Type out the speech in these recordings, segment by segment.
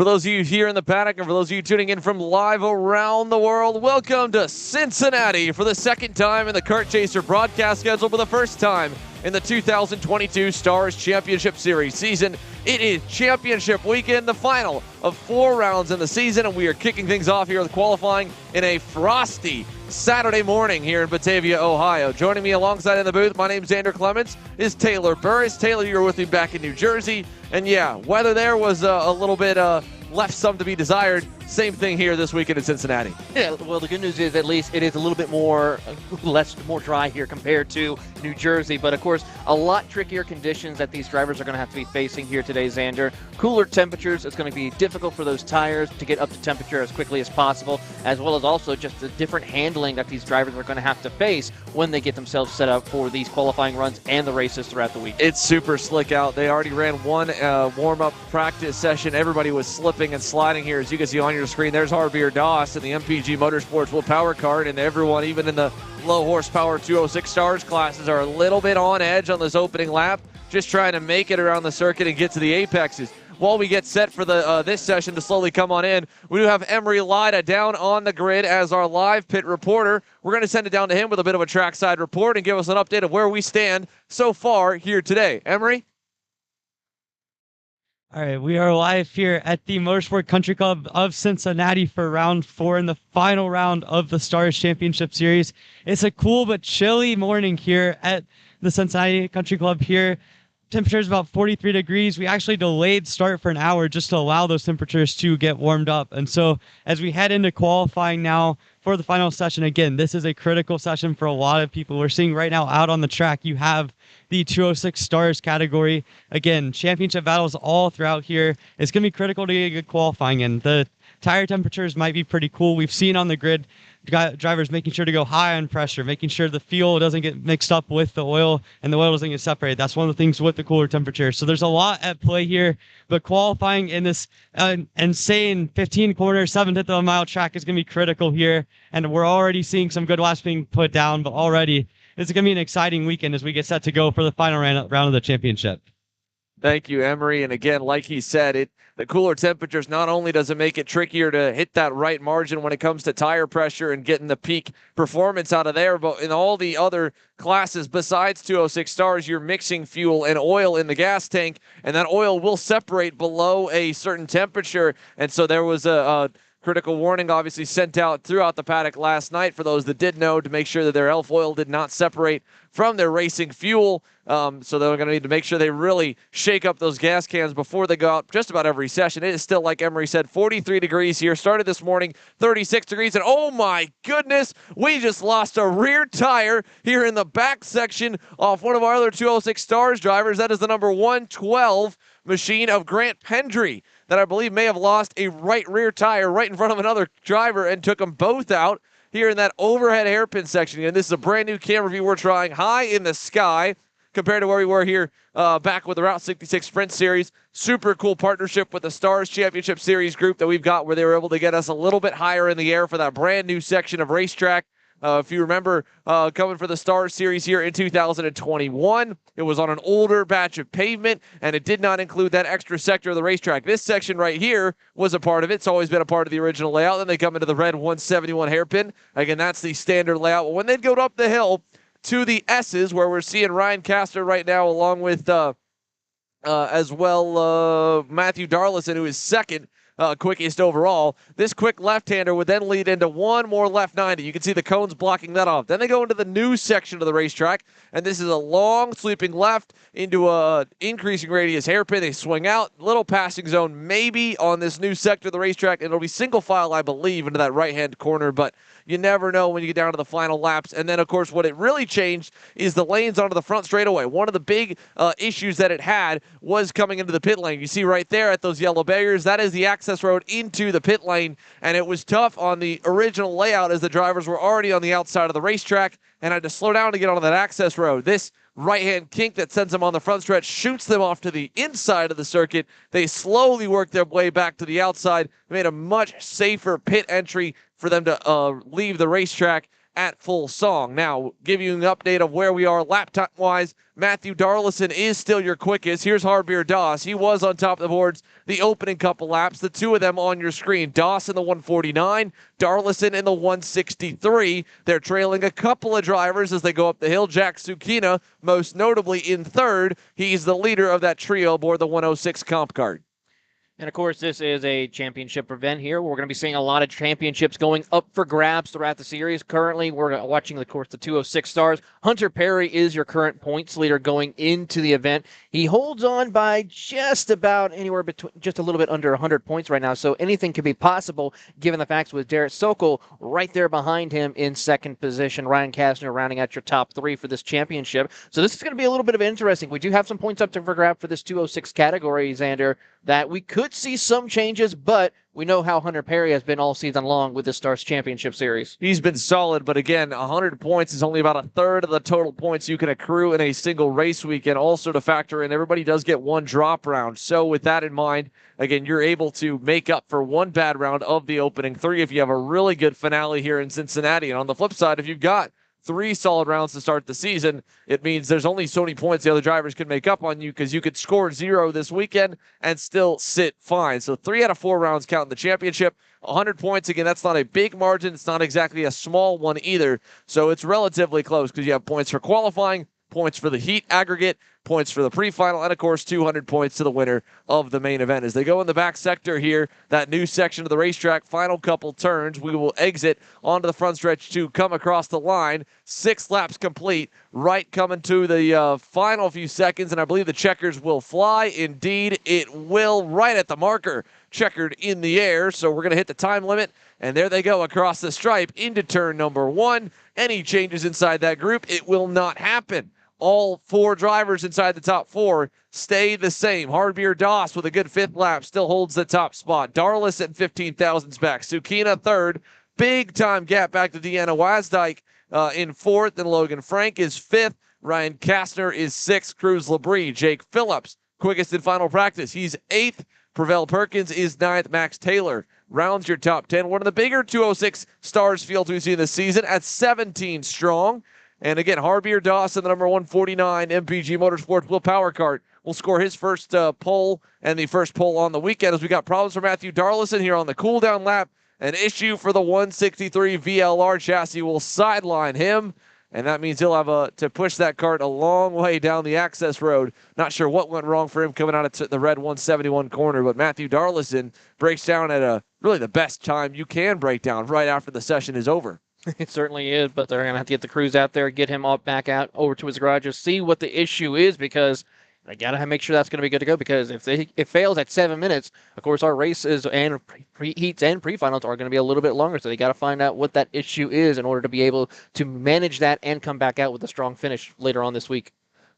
For those of you here in the paddock and for those of you tuning in from live around the world, welcome to Cincinnati for the second time in the Kart Chaser broadcast schedule for the first time in the 2022 Stars Championship Series season. It is championship weekend, the final of 4 rounds in the season, and we are kicking things off here with qualifying in a frosty Saturday morning here in Batavia, Ohio. Joining me alongside in the booth, my name's Xander Clements, is Taylor Burris. Taylor, you're with me back in New Jersey. And yeah, weather there was a little bit left some to be desired. Same thing here this weekend in Cincinnati. Yeah, well, the good news is at least it is a little bit more dry here compared to New Jersey. But, of course, a lot trickier conditions that these drivers are going to have to be facing here today, Xander. Cooler temperatures. It's going to be difficult for those tires to get up to temperature as quickly as possible, as well as also just the different handling that these drivers are going to have to face when they get themselves set up for these qualifying runs and the races throughout the week. It's super slick out. They already ran one warm-up practice session. Everybody was slipping and sliding here. As you can see on your screen, there's Harvier Doss in the MPG Motorsports Will Power Cart, and everyone, even in the low horsepower 206 Stars classes, are a little bit on edge on this opening lap, just trying to make it around the circuit and get to the apexes. While we get set for the this session to slowly come on in, we do have Emery Lida down on the grid as our live pit reporter. We're going to send it down to him with a bit of a trackside report and give us an update of where we stand so far here today. Emery? All right, we are live here at the Motorsport Country Club of Cincinnati for round 4 in the final round of the Stars Championship Series. It's a cool but chilly morning here at the Cincinnati Country Club here. Temperature is about 43 degrees. We actually delayed start for an hour just to allow those temperatures to get warmed up. And so as we head into qualifying now for the final session, again, this is a critical session for a lot of people. We're seeing right now out on the track, you have the 206 Stars category. Again, championship battles all throughout here. It's going to be critical to get good qualifying in. The tire temperatures might be pretty cool. We've seen on the grid drivers making sure to go high on pressure, making sure the fuel doesn't get mixed up with the oil and the oil doesn't get separated. That's one of the things with the cooler temperature. So there's a lot at play here, but qualifying in this insane 15 corner, 7/10 of a mile track is going to be critical here. And we're already seeing some good laps being put down, but already it's going to be an exciting weekend as we get set to go for the final round of the championship. Thank you, Emery. And again, like he said, the cooler temperatures, not only does it make it trickier to hit that right margin when it comes to tire pressure and getting the peak performance out of there, but in all the other classes besides 206 Stars, you're mixing fuel and oil in the gas tank, and that oil will separate below a certain temperature. And so there was a critical warning obviously sent out throughout the paddock last night for those that did know, to make sure that their ELF oil did not separate from their racing fuel. So they're going to need to make sure they really shake up those gas cans before they go out just about every session. It is still, like Emery said, 43 degrees here. Started this morning, 36 degrees. And oh my goodness, we just lost a rear tire here in the back section off one of our other 206 Stars drivers. That is the number 112 machine of Grant Pendry, that I believe may have lost a right rear tire right in front of another driver and took them both out here in that overhead hairpin section. And this is a brand new camera view we're trying high in the sky compared to where we were here back with the Route 66 Sprint Series. Super cool partnership with the Stars Championship Series group that we've got, where they were able to get us a little bit higher in the air for that brand new section of racetrack. If you remember coming for the Stars Series here in 2021, it was on an older batch of pavement, and it did not include that extra sector of the racetrack. This section right here was a part of it. It's always been a part of the original layout. Then they come into the red 171 hairpin. Again, that's the standard layout. But when they'd go up the hill to the S's, where we're seeing Ryan Castor right now, along with as well Matthew Darlison, who is second quickest overall. This quick left-hander would then lead into one more left 90. You can see the cones blocking that off. Then they go into the new section of the racetrack, and this is a long sweeping left into a increasing radius hairpin. They swing out, little passing zone maybe on this new sector of the racetrack, and it'll be single file, I believe, into that right-hand corner, but you never know when you get down to the final laps. And then, of course, what it really changed is the lanes onto the front straightaway. One of the big issues that it had was coming into the pit lane. You see right there at those yellow barriers, that is the access road into the pit lane, and it was tough on the original layout as the drivers were already on the outside of the racetrack and had to slow down to get onto that access road. This right-hand kink that sends them on the front stretch shoots them off to the inside of the circuit. They slowly work their way back to the outside. It made a much safer pit entry for them to leave the racetrack. at full song. Now, give you an update of where we are lap time wise. Matthew Darlison is still your quickest. Here's Harbier Doss. He was on top of the boards the opening couple laps. The two of them on your screen. Doss in the 149, Darlison in the 163. They're trailing a couple of drivers as they go up the hill. Jack Sukina, most notably in third. He's the leader of that trio aboard the 106 comp card. And of course, this is a championship event here. We're going to be seeing a lot of championships going up for grabs throughout the series. Currently, we're watching, of course, the 206 stars. Hunter Perry is your current points leader going into the event. He holds on by just about anywhere between, just a little bit under 100 points right now. So anything could be possible given the facts with Derek Sokol right there behind him in second position. Ryan Kastner rounding out your top three for this championship. So this is going to be a little bit of interesting. We do have some points up for grab for this 206 category, Xander, that we could see some changes, but we know how Hunter Perry has been all season long with the Stars Championship Series. He's been solid, but again, 100 points is only about a third of the total points you can accrue in a single race weekend. Also to factor in, everybody does get one drop round. So with that in mind, again, you're able to make up for one bad round of the opening three if you have a really good finale here in Cincinnati. And on the flip side, if you've got 3 solid rounds to start the season, it means there's only so many points the other drivers can make up on you, because you could score 0 this weekend and still sit fine. So 3 out of 4 rounds count in the championship. 100 points, again, that's not a big margin. It's not exactly a small one either. So it's relatively close because you have points for qualifying, points for the heat aggregate, points for the pre-final, and of course 200 points to the winner of the main event. As they go in the back sector here, that new section of the racetrack, final couple turns, we will exit onto the front stretch to come across the line. 6 laps complete, right coming to the final few seconds, and I believe the checkers will fly. Indeed, it will, right at the marker, checkered in the air. So we're going to hit the time limit, and there they go across the stripe into turn number 1. Any changes inside that group, it will not happen. All 4 drivers inside the top 4 stay the same. Harbier Doss with a good 5th lap still holds the top spot. Darlis at 15 thousandths back. Sukina 3rd. Big time gap back to Deanna Wasdike in 4th, and Logan Frank is 5th. Ryan Kastner is 6th. Cruz Labrie. Jake Phillips, quickest in final practice. He's 8th. Prevel Perkins is 9th. Max Taylor rounds your top 10. One of the bigger 206 stars fields we've seen this season at 17 strong. And again, Harbier Dawson, the number 149 MPG Motorsports Will Power Kart, will score his first pole and the first pole on the weekend, as we got problems for Matthew Darlison here on the cooldown lap. An issue for the 163 VLR chassis will sideline him, and that means he'll have to push that kart a long way down the access road. Not sure what went wrong for him coming out of the red 171 corner, but Matthew Darlison breaks down at really the best time you can break down right after the session is over. It certainly is, but they're going to have to get the crews out there, get him up, back out over to his garage, just see what the issue is, because they got to make sure that's going to be good to go, because if it fails at 7 minutes, of course, our races and heats and pre-finals are going to be a little bit longer, so they got to find out what that issue is in order to be able to manage that and come back out with a strong finish later on this week.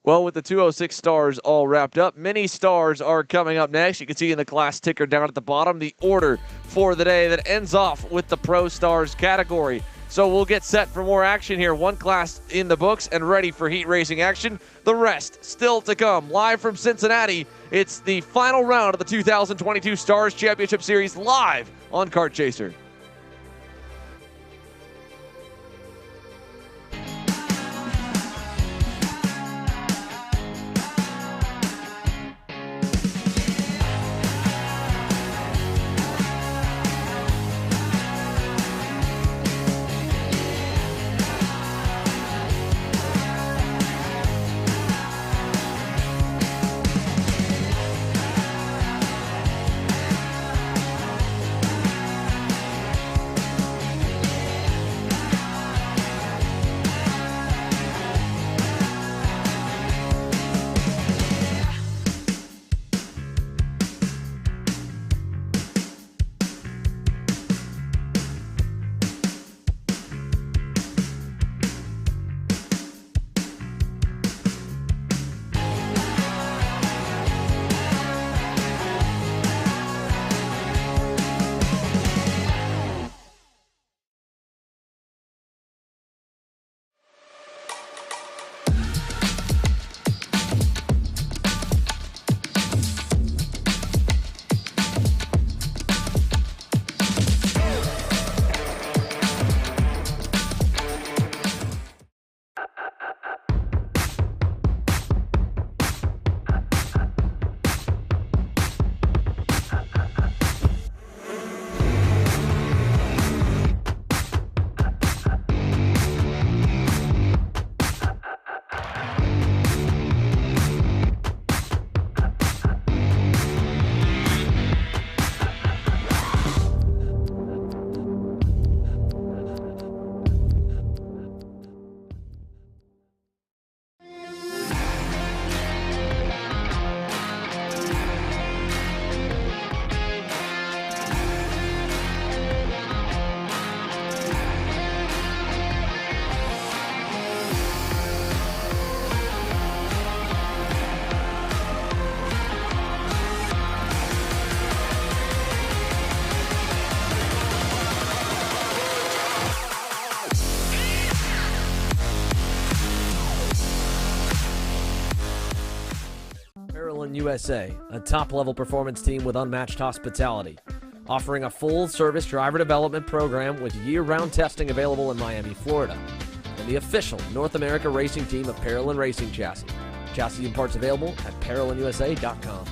Well, with the 206 stars all wrapped up, many stars are coming up next. You can see in the class ticker down at the bottom the order for the day that ends off with the Pro Stars category. So we'll get set for more action here. One class in the books and ready for heat racing action. The rest still to come. Live from Cincinnati, it's the final round of the 2022 Stars Championship Series live on Kart Chaser. Mountain USA, a top-level performance team with unmatched hospitality, offering a full-service driver development program with year-round testing available in Miami, Florida, and the official North America racing team of Parolin Racing Chassis. Chassis and parts available at ParolinUSA.com.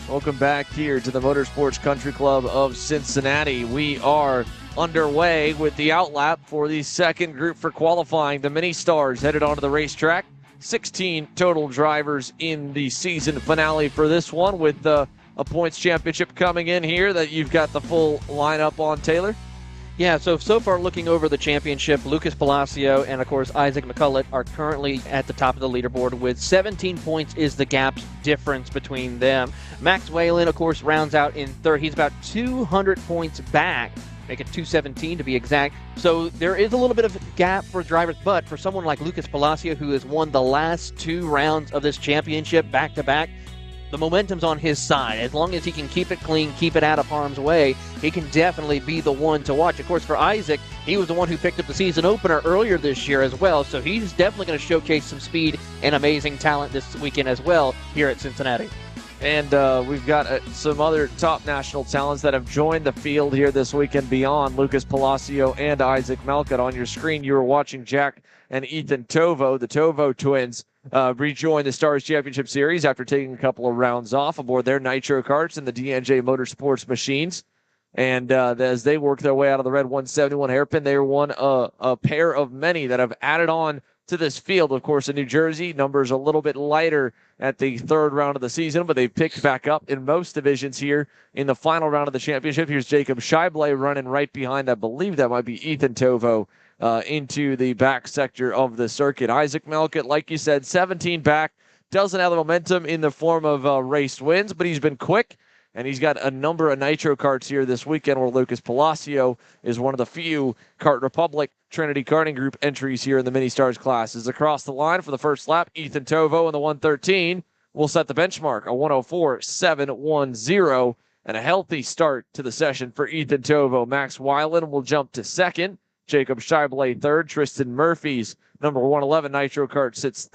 Welcome back here to the Motorsports Country Club of Cincinnati. We are underway with the outlap for the second group for qualifying. The Mini Stars headed onto the racetrack. 16 total drivers in the season finale for this one, with a points championship coming in here that you've got the full lineup on, Taylor. Yeah, so far looking over the championship, Lucas Palacio and, of course, Isaac McCulloch are currently at the top of the leaderboard with 17 points is the gap's difference between them. Max Whalen, of course, rounds out in third. He's about 200 points back, make it 217 to be exact. So there is a little bit of gap for drivers, but for someone like Lucas Palacio, who has won the last 2 rounds of this championship back-to-back, the momentum's on his side. As long as he can keep it clean, keep it out of harm's way, he can definitely be the one to watch. Of course, for Isaac, he was the one who picked up the season opener earlier this year as well, so he's definitely going to showcase some speed and amazing talent this weekend as well here at Cincinnati. And we've got some other top national talents that have joined the field here this weekend beyond Lucas Palacio and Isaac Malcutt. On your screen, you were watching Jack and Ethan Tovo, the Tovo twins, rejoin the Stars Championship Series after taking a couple of rounds off aboard their Nitro karts and the DNJ Motorsports machines. And as they work their way out of the red 171 hairpin, they are one a pair of many that have added on to this field. Of course, in New Jersey, numbers a little bit lighter at the third round of the season, but they've picked back up in most divisions here in the final round of the championship. Here's Jacob Scheible running right behind, I believe that might be Ethan Tovo, into the back sector of the circuit. Isaac Malcutt, like you said, 17 back, doesn't have the momentum in the form of race wins, but he's been quick, and he's got a number of Nitro karts here this weekend, where Lucas Palacio is one of the few Kart Republic Trinity Karting Group entries here in the Mini Stars classes. Across the line for the first lap, Ethan Tovo in the 113 will set the benchmark, a 104.710, and a healthy start to the session for Ethan Tovo. Max Weiland will jump to second. Jacob Scheible third. Tristan Murphy's number 111 Nitro kart sits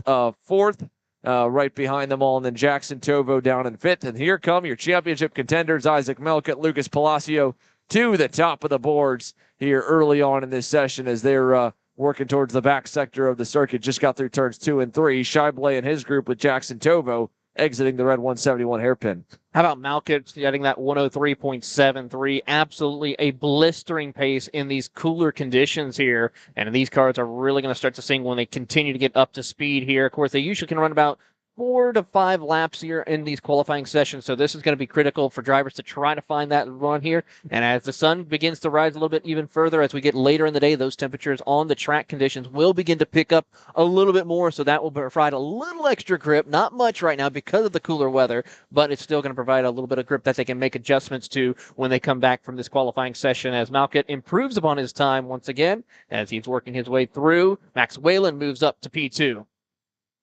fourth, right behind them all. And then Jackson Tovo down in fifth. And here come your championship contenders, Isaac Malcutt, Lucas Palacio, to the top of the boards here early on in this session as they're working towards the back sector of the circuit. Just got through turns 2 and 3. Scheible and his group with Jackson Tovo exiting the red 171 hairpin. How about Malcutt getting that 103.73? Absolutely a blistering pace in these cooler conditions here. And these cars are really going to start to sing when they continue to get up to speed here. Of course, they usually can run about 4 to 5 laps here in these qualifying sessions, so this is going to be critical for drivers to try to find that run here. And as the sun begins to rise a little bit even further as we get later in the day, those temperatures on the track conditions will begin to pick up a little bit more, so that will provide a little extra grip. Not much right now because of the cooler weather, but it's still going to provide a little bit of grip that they can make adjustments to when they come back from this qualifying session, as Malcutt improves upon his time once again as he's working his way through. Max Whalen moves up to P2.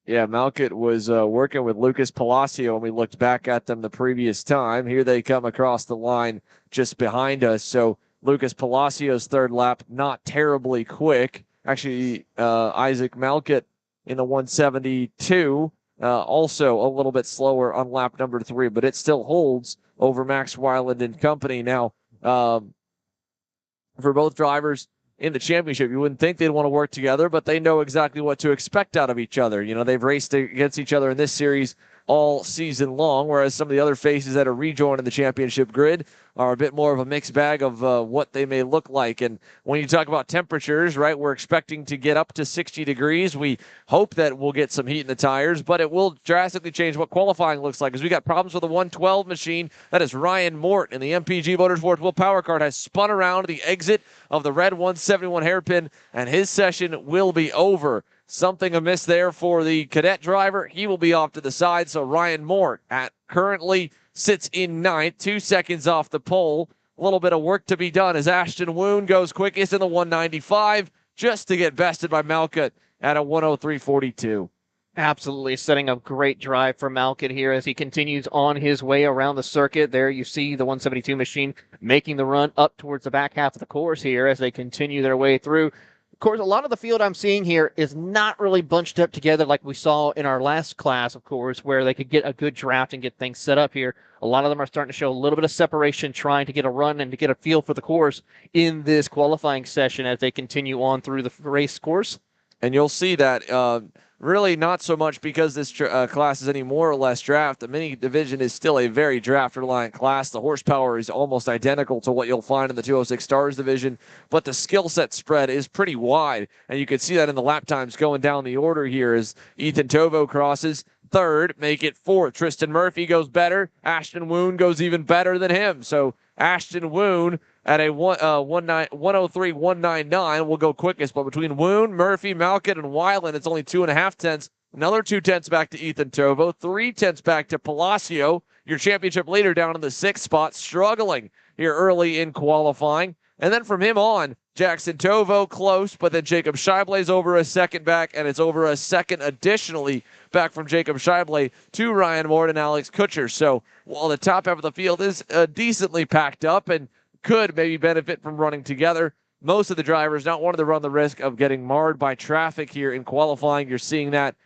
Yeah, Malcutt was working with Lucas Palacio, and we looked back at them the previous time. Here they come across the line just behind us. So Lucas Palacio's third lap, not terribly quick. Actually, Isaac Malcutt in the 172, also a little bit slower on lap number 3, but it still holds over Max Weiland and company. Now, for both drivers in the championship, you wouldn't think they'd want to work together, but they know exactly what to expect out of each other. You know, they've raced against each other in this series all season long, whereas some of the other faces that are rejoining the championship grid are a bit more of a mixed bag of what they may look like. And when you talk about temperatures, right, we're expecting to get up to 60 degrees. We hope that we'll get some heat in the tires, but it will drastically change what qualifying looks like, because we got problems with the 112 machine. That is Ryan Mort, and the MPG Motorsports Will Power Card has spun around the exit of the red 171 hairpin, and his session will be over. Something amiss there for the cadet driver. He will be off to the side, so Ryan Mort currently sits in ninth, 2 seconds off the pole a little bit of work to be done as Ashton Woon goes quickest in the 195 just to get bested by Malkut at a 103.42. Absolutely setting a great drive for Malkut here as he continues on his way around the circuit. There you see the 172 machine making the run up towards the back half of the course here as they continue their way through. Of course, a lot of the field I'm seeing here is not really bunched up together like we saw in our last class, of course, where they could get a good draft and get things set up here. A lot of them are starting to show a little bit of separation, trying to get a run and to get a feel for the course in this qualifying session as they continue on through the race course. And you'll see that really not so much because this class is any more or less draft. The mini division is still a very draft-reliant class. The horsepower is almost identical to what you'll find in the 206 Stars division, but the skill set spread is pretty wide, and you can see that in the lap times going down the order here as Ethan Tovo crosses third, make it fourth. Tristan Murphy goes better. Ashton Woon goes even better than him. So Ashton Woon at a 103.199 will go quickest. But between Woon, Murphy, Malkut, and Weiland, it's only 2.5 tenths. Another 2 tenths back to Ethan Tovo. 3 tenths back to Palacio, your championship leader down in the 6th spot, struggling here early in qualifying. And then from him on, Jackson Tovo close, but then Jacob Scheible's over a second back, and it's over a second additionally back from Jacob Scheible to Ryan Mort and Alex Kutcher. So while the top half of the field is decently packed up and could maybe benefit from running together, most of the drivers not wanting to run the risk of getting marred by traffic here in qualifying. You're seeing that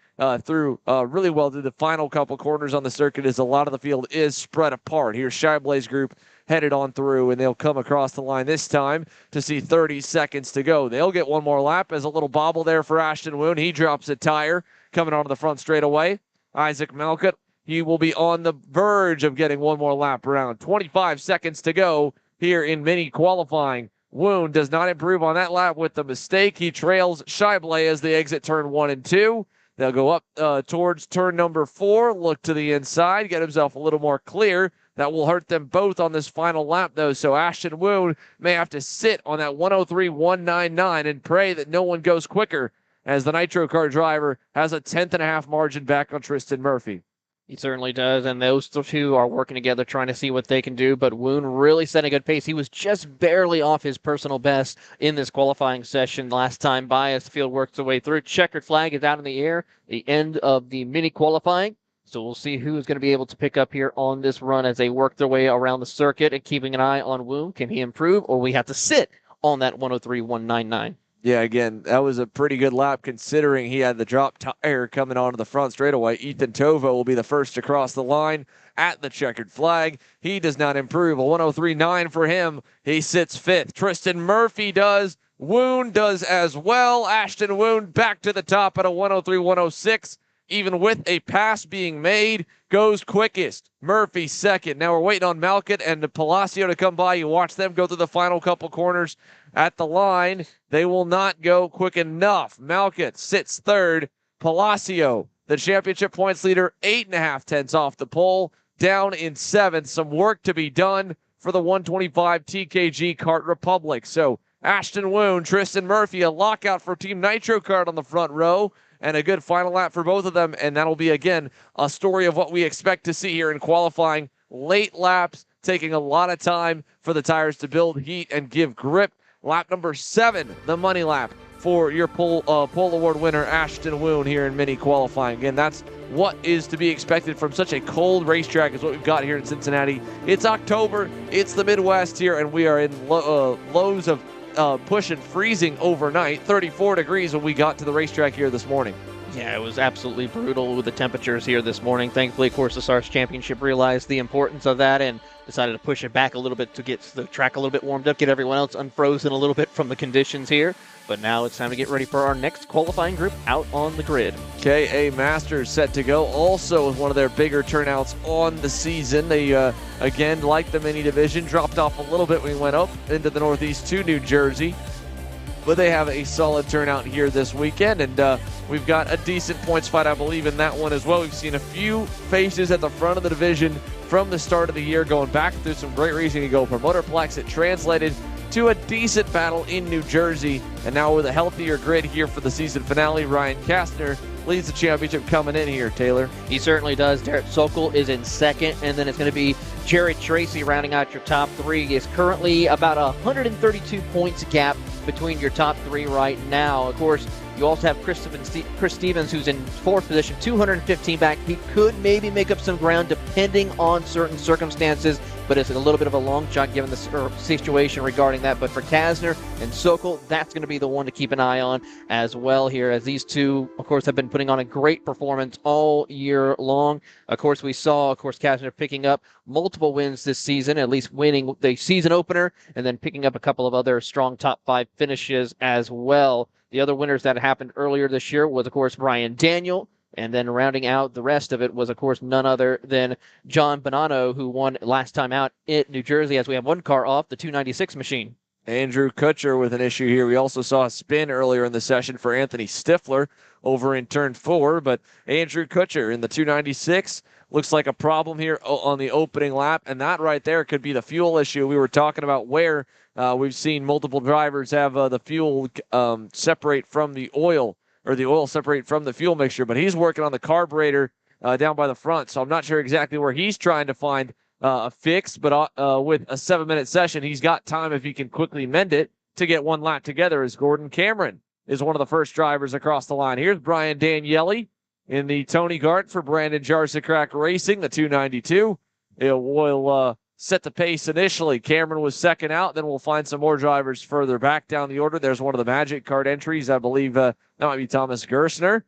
through really well through the final couple corners on the circuit as a lot of the field is spread apart. Here's Scheible's group headed on through, and they'll come across the line this time to see 30 seconds to go. They'll get one more lap as a little bobble there for Ashton Woon. He drops a tire coming onto the front straightaway. Isaac Malkut, he will be on the verge of getting one more lap around. 25 seconds to go here in mini qualifying. Woon does not improve on that lap with the mistake. He trails Scheible as they exit turn 1 and 2. They'll go up towards turn number 4, look to the inside, get himself a little more clear. That will hurt them both on this final lap, though. So Ashton Woon may have to sit on that 103.199 and pray that no one goes quicker as the Nitro Car driver has a 10.5 margin back on Tristan Murphy. He certainly does, and those two are working together trying to see what they can do, but Woon really setting a good pace. He was just barely off his personal best in this qualifying session last time by as the field works the way through. Checkered flag is out in the air, the end of the mini qualifying. So we'll see who's going to be able to pick up here on this run as they work their way around the circuit and keeping an eye on Woon. Can he improve, or we have to sit on that 103.199? Yeah, again, that was a pretty good lap considering he had the drop tire coming onto the front straightaway. Ethan Tovo will be the first to cross the line at the checkered flag. He does not improve. A 103.9 for him. He sits 5th. Tristan Murphy does. Woon does as well. Ashton Woon back to the top at a 103.106. Even with a pass being made, goes quickest. Murphy second. Now we're waiting on Malkut and Palacio to come by. You watch them go through the final couple corners at the line. They will not go quick enough. Malkut sits third. Palacio, the championship points leader, 8.5 tenths off the pole, down in 7th. Some work to be done for the 125 TKG Kart Republic. So Ashton Woon, Tristan Murphy, a lockout for Team Nitro Kart on the front row. And a good final lap for both of them. And that'll be, again, a story of what we expect to see here in qualifying. Late laps, taking a lot of time for the tires to build heat and give grip. Lap number 7, the money lap for your pole award winner, Ashton Woon, here in mini qualifying. Again, that's what is to be expected from such a cold racetrack as what we've got here in Cincinnati. It's October, it's the Midwest here, and we are in lows of pushing freezing overnight, 34 degrees when we got to the racetrack here this morning. Yeah, it was absolutely brutal with the temperatures here this morning. Thankfully, of course, the Stars Championship realized the importance of that and decided to push it back a little bit to get the track a little bit warmed up, get everyone else unfrozen a little bit from the conditions here. But now it's time to get ready for our next qualifying group out on the grid. KA Masters set to go, also with one of their bigger turnouts on the season. They, again, like the mini division, dropped off a little bit when we went up into the Northeast to New Jersey. But they have a solid turnout here this weekend, and we've got a decent points fight, I believe, in that one as well. We've seen a few faces at the front of the division from the start of the year, going back through some great racing to go for Motorplex. It translated to a decent battle in New Jersey, and now with a healthier grid here for the season finale, Ryan Kastner leads the championship coming in here, Taylor. He certainly does. Derek Sokol is in second, and then it's going to be Jared Tracy rounding out your top three is currently about 132 points gap between your top three right now. Of course, you also have Chris Stevens, who's in fourth position, 215 back. He could maybe make up some ground depending on certain circumstances, but it's a little bit of a long shot given the situation regarding that. But for Kasner and Sokol, that's going to be the one to keep an eye on as well here, as these two, of course, have been putting on a great performance all year long. Of course, we saw, Kasner picking up multiple wins this season, at least winning the season opener, and then picking up a couple of other strong top five finishes as well. The other winners that happened earlier this year was, of course, Brian Daniel. And then rounding out the rest of it was, of course, none other than John Bonanno, who won last time out in New Jersey, as we have one car off the 296 machine. Andrew Kutcher with an issue here. We also saw a spin earlier in the session for Anthony Stifler over in turn 4, but Andrew Kutcher in the 296 looks like a problem here on the opening lap, and that right there could be the fuel issue we were talking about, where we've seen multiple drivers have the fuel separate from the oil, or the oil separate from the fuel mixture, but he's working on the carburetor down by the front, so I'm not sure exactly where he's trying to find a fix, but with a 7-minute session, he's got time if he can quickly mend it to get one lap together, as Gordon Cameron is one of the first drivers across the line. Here's Brian Daniele in the Tony Gart for Brandon Jarzakrak Racing, the 292. It will set the pace initially. Cameron was second out. Then we'll find some more drivers further back down the order. There's one of the Magic Card entries. I believe that might be Thomas Gersner.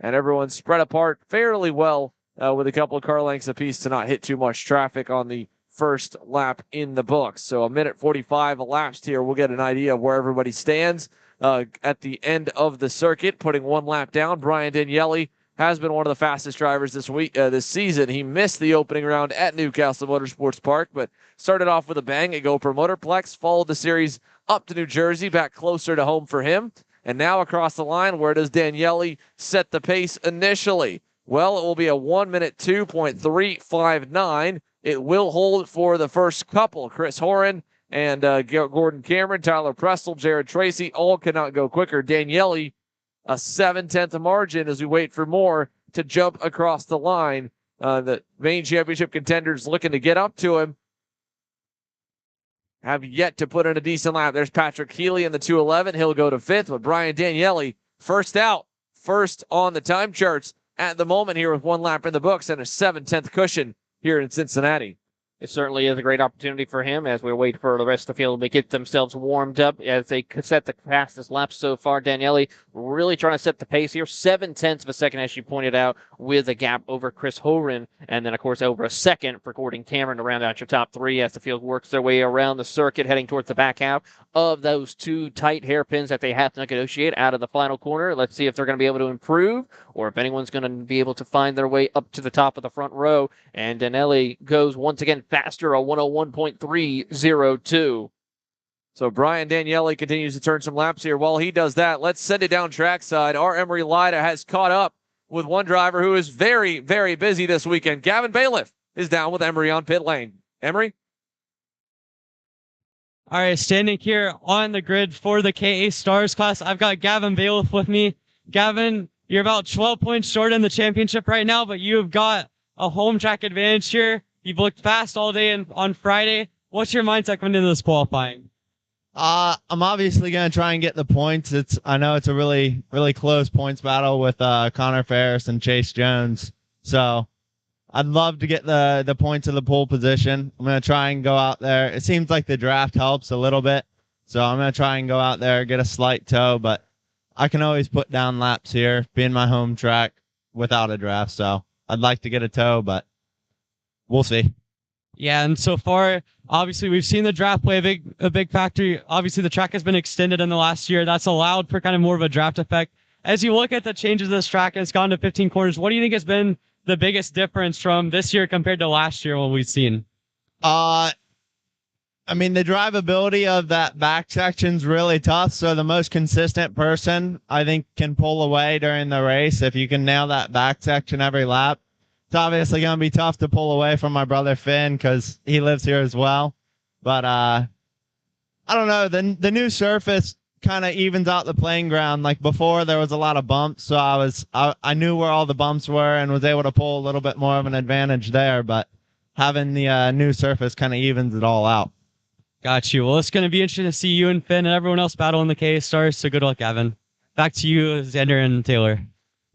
And everyone's spread apart fairly well with a couple of car lengths apiece to not hit too much traffic on the first lap in the books. So 1:45 elapsed here. We'll get an idea of where everybody stands at the end of the circuit, putting one lap down. Brian Daniele has been one of the fastest drivers this season. He missed the opening round at Newcastle Motorsports Park, but started off with a bang at GoPro Motorplex, followed the series up to New Jersey, back closer to home for him. And now across the line, where does Daniele set the pace initially? Well, it will be a 1:02.359. It will hold for the first couple. Chris Horan and Gordon Cameron, Tyler Prestel, Jared Tracy, all cannot go quicker. Daniele, a 7/10 margin as we wait for more to jump across the line. The main championship contenders looking to get up to him have yet to put in a decent lap. There's Patrick Healy in the 211. He'll go to fifth, but Brian Daniele first out, first on the time charts at the moment here with one lap in the books and a 7/10 cushion here in Cincinnati. It certainly is a great opportunity for him as we wait for the rest of the field to get themselves warmed up as they set the fastest lap so far. Daniele really trying to set the pace here. 7/10 of a second, as you pointed out, with a gap over Chris Horan. And then, of course, over a second for Gordon Cameron to round out your top three as the field works their way around the circuit, heading towards the back half of those two tight hairpins that they have to negotiate out of the final corner. Let's see if they're going to be able to improve or if anyone's going to be able to find their way up to the top of the front row. And Daniele goes once again faster, a 1:01.302. So Brian Daniele continues to turn some laps here. While he does that, let's send it down trackside. Our Emery Lida has caught up with one driver who is very, very busy this weekend. Gavin Bailiff is down with Emery on pit lane. Emery? All right, standing here on the grid for the KA Stars class, I've got Gavin Bailiff with me. Gavin, you're about 12 points short in the championship right now, but you've got a home track advantage here. You've looked fast all day on Friday. What's your mindset coming into this qualifying? I'm obviously going to try and get the points. I know it's a really, really close points battle with Connor Ferris and Chase Jones. So I'd love to get the points of the pole position. I'm going to try and go out there. It seems like the draft helps a little bit. So I'm going to try and go out there, get a slight tow, but I can always put down laps here, being my home track without a draft. So I'd like to get a tow, but we'll see. Yeah, and so far, obviously, we've seen the draft play a big factor. Obviously, the track has been extended in the last year. That's allowed for kind of more of a draft effect. As you look at the changes of this track, and it's gone to 15 corners, what do you think has been the biggest difference from this year compared to last year, what we've seen? I mean, the drivability of that back section's really tough, so the most consistent person, I think, can pull away during the race if you can nail that back section every lap. It's obviously going to be tough to pull away from my brother Finn because he lives here as well. But I don't know. The new surface kind of evens out the playing ground. Like before, there was a lot of bumps, so I knew where all the bumps were and was able to pull a little bit more of an advantage there. But having the new surface kind of evens it all out. Got you. Well, it's going to be interesting to see you and Finn and everyone else battle in the KA Stars. So good luck, Gavin. Back to you, Xander and Taylor.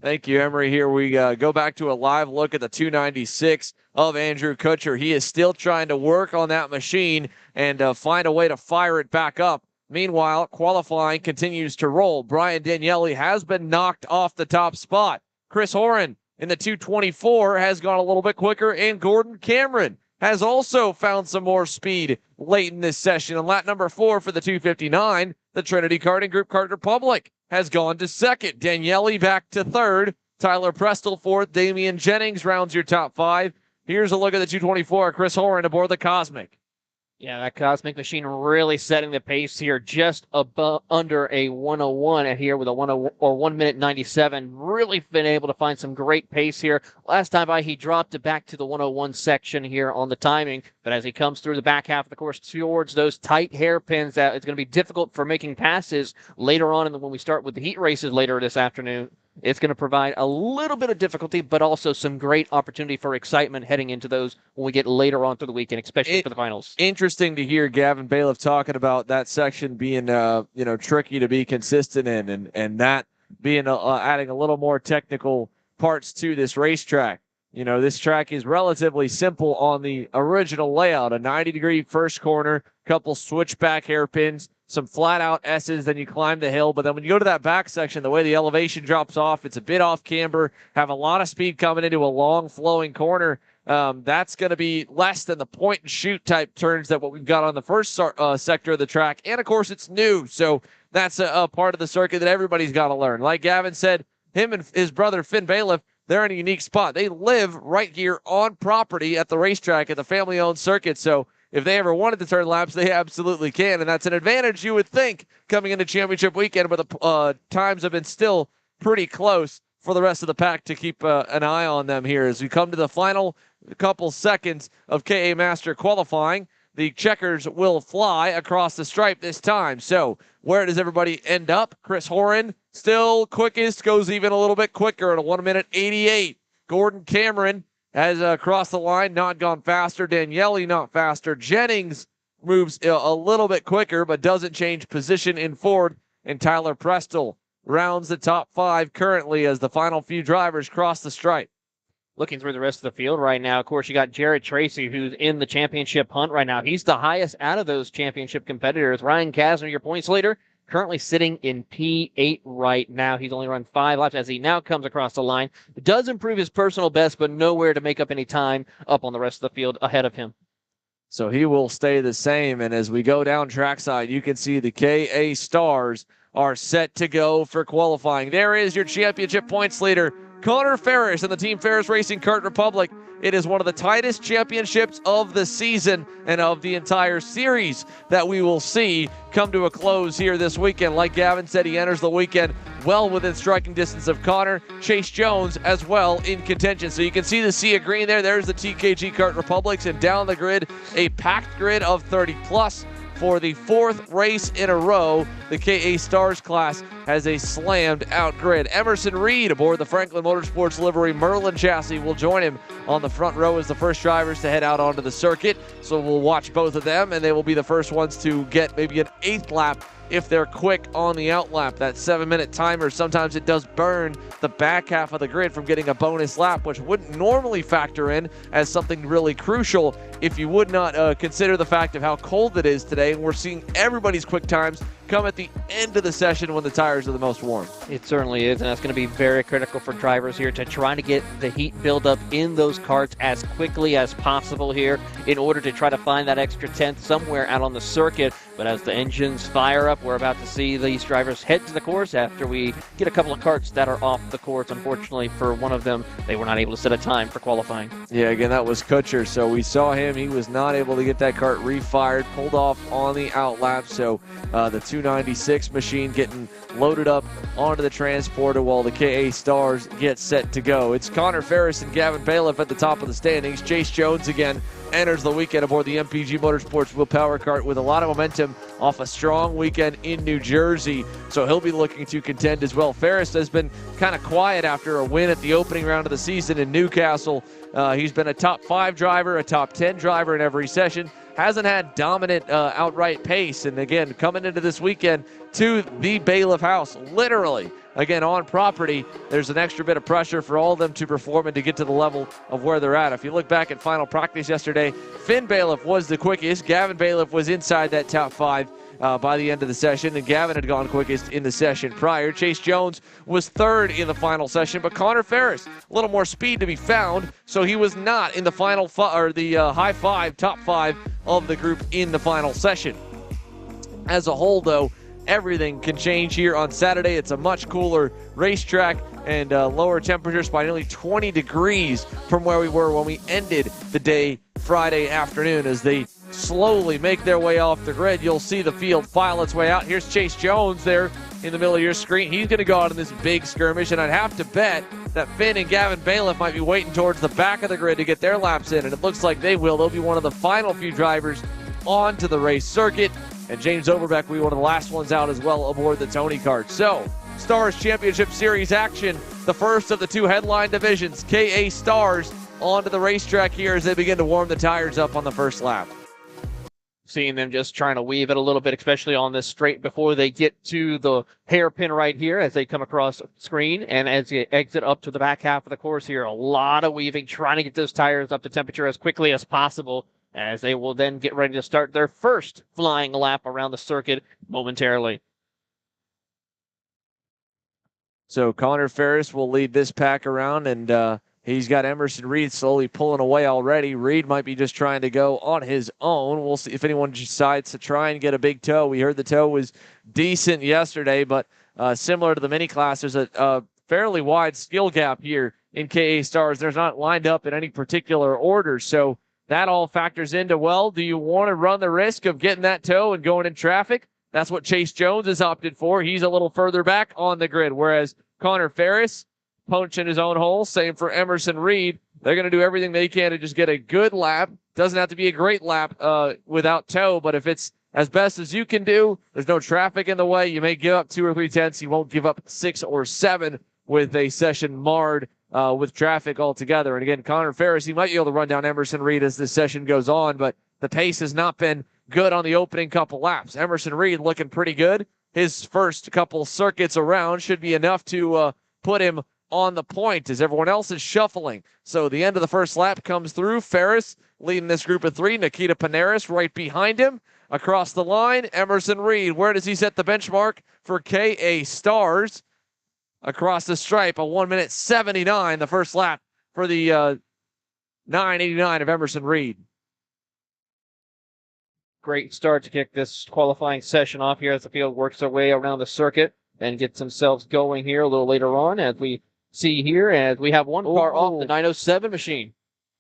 Thank you, Emery. Here we go back to a live look at the 296 of Andrew Kutcher. He is still trying to work on that machine and find a way to fire it back up. Meanwhile, qualifying continues to roll. Brian Daniele has been knocked off the top spot. Chris Horan in the 224 has gone a little bit quicker, and Gordon Cameron has also found some more speed late in this session. On lap number 4 for the 259, the Trinity Karting Group Kart Republic has gone to second. Daniele back to third. Tyler Prestel fourth. Damian Jennings rounds your top 5. Here's a look at the 224. Chris Horan aboard the Cosmic. Yeah, that Cosmic machine really setting the pace here, just above under a 101 and here with a 1 minute 97. Really been able to find some great pace here. Last time by, he dropped it back to the 101 section here on the timing, but as he comes through the back half of the course towards those tight hairpins, that it's going to be difficult for making passes later on, and when we start with the heat races later this afternoon. It's going to provide a little bit of difficulty, but also some great opportunity for excitement heading into those when we get later on through the weekend, especially for the finals. Interesting to hear Gavin Bailiff talking about that section being, tricky to be consistent in, and that being adding a little more technical parts to this racetrack. This track is relatively simple on the original layout: a 90-degree first corner, couple switchback hairpins, some flat out S's, then you climb the hill. But then when you go to that back section, the way the elevation drops off, it's a bit off camber, have a lot of speed coming into a long flowing corner. That's going to be less than the point and shoot type turns that what we've got on the first sector of the track. And of course it's new. So that's a part of the circuit that everybody's got to learn. Like Gavin said, him and his brother Finn Bailiff, they're in a unique spot. They live right here on property at the racetrack at the family owned circuit. So if they ever wanted to turn laps, they absolutely can, and that's an advantage you would think coming into championship weekend, but the times have been still pretty close for the rest of the pack to keep an eye on them here. As we come to the final couple seconds of KA Master qualifying, the checkers will fly across the stripe this time. So where does everybody end up? Chris Horan still quickest, goes even a little bit quicker at a 1 minute 88. Gordon Cameron has crossed the line, not gone faster. Daniele not faster. Jennings moves a little bit quicker, but doesn't change position in Ford. And Tyler Prestel rounds the top 5 currently as the final few drivers cross the stripe. Looking through the rest of the field right now, of course, you got Jared Tracy, who's in the championship hunt right now. He's the highest out of those championship competitors. Ryan Kasner, your points leader, currently sitting in P8 right now. He's only run 5 laps as he now comes across the line. It does improve his personal best, but nowhere to make up any time up on the rest of the field ahead of him. So he will stay the same. And as we go down trackside, you can see the KA Stars are set to go for qualifying. There is your championship points leader, Connor Ferris and the Team Ferris Racing Kart Republic. It is one of the tightest championships of the season and of the entire series that we will see come to a close here this weekend. Like Gavin said, he enters the weekend well within striking distance of Connor. Chase Jones as well in contention. So you can see the sea of green there. There's the TKG Kart Republics, and down the grid, a packed grid of 30 plus. For the 4th race in a row, the KA Stars class has a slammed out grid. Emerson Reed aboard the Franklin Motorsports livery Merlin chassis will join him on the front row as the first drivers to head out onto the circuit. So we'll watch both of them, and they will be the first ones to get maybe an 8th lap if they're quick on the outlap. That 7-minute timer, sometimes it does burn the back half of the grid from getting a bonus lap, which wouldn't normally factor in as something really crucial if you would not consider the fact of how cold it is today. And we're seeing everybody's quick times come at the end of the session when the tires are the most warm. It certainly is, and that's going to be very critical for drivers here to try to get the heat buildup in those karts as quickly as possible here in order to try to find that extra 10th somewhere out on the circuit. But as the engines fire up, we're about to see these drivers head to the course after we get a couple of karts that are off the course. Unfortunately for one of them, they were not able to set a time for qualifying. Yeah, again, that was Kutcher. So we saw him. He was not able to get that kart refired, pulled off on the outlap. So the 296 machine getting loaded up onto the transporter while the KA Stars get set to go. It's Connor Ferris and Gavin Bailiff at the top of the standings. Chase Jones again enters the weekend aboard the MPG Motorsports Wheel Power Cart with a lot of momentum off a strong weekend in New Jersey. So he'll be looking to contend as well. Ferris has been kind of quiet after a win at the opening round of the season in Newcastle. He's been a top 5 driver, a top 10 driver in every session. Hasn't had dominant outright pace. And again, coming into this weekend to the Bailiff house, literally, again, on property, there's an extra bit of pressure for all of them to perform and to get to the level of where they're at. If you look back at final practice yesterday, Finn Bailiff was the quickest. Gavin Bailiff was inside that top 5 by the end of the session, and Gavin had gone quickest in the session prior. Chase Jones was 3rd in the final session, but Connor Ferris, a little more speed to be found, so he was not in the final high 5, top 5 of the group in the final session. As a whole, though, everything can change here on Saturday. It's a much cooler racetrack and lower temperatures by nearly 20 degrees from where we were when we ended the day Friday afternoon. As they slowly make their way off the grid, you'll see the field file its way out. Here's Chase Jones there in the middle of your screen. He's going to go out in this big skirmish, and I'd have to bet that Finn and Gavin Bailiff might be waiting towards the back of the grid to get their laps in, and it looks like they will. They'll be one of the final few drivers onto the race circuit, and James Overbeck will be one of the last ones out as well aboard the Tony Kart. So, Stars Championship Series action, the first of the 2 headline divisions. KA Stars onto the racetrack here as they begin to warm the tires up on the first lap. Seeing them just trying to weave it a little bit, especially on this straight before they get to the hairpin right here as they come across the screen and as they exit up to the back half of the course here. A lot of weaving, trying to get those tires up to temperature as quickly as possible, as they will then get ready to start their first flying lap around the circuit momentarily. So Connor Ferris will lead this pack around, and he's got Emerson Reed slowly pulling away already. Reed might be just trying to go on his own. We'll see if anyone decides to try and get a big tow. We heard the tow was decent yesterday, but similar to the mini class, there's a fairly wide skill gap here in KA Stars. They're not lined up in any particular order, so that all factors into, well, do you want to run the risk of getting that tow and going in traffic? That's what Chase Jones has opted for. He's a little further back on the grid, whereas Connor Ferris punching his own hole. Same for Emerson Reed. They're going to do everything they can to just get a good lap. Doesn't have to be a great lap without tow, but if it's as best as you can do, there's no traffic in the way. You may give up 2 or 3 tenths. You won't give up 6 or 7 with a session marred with traffic altogether. And again, Connor Ferris, he might be able to run down Emerson Reed as this session goes on, but the pace has not been good on the opening couple laps. Emerson Reed looking pretty good. His first couple circuits around should be enough to put him on the point as everyone else is shuffling. So the end of the first lap comes through. Ferris leading this group of 3. Nikita Panaris right behind him. Across the line, Emerson Reed. Where does he set the benchmark for KA Stars? Across the stripe, a 1:79, the first lap for the 9:89 of Emerson Reed. Great start to kick this qualifying session off here as the field works their way around the circuit and gets themselves going here a little later on, as we see here, as we have one car off the 907 machine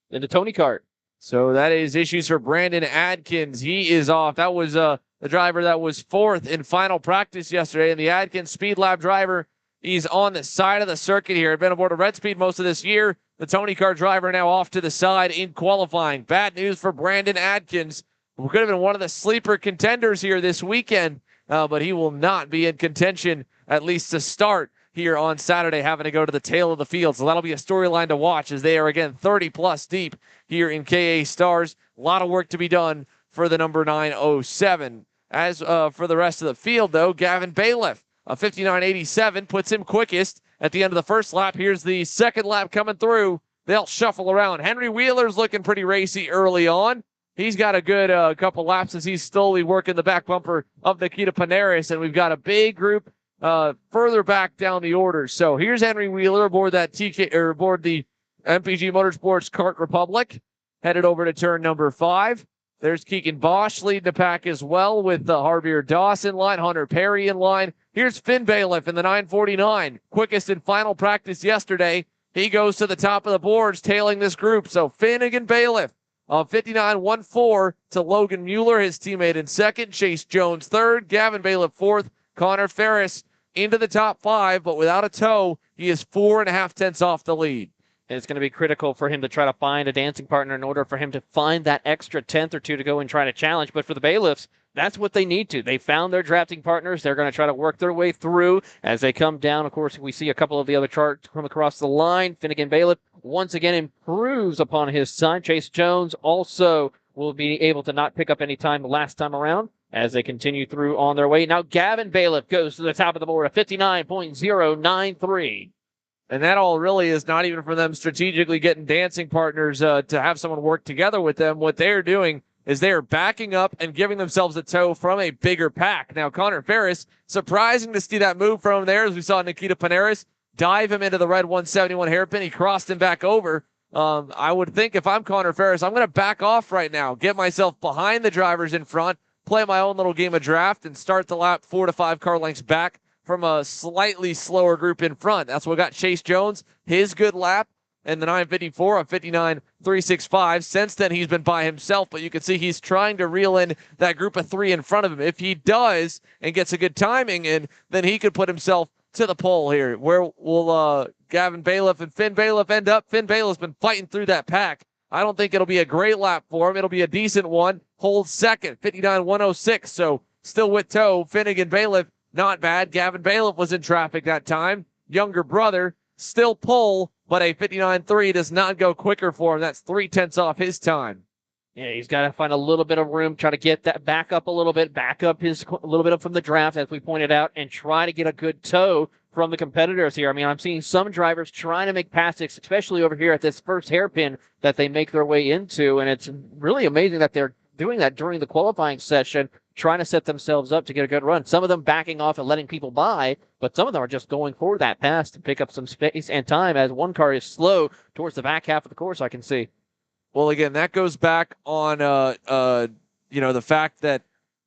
in the Tony Kart. So that is issues for Brandon Adkins. He is off. That was the driver that was 4th in final practice yesterday, and the Adkins Speed Lab driver, he's on the side of the circuit here. Had been aboard a Red Speed most of this year. The Tony Kart driver now off to the side in qualifying. Bad news for Brandon Adkins, who could have been one of the sleeper contenders here this weekend, but he will not be in contention, at least to start here on Saturday, having to go to the tail of the field. So that'll be a storyline to watch as they are, again, 30-plus deep here in KA Stars. A lot of work to be done for the number 907. As for the rest of the field, though, Gavin Bailiff, a 59.87, puts him quickest at the end of the first lap. Here's the second lap coming through. They'll shuffle around. Henry Wheeler's looking pretty racy early on. He's got a good couple laps as he's slowly working the back bumper of Nikita Panaris, and we've got a big group further back down the order. So here's Henry Wheeler aboard that aboard the MPG Motorsports Kart Republic, headed over to turn number 5. There's Keegan Bosch leading the pack as well with Harvier Doss in line, Hunter Perry in line. Here's Finn Bailiff in the 949, quickest in final practice yesterday. He goes to the top of the boards, tailing this group. So Finnegan Bailiff, 59.14 to Logan Mueller, his teammate in second. Chase Jones third. Gavin Bailiff fourth. Connor Ferris into the top 5, but without a tow, he is 4.5 tenths off the lead. And it's going to be critical for him to try to find a dancing partner in order for him to find that extra 10th or two to go and try to challenge. But for the bailiffs, that's what they need to. They found their drafting partners. They're going to try to work their way through as they come down. Of course, we see a couple of the other charts come across the line. Finnegan Bailiff once again improves upon his time. Chase Jones also will be able to not pick up any time the last time around as they continue through on their way. Now Gavin Bailiff goes to the top of the board at 59.093. And that all really is not even for them strategically getting dancing partners to have someone work together with them. What they're doing is they are backing up and giving themselves a tow from a bigger pack. Now, Connor Ferris, surprising to see that move from him there, as we saw Nikita Panaris dive him into the red 171 hairpin. He crossed him back over. I would think if I'm Connor Ferris, I'm going to back off right now, get myself behind the drivers in front, play my own little game of draft, and start the lap 4 to 5 car lengths back from a slightly slower group in front. That's what got Chase Jones his good lap in the 954 of 59.365. Since then, he's been by himself, but you can see he's trying to reel in that group of 3 in front of him. If he does and gets a good timing in, then he could put himself to the pole here. Where will Gavin Bailiff and Finn Bailiff end up? Finn Bailiff's been fighting through that pack. I don't think it'll be a great lap for him. It'll be a decent one. Holds second, 59.106. So still with tow. Finnegan Bailiff, not bad. Gavin Bailiff was in traffic that time. Younger brother, still pole, but a 59.3 does not go quicker for him. That's 0.3 off his time. Yeah, he's got to find a little bit of room, try to get that back up a little bit, back up a little bit up from the draft, as we pointed out, and try to get a good tow from the competitors here. I mean, I'm seeing some drivers trying to make passes, especially over here at this first hairpin that they make their way into, and it's really amazing that they're doing that during the qualifying session, trying to set themselves up to get a good run. Some of them backing off and letting people by, but some of them are just going for that pass to pick up some space and time as one car is slow towards the back half of the course, I can see. Well, again, that goes back on, the fact that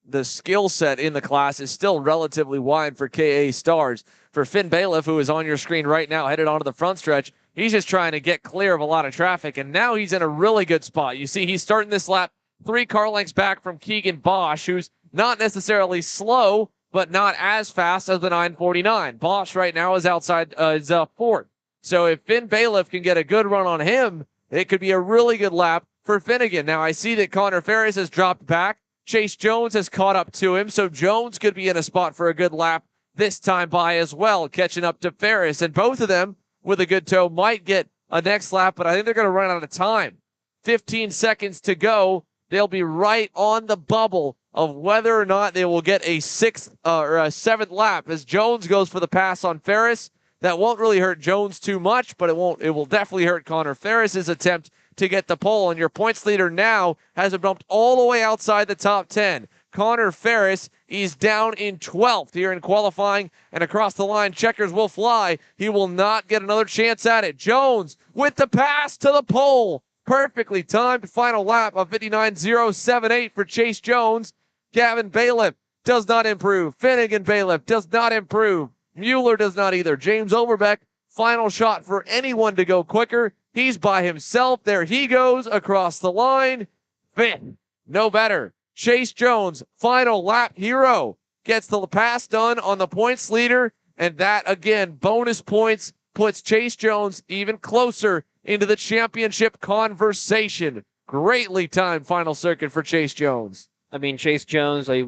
the skill set in the class is still relatively wide for KA Stars. For Finn Bailiff, who is on your screen right now, headed onto the front stretch, he's just trying to get clear of a lot of traffic, and now he's in a really good spot. You see, he's starting this lap 3 car lengths back from Keegan Bosch, who's not necessarily slow, but not as fast as the 949. Bosch right now is outside, is fourth. So if Finn Bailiff can get a good run on him, it could be a really good lap for Finnegan. Now, I see that Connor Ferris has dropped back. Chase Jones has caught up to him, so Jones could be in a spot for a good lap this time by as well, catching up to Ferris. And both of them, with a good tow, might get a next lap, but I think they're going to run out of time. 15 seconds to go. They'll be right on the bubble of whether or not they will get a 6th or a 7th lap as Jones goes for the pass on Ferris. That won't really hurt Jones too much, but it will definitely hurt Connor Ferris's attempt to get the pole. And your points leader now has it bumped all the way outside the top 10. Connor Ferris is down in 12th here in qualifying, and across the line, checkers will fly. He will not get another chance at it. Jones with the pass to the pole. Perfectly timed final lap of 59.078 for Chase Jones. Gavin Bailiff does not improve. Finnegan Bailiff does not improve. Mueller does not either. James Overbeck, final shot for anyone to go quicker. He's by himself. There he goes across the line. Fifth, no better. Chase Jones, final lap hero, gets the pass done on the points leader. And that, again, bonus points puts Chase Jones even closer into the championship conversation. Greatly timed final circuit for Chase Jones. I mean, Chase Jones, a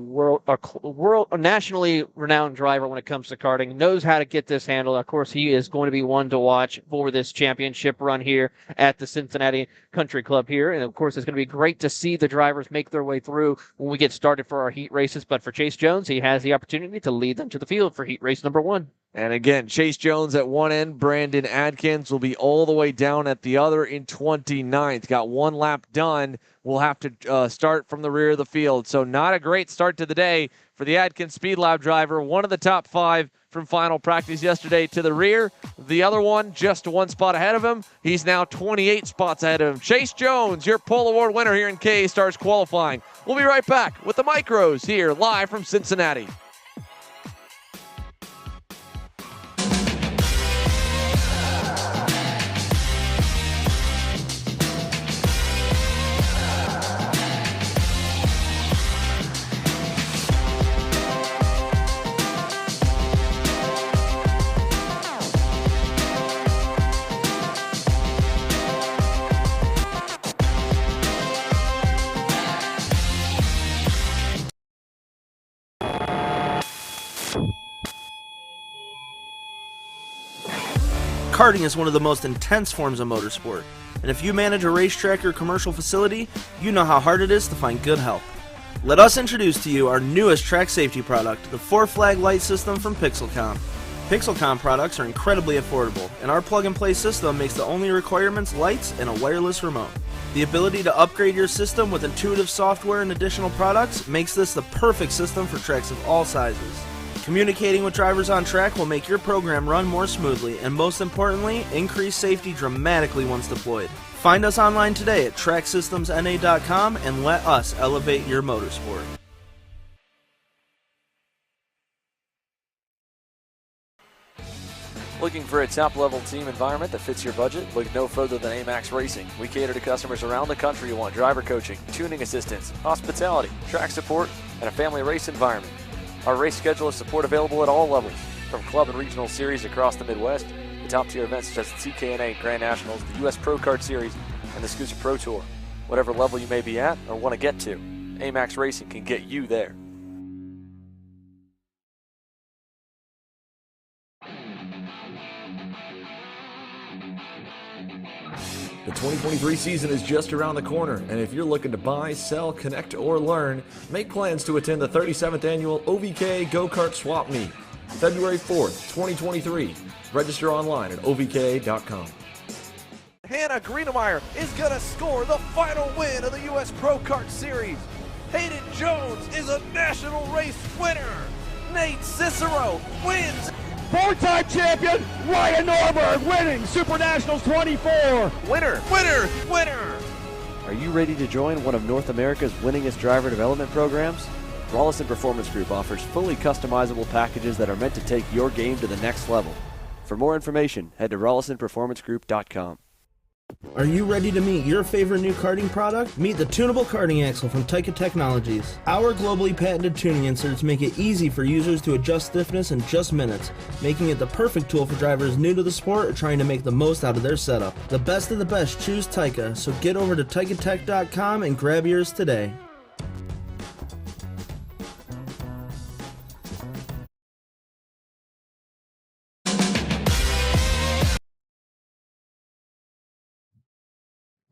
nationally renowned driver when it comes to karting, knows how to get this handled. Of course, he is going to be one to watch for this championship run here at the Cincinnati Country Club here. And, of course, it's going to be great to see the drivers make their way through when we get started for our heat races. But for Chase Jones, he has the opportunity to lead them to the field for heat race number 1. And again, Chase Jones at one end, Brandon Adkins will be all the way down at the other in 29th. Got one lap done. We'll have to start from the rear of the field. So not a great start to the day for the Adkins Speed Lab driver. One of the top 5 from final practice yesterday to the rear. The other one just one spot ahead of him. He's now 28 spots ahead of him. Chase Jones, your pole award winner here in KA Stars qualifying. We'll be right back with the Micros here live from Cincinnati. Karting is one of the most intense forms of motorsport, and if you manage a racetrack or commercial facility, you know how hard it is to find good help. Let us introduce to you our newest track safety product, the 4-flag light system from Pixelcom. Pixelcom products are incredibly affordable, and our plug-and-play system makes the only requirements lights and a wireless remote. The ability to upgrade your system with intuitive software and additional products makes this the perfect system for tracks of all sizes. Communicating with drivers on track will make your program run more smoothly and, most importantly, increase safety dramatically once deployed. Find us online today at tracksystemsna.com and let us elevate your motorsport. Looking for a top-level team environment that fits your budget? Look no further than AMAX Racing. We cater to customers around the country who want driver coaching, tuning assistance, hospitality, track support, and a family race environment. Our race schedule is support available at all levels, from club and regional series across the Midwest to top-tier events such as the TKNA Grand Nationals, the U.S. Pro Kart Series, and the Scooter Pro Tour. Whatever level you may be at or want to get to, AMAX Racing can get you there. The 2023 season is just around the corner, and if you're looking to buy, sell, connect, or learn, make plans to attend the 37th Annual OVK Go-Kart Swap Meet, February 4th, 2023. Register online at ovk.com. Hannah Greenemeyer is going to score the final win of the U.S. Pro Kart Series. Hayden Jones is a national race winner. Nate Cicero wins. Four-time champion Ryan Norberg winning Super Nationals 24. Winner, winner, winner. Are you ready to join one of North America's winningest driver development programs? Rollison Performance Group offers fully customizable packages that are meant to take your game to the next level. For more information, head to rollisonperformancegroup.com. Are you ready to meet your favorite new karting product? Meet the tunable karting axle from Taika Technologies. Our globally patented tuning inserts make it easy for users to adjust stiffness in just minutes, making it the perfect tool for drivers new to the sport or trying to make the most out of their setup. The best of the best choose Taika, so get over to taikatech.com and grab yours today.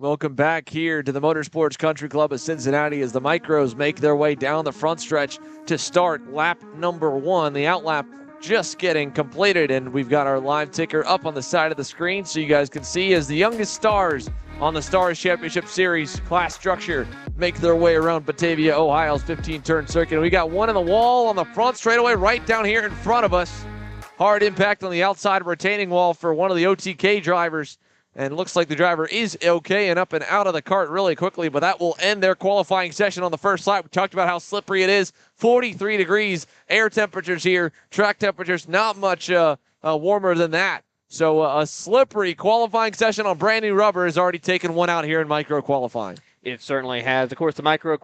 Welcome back here to the Motorsports Country Club of Cincinnati as the Micros make their way down the front stretch to start lap number 1. The outlap just getting completed, and we've got our live ticker up on the side of the screen so you guys can see as the youngest stars on the Stars Championship Series class structure make their way around Batavia, Ohio's 15-turn circuit. And we got one in the wall on the front straightaway right down here in front of us. Hard impact on the outside retaining wall for one of the OTK drivers. And looks like the driver is okay and up and out of the cart really quickly, but that will end their qualifying session on the first lap. We talked about how slippery it is. 43 degrees air temperatures here. Track temperatures not much warmer than that. So a slippery qualifying session on brand new rubber has already taken one out here in micro qualifying. It certainly has. Of course, the micro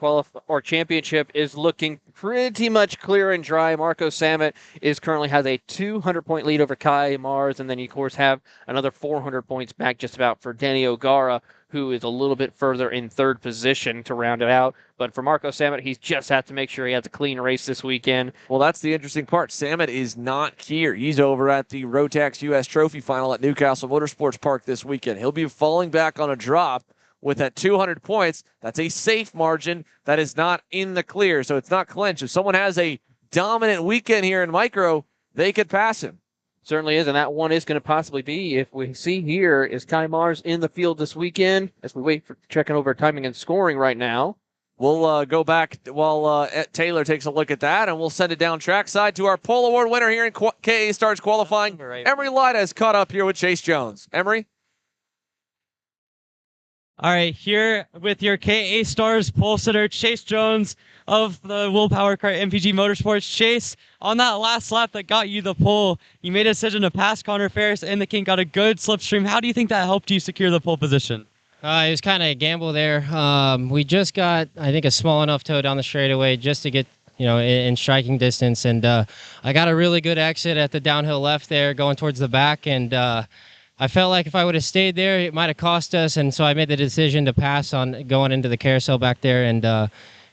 championship is looking pretty much clear and dry. Marco Samet currently has a 200-point lead over Kai Mars, and then you, of course, have another 400 points back just about for Danny O'Gara, who is a little bit further in third position to round it out. But for Marco Samet, he's just had to make sure he has a clean race this weekend. Well, that's the interesting part. Samet is not here. He's over at the Rotax U.S. Trophy Final at Newcastle Motorsports Park this weekend. He'll be falling back on a drop. With that 200 points, that's a safe margin that is not in the clear, so it's not clinched. If someone has a dominant weekend here in micro, they could pass him. Certainly is, and that one is going to possibly be, if we see here, is Kai Mars in the field this weekend, as we wait for checking over timing and scoring right now. We'll go back while Taylor takes a look at that, and we'll send it down trackside to our pole award winner here in KA Stars qualifying. Emery Lida is caught up here with Chase Jones. Emery? All right, here with your KA Stars pole sitter, Chase Jones of the Willpower Kart MPG Motorsports. Chase, on that last lap that got you the pole, you made a decision to pass Connor Ferris and the King, got a good slipstream. How do you think that helped you secure the pole position? It was kind of a gamble there. We just got, I think, a small enough toe down the straightaway just to get, in striking distance. And I got a really good exit at the downhill left there going towards the back. And I felt like if I would have stayed there, it might have cost us, and so I made the decision to pass on going into the carousel back there, and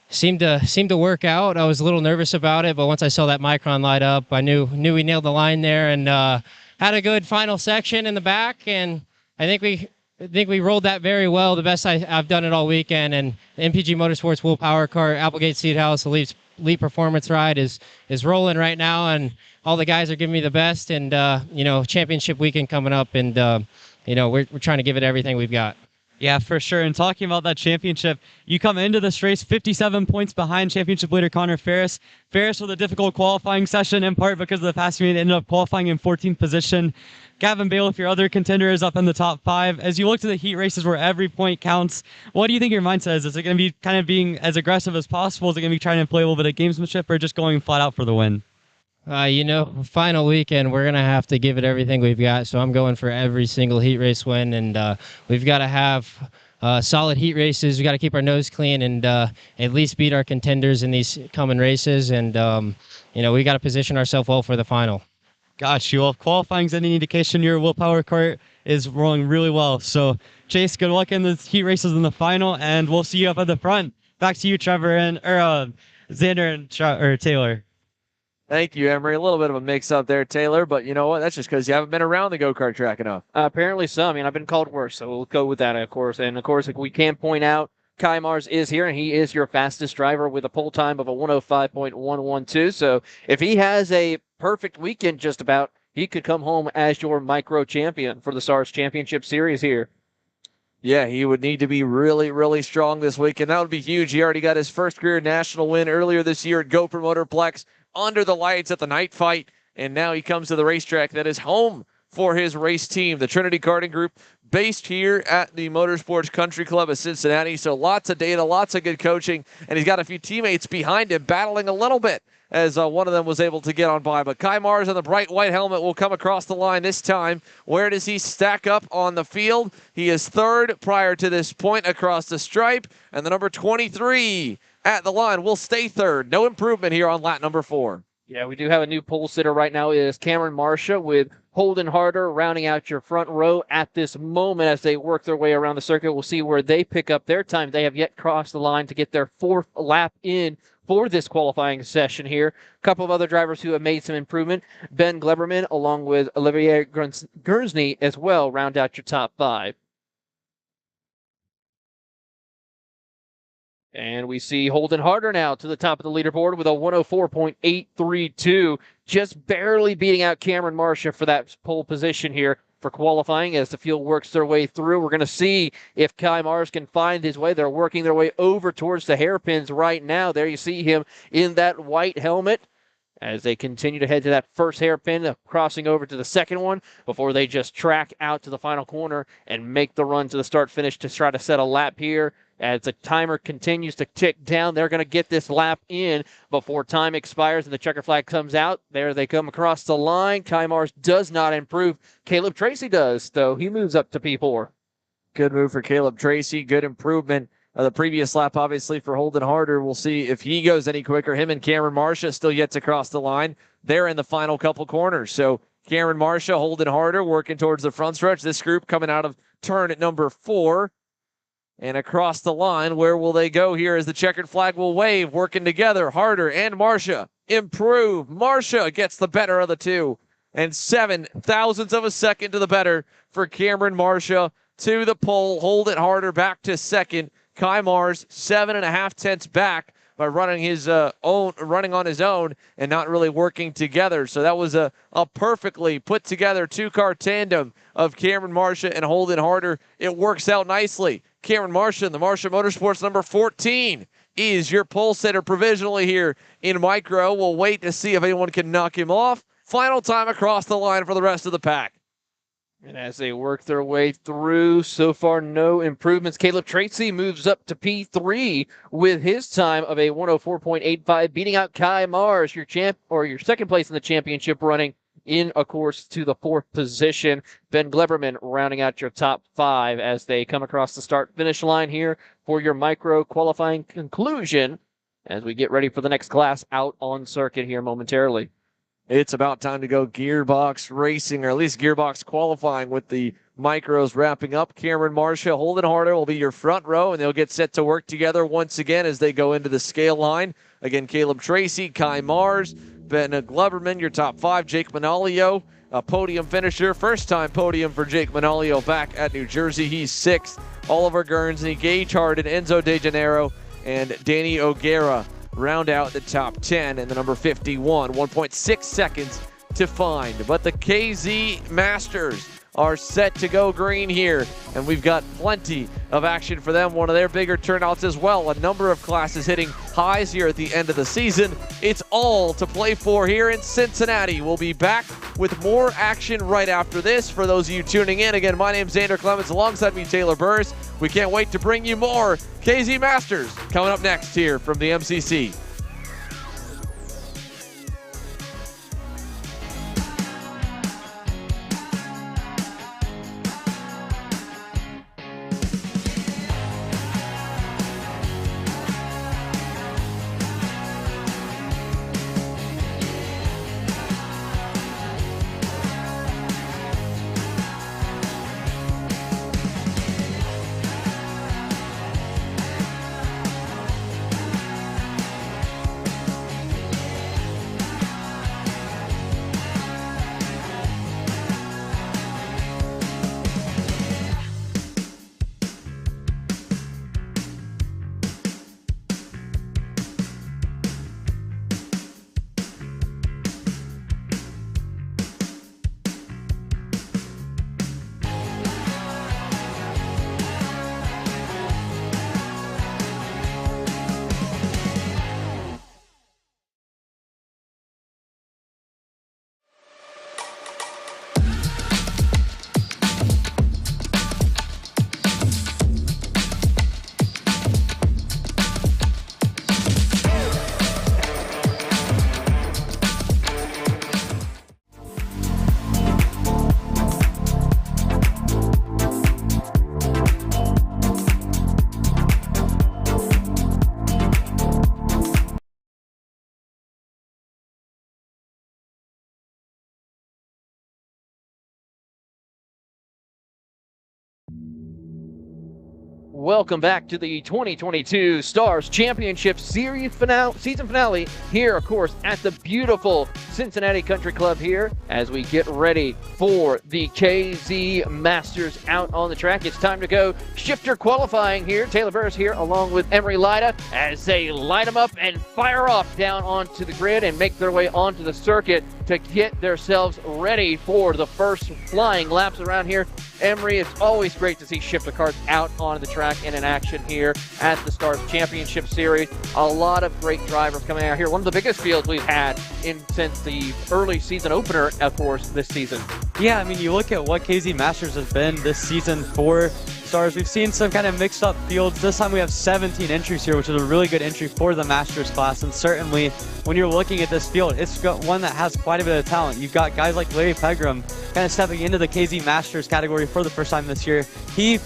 seemed to work out. I was a little nervous about it, but once I saw that micron light up, I knew we nailed the line there, and had a good final section in the back, and I think we rolled that very well, the best I've done it all weekend. And the MPG Motorsports Will Power Car, Applegate Seat House, Elite Performance Ride is rolling right now, and all the guys are giving me the best. And championship weekend coming up, and we're trying to give it everything we've got. Yeah, for sure. And talking about that championship, you come into this race 57 points behind championship leader Connor Ferris. Ferris with a difficult qualifying session, in part because of the fast meet, ended up qualifying in 14th position. Gavin Bailiff, your other contender, is up in the top 5. As you look to the heat races where every point counts, what do you think your mindset is? Is it going to be kind of being as aggressive as possible? Is it going to be trying to play a little bit of gamesmanship, or just going flat out for the win? Final weekend, we're going to have to give it everything we've got. So I'm going for every single heat race win, and we've got to have solid heat races. We've got to keep our nose clean and at least beat our contenders in these coming races. And, we got to position ourselves well for the final. Gosh, well, if qualifying's any indication, your willpower cart is rolling really well. So, Chase, good luck in the heat races in the final, and we'll see you up at the front. Back to you, Trevor, Xander and Taylor. Thank you, Emery. A little bit of a mix-up there, Taylor, but you know what? That's just because you haven't been around the go-kart track enough. Apparently so. I mean, I've been called worse, so we'll go with that, of course. And, of course, we can point out Kai Mars is here, and he is your fastest driver with a pole time of a 105.112. So if he has a perfect weekend just about, he could come home as your micro champion for the SARS Championship Series here. Yeah, he would need to be really, really strong this week, and that would be huge. He already got his first career national win earlier this year at GoPro Motorplex, under the lights at the night fight, and now he comes to the racetrack that is home for his race team, the Trinity Karting Group, based here at the Motorsports Country Club of Cincinnati. So lots of data, lots of good coaching, and he's got a few teammates behind him battling a little bit as one of them was able to get on by. But Kai Mars in the bright white helmet will come across the line this time. Where does he stack up on the field? He is third prior to this point across the stripe, and the number 23 at the line will stay third. No improvement here on lap number 4. Yeah, we do have a new pole sitter right now. It is Cameron Marcia with Holden Harder rounding out your front row at this moment as they work their way around the circuit. We'll see where they pick up their time. They have yet crossed the line to get their 4th lap in for this qualifying session here. A couple of other drivers who have made some improvement. Ben Gleberman along with Olivier Guernsey as well round out your top 5. And we see Holden Harder now to the top of the leaderboard with a 104.832, just barely beating out Cameron Marcia for that pole position here for qualifying as the field works their way through. We're going to see if Kai Mars can find his way. They're working their way over towards the hairpins right now. There you see him in that white helmet as they continue to head to that first hairpin, crossing over to the second one before they just track out to the final corner and make the run to the start-finish to try to set a lap here. As the timer continues to tick down, they're going to get this lap in before time expires and the checker flag comes out. There they come across the line. Kai Mars does not improve. Caleb Tracy does, though. He moves up to P4. Good move for Caleb Tracy. Good improvement. The previous lap, obviously, for Holden Harder. We'll see if he goes any quicker. Him and Cameron Marcia still yet to cross the line. They're in the final couple corners. So Cameron Marcia, Holden Harder working towards the front stretch. This group coming out of turn at number 4. And across the line, where will they go here as the checkered flag will wave, working together, Harder and Marcia improve. Marcia gets the better of the two, and 7 thousandths of a second to the better for Cameron Marcia to the pole. Hold it Harder back to second. Kai Mars 7.5 tenths back by running on his own and not really working together. So that was a perfectly put together 2-car tandem of Cameron Marcia and Holden Harder. It works out nicely. Cameron Marcia and the Marcia Motorsports number 14 is your pole sitter provisionally here in micro. We'll wait to see if anyone can knock him off. Final time across the line for the rest of the pack. And as they work their way through, so far no improvements. Caleb Tracy moves up to P3 with his time of a 104.85, beating out Kai Mars, your second place in the championship running in, of course, to the 4th position. Ben Gleberman rounding out your top 5 as they come across the start-finish line here for your micro qualifying conclusion as we get ready for the next class out on circuit here momentarily. It's about time to go gearbox racing, or at least gearbox qualifying, with the micros wrapping up. Cameron Marcia, Holden Harder will be your front row, and they'll get set to work together once again as they go into the scale line. Again, Caleb Tracy, Kai Mars, Ben Gleberman, your top 5, Jake Manalio, a podium finisher. First time podium for Jake Manolio back at New Jersey. He's 6th. Oliver Guernsey, Gage Harden, Enzo De Janeiro, and Danny O'Gara round out the top 10 in the number 51. 1.6 seconds to find. But the KZ Masters are set to go green here, and we've got plenty of action for them. One of their bigger turnouts as well. A number of classes hitting highs here at the end of the season. It's all to play for here in Cincinnati. We'll be back with more action right after this. For those of you tuning in, again, my name's Xander Clemens. Alongside me, Taylor Burris. We can't wait to bring you more KZ Masters coming up next here from the MCC. Welcome back to the 2022 Stars Championship Series season finale here, of course, at the beautiful Cincinnati Country Club here as we get ready for the KZ Masters out on the track. It's time to go shifter qualifying here. Taylor Burris here along with Emery Lida as they light them up and fire off down onto the grid and make their way onto the circuit to get themselves ready for the first flying laps around here. Emery, it's always great to see shifter cars out on the track and in action here at the Stars Championship Series. A lot of great drivers coming out here. One of the biggest fields we've had since the early season opener, of course, this season. Yeah, I mean, you look at what KZ Masters has been this season for Stars. We've seen some kind of mixed up fields. This time we have 17 entries here, which is a really good entry for the Masters class. And certainly when you're looking at this field, it's got one that has quite a bit of talent. You've got guys like Larry Pegram kind of stepping into the KZ Masters category for the first time this year. He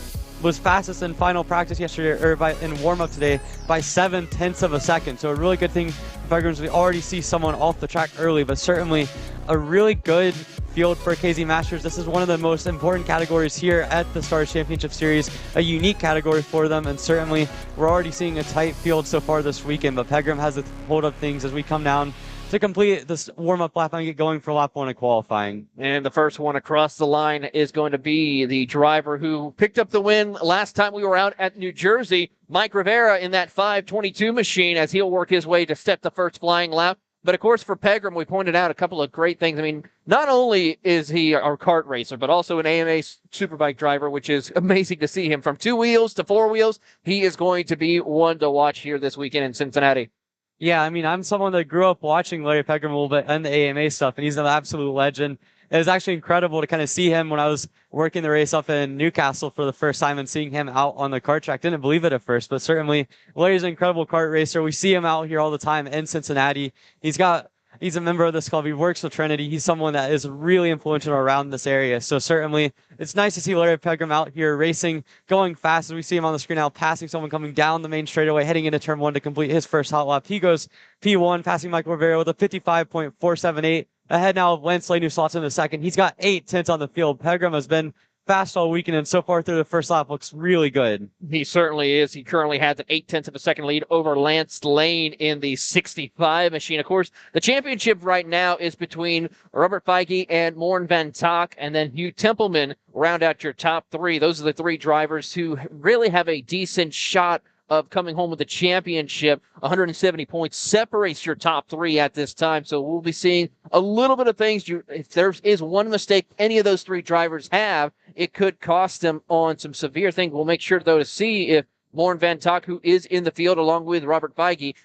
was fastest in final practice yesterday, or in warm-up today, by 7/10 of a second. So a really good thing for Pegrams. We already see someone off the track early, but certainly a really good field for KZ Masters. This is one of the most important categories here at the Stars Championship Series, a unique category for them, and certainly we're already seeing a tight field so far this weekend, but Pegram has to hold up things as we come down to complete this warm-up lap and get going for lap 1 of qualifying. And the first one across the line is going to be the driver who picked up the win last time we were out at New Jersey, Mike Rivera, in that 522 machine, as he'll work his way to step the first flying lap. But of course, for Pegram, we pointed out a couple of great things. I mean, not only is he our kart racer, but also an AMA Superbike driver, which is amazing to see him from 2 wheels to 4 wheels. He is going to be one to watch here this weekend in Cincinnati. Yeah, I mean, I'm someone that grew up watching Larry Pegram a little bit and the AMA stuff, and he's an absolute legend. It was actually incredible to kind of see him when I was working the race up in Newcastle for the first time and seeing him out on the kart track. Didn't believe it at first, but certainly Larry's an incredible kart racer. We see him out here all the time in Cincinnati. He's a member of this club. He works with Trinity. He's someone that is really influential around this area. So certainly it's nice to see Larry Pegram out here racing, going fast, as we see him on the screen now, passing someone coming down the main straightaway, heading into turn 1 to complete his first hot lap. He goes P1, passing Michael Rivera with a 55.478. Ahead now of Lance Lane, who slots in the second. He's got 8 tenths on the field. Pegram has been fast all weekend, and so far through the first lap looks really good. He certainly is. He currently has an 0.8 of a second lead over Lance Lane in the 65 machine. Of course, the championship right now is between Robert Feige and Morn Van Tak, and then Hugh Templeman round out your top three. Those are the three drivers who really have a decent shot of coming home with the championship. 170 points separates your top three at this time. So we'll be seeing a little bit of things. If there is one mistake any of those three drivers have, it could cost them on some severe things. We'll make sure, though, to see if Morn Van Tak, who is in the field along with Robert Feige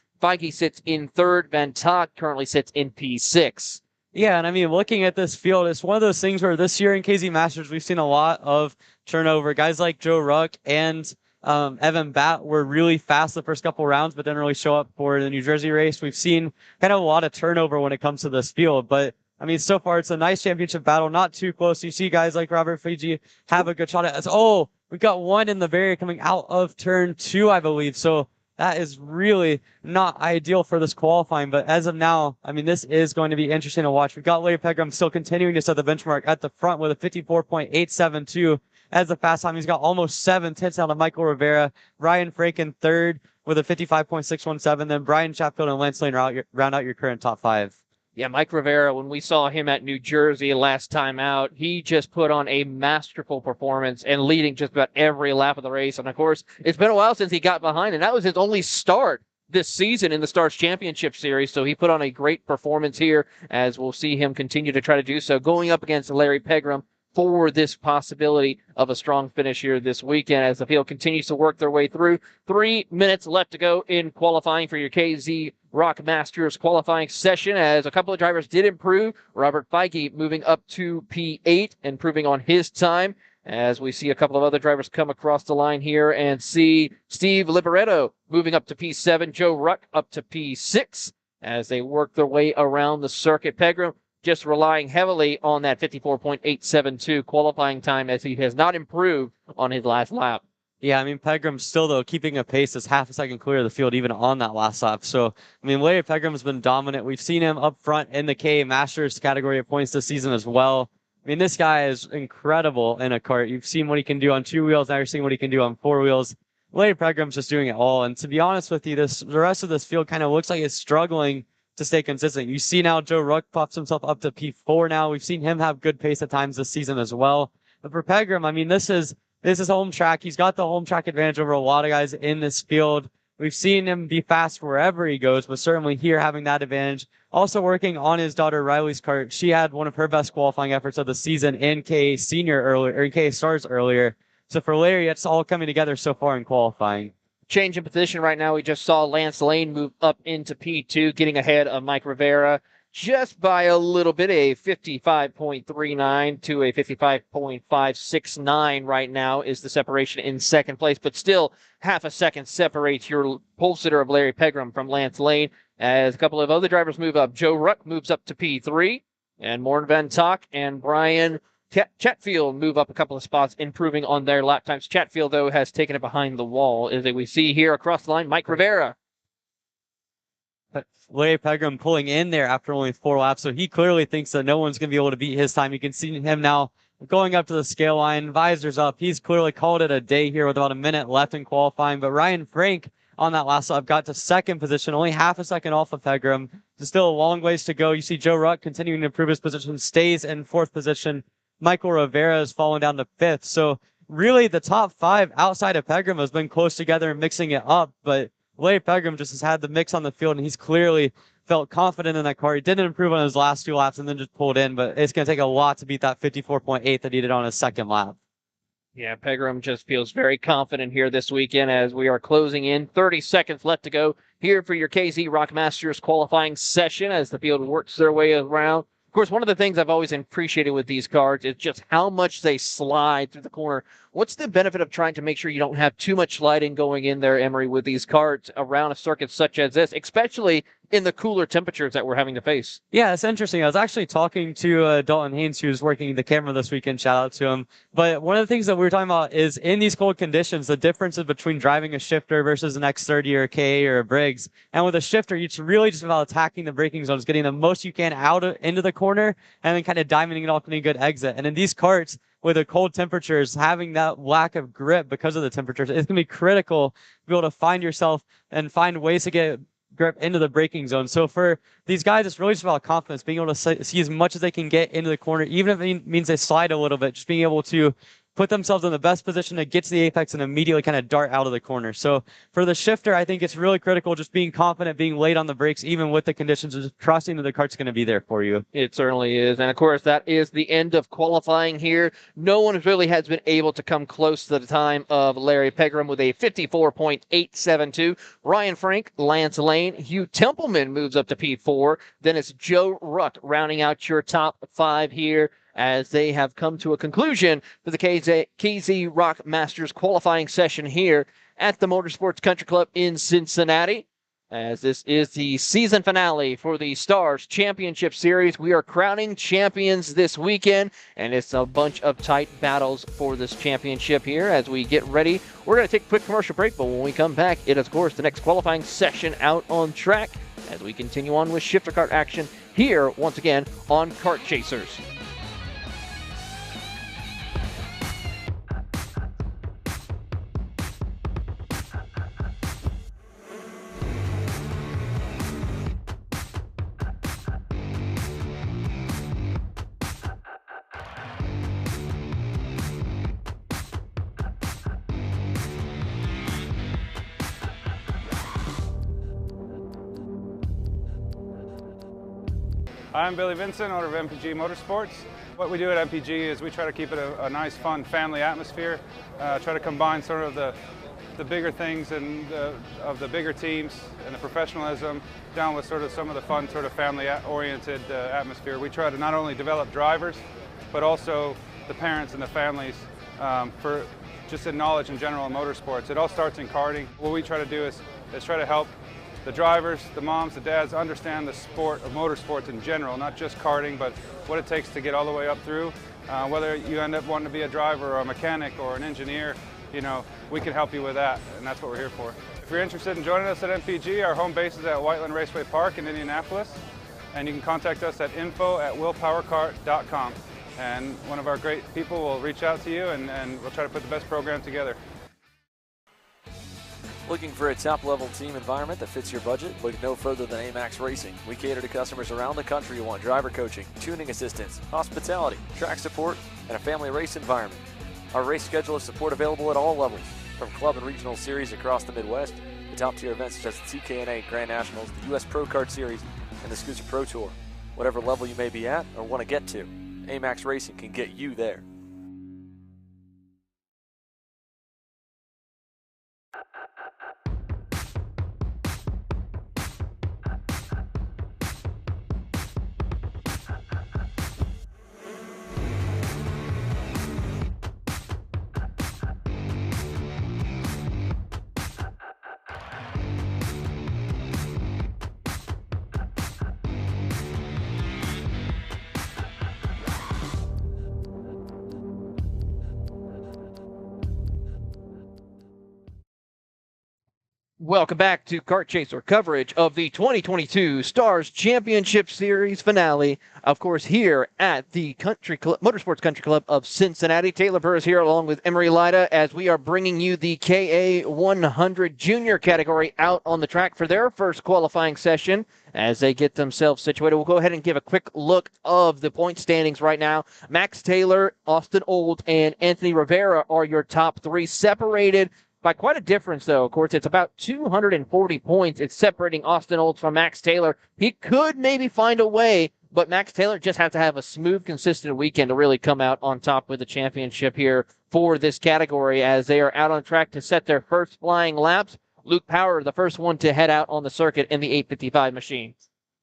sits in third. Van Tak currently sits in P6. Yeah, and I mean, looking at this field, it's one of those things where this year in KZ Masters, we've seen a lot of turnover. Guys like Joe Ruck and Evan Batt were really fast the first couple rounds, but didn't really show up for the New Jersey race. We've seen kind of a lot of turnover when it comes to this field, but I mean, so far it's a nice championship battle, not too close. You see guys like Robert Fiji have a good shot at us. Oh, we've got one in the barrier coming out of turn 2, I believe. So that is really not ideal for this qualifying. But as of now, I mean, this is going to be interesting to watch. We've got Larry Pegram still continuing to set the benchmark at the front with a 54.872 as the fast time. He's got almost 7/10 out of Michael Rivera. Ryan Franken third with a 55.617. Then Brian Chatfield and Lance Lane round out your current top 5. Yeah, Mike Rivera, when we saw him at New Jersey last time out, he just put on a masterful performance and leading just about every lap of the race. And, of course, it's been a while since he got behind, and that was his only start this season in the Stars Championship Series. So he put on a great performance here, as we'll see him continue to try to do so, going up against Larry Pegram for this possibility of a strong finish here this weekend as the field continues to work their way through. 3 minutes left to go in qualifying for your KZ Rock Masters qualifying session, as a couple of drivers did improve. Robert Feige moving up to P8, improving on his time, as we see a couple of other drivers come across the line here and see Steve Liberetto moving up to P7, Joe Ruck up to P6 as they work their way around the circuit. Pegram just relying heavily on that 54.872 qualifying time, as he has not improved on his last lap. Yeah, I mean, Pegram's still, though, keeping a pace that's half a second clear of the field even on that last lap. So, I mean, Larry Pegram's been dominant. We've seen him up front in the K Masters category of points this season as well. I mean, this guy is incredible in a kart. You've seen what he can do on 2 wheels. Now you're seeing what he can do on 4 wheels. Larry Pegram's just doing it all. And to be honest with you, the rest of this field kind of looks like it's struggling to stay consistent. You see now Joe Ruck pops himself up to P4 now. We've seen him have good pace at times this season as well. But for Pegram, I mean, this is home track. He's got the home track advantage over a lot of guys in this field. We've seen him be fast wherever he goes, but certainly here having that advantage. Also working on his daughter Riley's kart. She had one of her best qualifying efforts of the season in K Senior earlier, or in K Stars earlier. So for Larry, it's all coming together so far in qualifying. Change in position right now. We just saw Lance Lane move up into P2, getting ahead of Mike Rivera just by a little bit, a 55.39 to a 55.569 right now is the separation in second place, but still half a second separates your pole sitter of Larry Pegram from Lance Lane, as a couple of other drivers move up. Joe Ruck moves up to P3, and Morn Van Tak and Brian Chatfield move up a couple of spots, improving on their lap times. Chatfield, though, has taken it behind the wall, as we see here across the line. Mike Rivera. Larry Pegram pulling in there after only 4 laps, so he clearly thinks that no one's going to be able to beat his time. You can see him now going up to the scale line, visors up. He's clearly called it a day here with about a minute left in qualifying, but Ryan Frank on that last lap got to second position, only half a second off of Pegram. There's still a long ways to go. You see Joe Ruck continuing to improve his position, stays in 4th position. Michael Rivera has fallen down to 5th. So really the top 5 outside of Pegram has been close together and mixing it up. But Larry Pegram just has had the mix on the field, and he's clearly felt confident in that car. He didn't improve on his last 2 laps and then just pulled in, but it's going to take a lot to beat that 54.8 that he did on his second lap. Yeah, Pegram just feels very confident here this weekend as we are closing in. 30 seconds left to go here for your KZ Rock Masters qualifying session as the field works their way around. Of course, one of the things I've always appreciated with these cars is just how much they slide through the corner. What's the benefit of trying to make sure you don't have too much sliding going in there, Emery, with these cars around a circuit such as this, especially in the cooler temperatures that we're having to face? Yeah, it's interesting. I was actually talking to Dalton Haynes, who's working the camera this weekend. Shout out to him. But one of the things that we were talking about is in these cold conditions, the differences between driving a shifter versus an X30 or a KA or a Briggs. And with a shifter, it's really just about attacking the braking zones, getting the most you can into the corner, and then kind of diamonding it off any good exit. And in these karts, with the cold temperatures, having that lack of grip because of the temperatures, it's going to be critical to be able to find yourself and find ways to get grip into the braking zone. So for these guys, it's really just about confidence, being able to see as much as they can get into the corner, even if it means they slide a little bit, just being able to put themselves in the best position to get to the apex and immediately kind of dart out of the corner. So for the shifter, I think it's really critical just being confident, being late on the brakes, even with the conditions, just trusting that the kart's going to be there for you. It certainly is. And of course, that is the end of qualifying here. No one really has been able to come close to the time of Larry Pegram with a 54.872. Ryan Frank, Lance Lane, Hugh Templeman moves up to P4. Then it's Joe Rutt rounding out your top 5 here, as they have come to a conclusion for the KZ Rock Masters qualifying session here at the Motorsports Country Club in Cincinnati. As this is the season finale for the Stars Championship Series. We are crowning champions this weekend, and it's a bunch of tight battles for this championship here as we get ready. We're going to take a quick commercial break, but when we come back, it is, of course, the next qualifying session out on track as we continue on with shifter kart action here, once again, on Kart Chasers. I'm Billy Vincent, owner of MPG Motorsports. What we do at MPG is we try to keep it a nice, fun family atmosphere, try to combine sort of the bigger things and of the bigger teams and the professionalism down with sort of some of the fun, sort of family-oriented atmosphere. We try to not only develop drivers, but also the parents and the families for just in knowledge in general in motorsports. It all starts in karting. What we try to do is try to help the drivers, the moms, the dads understand the sport of motorsports in general, not just karting, but what it takes to get all the way up through. Whether you end up wanting to be a driver or a mechanic or an engineer, you know, we can help you with that, and that's what we're here for. If you're interested in joining us at MPG, our home base is at Whiteland Raceway Park in Indianapolis, and you can contact us at info@willpowerkart.com, and one of our great people will reach out to you, and we'll try to put the best program together. Looking for a top-level team environment that fits your budget? Look no further than AMAX Racing. We cater to customers around the country who want driver coaching, tuning assistance, hospitality, track support, and a family race environment. Our race schedule is support available at all levels, from club and regional series across the Midwest to top-tier events such as the TKNA Grand Nationals, the U.S. Pro Kart Series, and the Scooter Pro Tour. Whatever level you may be at or want to get to, AMAX Racing can get you there. Welcome back to Kart Chaser coverage of the 2022 Stars Championship Series finale. Of course, here at the Motorsports Country Club of Cincinnati. Taylor Burr is here along with Emery Lida as we are bringing you the KA 100 Junior category out on the track for their first qualifying session as they get themselves situated. We'll go ahead and give a quick look of the point standings right now. Max Taylor, Austin Old, and Anthony Rivera are your top 3, separated by quite a difference, though. Of course, it's about 240 points. It's separating Austin Olds from Max Taylor. He could maybe find a way, but Max Taylor just has to have a smooth, consistent weekend to really come out on top with the championship here for this category as they are out on track to set their first flying laps. Luke Power, the first one to head out on the circuit in the 855 machine.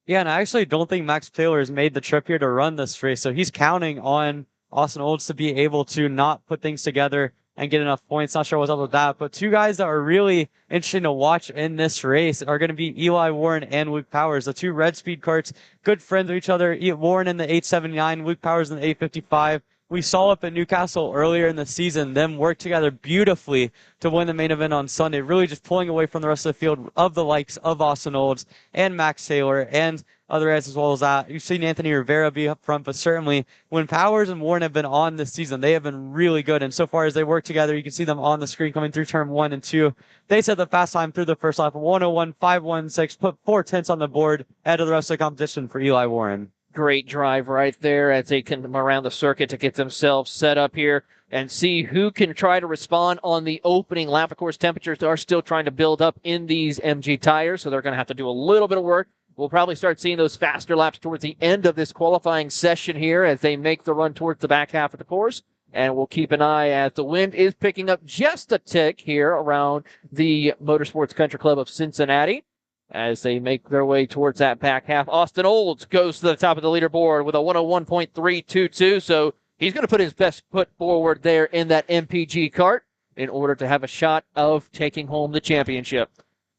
Yeah, and I actually don't think Max Taylor has made the trip here to run this race, so he's counting on Austin Olds to be able to not put things together and get enough points. Not sure what's up with that, but 2 guys that are really interesting to watch in this race are going to be Eli Warren and Luke Powers, the 2 red speed karts, good friends of each other. Warren in the 879, Luke Powers in the 855. we saw up at Newcastle earlier in the season them work together beautifully to win the main event on Sunday, really just pulling away from the rest of the field of the likes of Austin Olds and Max Taylor and other guys as well as that. You've seen Anthony Rivera be up front, but certainly when Powers and Warren have been on this season, they have been really good. And so far as they work together, you can see them on the screen coming through turn 1 and 2. They set the fast time through the first lap of 1:01.516, put 4/10 on the board ahead of the rest of the competition for Eli Warren. Great drive right there as they come around the circuit to get themselves set up here and see who can try to respond on the opening lap. Of course, temperatures are still trying to build up in these MG tires, so they're going to have to do a little bit of work. We'll probably start seeing those faster laps towards the end of this qualifying session here as they make the run towards the back half of the course. And we'll keep an eye as the wind is picking up just a tick here around the Motorsports Country Club of Cincinnati as they make their way towards that back half. Austin Olds goes to the top of the leaderboard with a 101.322, so he's going to put his best foot forward there in that MPG kart in order to have a shot of taking home the championship.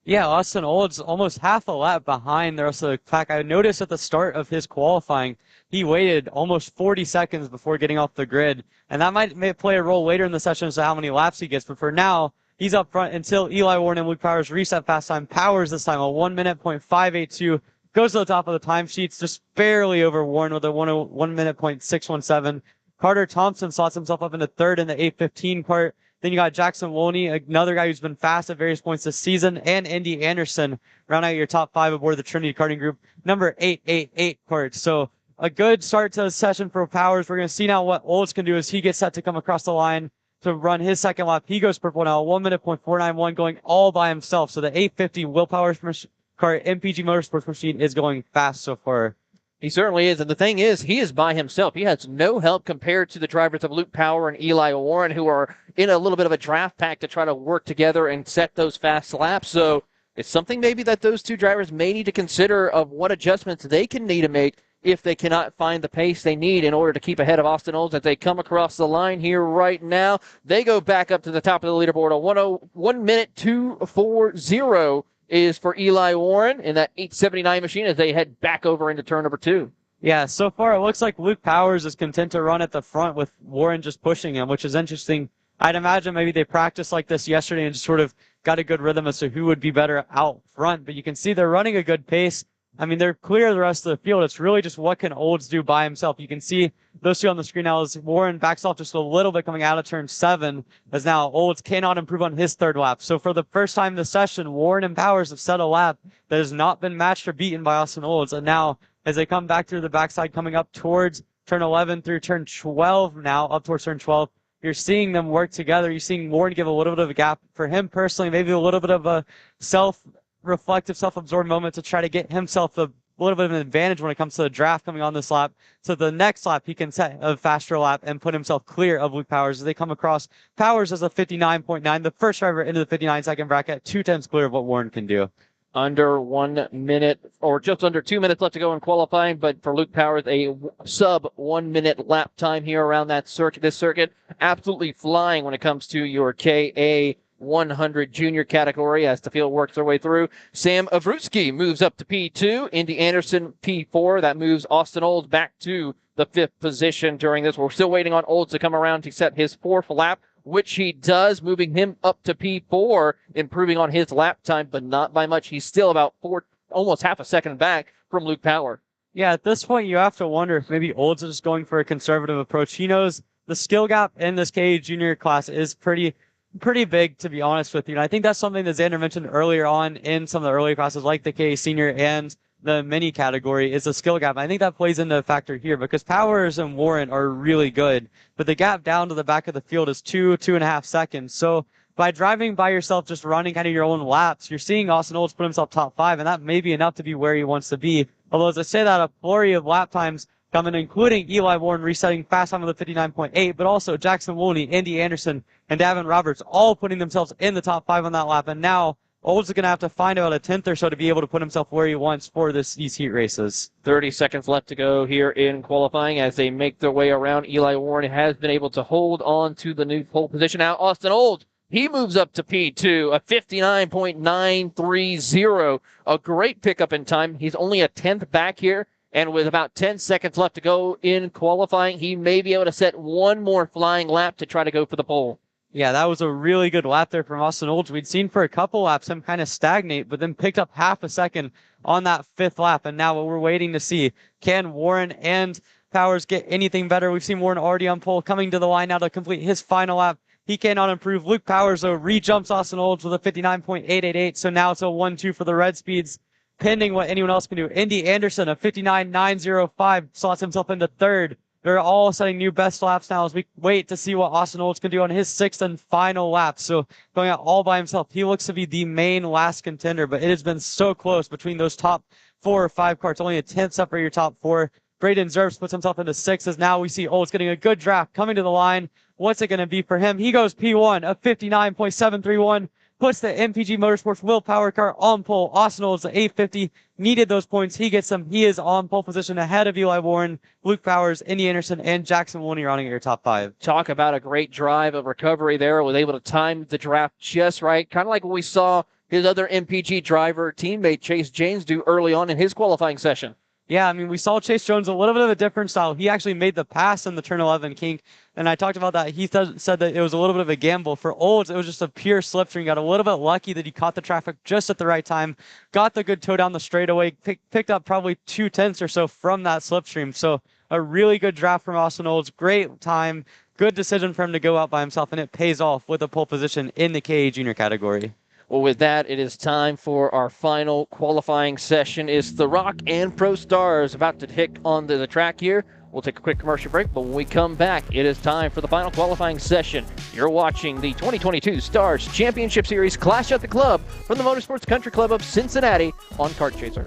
Yeah, Austin Olds almost half a lap behind the rest of the pack. I noticed at the start of his qualifying, he waited almost 40 seconds before getting off the grid, and that may play a role later in the session as to how many laps he gets, but for now, he's up front until Eli Warren and Luke Powers reset fast time. Powers this time, a 1:05.82, goes to the top of the timesheets, just barely over Warren with a 1:06.17. Carter Thompson slots himself up into third in the 8:15 part. Then you got Jackson Loney, another guy who's been fast at various points this season, and Andy Anderson round out your top 5 aboard the Trinity Karting Group, number 888 part. So a good start to the session for Powers. We're going to see now what Olds can do as he gets set to come across the line to run his second lap. He goes purple now, 1:491, going all by himself. So the 850 Will Powers car MPG Motorsports machine is going fast so far. He certainly is. And the thing is, he is by himself. He has no help compared to the drivers of Luke Power and Eli Warren, who are in a little bit of a draft pack to try to work together and set those fast laps. So it's something maybe that those two drivers may need to consider of what adjustments they can need to make if they cannot find the pace they need in order to keep ahead of Austin Olds as they come across the line here right now. They go back up to the top of the leaderboard. A 1:240 is for Eli Warren in that 879 machine as they head back over into turn number 2. Yeah, so far it looks like Luke Powers is content to run at the front with Warren just pushing him, which is interesting. I'd imagine maybe they practiced like this yesterday and just sort of got a good rhythm as to who would be better out front. But you can see they're running a good pace. I mean, they're clear of the rest of the field. It's really just what can Olds do by himself. You can see those two on the screen now as Warren backs off just a little bit coming out of turn 7, as now Olds cannot improve on his third lap. So for the first time this session, Warren and Powers have set a lap that has not been matched or beaten by Austin Olds. And now as they come back through the backside, coming up towards turn 11 through turn 12 now, up towards turn 12, you're seeing them work together. You're seeing Warren give a little bit of a gap for him personally, maybe a little bit of a self-reflective, self-absorbed moment to try to get himself a little bit of an advantage when it comes to the draft coming on this lap. So the next lap, he can set a faster lap and put himself clear of Luke Powers as they come across. Powers as a 59.9, the first driver into the 59-second bracket, 2/10 clear of what Warren can do. Under 1 minute, or just under 2 minutes left to go in qualifying, but for Luke Powers, a sub 1 minute lap time here around that circuit. This circuit absolutely flying when it comes to your KA 100 junior category as the field works their way through. Sam Avrutsky moves up to P2. Indy Anderson P4. That moves Austin Olds back to the 5th position during this. We're still waiting on Olds to come around to set his 4th lap, which he does, moving him up to P4, improving on his lap time, but not by much. He's still about almost half a second back from Luke Power. Yeah, at this point, you have to wonder if maybe Olds is going for a conservative approach. He knows the skill gap in this KA junior class is pretty big, to be honest with you. And I think that's something that Xander mentioned earlier on in some of the earlier classes, like the KA senior and the mini category, is a skill gap. I think that plays into a factor here because Powers and Warren are really good, but the gap down to the back of the field is 2.5 seconds. So by driving by yourself, just running kind of your own laps, you're seeing Austin Olds put himself top 5, and that may be enough to be where he wants to be. Although, as I say that, a flurry of lap times coming, including Eli Warren resetting fast time of the 59.8, but also Jackson Woolney, Andy Anderson, and Davin Roberts all putting themselves in the top 5 on that lap. And now Olds is going to have to find about a 10th or so to be able to put himself where he wants for these heat races. 30 seconds left to go here in qualifying as they make their way around. Eli Warren has been able to hold on to the new pole position. Now Austin Olds, he moves up to P2, a 59.930, a great pickup in time. He's only a 10th back here And with about 10 seconds left to go in qualifying, he may be able to set one more flying lap to try to go for the pole. Yeah, that was a really good lap there from Austin Olds. We'd seen for a couple laps him kind of stagnate, but then picked up half a second on that 5th lap. And now what we're waiting to see, can Warren and Powers get anything better? We've seen Warren already on pole, coming to the line now to complete his final lap. He cannot improve. Luke Powers, though, re-jumps Austin Olds with a 59.888. So now it's a 1-2 for the Red Speeds, pending what anyone else can do. Indy Anderson, a 59.905, slots himself into 3rd. They're all setting new best laps now as we wait to see what Austin Olds can do on his 6th and final lap. So going out all by himself, he looks to be the main last contender, but it has been so close between those top 4 or 5 cars. Only a 10th separate your top 4. Braden Zerbs puts himself into 6th as now we see Olds getting a good draft coming to the line. What's it going to be for him? He goes P1 of 59.731. Puts the MPG Motorsports Willpower car on pole. Austin Olds, the 850, needed those points. He gets them. He is on pole position ahead of Eli Warren, Luke Powers, Indy Anderson, and Jackson Woolney running at your top 5. Talk about a great drive of recovery there. Was able to time the draft just right. Kind of like what we saw his other MPG driver teammate Chase James do early on in his qualifying session. Yeah, I mean, we saw Chase Jones a little bit of a different style. He actually made the pass in the turn 11 kink, and I talked about that. He said that it was a little bit of a gamble. For Olds, it was just a pure slipstream. Got a little bit lucky that he caught the traffic just at the right time, got the good toe down the straightaway, picked up probably 2/10 or so from that slipstream. So a really good draft from Austin Olds. Great time, good decision for him to go out by himself, and it pays off with a pole position in the KA Junior category. Well, with that, it is time for our final qualifying session. It's The Rock and Pro Stars about to hit onto the track here. We'll take a quick commercial break, but when we come back, it is time for the final qualifying session. You're watching the 2022 Stars Championship Series Clash at the Club from the Motorsports Country Club of Cincinnati on Kart Chaser.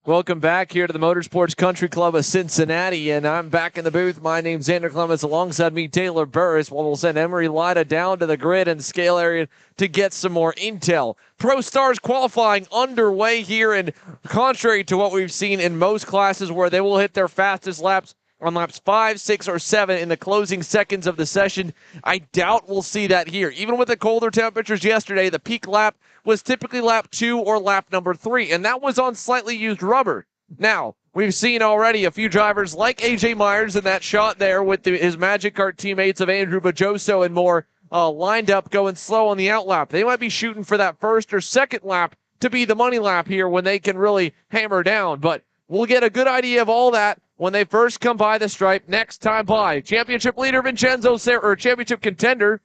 Welcome back here to the Motorsports Country Club of Cincinnati, and I'm back in the booth. My name's Xander Clemens. Alongside me, Taylor Burris. We'll send Emery Lida down to the grid and scale area to get some more intel. Pro Stars qualifying underway here, and contrary to what we've seen in most classes where they will hit their fastest laps on laps 5, 6, or 7 in the closing seconds of the session, I doubt we'll see that here. Even with the colder temperatures yesterday, the peak lap was typically lap 2 or lap number 3, and that was on slightly used rubber. Now, we've seen already a few drivers like AJ Myers in that shot there with his Magic Kart teammates of Andrew Bajoso and more lined up going slow on the outlap. They might be shooting for that first or second lap to be the money lap here when they can really hammer down, but we'll get a good idea of all that when they first come by the stripe next time by. Championship leader championship contender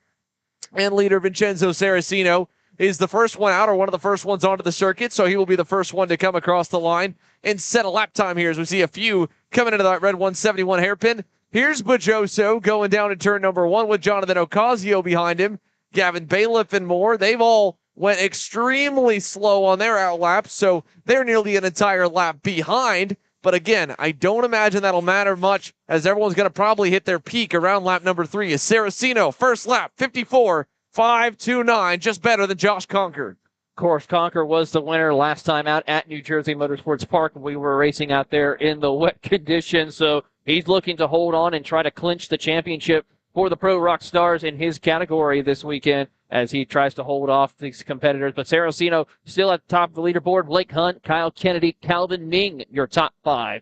and leader Vincenzo Saraceno is the first one out, or one of the first ones onto the circuit, so he will be the first one to come across the line and set a lap time here as we see a few coming into that red 171 hairpin. Here's Bajoso going down in turn number 1 with Jonathan Ocasio behind him, Gavin Bailiff and more. They've all went extremely slow on their outlaps, so they're nearly an entire lap behind. But again, I don't imagine that'll matter much, as everyone's going to probably hit their peak around lap number 3. Is Saraceno, first lap, 54.529, just better than Josh Conker. Of course, Conker was the winner last time out at New Jersey Motorsports Park. We were racing out there in the wet conditions, so he's looking to hold on and try to clinch the championship for the Pro Rock Stars in his category this weekend as he tries to hold off these competitors. But Saraceno still at the top of the leaderboard. Blake Hunt, Kyle Kennedy, Calvin Ming, your top 5.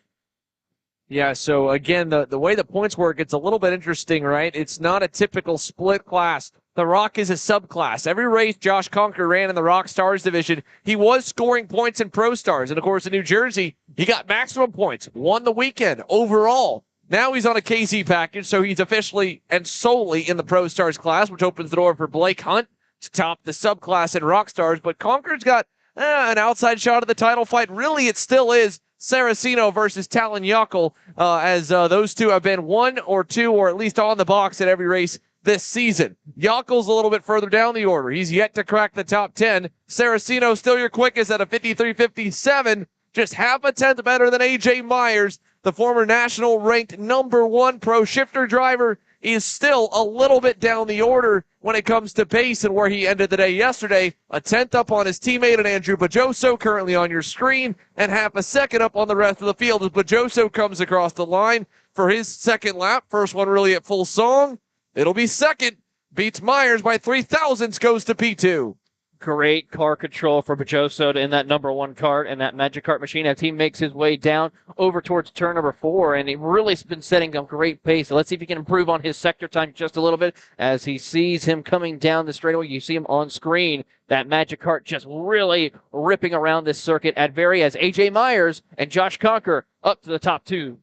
Yeah, so again, the way the points work, it's a little bit interesting, right? It's not a typical split class the Rock is a subclass. Every race Josh Conker ran in the Rock Stars division, he was scoring points in Pro Stars. And of course, in New Jersey, he got maximum points, won the weekend overall. Now he's on a KZ package, so he's officially and solely in the Pro Stars class, which opens the door for Blake Hunt to top the subclass in Rock Stars. But Conker's got an outside shot at the title fight. Really, it still is Saraceno versus Talon Yockel, as those two have been 1 or 2 or at least on the box at every race this season. Yockel's a little bit further down the order. He's yet to crack the top 10. Saraceno still your quickest at a 53.57, just half a tenth better than AJ Myers. The former national ranked #1 pro shifter driver is still a little bit down the order when it comes to pace and where he ended the day yesterday. A tenth up on his teammate and Andrew Bajoso, currently on your screen, and half a second up on the rest of the field as Bajoso comes across the line for his second lap. First one really at full song. It'll be second. Beats Myers by 3 thousandths, goes to P2. Great car control for Bajoso in that #1 kart and that Magic Kart machine as he makes his way down over towards turn number 4, and he really has been setting a great pace. So let's see if he can improve on his sector time just a little bit as he sees him coming down the straightaway. You see him on screen. That Magic Kart just really ripping around this circuit at very as AJ Myers and Josh Conker up to the top 2.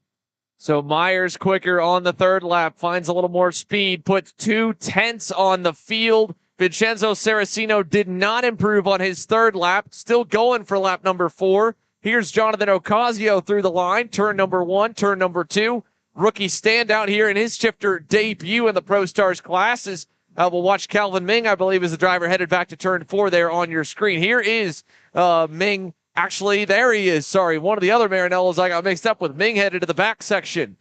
So Myers quicker on the third lap, finds a little more speed, puts 2 tenths on the field. Vincenzo Saraceno did not improve on his third lap, still going for lap number 4. Here's Jonathan Ocasio through the line, turn number 1, turn number 2. Rookie standout here in his shifter debut in the Pro Stars classes. We'll watch Calvin Ming, I believe, is the driver headed back to turn 4 there on your screen. Here is Ming. Actually, there he is. Sorry, one of the other Marinellos I got mixed up with. Ming headed to the back section.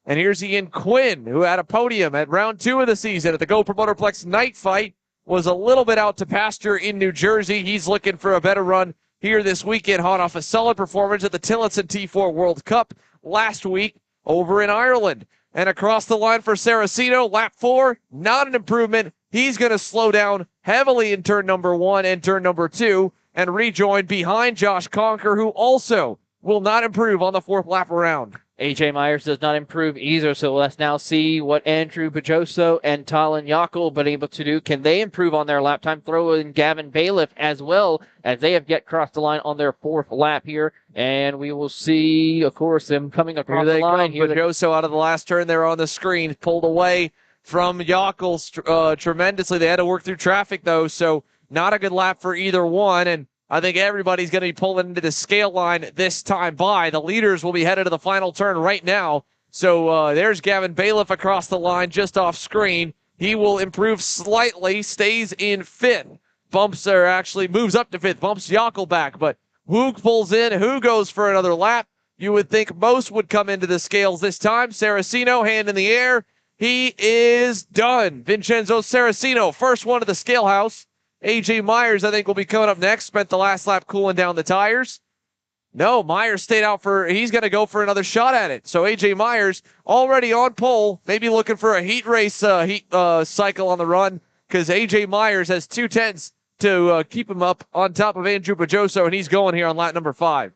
And here's Ian Quinn, who had a podium at round 2 of the season at the GoPro Motorplex night fight. Was a little bit out to pasture in New Jersey. He's looking for a better run here this weekend, hot off a solid performance at the Tillotson T4 World Cup last week over in Ireland. And across the line for Saraceno, lap 4, not an improvement. He's going to slow down heavily in turn number 1 and turn number 2 and rejoin behind Josh Conker, who also will not improve on the 4th lap around. AJ Myers does not improve either, so let's now see what Andrew Bajoso and Talon Yockel been able to do. Can they improve on their lap time? Throw in Gavin Bailiff as well, as they have yet crossed the line on their 4th lap here. And we will see, of course, them coming across the line here. Bajoso out of the last turn there on the screen, pulled away from Yockel tremendously. They had to work through traffic, though, so not a good lap for either one. And I think everybody's going to be pulling into the scale line this time by. The leaders will be headed to the final turn right now. So there's Gavin Bailiff across the line just off screen. He will improve slightly, stays in 5th. Moves up to 5th, bumps Yockel back. But who pulls in, who goes for another lap? You would think most would come into the scales this time. Saraceno, hand in the air. He is done. Vincenzo Saraceno, first one to the scale house. AJ Myers, I think, will be coming up next. Spent the last lap cooling down the tires. No, Myers stayed out he's going to go for another shot at it. So AJ Myers already on pole, maybe looking for a heat race cycle on the run, because AJ Myers has 2 tenths to keep him up on top of Andrew Bajoso, and he's going here on lap number 5.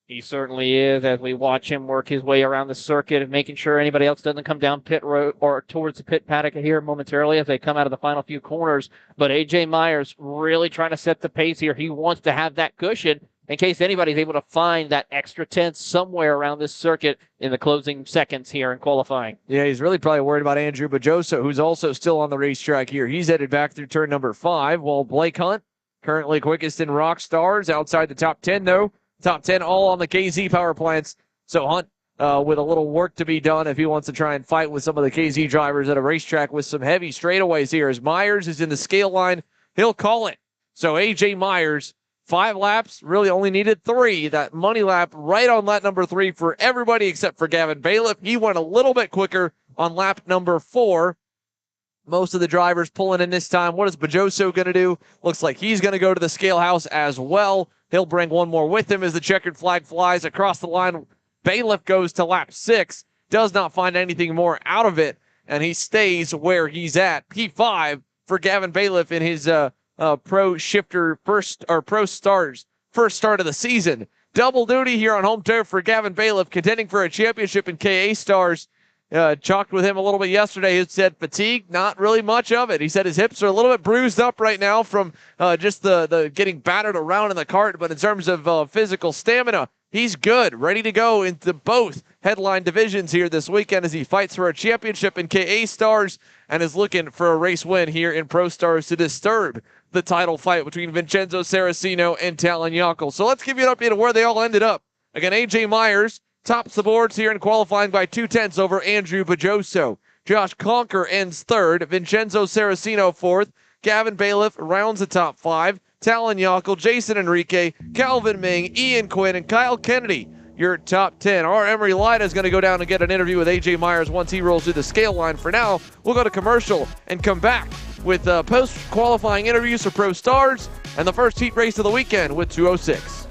He certainly is, as we watch him work his way around the circuit and making sure anybody else doesn't come down pit road or towards the pit paddock here momentarily as they come out of the final few corners. But AJ Myers really trying to set the pace here. He wants to have that cushion in case anybody's able to find that extra tenth somewhere around this circuit in the closing seconds here in qualifying. Yeah, he's really probably worried about Andrew Bajoso, who's also still on the racetrack here. He's headed back through turn number 5, while Blake Hunt, currently quickest in Rock Stars, outside the top 10, though. Top 10 all on the KZ power plants. So Hunt with a little work to be done if he wants to try and fight with some of the KZ drivers at a racetrack with some heavy straightaways here. As Myers is in the scale line, he'll call it. So AJ Myers, 5 laps, really only needed 3. That money lap right on lap number 3 for everybody except for Gavin Bailiff. He went a little bit quicker on lap number 4. Most of the drivers pulling in this time. What is Bajoso going to do? Looks like he's going to go to the scale house as well. He'll bring one more with him as the checkered flag flies across the line. Bailiff goes to lap 6, does not find anything more out of it, and he stays where he's at. P5 for Gavin Bailiff in his pro shifter pro stars first start of the season. Double duty here on home turf for Gavin Bailiff, contending for a championship in KA Stars Talked with him a little bit yesterday. He said fatigue, not really much of it. He said his hips are a little bit bruised up right now from just the getting battered around in the cart, but in terms of physical stamina, he's good, ready to go into both headline divisions here this weekend as he fights for a championship in KA Stars and is looking for a race win here in Pro Stars to disturb the title fight between Vincenzo Saraceno and Talon Yockel. So let's give you an update of where they all ended up. Again, AJ Myers tops the boards here in qualifying by 2/10 over Andrew Bajoso. Josh Conker ends third. Vincenzo Saraceno fourth. Gavin Bailiff rounds the top five. Talon Yockel, Jason Enrique, Calvin Ming, Ian Quinn, and Kyle Kennedy, your top 10. Our Emery Lida is going to go down and get an interview with AJ Myers once he rolls through the scale line. For now, we'll go to commercial and come back with post-qualifying interviews for Pro Stars and the first heat race of the weekend with 206.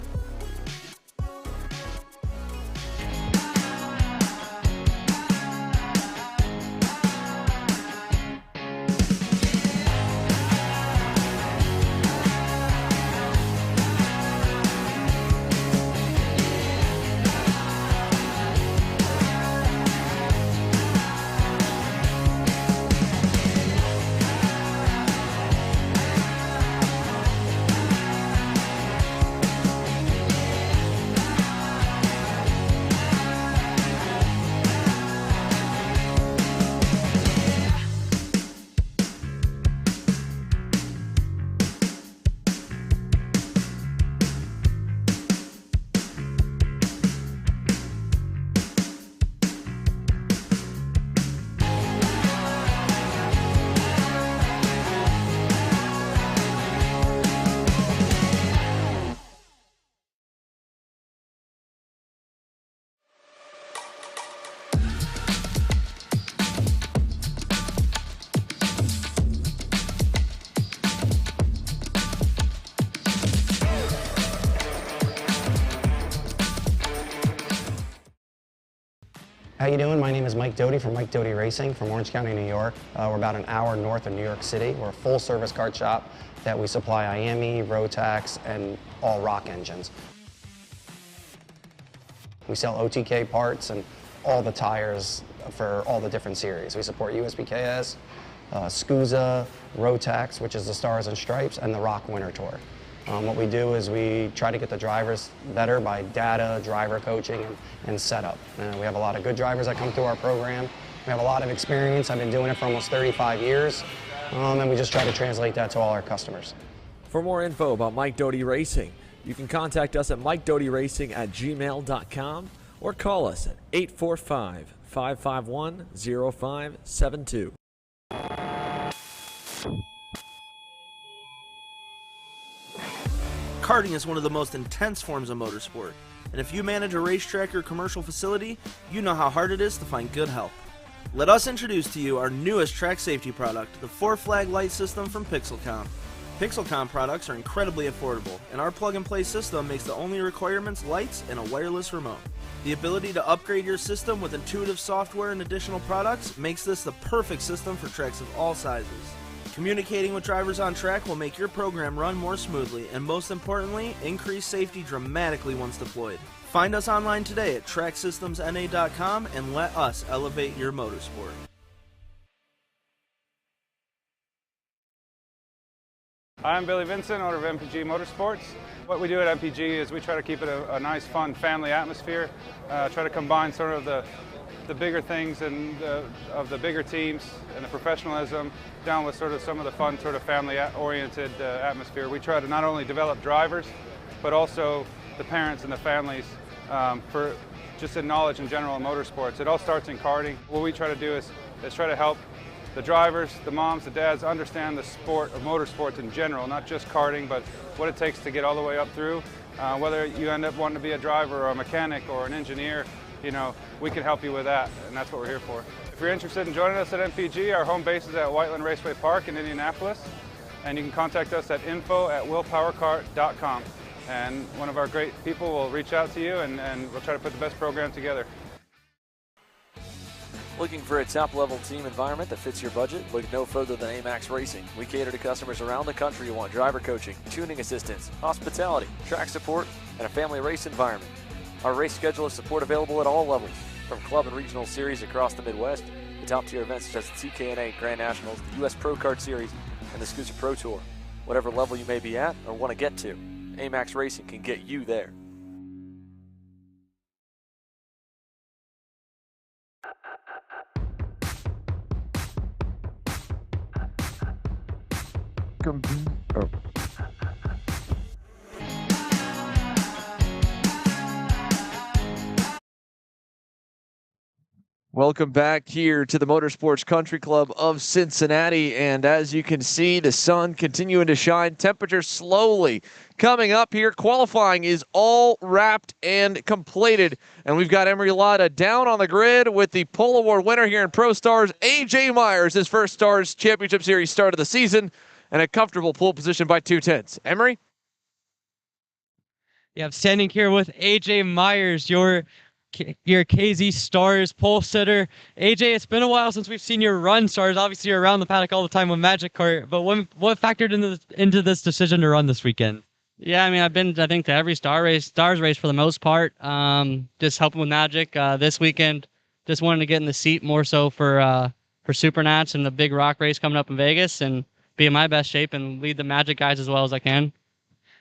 How you doing? My name is Mike Doty from Mike Doty Racing from Orange County, New York. We're about an hour north of New York City. We're a full-service kart shop that we supply IAME, Rotax, and all rock engines. We sell OTK parts and all the tires for all the different series. We support USPKS, SCUSA, Rotax, which is the Stars and Stripes, and the Rock Winter Tour. What we do is we try to get the drivers better by data, driver coaching, and setup. We have a lot of good drivers that come through our program. We have a lot of experience. I've been doing it for almost 35 years, and we just try to translate that to all our customers. For more info about Mike Doty Racing, you can contact us at mikedotyracing@gmail.com or call us at 845-551-0572. Karting is one of the most intense forms of motorsport, and if you manage a racetrack or commercial facility, you know how hard it is to find good help. Let us introduce to you our newest track safety product, the 4-flag light system from Pixelcom. Pixelcom products are incredibly affordable, and our plug-and-play system makes the only requirements lights and a wireless remote. The ability to upgrade your system with intuitive software and additional products makes this the perfect system for tracks of all sizes. Communicating with drivers on track will make your program run more smoothly and, most importantly, increase safety dramatically once deployed. Find us online today at tracksystemsna.com and let us elevate your motorsport. I'm Billy Vincent, owner of MPG Motorsports. What we do at MPG is we try to keep it a nice, fun family atmosphere, try to combine sort of the bigger things and of the bigger teams and the professionalism down with sort of some of the fun sort of family-oriented atmosphere. We try to not only develop drivers, but also the parents and the families for just in knowledge in general in motorsports. It all starts in karting. What we try to do is try to help the drivers, the moms, the dads understand the sport of motorsports in general, not just karting, but what it takes to get all the way up through. Whether you end up wanting to be a driver or a mechanic or an engineer, you know, we can help you with that, and that's what we're here for. If you're interested in joining us at MPG, our home base is at Whiteland Raceway Park in Indianapolis, and you can contact us at info@willpowerkart.com, and one of our great people will reach out to you, and we'll try to put the best program together. Looking for a top-level team environment that fits your budget? Look no further than AMAX Racing. We cater to customers around the country who want driver coaching, tuning assistance, hospitality, track support, and a family race environment. Our race schedule is support available at all levels. From club and regional series across the Midwest to top-tier events such as the TKNA Grand Nationals, the U.S. Pro Kart Series, and the SCUSA Pro Tour. Whatever level you may be at or want to get to, AMAX Racing can get you there. Welcome back here to the Motorsports Country Club of Cincinnati. And as you can see, the sun continuing to shine. Temperatures slowly coming up here. Qualifying is all wrapped and completed. And we've got Emery Lada down on the grid with the pole award winner here in Pro Stars, AJ Myers, his first Stars Championship Series start of the season, and a comfortable pole position by 2/10. Emery? Yeah, I'm standing here with AJ Myers, your KZ Stars pole sitter. AJ, it's been a while since we've seen your run Stars. Obviously, you're around the paddock all the time with Magic Kart, but what factored into this decision to run this weekend? Yeah, I mean, I've been, I think, to every Stars race for the most part. Just helping with Magic. This weekend, just wanted to get in the seat more so for Supernats and the big rock race coming up in Vegas, and be in my best shape and lead the Magic guys as well as I can.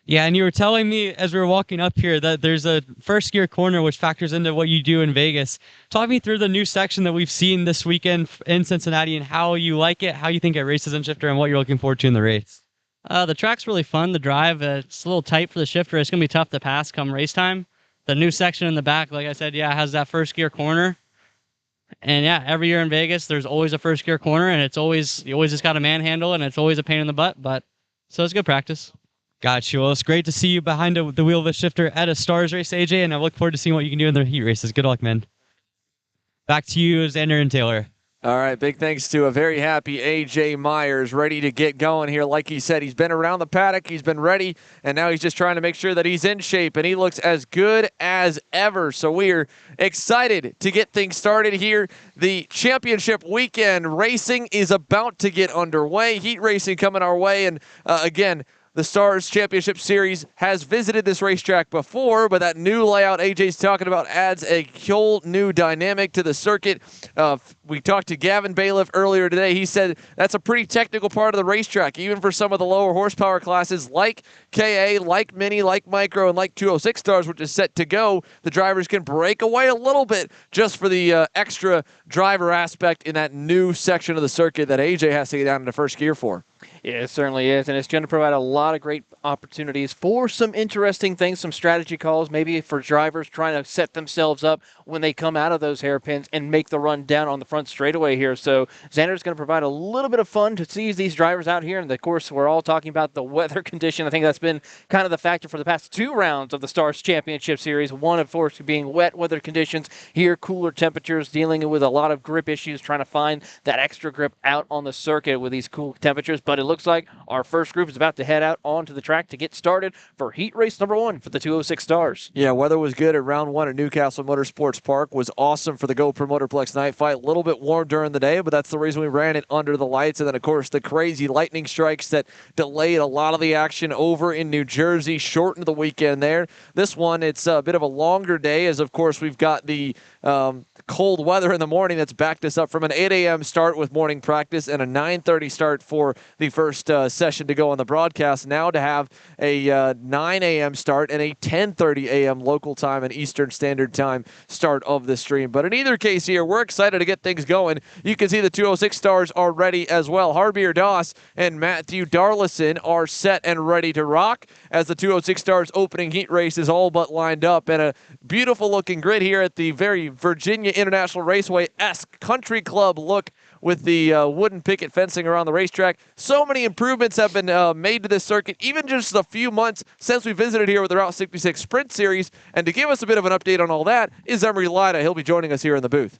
Yeah, and you were telling me as we were walking up here that there's a first gear corner which factors into what you do in Vegas. Talk me through the new section that we've seen this weekend in Cincinnati and how you like it, how you think it races in shifter, and what you're looking forward to in the race. The track's really fun to drive. It's a little tight for the shifter. It's going to be tough to pass come race time. The new section in the back, like I said, yeah, has that first gear corner. And yeah, every year in Vegas, there's always a first gear corner, and you always just got to manhandle, and it's always a pain in the butt, but so it's good practice. Got you. Well, it's great to see you behind the wheel of a shifter at a Stars race, AJ, and I look forward to seeing what you can do in the heat races. Good luck, man. Back to you, Xander and Taylor. All right, big thanks to a very happy AJ Myers, ready to get going here. Like he said, he's been around the paddock, he's been ready, and now he's just trying to make sure that he's in shape, and he looks as good as ever. So we're excited to get things started here. The championship weekend racing is about to get underway. Heat racing coming our way, and again, the Stars Championship Series has visited this racetrack before, but that new layout AJ's talking about adds a whole new dynamic to the circuit. We talked to Gavin Bailiff earlier today. He said that's a pretty technical part of the racetrack, even for some of the lower horsepower classes like KA, like Mini, like Micro, and like 206 Stars, which is set to go. The drivers can break away a little bit just for the extra driver aspect in that new section of the circuit that AJ has to get down into first gear for. Yeah, it certainly is, and it's going to provide a lot of great opportunities for some interesting things, some strategy calls, maybe for drivers trying to set themselves up when they come out of those hairpins and make the run down on the front straightaway here. So Xander's going to provide a little bit of fun to see these drivers out here, and of course, we're all talking about the weather condition. I think that's been kind of the factor for the past two rounds of the Stars Championship Series. One, of course, being wet weather conditions. Here, cooler temperatures, dealing with a lot of grip issues, trying to find that extra grip out on the circuit with these cool temperatures. But it looks like our first group is about to head out onto the track to get started for heat race number 1 for the 206 Stars. Yeah, weather was good at round 1 at Newcastle Motorsports Park. Was awesome for the GoPro Motorplex Night Fight. A little bit warm during the day, but that's the reason we ran it under the lights. And then, of course, the crazy lightning strikes that delayed a lot of the action over in New Jersey, shortened the weekend there. This one, it's a bit of a longer day, as, of course, we've got the cold weather in the morning that's backed us up from an 8 a.m. start with morning practice and a 9:30 start for the first session to go on the broadcast. Now to have a 9 a.m. start and a 10:30 a.m. local time and Eastern Standard Time start of the stream. But in either case here, we're excited to get things going. You can see the 206 Stars are ready as well. Harbier Doss and Matthew Darlison are set and ready to rock as the 206 Stars opening heat race is all but lined up, and a beautiful looking grid here at the very Virginia International Raceway-esque country club look with the wooden picket fencing around the racetrack. So many improvements have been made to this circuit, even just a few months since we visited here with the Route 66 Sprint Series. And to give us a bit of an update on all that is Emery Lida. He'll be joining us here in the booth.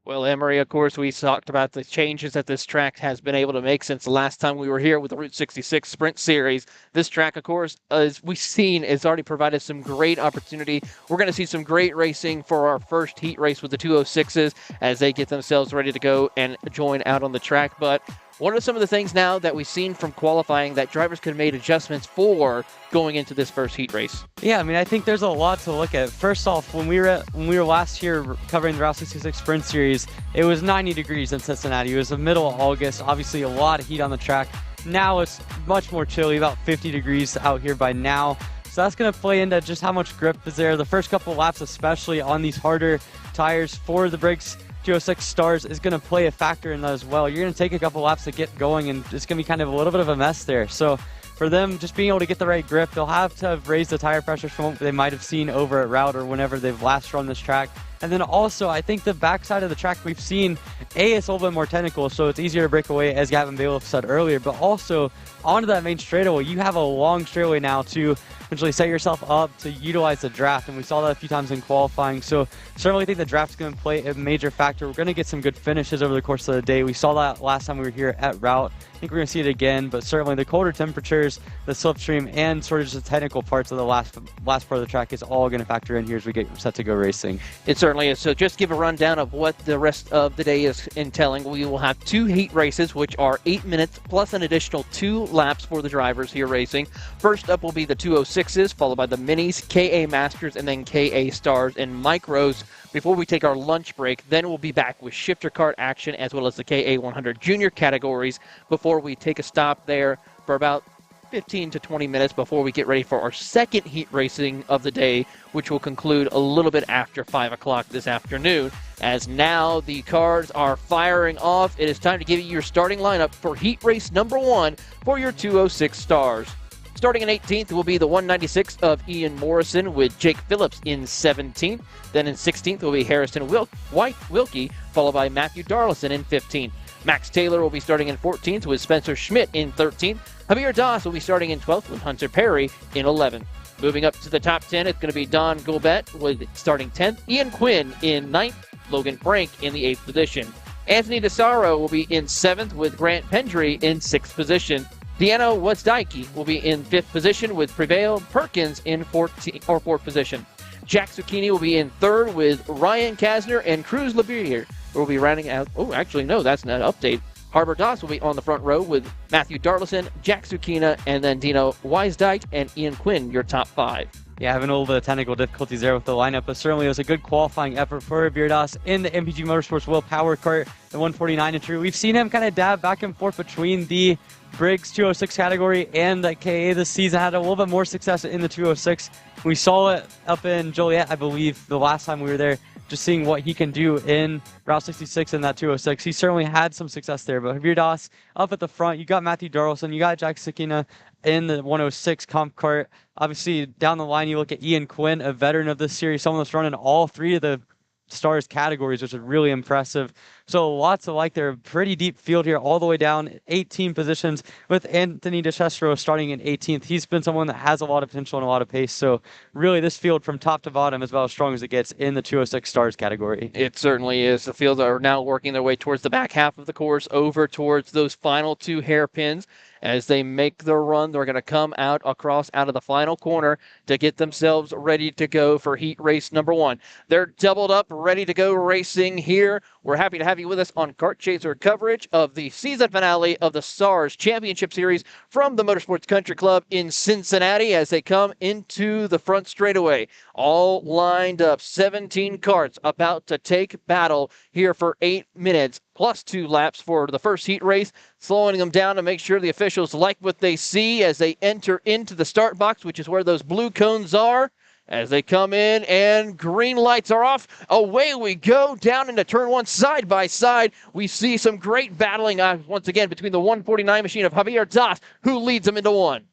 Well, Emery, of course, we talked about the changes that this track has been able to make since the last time we were here with the Route 66 Sprint Series. This track, of course, as we've seen, has already provided some great opportunity. We're going to see some great racing for our first heat race with the 206s as they get themselves ready to go and join out on the track. But What are some of the ththings now that we've seen from qualifying that drivers could have made adjustments for going into this first heat race? Yeah, I mean, I think there's a lot to look at. First off, when we were last year covering the Route 66 Sprint Series, it was 90 degrees in Cincinnati. It was the middle of August, obviously a lot of heat on the track. Now it's much more chilly, about 50 degrees out here by now. So that's going to play into just how much grip is there. The first couple of laps, especially on these harder tires for the Briggs 206 Stars, is going to play a factor in that as well. You're going to take a couple laps to get going, and it's going to be kind of a little bit of a mess there. So for them, just being able to get the right grip, they'll have to have raised the tire pressures from what they might have seen over at Route or whenever they've last run this track. And then also, I think the backside of the track we've seen, it's a little bit more technical, so it's easier to break away, as Gavin Bailiff said earlier. But also, onto that main straightaway, you have a long straightaway now to essentially set yourself up to utilize the draft, and we saw that a few times in qualifying. So certainly think the draft's going to play a major factor. We're going to get some good finishes over the course of the day. We saw that last time we were here at Route. I think we're going to see it again, but certainly the colder temperatures, the slipstream, and sort of just the technical parts of the last part of the track is all going to factor in here as we get set to go racing. It certainly is. So just give a rundown of what the rest of the day is entailing. We will have 2 heat races, which are 8 minutes plus an additional 2 laps for the drivers here racing. First up will be the 206s, followed by the Minis, KA Masters, and then KA Stars and Micros before we take our lunch break. Then we'll be back with shifter kart action as well as the KA 100 junior categories before we take a stop there for about 15 to 20 minutes before we get ready for our second heat racing of the day, which will conclude a little bit after 5 o'clock this afternoon. As now the cars are firing off, it is time to give you your starting lineup for heat race number 1 for your 206 Stars. Starting in 18th will be the 196 of Ian Morrison with Jake Phillips in 17th. Then in 16th will be Harrison Wilkie, followed by Matthew Darlison in 15th. Max Taylor will be starting in 14th with Spencer Schmidt in 13th. Javier Das will be starting in 12th with Hunter Perry in 11th. Moving up to the top 10, it's going to be Don Gobet with starting 10th. Ian Quinn in 9th. Logan Frank in the 8th position. Anthony DeSaro will be in 7th with Grant Pendry in 6th position. Deanna Wozdaiki will be in 5th position with Prevail Perkins in 4th position. Jack Zucchini will be in 3rd with Ryan Kasner, and Cruz Labier will be rounding out. Oh, actually, no, that's not an update. Harbor Doss will be on the front row with Matthew Darlison, Jack Zucchina, and then Dino Weisdike and Ian Quinn, your top 5. Yeah, having a little bit of technical difficulties there with the lineup, but certainly it was a good qualifying effort for Virdas in the MPG Motorsports Will Power Kart, the 149 inch. We've seen him kind of dab back and forth between the Briggs 206 category and the KA this season. Had a little bit more success in the 206. We saw it up in Joliet, I believe, the last time we were there, just seeing what he can do in Route 66 and that 206. He certainly had some success there, but Virdas up at the front, you got Matthew Darlison, you got Jack Sakina in the 106 comp kart. Obviously, down the line, you look at Ian Quinn, a veteran of this series, someone that's running all 3 of the Stars categories, which is really impressive. So lots of like there, pretty deep field here all the way down, 18 positions with Anthony DeCestro starting in 18th. He's been someone that has a lot of potential and a lot of pace. So really this field from top to bottom is about as strong as it gets in the 206 Stars category. It certainly is. The fields are now working their way towards the back half of the course, over towards those final 2 hairpins. As they make their run, they're going to come out of the final corner to get themselves ready to go for heat race number 1. They're doubled up, ready to go racing here. We're happy to have you with us on Kart Chaser coverage of the season finale of the Stars Championship Series from the Motorsports Country Club in Cincinnati as they come into the front straightaway. All lined up, 17 karts about to take battle here for 8 minutes. Plus 2 laps for the first heat race, slowing them down to make sure the officials like what they see as they enter into the start box, which is where those blue cones are. As they come in and green lights are off, away we go down into turn 1 side by side. We see some great battling once again between the 149 machine of Javier Das, who leads them into 1.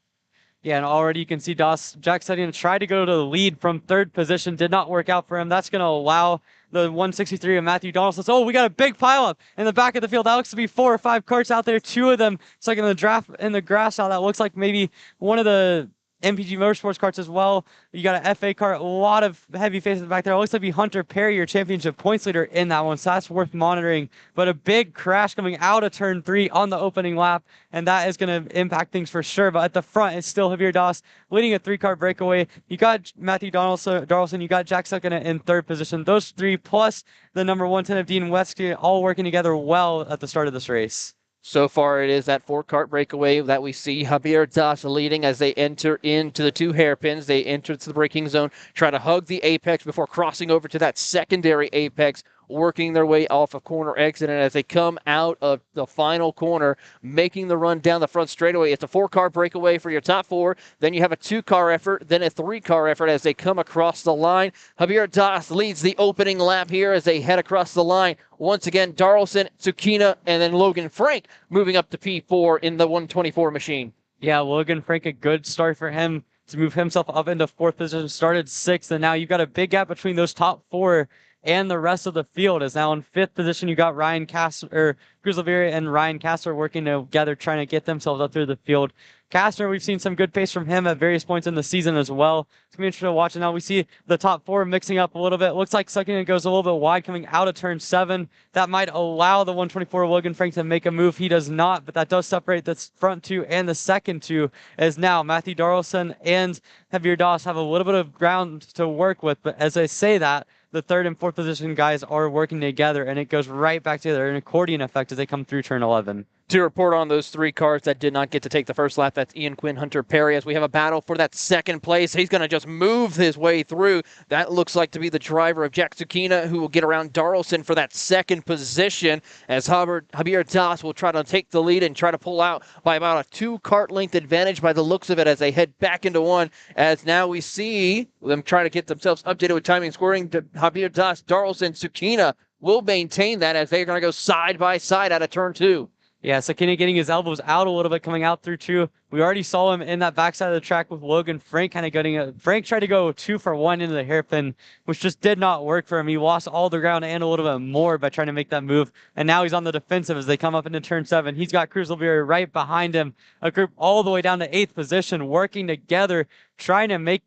Yeah, and already you can see Jack Sedin tried to go to the lead from 3rd position, did not work out for him. That's going to allow the 163 of Matthew Donaldson. Oh, we got a big pileup in the back of the field. That looks to be 4 or 5 karts out there. 2 of them stuck in the draft in the grass now. That looks like maybe one of the MPG Motorsports karts as well. You got an FA kart, a lot of heavy faces back there. It looks like Hunter Perry, your championship points leader in that one, so that's worth monitoring. But a big crash coming out of turn 3 on the opening lap, and that is going to impact things for sure. But at the front, it's still Javier Das leading a 3-car breakaway. You got Matthew Darlison, you got Jack Suckina in 3rd position. Those 3 plus the number 110 of Dean Westgate all working together well at the start of this race. So far, it is that four-kart breakaway that we see Javier Das leading as they enter into the two hairpins. They enter to the braking zone, try to hug the apex before crossing over to that secondary apex, working their way off a corner exit. And as they come out of the final corner, making the run down the front straightaway, it's a four-car breakaway for your top four. Then you have a two-car effort, then a three-car effort as they come across the line. Javier Das leads the opening lap here as they head across the line. Once again, Darlson, Tsukina, and then Logan Frank moving up to P4 in the 124 machine. Yeah, Logan Frank, a good start for him to move himself up into fourth position. Started sixth, and now you've got a big gap between those top four and the rest of the field. Is now in fifth position. You got Ryan Castner, Cruz Laveria and Ryan Castner working together, trying to get themselves up through the field. Castner, we've seen some good pace from him at various points in the season as well. It's going to be interesting to watch. Now we see the top four mixing up a little bit. Looks like Sucking goes a little bit wide coming out of turn 7. That might allow the 124 Logan Frank to make a move. He does not, but that does separate the front two and the second two, as now Matthew Darlson and Javier Das have a little bit of ground to work with. But as I say that, the third and fourth position guys are working together, and it goes right back together, an accordion effect as they come through turn 11. To report on those three cars that did not get to take the first lap, that's Ian Quinn, Hunter Perry, as we have a battle for that second place. He's going to just move his way through. That looks like to be the driver of Jack Tsukina, who will get around Darlson for that second position, as Javier Das will try to take the lead and try to pull out by about a 2-kart length advantage by the looks of it as they head back into one, as now we see them trying to get themselves updated with timing scoring. To Javier Das, Darlson, Tsukina will maintain that as they're going to go side by side out of turn 2. Yeah, Sakina getting his elbows out a little bit, coming out through 2. We already saw him in that backside of the track with Logan Frank kind of getting it. Frank tried to go 2 for 1 into the hairpin, which just did not work for him. He lost all the ground and a little bit more by trying to make that move. And now he's on the defensive as they come up into turn 7. He's got Cruz Laveria right behind him. A group all the way down to 8th position, working together, trying to make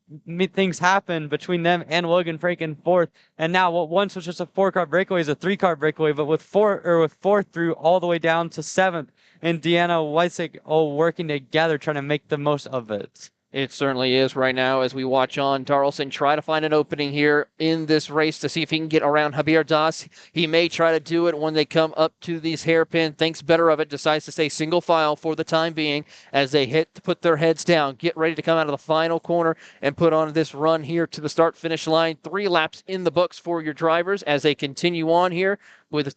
things happen between them and Logan Frank in 4th. And now what once was just a 4-car breakaway is a 3-car breakaway, but with 4th through all the way down to 7th. And Deanna Weissig all working together, trying to make the most of it. It certainly is right now as we watch on Darlson try to find an opening here in this race to see if he can get around Javier Das. He may try to do it when they come up to these hairpin. Thinks better of it, decides to stay single file for the time being as they put their heads down, get ready to come out of the final corner and put on this run here to the start-finish line. 3 laps in the books for your drivers as they continue on here with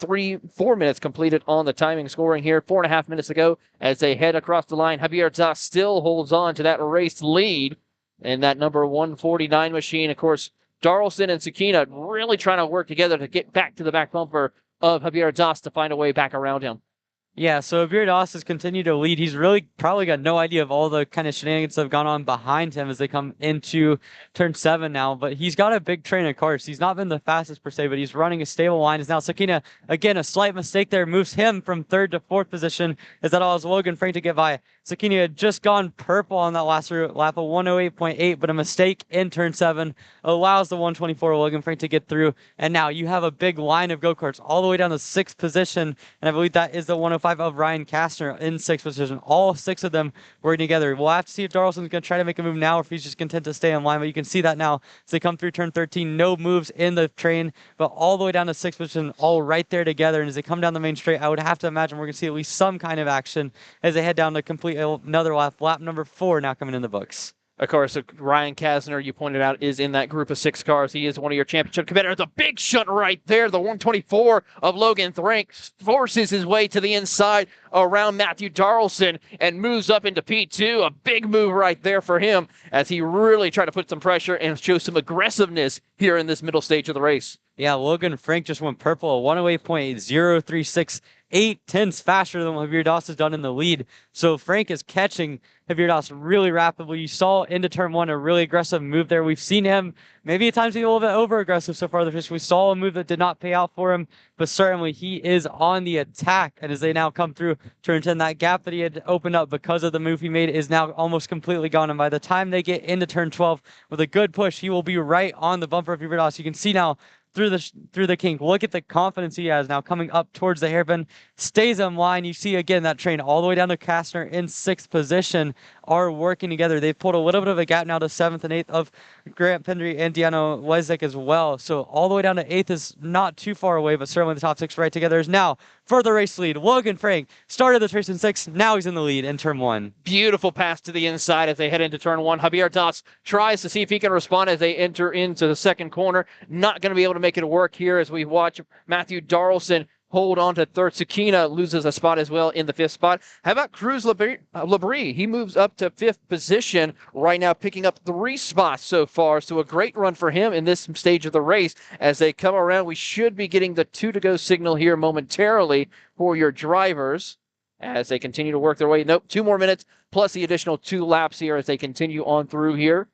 4 minutes completed on the timing scoring here. 4.5 minutes to go as they head across the line. Javier Das still holds on to that race lead in that number 149 machine. Of course, Darlson and Tsukina really trying to work together to get back to the back bumper of Javier Das to find a way back around him. Yeah, so Javier Das has continued to lead. He's really probably got no idea of all the kind of shenanigans that have gone on behind him as they come into turn 7 now. But he's got a big train of cars. He's not been the fastest per se, but he's running a stable line. Is now Sakina, again, a slight mistake there, moves him from 3rd to 4th position. As that allows Logan Frank to get by. Sakina had just gone purple on that last lap of 108.8, but a mistake in turn 7 allows the 124 Logan Frank to get through. And now you have a big line of go-karts all the way down to 6th position. And I believe that is the 105 of Ryan Castner in 6th position. All 6 of them working together. We'll have to see if Darlson's going to try to make a move now or if he's just content to stay in line. But you can see that now as they come through turn 13. No moves in the train, but all the way down to 6th position, all right there together. And as they come down the main straight, I would have to imagine we're going to see at least some kind of action as they head down to complete another lap. Lap number 4 now coming in the books. Of course, Ryan Castner, you pointed out, is in that group of 6 cars. He is one of your championship competitors. A big shunt right there. The 124 of Logan Frank forces his way to the inside around Matthew Darlson and moves up into P2. A big move right there for him as he really tried to put some pressure and show some aggressiveness here in this middle stage of the race. Yeah, Logan Frank just went purple, a 108.036. 8/10ths faster than what Javier Das has done in the lead. So Frank is catching Javier Das really rapidly. You saw into turn 1 a really aggressive move there. We've seen him maybe at times be a little bit over-aggressive so far. We saw a move that did not pay out for him, but certainly he is on the attack. And as they now come through turn 10, that gap that he had opened up because of the move he made is now almost completely gone. And by the time they get into turn 12 with a good push, he will be right on the bumper of Javier Das. You can see now through the kink. Look at the confidence he has now coming up towards the hairpin. Stays in line. You see again that train all the way down to Castner in 6th position. are working together. They've pulled a little bit of a gap now to 7th and 8th of Grant Pendry and Deanna Wezek as well. So all the way down to 8th is not too far away, but certainly the top 6 right together is now for the race lead. Logan Frank started this race in 6th. Now he's in the lead in turn 1. Beautiful pass to the inside as they head into turn 1. Javier Das tries to see if he can respond as they enter into the second corner. Not going to be able to make it work here as we watch Matthew Darlson hold on to third. Sakina loses a spot as well in the 5th spot. How about Cruz Labrie? He moves up to 5th position right now, picking up 3 spots so far. So a great run for him in this stage of the race. As they come around, we should be getting the 2 to go signal here momentarily for your drivers as they continue to work their way. Nope, 2 more minutes plus the additional 2 laps here as they continue on through here.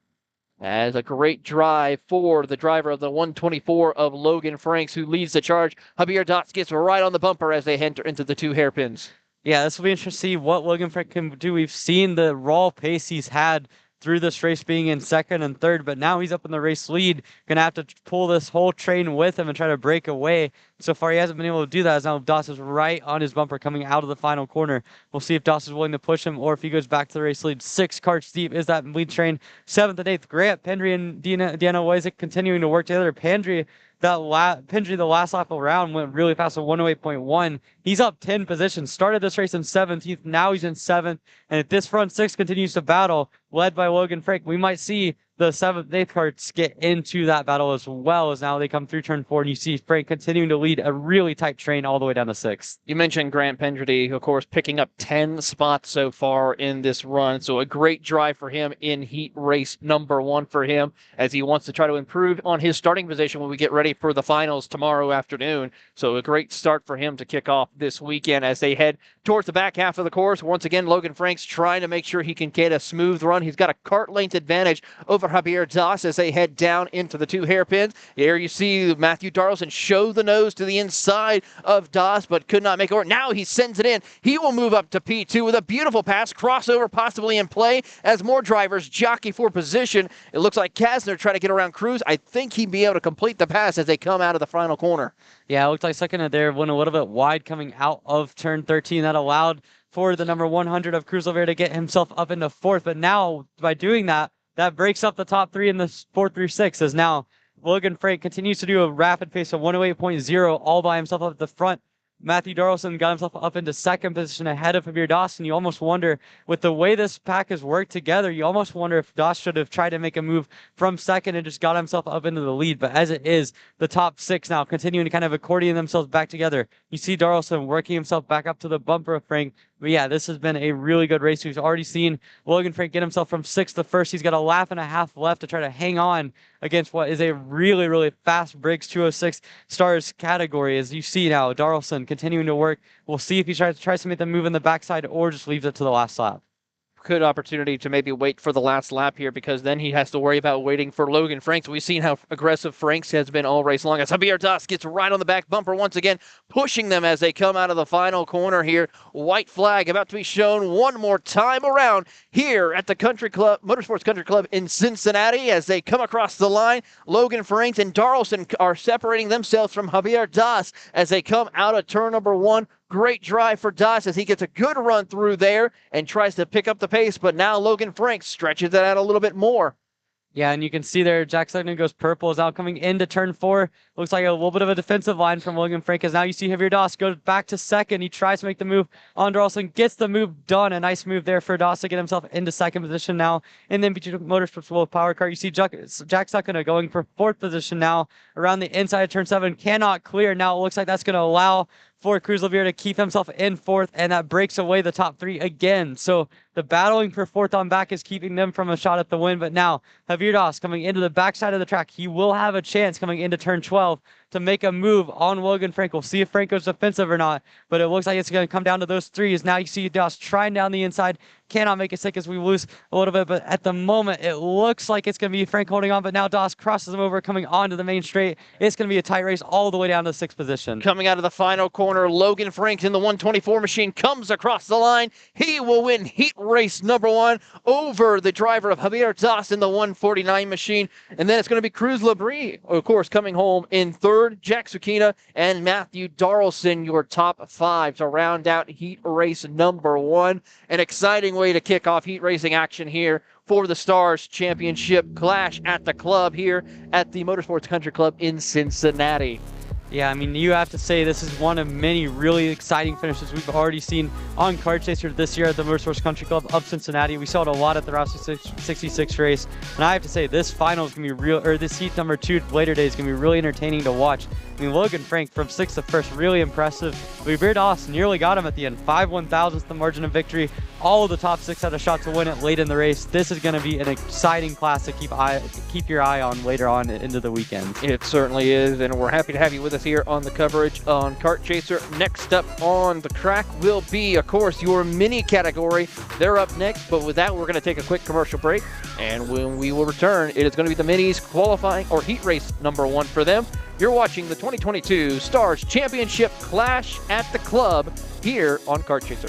As a great drive for the driver of the 124 of Logan Franks, who leads the charge. Javier Dots gets right on the bumper as they enter into the 2 hairpins. Yeah, this will be interesting to see what Logan Frank can do. We've seen the raw pace he's had through this race being in 2nd and 3rd, but now he's up in the race lead. Going to have to pull this whole train with him and try to break away. So far, he hasn't been able to do that, as now Doss is right on his bumper coming out of the final corner. We'll see if Doss is willing to push him or if he goes back to the race lead. 6 carts deep is that lead train. 7th and 8th, Grant Pendry and Deanna Wezek continuing to work together. Pendry, the last lap around went really fast at 108.1. He's up 10 positions. Started this race in 17th. Now he's in 7th. And if this front 6 continues to battle, led by Logan Frank, we might see the 7th, 8th carts get into that battle as well, as now they come through turn 4, and you see Frank continuing to lead a really tight train all the way down to 6th. You mentioned Grant Pendry, of course, picking up 10 spots so far in this run. So a great drive for him in heat race number 1 for him, as he wants to try to improve on his starting position when we get ready for the finals tomorrow afternoon. So a great start for him to kick off this weekend as they head towards the back half of the course. Once again, Logan Frank's trying to make sure he can get a smooth run. He's got a cart length advantage over Javier Das as they head down into the 2 hairpins. Here you see Matthew Darlson show the nose to the inside of Das, but could not make it work. Now he sends it in. He will move up to P2 with a beautiful pass. Crossover possibly in play as more drivers jockey for position. It looks like Kasner trying to get around Cruz. I think he'd be able to complete the pass as they come out of the final corner. Yeah, it looked like second there went a little bit wide coming out of turn 13. That allowed for the number 100 of Cruz Lavera to get himself up into 4th. But now, by doing that, that breaks up the top 3 in the 4 through 6, as now Logan Frank continues to do a rapid pace of 108.0 all by himself up at the front. Matthew Darlson got himself up into 2nd position ahead of Javier Dawson. You almost wonder, with the way this pack has worked together, you almost wonder if Doss should have tried to make a move from 2nd and just got himself up into the lead. But as it is, the top 6 now continuing to kind of accordion themselves back together. You see Darlson working himself back up to the bumper of Frank. But yeah, this has been a really good race. We've already seen Logan Frank get himself from 6th to 1st. He's got a lap and a half left to try to hang on against what is a really, really fast Briggs 206 Stars category. As you see now, Darlson continuing to work. We'll see if he tries to make the move in the backside or just leaves it to the last lap. Good opportunity to maybe wait for the last lap here, because then he has to worry about waiting for Logan Franks. We've seen how aggressive Franks has been all race long, as Javier Das gets right on the back bumper once again, pushing them as they come out of the final corner here. White flag about to be shown one more time around here at the Country Club, Motorsports Country Club in Cincinnati, as they come across the line. Logan Franks and Darlson are separating themselves from Javier Das as they come out of turn number 1. Great drive for Das as he gets a good run through there and tries to pick up the pace, but now Logan Franks stretches it out a little bit more. Yeah, and you can see there, Jack Sutton goes purple, is now coming into turn 4. Looks like a little bit of a defensive line from Logan Frank, as now you see Javier Das go back to 2nd. He tries to make the move on Darlson, gets the move done. A nice move there for Das to get himself into 2nd position now. And then between Motorsports World Power Car, you see Jack Sutton going for 4th position now around the inside of turn 7. Cannot clear. Now it looks like that's going to allow for Cruz Lavera to keep himself in 4th, and that breaks away the top 3 again. So the battling for 4th on back is keeping them from a shot at the win. But now Javier Das coming into the backside of the track. He will have a chance coming into turn 12 to make a move on Logan Frank. We'll see if Frank goes defensive or not, but it looks like it's going to come down to those 3s. Now you see Das trying down the inside. Cannot make it stick as we lose a little bit, but at the moment it looks like it's going to be Frank holding on, but now Das crosses him over coming onto the main straight. It's going to be a tight race all the way down to 6th position. Coming out of the final corner, Logan Frank in the 124 machine comes across the line. He will win heat race number 1 over the driver of Javier Das in the 149 machine, and then it's going to be Cruz Labrie, of course, coming home in 3rd. third, Jack Sukina and Matthew Darlson, your top 5 to round out heat race number 1. An exciting way to kick off heat racing action here for the Stars Championship Clash at the Club here at the Motorsports Country Club in Cincinnati. Yeah, I mean, you have to say this is one of many really exciting finishes we've already seen on Kart Chaser this year at the Motorsports Country Club of Cincinnati. We saw it a lot at the Route 66 race, and I have to say this final is going to be real, or this heat number 2 later day is going to be really entertaining to watch. I mean, Logan Frank from 6th to 1st, really impressive. We Beard Oss nearly got him at the end, 5/1,000th the margin of victory. All of the top 6 had a shot to win it late in the race. This is going to be an exciting class to keep your eye on later on into the weekend. It certainly is, and we're happy to have you with us here on the coverage on Kart Chaser. Next up on the track will be, of course, your mini category. They're up next, but with that, we're going to take a quick commercial break, and when we will return, it is going to be the minis qualifying or heat race number 1 for them. You're watching the 2022 Stars Championship Clash at the Club here on Kart Chaser.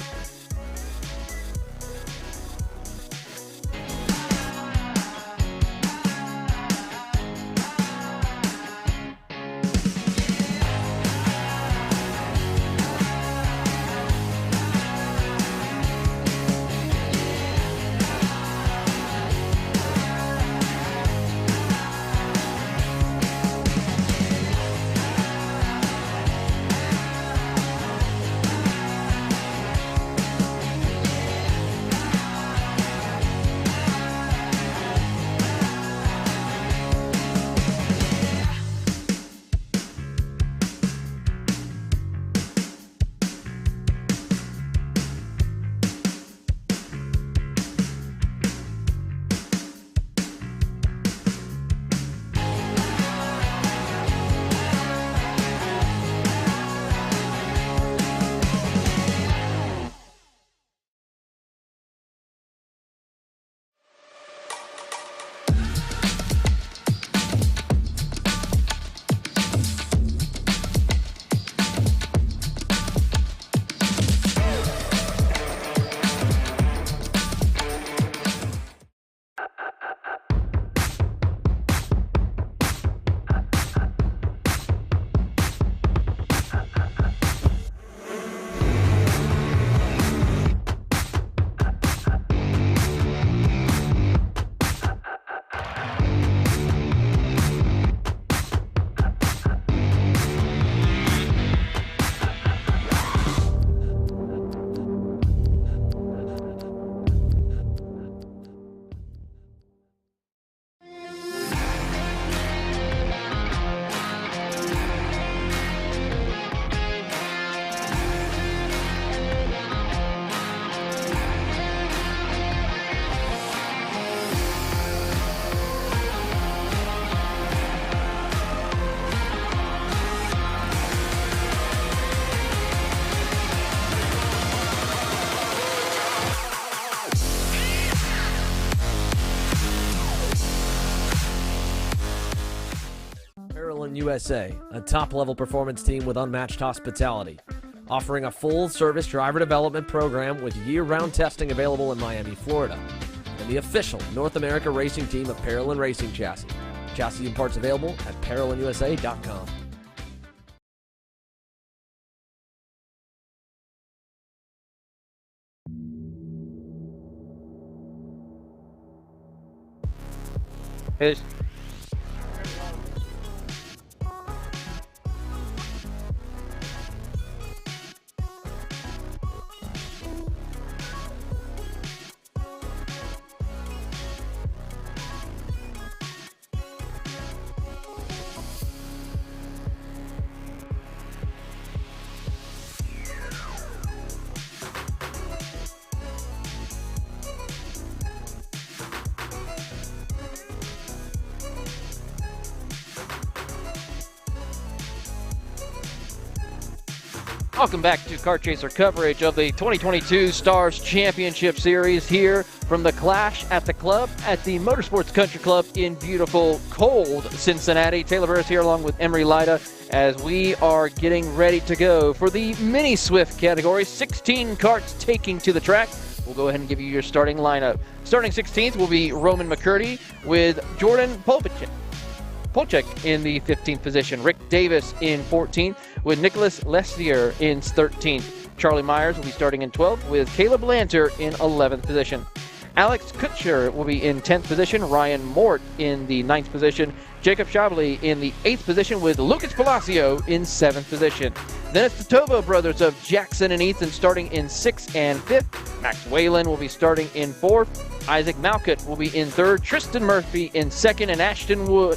USA, a top-level performance team with unmatched hospitality, offering a full-service driver development program with year-round testing available in Miami, Florida, and the official North America racing team of Parolin Racing Chassis. Chassis and parts available at ParolinUSA.com. Here's Welcome back to Kart Chaser coverage of the 2022 Stars Championship Series here from the Clash at the Club at the Motorsports Country Club in beautiful, cold Cincinnati. Taylor Burris here along with Emery Lida as we are getting ready to go for the Mini Swift category. 16 karts taking to the track. We'll go ahead and give you your starting lineup. Starting 16th will be Roman McCurdy with Jordan Polpicek. Polchek in the 15th position. Rick Davis in 14th with Nicholas Lestier in 13th. Charlie Myers will be starting in 12th with Caleb Lanter in 11th position. Alex Kutcher will be in 10th position. Ryan Mort in the 9th position. Jacob Chablis in the 8th position with Lucas Palacio in 7th position. Then it's the Tovo brothers of Jackson and Ethan starting in 6th and 5th. Max Whalen will be starting in 4th. Isaac Malcutt will be in 3rd. Tristan Murphy in 2nd. And Ashton Wu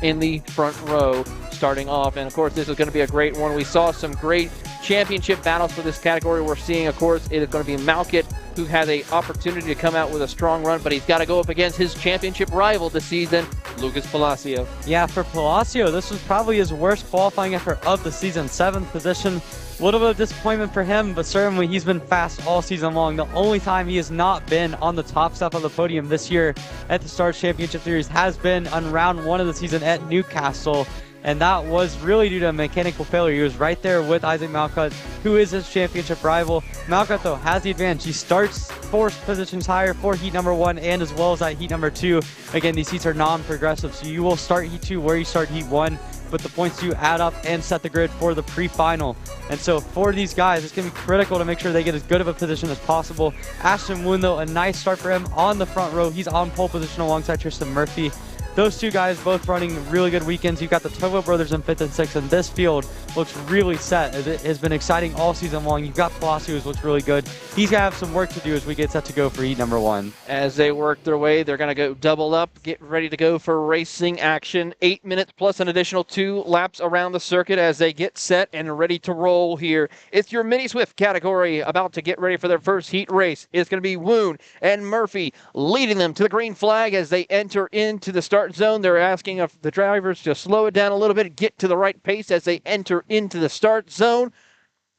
in the front row starting off. And, of course, this is going to be a great one. We saw some great championship battles for this category. We're seeing, of course, it is going to be Malcutt, who has an opportunity to come out with a strong run, but he's got to go up against his championship rival this season, Lucas Palacio. Yeah, for Palacio, this was probably his worst qualifying effort of the season. 7th position. A little bit of disappointment for him, but certainly he's been fast all season long. The only time he has not been on the top step of the podium this year at the Stars Championship Series has been on round 1 of the season at Newcastle. And that was really due to a mechanical failure. He was right there with Isaac Malcutt, who is his championship rival. Malcutt, though, has the advantage. He starts 4 positions higher for heat number 1 and as well as that heat number 2. Again, these heats are non-progressive, so you will start heat 2 where you start heat 1, but the points do add up and set the grid for the pre-final. And so for these guys, it's going to be critical to make sure they get as good of a position as possible. Ashton Woon, though, a nice start for him on the front row. He's on pole position alongside Tristan Murphy. Those two guys both running really good weekends. You've got the Tovo brothers in 5th and 6th, and this field looks really set. It has been exciting all season long. You've got Palacio, who looks really good. He's going to have some work to do as we get set to go for heat number 1. As they work their way, they're going to go double up, get ready to go for racing action. 8 minutes plus an additional 2 laps around the circuit as they get set and ready to roll here. It's your Mini Swift category about to get ready for their first heat race. It's going to be Woon and Murphy leading them to the green flag as they enter into the start zone. They're asking of the drivers to slow it down a little bit, get to the right pace as they enter into the start zone.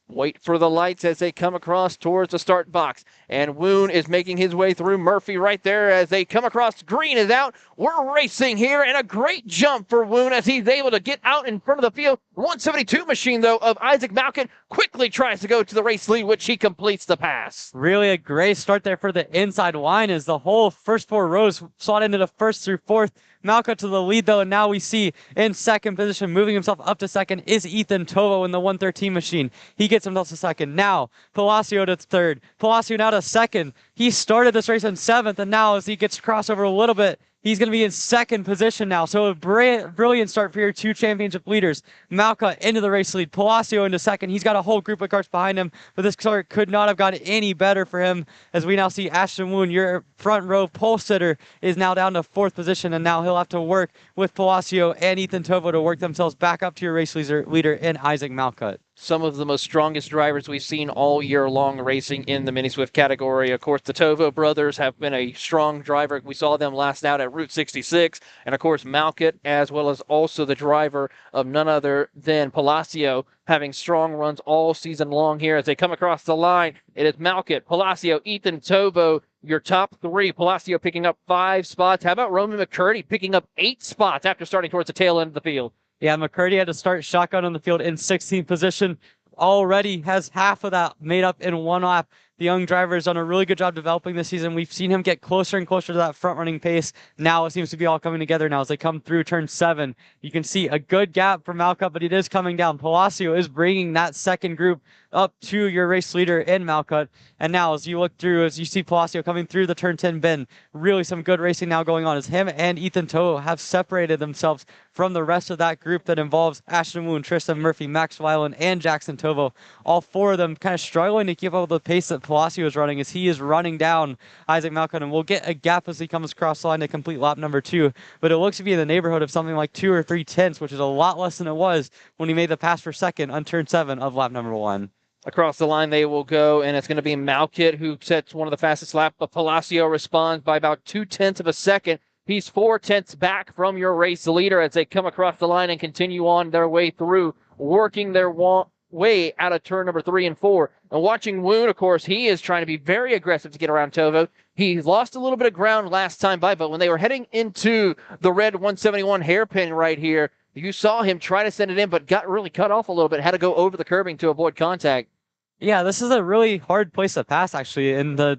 Wait for the lights as they come across towards the start box. And Woon is making his way through. Murphy right there as they come across. Green is out. We're racing here, and a great jump for Woon as he's able to get out in front of the field. 172 machine, though, of Isaac Malcutt quickly tries to go to the race lead, which he completes the pass. Really a great start there for the inside line as the whole first 4 rows slot into the 1st through 4th. Malcutt to the lead, though, and now we see in 2nd position, moving himself up to 2nd, is Ethan Tovo in the 113 machine. He gets himself to 2nd. Now, Palacio to 3rd. Palacio now to 2nd. He started this race in 7th, and now as he gets crossover a little bit, he's going to be in 2nd position now. So a brilliant start for your 2 championship leaders. Malcutt into the race lead. Palacio into 2nd. He's got a whole group of cars behind him, but this start could not have gotten any better for him as we now see Ashton Woon, your front row pole sitter, is now down to 4th position, and now he'll have to work with Palacio and Ethan Tovo to work themselves back up to your race leader in Isaac Malcutt. Some of the most strongest drivers we've seen all year long racing in the Mini Swift category. Of course, the Tovo brothers have been a strong driver. We saw them last out at Route 66. And, of course, Malcutt, as well as also the driver of none other than Palacio, having strong runs all season long here as they come across the line. It is Malcutt, Palacio, Ethan Tovo, your top 3. Palacio picking up 5 spots. How about Roman McCurdy picking up 8 spots after starting towards the tail end of the field? Yeah, McCurdy had to start shotgun on the field in 16th position. Already has half of that made up in 1 lap. The young driver has done a really good job developing this season. We've seen him get closer and closer to that front-running pace. Now it seems to be all coming together now as they come through turn 7. You can see a good gap for Malcutt, but it is coming down. Palacio is bringing that 2nd group up to your race leader in Malcutt. And now as you look through, as you see Palacio coming through the turn 10 bend, really some good racing now going on as him and Ethan Tovo have separated themselves from the rest of that group that involves Ashton Woon, Tristan Murphy, Max Weiland, and Jackson Tovo. All 4 of them kind of struggling to keep up with the pace that Palacio is running as he is running down Isaac Malcutt, and we'll get a gap as he comes across the line to complete lap number 2. But it looks to be in the neighborhood of something like 2 or 3 tenths, which is a lot less than it was when he made the pass for 2nd on turn 7 of lap number 1. Across the line they will go, and it's going to be Malcutt who sets one of the fastest laps, but Palacio responds by about 2/10 of a second. He's 4/10 back from your race leader as they come across the line and continue on their way through, working their way out of turn number 3 and 4. And watching Woon, of course, he is trying to be very aggressive to get around Tovo. He lost a little bit of ground last time by, but when they were heading into the red 171 hairpin right here, you saw him try to send it in, but got really cut off a little bit, had to go over the curbing to avoid contact. Yeah, this is a really hard place to pass, actually, in the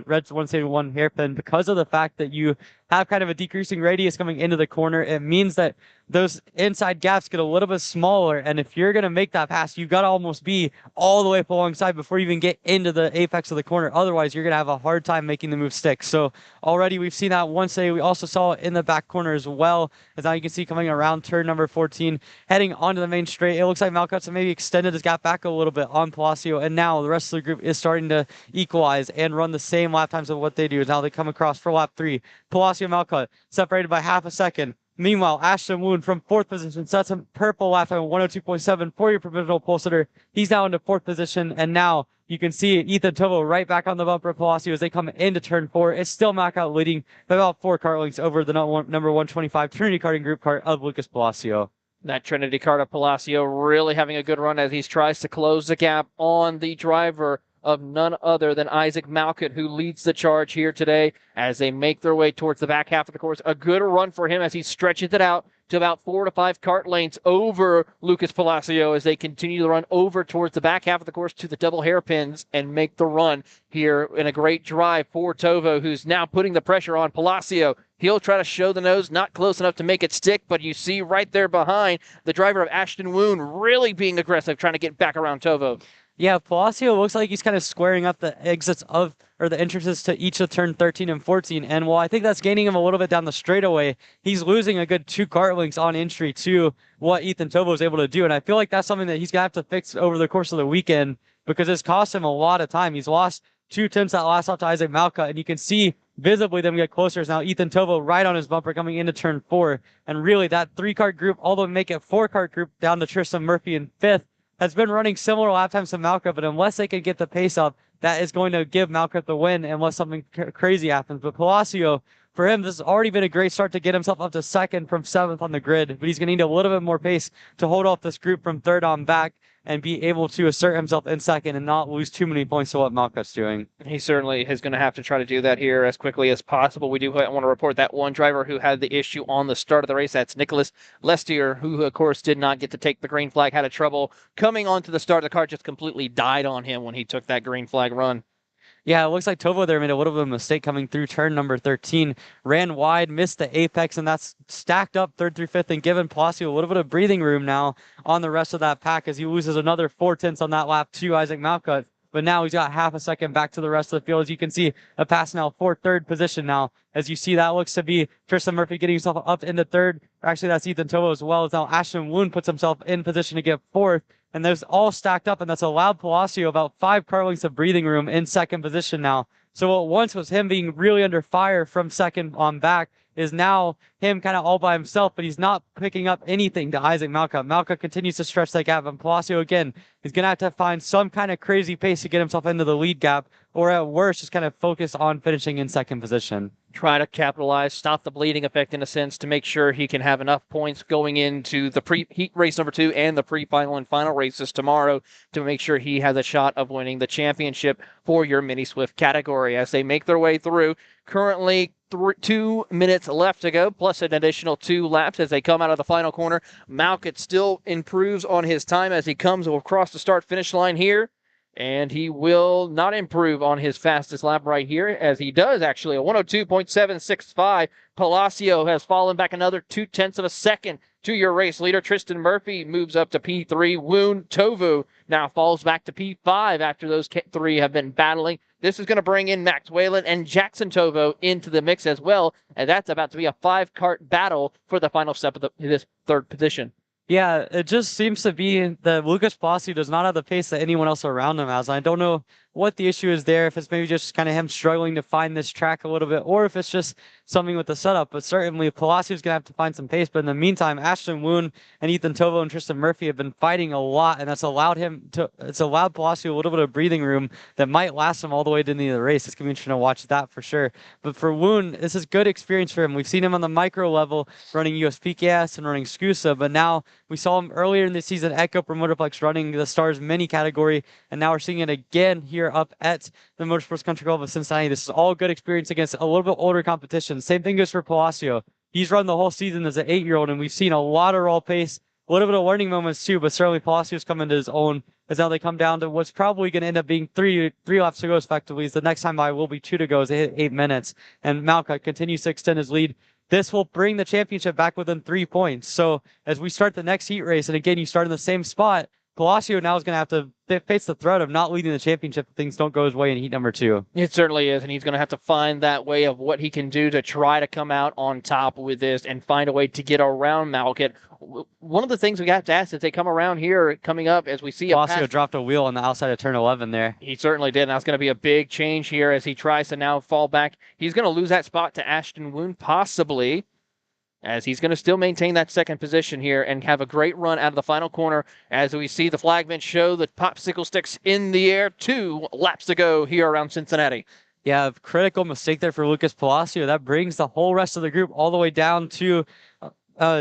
red 171 hairpin because of the fact that you have kind of a decreasing radius coming into the corner, it means that those inside gaps get a little bit smaller. And if you're going to make that pass, you've got to almost be all the way up alongside before you even get into the apex of the corner. Otherwise, you're going to have a hard time making the move stick. So already we've seen that once today. We also saw it in the back corner as well, as now you can see coming around turn number 14, heading onto the main straight. It looks like Malcutt's maybe extended his gap back a little bit on Palacio, and now the rest of the group is starting to equalize and run the same lap times of what they do. Now they come across for lap 3. Palacio, Malcutt separated by half a second. Meanwhile, Ashton Woon from 4th position sets a purple lap time of 102.7 for your provisional pole sitter. He's now into 4th position, and now you can see Ethan Tovo right back on the bumper of Palacio as they come into turn 4. It's still Malcutt leading by about 4 kart lengths over the number 125 Trinity Karting Group kart of Lucas Palacio. That Trinity kart of Palacio really having a good run as he tries to close the gap on the driver of none other than Isaac Malcutt, who leads the charge here today as they make their way towards the back half of the course. A good run for him as he stretches it out to about 4 to 5 kart lengths over Lucas Palacio as they continue to run over towards the back half of the course to the double hairpins and make the run here in a great drive for Tovo, who's now putting the pressure on Palacio. He'll try to show the nose, not close enough to make it stick, but you see right there behind the driver of Ashton Woon really being aggressive, trying to get back around Tovo. Yeah, Palacio looks like he's kind of squaring up the exits of, or the entrances to each of turn 13 and 14. And while I think that's gaining him a little bit down the straightaway, he's losing a good 2 kart lengths on entry to what Ethan Tovo was able to do. And I feel like that's something that he's going to have to fix over the course of the weekend because it's cost him a lot of time. He's lost 2 tenths that last lap to Isaac Malcutt, and you can see visibly them get closer. It's now Ethan Tovo right on his bumper coming into turn 4. And really that 3 kart group, although make it 4 kart group down to Tristan Murphy in 5th, has been running similar lap times to Malcutt, but unless they can get the pace up, that is going to give Malcutt the win unless something crazy happens. But Palacio, for him, this has already been a great start to get himself up to 2nd from 7th on the grid, but he's going to need a little bit more pace to hold off this group from 3rd on back and be able to assert himself in 2nd and not lose too many points to what Malcutt's doing. He certainly is going to have to try to do that here as quickly as possible. We do want to report that one driver who had the issue on the start of the race. That's Nicholas Lestier, who, of course, did not get to take the green flag, had a trouble coming onto the start. The car just completely died on him when he took that green flag run. Yeah, it looks like Tovo there made a little bit of a mistake coming through turn number 13. Ran wide, missed the apex, and that's stacked up 3rd through 5th and given Palacio a little bit of breathing room now on the rest of that pack as he loses another 4 tenths on that lap to Isaac Malcutt. But now he's got half a second back to the rest of the field. As you can see, a pass now for 3rd position now. As you see, that looks to be Tristan Murphy getting himself up into 3rd. Actually, that's Ethan Tovo as well. As now Ashton Woon puts himself in position to get 4th. And those all stacked up, and that's allowed Palacio about 5 car lengths of breathing room in 2nd position now. So what once was him being really under fire from 2nd on back is now him kind of all by himself, but he's not picking up anything to Isaac Malcutt. Malcutt continues to stretch that gap, and Palacio, again, is going to have to find some kind of crazy pace to get himself into the lead gap, or at worst, just kind of focus on finishing in 2nd position. Try to capitalize, stop the bleeding effect in a sense to make sure he can have enough points going into the pre-heat race number 2 and the pre-final and final races tomorrow to make sure he has a shot of winning the championship for your Mini Swift category as they make their way through. Currently, 2 minutes left to go, plus an additional 2 laps as they come out of the final corner. Malcutt still improves on his time as he comes across the start-finish line here. And he will not improve on his fastest lap right here, as he does actually a 102.765. Palacio has fallen back another 2 tenths of a second to your race leader. Tristan Murphy moves up to P3. Woon Tovu now falls back to P5 after those 3 have been battling. This is going to bring in Max Whalen and Jackson Tovo into the mix as well, and that's about to be a 5-kart battle for the final step of this 3rd position. Yeah, it just seems to be that Lucas Palacio does not have the pace that anyone else around him has. I don't know what the issue is there, if it's maybe just kind of him struggling to find this track a little bit, or if it's just something with the setup. But certainly Palacio's going to have to find some pace. But in the meantime, Ashton Woon and Ethan Tovo and Tristan Murphy have been fighting a lot, and it's allowed Palacio a little bit of breathing room that might last him all the way to the end of the race. It's going to be interesting to watch that for sure. But for Woon, this is good experience for him. We've seen him on the micro level running USPKS and running SCUSA, but now we saw him earlier in the season at GoPro Motorplex running the Stars Mini category, and now we're seeing it again here up at the Motorsports Country Club of Cincinnati. This is all good experience against a little bit older competition. Same thing goes for Palacio. He's run the whole season as an 8-year-old, and we've seen a lot of raw pace, a little bit of learning moments too, but certainly Palacio's coming to his own as now they come down to what's probably going to end up being three laps to go effectively. As the next time by will be 2 to go as they hit 8 minutes, and Malka continues to extend his lead. This will bring the championship back within 3 points. So as we start the next heat race, and again, you start in the same spot, Palacio now is going to have to face the threat of not leading the championship if things don't go his way in heat number 2. It certainly is, and he's going to have to find that way of what he can do to try to come out on top with this and find a way to get around Malkit. One of the things we have to ask is they come around here coming up as we see Palacio dropped a wheel on the outside of turn 11 there. He certainly did, and that's going to be a big change here as he tries to now fall back. He's going to lose that spot to Ashton Woon, possibly, as he's going to still maintain that second position here and have a great run out of the final corner as we see the flagmen show the popsicle sticks in the air. 2 laps to go here around Cincinnati. Yeah, a critical mistake there for Lucas Palacio. That brings the whole rest of the group all the way down to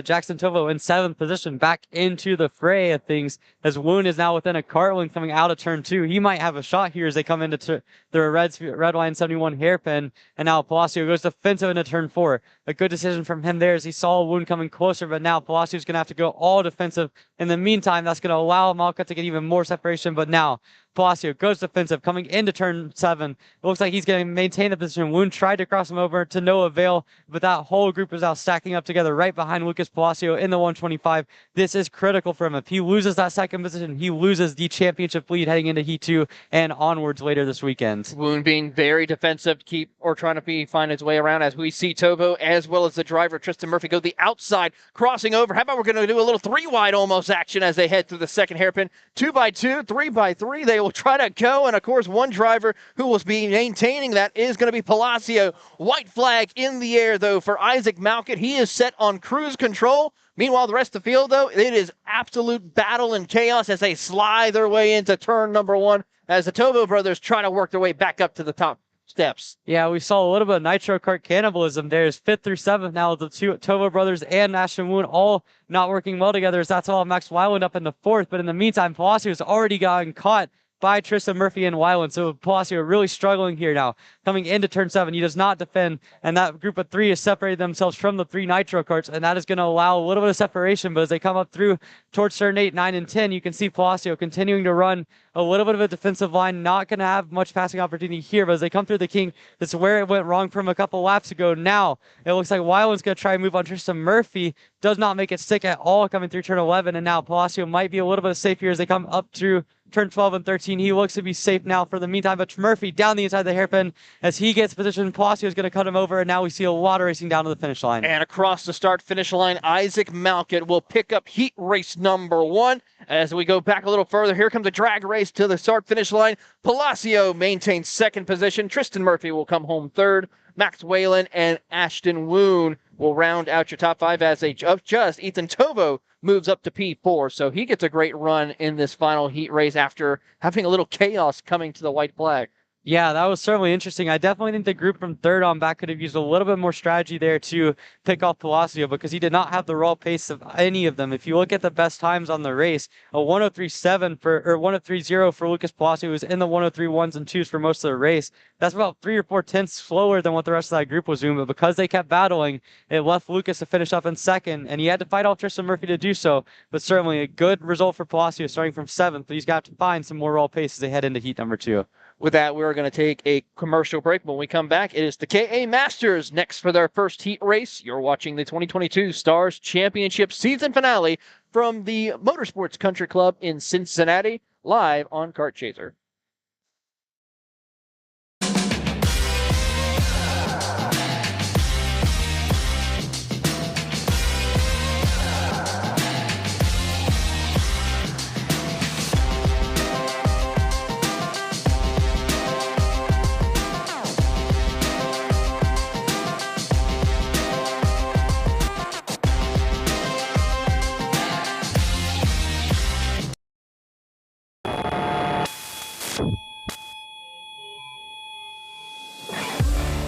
Jackson Tovo in 7th position, back into the fray of things, as Woon is now within a car length coming out of turn 2. He might have a shot here as they come into the red line 71 hairpin, and now Palacio goes defensive into turn 4. A good decision from him there as he saw Woon coming closer, but now Palacio's going to have to go all defensive. In the meantime, that's going to allow Malka to get even more separation, but now Palacio goes defensive coming into turn 7. It looks like he's going to maintain the position. Woon tried to cross him over to no avail, but that whole group is now stacking up together right behind Lucas Palacio in the 125. This is critical for him. If he loses that second position, he loses the championship lead heading into Heat 2 and onwards later this weekend. Woon being very defensive to trying to find his way around as we see Tovo as well as the driver Tristan Murphy go the outside, crossing over. How about we're going to do a little 3-wide almost action as they head through the second hairpin. 2x2, 3x3, they will try to go, and of course one driver who will be maintaining that is going to be Palacio. White flag in the air though for Isaac Malkit. He is set on cruise control. Meanwhile, the rest of the field though, it is absolute battle and chaos as they slide their way into turn number 1 as the Tovo brothers try to work their way back up to the top steps. Yeah, we saw a little bit of Nitro Kart cannibalism there. As 5th through 7th now, the 2 Tovo brothers and Ashton Woon all not working well together, as that's all Max Wyland up in the 4th. But in the meantime, Palacio's already gotten caught by Tristan Murphy and Wyland. So Palacio really struggling here now. Coming into turn 7, he does not defend, and that group of 3 has separated themselves from the 3 Nitro Karts, and that is going to allow a little bit of separation. But as they come up through towards turn 8, 9, and 10, you can see Palacio continuing to run a little bit of a defensive line, not going to have much passing opportunity here. But as they come through the King, this is where it went wrong from a couple laps ago. Now it looks like Wyland's going to try and move on Tristan Murphy. Does not make it stick at all coming through turn 11, and now Palacio might be a little bit safe here as they come up through turn 12 and 13. He looks to be safe now for the meantime, but Murphy down the inside of the hairpin as he gets positioned. Palacio is going to cut him over, and now we see a lot of racing down to the finish line. And across the start-finish line, Isaac Malkit will pick up heat race number 1. As we go back a little further, here comes a drag race to the start-finish line. Palacio maintains 2nd position. Tristan Murphy will come home 3rd. Max Whalen and Ashton Woon will round out your top 5 as they adjust. Ethan Tovo moves up to P4, so he gets a great run in this final heat race after having a little chaos coming to the white flag. Yeah, that was certainly interesting. I definitely think the group from 3rd on back could have used a little bit more strategy there to pick off Palacio, because he did not have the raw pace of any of them. If you look at the best times on the race, a 103.7 or 103.0 for Lucas Palacio, who was in the 103.1s and 2s for most of the race. That's about 3 or 4 tenths slower than what the rest of that group was doing, but because they kept battling, it left Lucas to finish up in 2nd, and he had to fight off Tristan Murphy to do so. But certainly a good result for Palacio starting from 7th, but he's got to find some more raw pace as they head into heat number 2. With that, we're going to take a commercial break. When we come back, it is the KA Masters next for their first heat race. You're watching the 2022 Stars Championship season finale from the Motorsports Country Club in Cincinnati, live on Kart Chaser.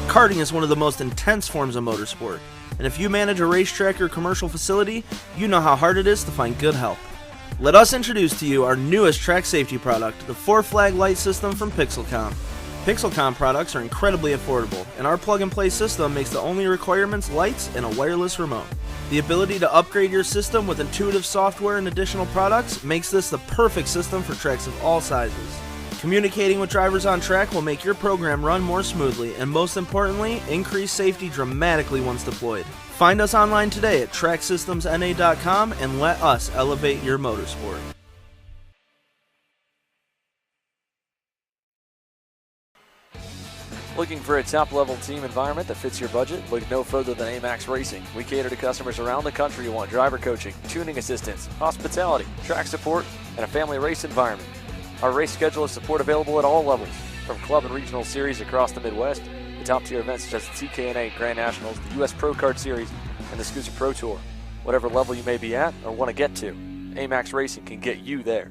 Karting is one of the most intense forms of motorsport, and if you manage a racetrack or commercial facility, you know how hard it is to find good help. Let us introduce to you our newest track safety product, the 4-flag light system from Pixel Count. Pixelcom products are incredibly affordable, and our plug-and-play system makes the only requirements lights and a wireless remote. The ability to upgrade your system with intuitive software and additional products makes this the perfect system for tracks of all sizes. Communicating with drivers on track will make your program run more smoothly and, most importantly, increase safety dramatically once deployed. Find us online today at tracksystemsna.com and let us elevate your motorsport. Looking for a top-level team environment that fits your budget? Look no further than AMAX Racing. We cater to customers around the country who want driver coaching, tuning assistance, hospitality, track support, and a family race environment. Our race schedule is support available at all levels, from club and regional series across the Midwest to top-tier events such as the TKNA Grand Nationals, the U.S. Pro Kart Series, and the SCUSA Pro Tour. Whatever level you may be at or want to get to, AMAX Racing can get you there.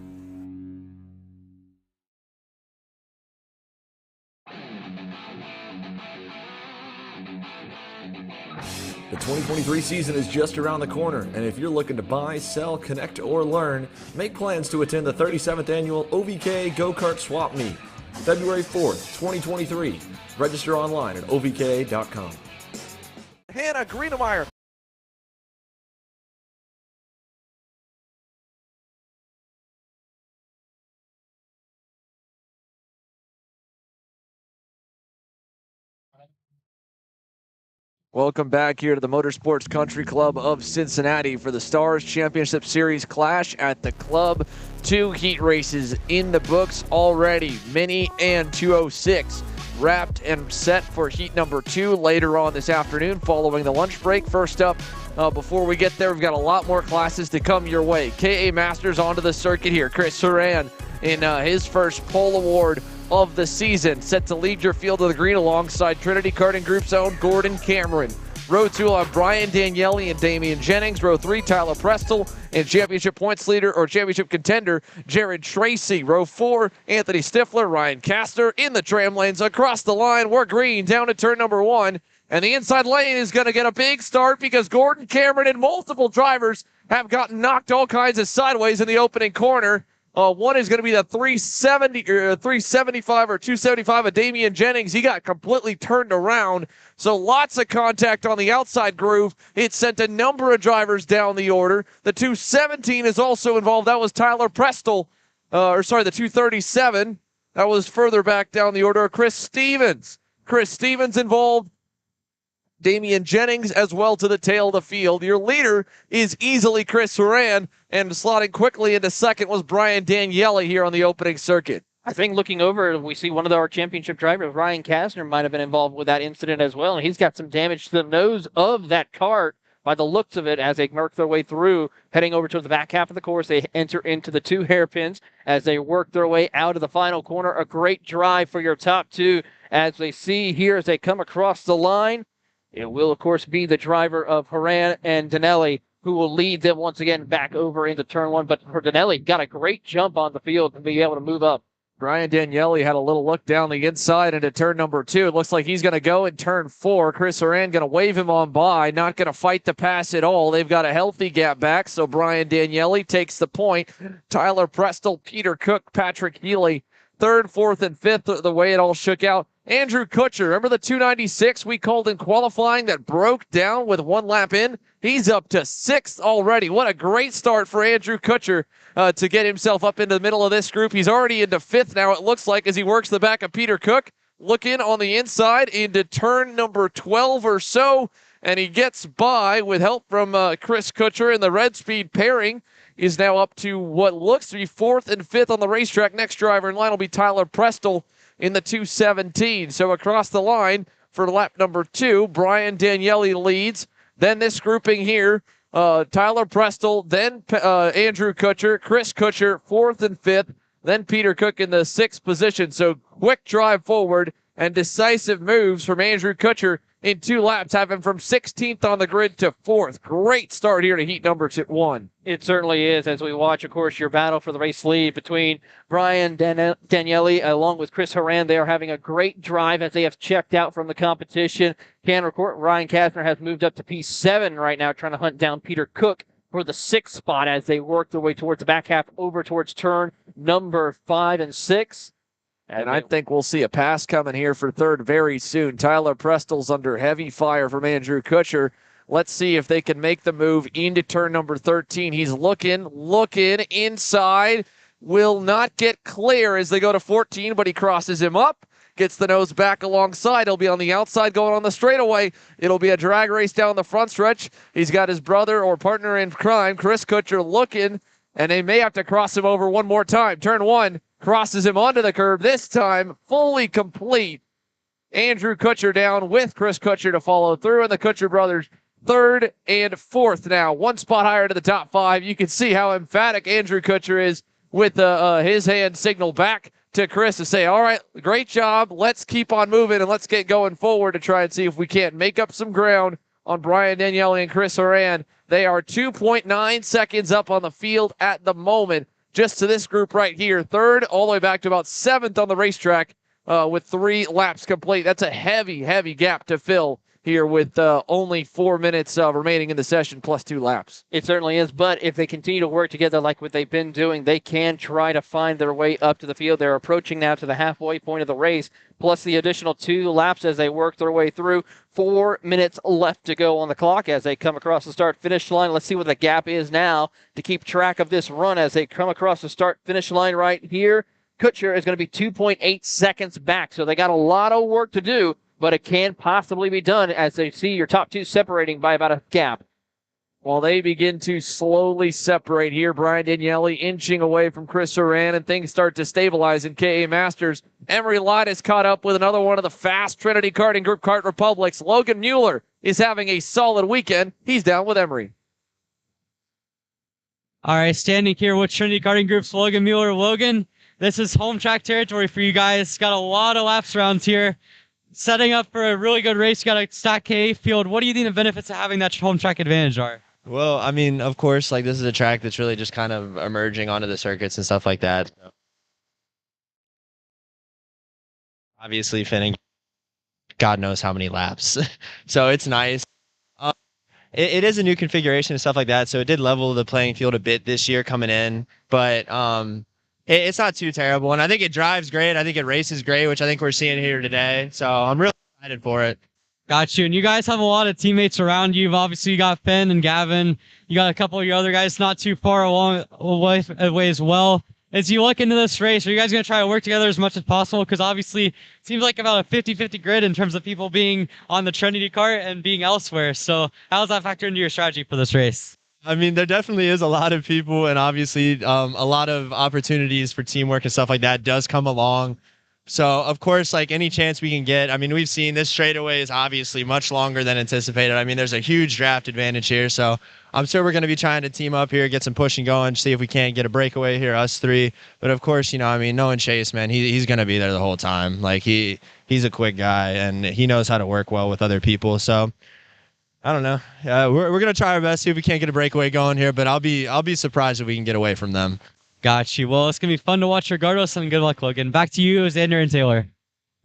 The 2023 season is just around the corner, and if you're looking to buy, sell, connect, or learn, make plans to attend the 37th Annual OVK Go-Kart Swap Meet, February 4th, 2023. Register online at ovk.com. Hannah Greenemeyer. Welcome back here to the Motorsports Country Club of Cincinnati for the Stars Championship Series clash at the club. 2 heat races in the books already. Mini and 206 wrapped and set for heat number 2 later on this afternoon following the lunch break. First up, before we get there, we've got a lot more classes to come your way. KA Masters onto the circuit here. Chris Horan in his first pole award of the season, set to lead your field of the green alongside Trinity Karting Group's own Gordon Cameron. Row 2 on Brian Daniele and Damian Jennings. Row 3, Tyler Prestel and championship points leader or championship contender Jared Tracy. Row 4, Anthony Stifler, Ryan Castor in the tram lanes across the line. We're green down to turn number 1. And the inside lane is going to get a big start because Gordon Cameron and multiple drivers have gotten knocked all kinds of sideways in the opening corner. One is going to be the 370 or 375 or 275 of Damian Jennings. He got completely turned around. So lots of contact on the outside groove. It sent a number of drivers down the order. The 217 is also involved. That was Tyler Prestel, the 237. That was further back down the order. Chris Stevens. Chris Stevens involved. Damian Jennings as well to the tail of the field. Your leader is easily Chris Horan, and slotting quickly into second was Brian Daniele here on the opening circuit. I think looking over, we see one of our championship drivers, Ryan Kastner, might have been involved with that incident as well, and he's got some damage to the nose of that kart by the looks of it as they work their way through, heading over to the back half of the course. They enter into the 2 hairpins as they work their way out of the final corner. A great drive for your top 2 as they see here as they come across the line. It will, of course, be the driver of Horan and Danelli who will lead them once again back over into turn 1. But for Danelli, got a great jump on the field to be able to move up. Brian Daniele had a little look down the inside into turn number 2. It looks like he's going to go in turn 4. Chris Horan going to wave him on by, not going to fight the pass at all. They've got a healthy gap back, so Brian Daniele takes the point. Tyler Prestel, Peter Cook, Patrick Healy, 3rd, 4th, and 5th, the way it all shook out. Andrew Kutcher, remember the 296 we called in qualifying that broke down with 1 lap in? He's up to 6th already. What a great start for Andrew Kutcher to get himself up into the middle of this group. He's already into 5th now, it looks like, as he works the back of Peter Cook. Looking on the inside into turn number 12 or so, and he gets by with help from Chris Kutcher, and the Red Speed pairing is now up to what looks to be 4th and 5th on the racetrack. Next driver in line will be Tyler Prestel in the 217. So across the line for lap number 2, Brian Daniele leads. Then this grouping here, Tyler Prestel, then Andrew Kutcher, Chris Kutcher, 4th and 5th, then Peter Cook in the 6th position. So quick drive forward and decisive moves from Andrew Kutcher in 2 laps, have him from 16th on the grid to 4th. Great start here to heat number 1. It certainly is, as we watch, of course, your battle for the race lead between Brian Daniele along with Chris Horan. They are having a great drive as they have checked out from the competition. Can report Ryan Kastner has moved up to P7 right now, trying to hunt down Peter Cook for the 6th spot as they work their way towards the back half over towards turn number 5 and 6. And I think we'll see a pass coming here for third very soon. Tyler Prestel's under heavy fire from Andrew Kutcher. Let's see if they can make the move into turn number 13. He's looking inside. Will not get clear as they go to 14, but he crosses him up. Gets the nose back alongside. He'll be on the outside going on the straightaway. It'll be a drag race down the front stretch. He's got his brother or partner in crime, Chris Kutcher, looking, and they may have to cross him over one more time. Turn 1, crosses him onto the curb. This time, fully complete. Andrew Kutcher down with Chris Kutcher to follow through, and the Kutcher brothers third and fourth now. One spot higher to the top 5. You can see how emphatic Andrew Kutcher is with his hand signal back to Chris to say, all right, great job. Let's keep on moving and let's get going forward to try and see if we can't make up some ground on Brian Daniele and Chris Horan. They are 2.9 seconds up on the field at the moment, just to this group right here. Third, all the way back to about 7th on the racetrack with 3 laps complete. That's a heavy, heavy gap to fill here with only 4 minutes remaining in the session plus 2 laps. It certainly is, but if they continue to work together like what they've been doing, they can try to find their way up to the field. They're approaching now to the halfway point of the race, plus the additional 2 laps as they work their way through. 4 minutes left to go on the clock as they come across the start-finish line. Let's see what the gap is now to keep track of this run as they come across the start-finish line right here. Kutcher is going to be 2.8 seconds back, so they got a lot of work to do, but it can possibly be done as they see your top 2 separating by about a gap. While they begin to slowly separate here, Brian Daniele inching away from Chris Horan, and things start to stabilize in KA Masters. Emery Lott is caught up with another one of the fast Trinity Karting Group Kart Republics. Logan Mueller is having a solid weekend. He's down with Emery. All right, standing here with Trinity Karting Group's Logan Mueller. Logan, this is home track territory for you guys. Got a lot of laps rounds here. Setting up for a really good race. You got a stacked KA field. What do you think the benefits of having that home track advantage are? Well, I mean, of course, like this is a track that's really just kind of emerging onto the circuits and stuff like that. Obviously, finning God knows how many laps. So it's nice. It is a new configuration and stuff like that, so it did level the playing field a bit this year coming in, but it's not too terrible, and I think it drives great. I think it races great, which I think we're seeing here today, so I'm really excited for it. Got you. And you guys have a lot of teammates around you. Obviously, you got Finn and Gavin. You got a couple of your other guys not too far away as well. As you look into this race, are you guys going to try to work together as much as possible? Because obviously, it seems like about a 50-50 grid in terms of people being on the Trinity kart and being elsewhere. So how does that factor into your strategy for this race? I mean, there definitely is a lot of people, and obviously a lot of opportunities for teamwork and stuff like that does come along. So, of course, like any chance we can get, I mean, we've seen this straightaway is obviously much longer than anticipated. I mean, there's a huge draft advantage here. So I'm sure we're going to be trying to team up here, get some pushing going, see if we can't get a breakaway here, us 3. But, of course, you know, I mean, knowing Chase, man, he's going to be there the whole time. Like, he's a quick guy, and he knows how to work well with other people. So I don't know. We're going to try our best, see if we can't get a breakaway going here. But I'll be surprised if we can get away from them. Got you. Well, it's going to be fun to watch regardless, and good luck, Logan. Back to you, Xander and Taylor.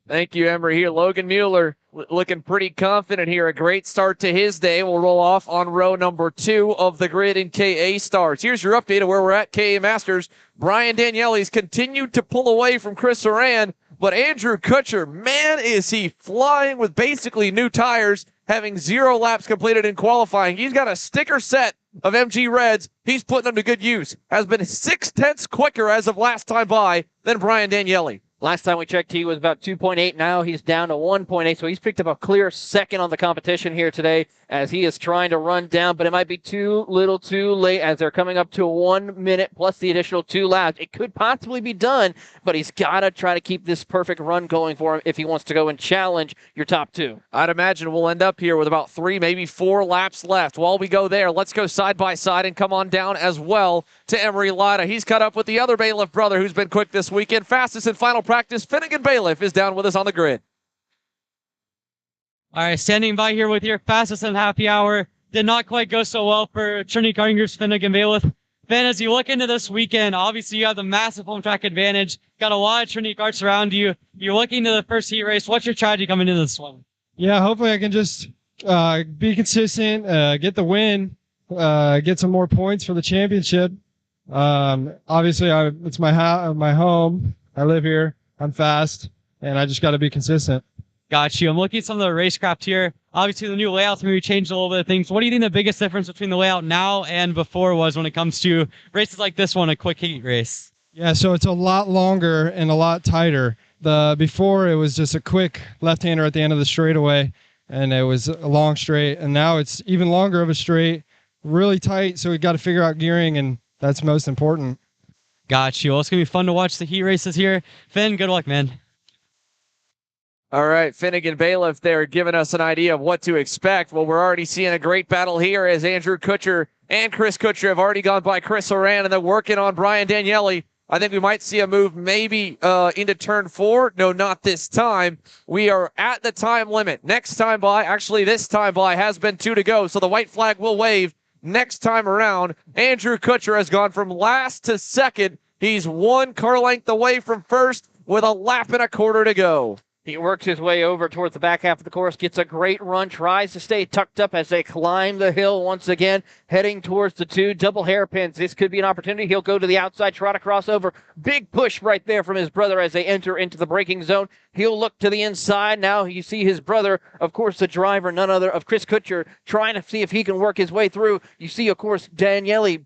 Thank you, Emery. Here, Logan Mueller looking pretty confident here. A great start to his day. We'll roll off on row number 2 of the grid in KA Stars. Here's your update of where we're at KA Masters. Brian Daniele's continued to pull away from Chris Horan, but Andrew Kutcher, man, is he flying with basically new tires, having 0 laps completed in qualifying. He's got a sticker set of MG Reds. He's putting them to good use. Has been 0.6 quicker as of last time by than Brian Daniele. Last time we checked, he was about 2.8. Now he's down to 1.8, so he's picked up a clear second on the competition here today as he is trying to run down, but it might be too little too late as they're coming up to 1 minute plus the additional 2 laps. It could possibly be done, but he's got to try to keep this perfect run going for him if he wants to go and challenge your top 2. I'd imagine we'll end up here with about 3, maybe 4 laps left. While we go there, let's go side by side and come on down as well to Emery Latta. He's caught up with the other Bailiff brother who's been quick this weekend. Fastest in final practice, Finnegan Bailiff is down with us on the grid. All right, standing by here with your fastest and happy hour. Did not quite go so well for Trinity Karting Group's Finnegan Bailiff. Ben, as you look into this weekend, obviously you have the massive home track advantage. Got a lot of Trinity karts around you. You're looking to the first heat race. What's your strategy coming into this one? Yeah, hopefully I can just be consistent, get the win, get some more points for the championship. Obviously, it's my home. I live here. I'm fast, and I just got to be consistent. Got you. I'm looking at some of the racecraft here. Obviously, the new layouts maybe changed a little bit of things. What do you think the biggest difference between the layout now and before was when it comes to races like this one, a quick heat race? Yeah, so it's a lot longer and a lot tighter. Before it was just a quick left-hander at the end of the straightaway, and it was a long straight. And now it's even longer of a straight, really tight. So we got to figure out gearing, and that's most important. Got you. Well, it's gonna be fun to watch the heat races here. Finn, good luck, man. All right, Finnegan Bailiff there giving us an idea of what to expect. Well, we're already seeing a great battle here as Andrew Kutcher and Chris Kutcher have already gone by Chris Horan, and they're working on Brian Daniele. I think we might see a move maybe into turn 4. No, not this time. We are at the time limit. Next time by, actually this time by has been 2 to go, so the white flag will wave next time around. Andrew Kutcher has gone from last to second. He's 1 car length away from first with a lap and a quarter to go. He works his way over towards the back half of the course, gets a great run, tries to stay tucked up as they climb the hill once again, heading towards the 2 double hairpins. This could be an opportunity. He'll go to the outside, try to cross over. Big push right there from his brother as they enter into the braking zone. He'll look to the inside. Now you see his brother, of course, the driver, none other of Chris Kutcher, trying to see if he can work his way through. You see, of course, Daniele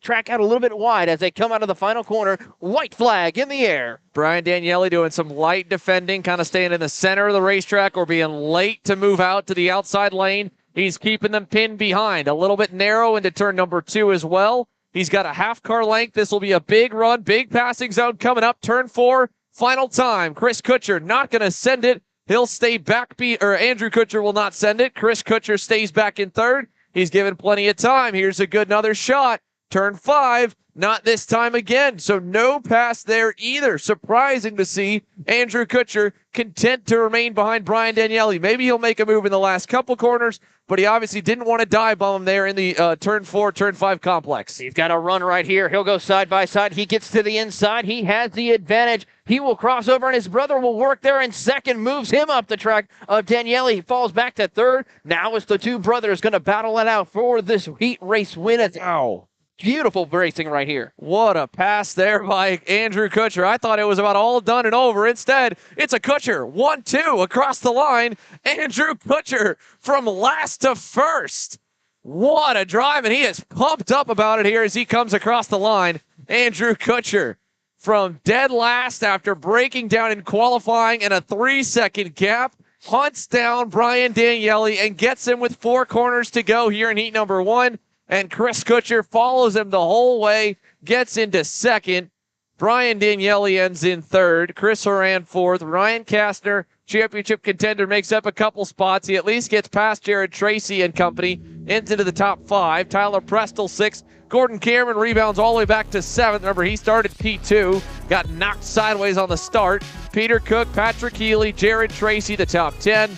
track out a little bit wide as they come out of the final corner. White flag in the air. Brian Daniele doing some light defending, kind of staying in the center of the racetrack or being late to move out to the outside lane. He's keeping them pinned behind. A little bit narrow into turn number 2 as well. He's got a half car length. This will be a big run, big passing zone coming up. Turn 4, final time. Chris Kutcher not going to send it. He'll stay back, Andrew Kutcher will not send it. Chris Kutcher stays back in third. He's given plenty of time. Here's a good another shot. Turn 5. Not this time again, so no pass there either. Surprising to see Andrew Kutcher content to remain behind Brian Daniele. Maybe he'll make a move in the last couple corners, but he obviously didn't want to dive bomb him there in the turn 4, turn 5 complex. He's got a run right here. He'll go side by side. He gets to the inside. He has the advantage. He will cross over, and his brother will work there in second, moves him up the track of Daniele. He falls back to third. Now it's the 2 brothers going to battle it out for this heat race win. Ow. Beautiful racing right here. What a pass there by Andrew Kutcher. I thought it was about all done and over. Instead, it's a Kutcher 1-2 across the line. Andrew Kutcher from last to first. What a drive, and he is pumped up about it here as he comes across the line. Andrew Kutcher from dead last after breaking down in qualifying and a 3-second gap. Hunts down Brian Daniele and gets him with 4 corners to go here in heat number 1. And Chris Kutcher follows him the whole way, gets into second. Brian Daniele ends in third. Chris Horan fourth. Ryan Kastner, championship contender, makes up a couple spots. He at least gets past Jared Tracy and company into the top 5. Tyler Prestel 6th. Gordon Cameron rebounds all the way back to 7th. Remember, he started P2, got knocked sideways on the start. Peter Cook, Patrick Healy, Jared Tracy, the top 10.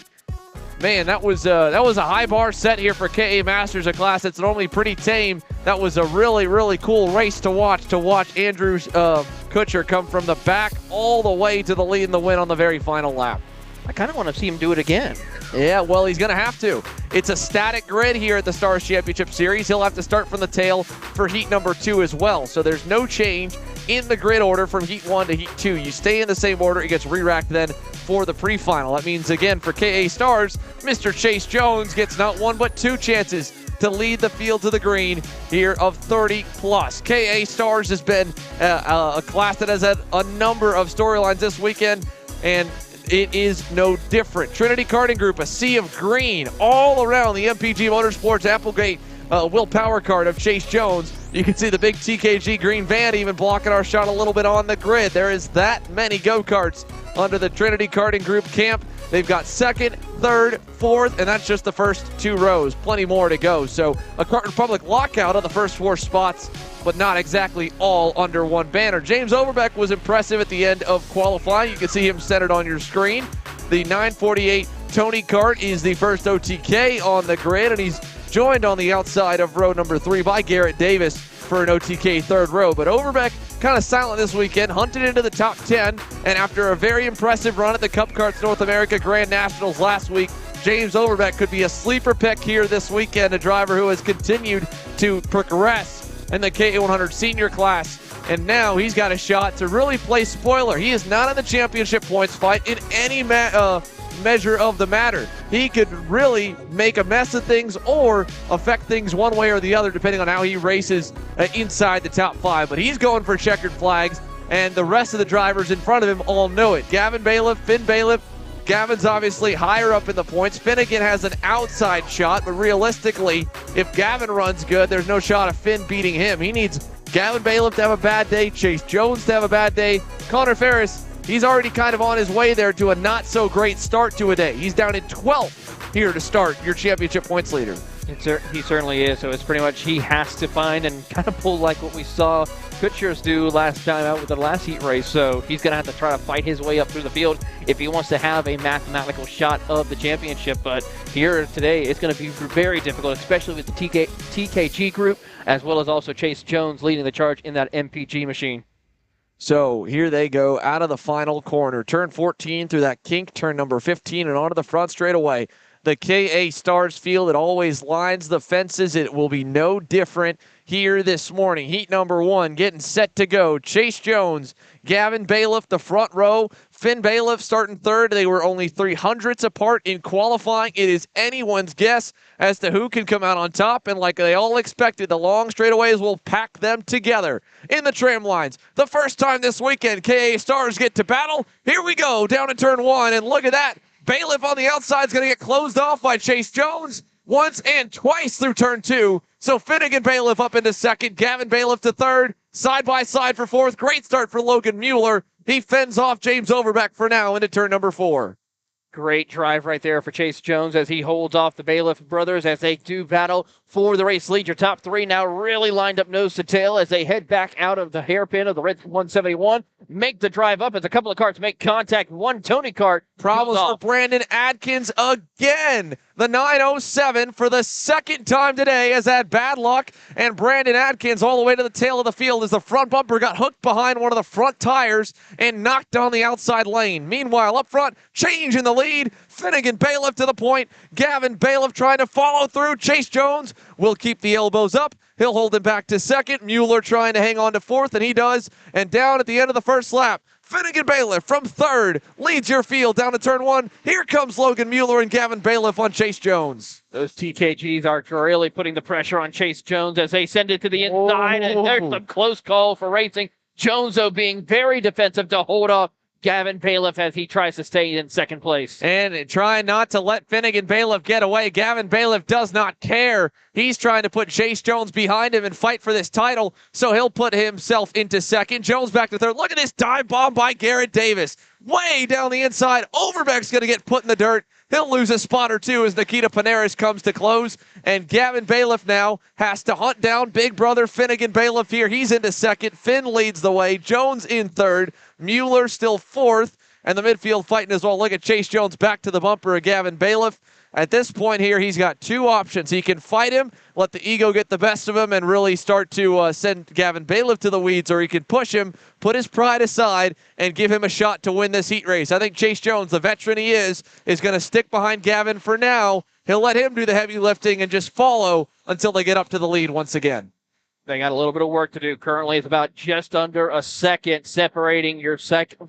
Man, that was a high bar set here for KA Masters, a class that's normally pretty tame. That was a really, really cool race to watch Andrew Kutcher come from the back all the way to the lead in the win on the very final lap. I kind of want to see him do it again. Yeah, well, he's going to have to. It's a static grid here at the Stars Championship Series. He'll have to start from the tail for heat number 2 as well. So there's no change in the grid order from heat 1 to heat 2. You stay in the same order. It gets re-racked then for the pre-final. That means, again, for KA Stars, Mr. Chase Jones gets not 1 but 2 chances to lead the field to the green here of 30+. KA Stars has been a class that has had a number of storylines this weekend, and it is no different. Trinity Karting Group, a sea of green all around the MPG Motorsports Applegate Will Power card of Chase Jones. You can see the big TKG green van even blocking our shot a little bit on the grid. There is that many go-karts under the Trinity Karting Group camp. They've got 2nd, 3rd, 4th, and that's just the first 2 rows. Plenty more to go. So a Kart Republic lockout on the first 4 spots, but not exactly all under one banner. James Overbeck was impressive at the end of qualifying. You can see him centered on your screen. The 948 Tony Kart is the first OTK on the grid, and he's joined on the outside of row number 3 by Garrett Davis for an OTK 3rd row. But Overbeck kind of silent this weekend, hunted into the top 10, and after a very impressive run at the Cup Karts North America Grand Nationals last week, James Overbeck could be a sleeper pick here this weekend, a driver who has continued to progress in the KA100 senior class and now he's got a shot to really play spoiler. He is not in the championship points fight in any measure of the matter. He could really make a mess of things or affect things one way or the other depending on how he races inside the top 5. But he's going for checkered flags, and the rest of the drivers in front of him all know it. Gavin Bailiff, Finn Bailiff. Gavin's obviously higher up in the points. Finnegan has an outside shot, but realistically, if Gavin runs good, there's no shot of Finn beating him. He needs Gavin Bailiff to have a bad day, Chase Jones to have a bad day. Connor Ferris, he's already kind of on his way there to a not-so-great start to a day. He's down in 12th here to start, your championship points leader. He certainly is, so it's pretty much he has to find and kind of pull like what we saw Kutcher's do last time out with the last heat race, so he's going to have to try to fight his way up through the field if he wants to have a mathematical shot of the championship. But here today, it's going to be very difficult, especially with the TKG group, as well as also Chase Jones leading the charge in that MPG machine. So here they go out of the final corner. Turn 14 through that kink, turn number 15, and onto the front straightaway. The KA Stars field, it always lines the fences. It will be no different here this morning. Heat number 1 getting set to go. Chase Jones, Gavin Bailiff, the front row. Finn Bailiff starting third. They were only 300ths apart in qualifying. It is anyone's guess as to who can come out on top. And like they all expected, the long straightaways will pack them together in the tram lines. The first time this weekend, KA Stars get to battle. Here we go, down in turn 1. And look at that. Bailiff on the outside is going to get closed off by Chase Jones once and twice through turn 2. So Finnegan Bailiff up into second, Gavin Bailiff to third, side by side for fourth. Great start for Logan Mueller. He fends off James Overbeck for now into turn number 4. Great drive right there for Chase Jones as he holds off the Bailiff brothers as they do battle for the race lead. Your top 3 now really lined up nose to tail as they head back out of the hairpin of the red 171. Make the drive up as a couple of carts make contact. One Tony kart. Problems for Brandon Adkins again. The 907 for the second time today has had bad luck, and Brandon Adkins all the way to the tail of the field as the front bumper got hooked behind one of the front tires and knocked on the outside lane. Meanwhile, up front, change in the lead. Finnegan Bailiff to the point. Gavin Bailiff trying to follow through. Chase Jones will keep the elbows up. He'll hold him back to second. Mueller trying to hang on to fourth, and he does. And down at the end of the first lap, Finnegan Bailiff from third leads your field down to turn 1. Here comes Logan Mueller and Gavin Bailiff on Chase Jones. Those TKGs are really putting the pressure on Chase Jones as they send it to the inside. And there's a close call for racing. Jones, though, being very defensive to hold off Gavin Bailiff as he tries to stay in second place. And trying not to let Finnegan Bailiff get away. Gavin Bailiff does not care. He's trying to put Chase Jones behind him and fight for this title, so he'll put himself into second. Jones back to third. Look at this dive bomb by Garrett Davis. Way down the inside. Overbeck's going to get put in the dirt. He'll lose a spot or two as Nikita Panaris comes to close. And Gavin Bailiff now has to hunt down big brother Finnegan Bailiff here. He's into second. Finn leads the way. Jones in third. Mueller still fourth. And the midfield fighting as well. Look at Chase Jones back to the bumper of Gavin Bailiff. At this point here, he's got 2 options. He can fight him, let the ego get the best of him, and really start to send Gavin Bailiff to the weeds, or he can push him, put his pride aside, and give him a shot to win this heat race. I think Chase Jones, the veteran he is going to stick behind Gavin for now. He'll let him do the heavy lifting and just follow until they get up to the lead once again. They got a little bit of work to do. Currently, it's about just under a second separating your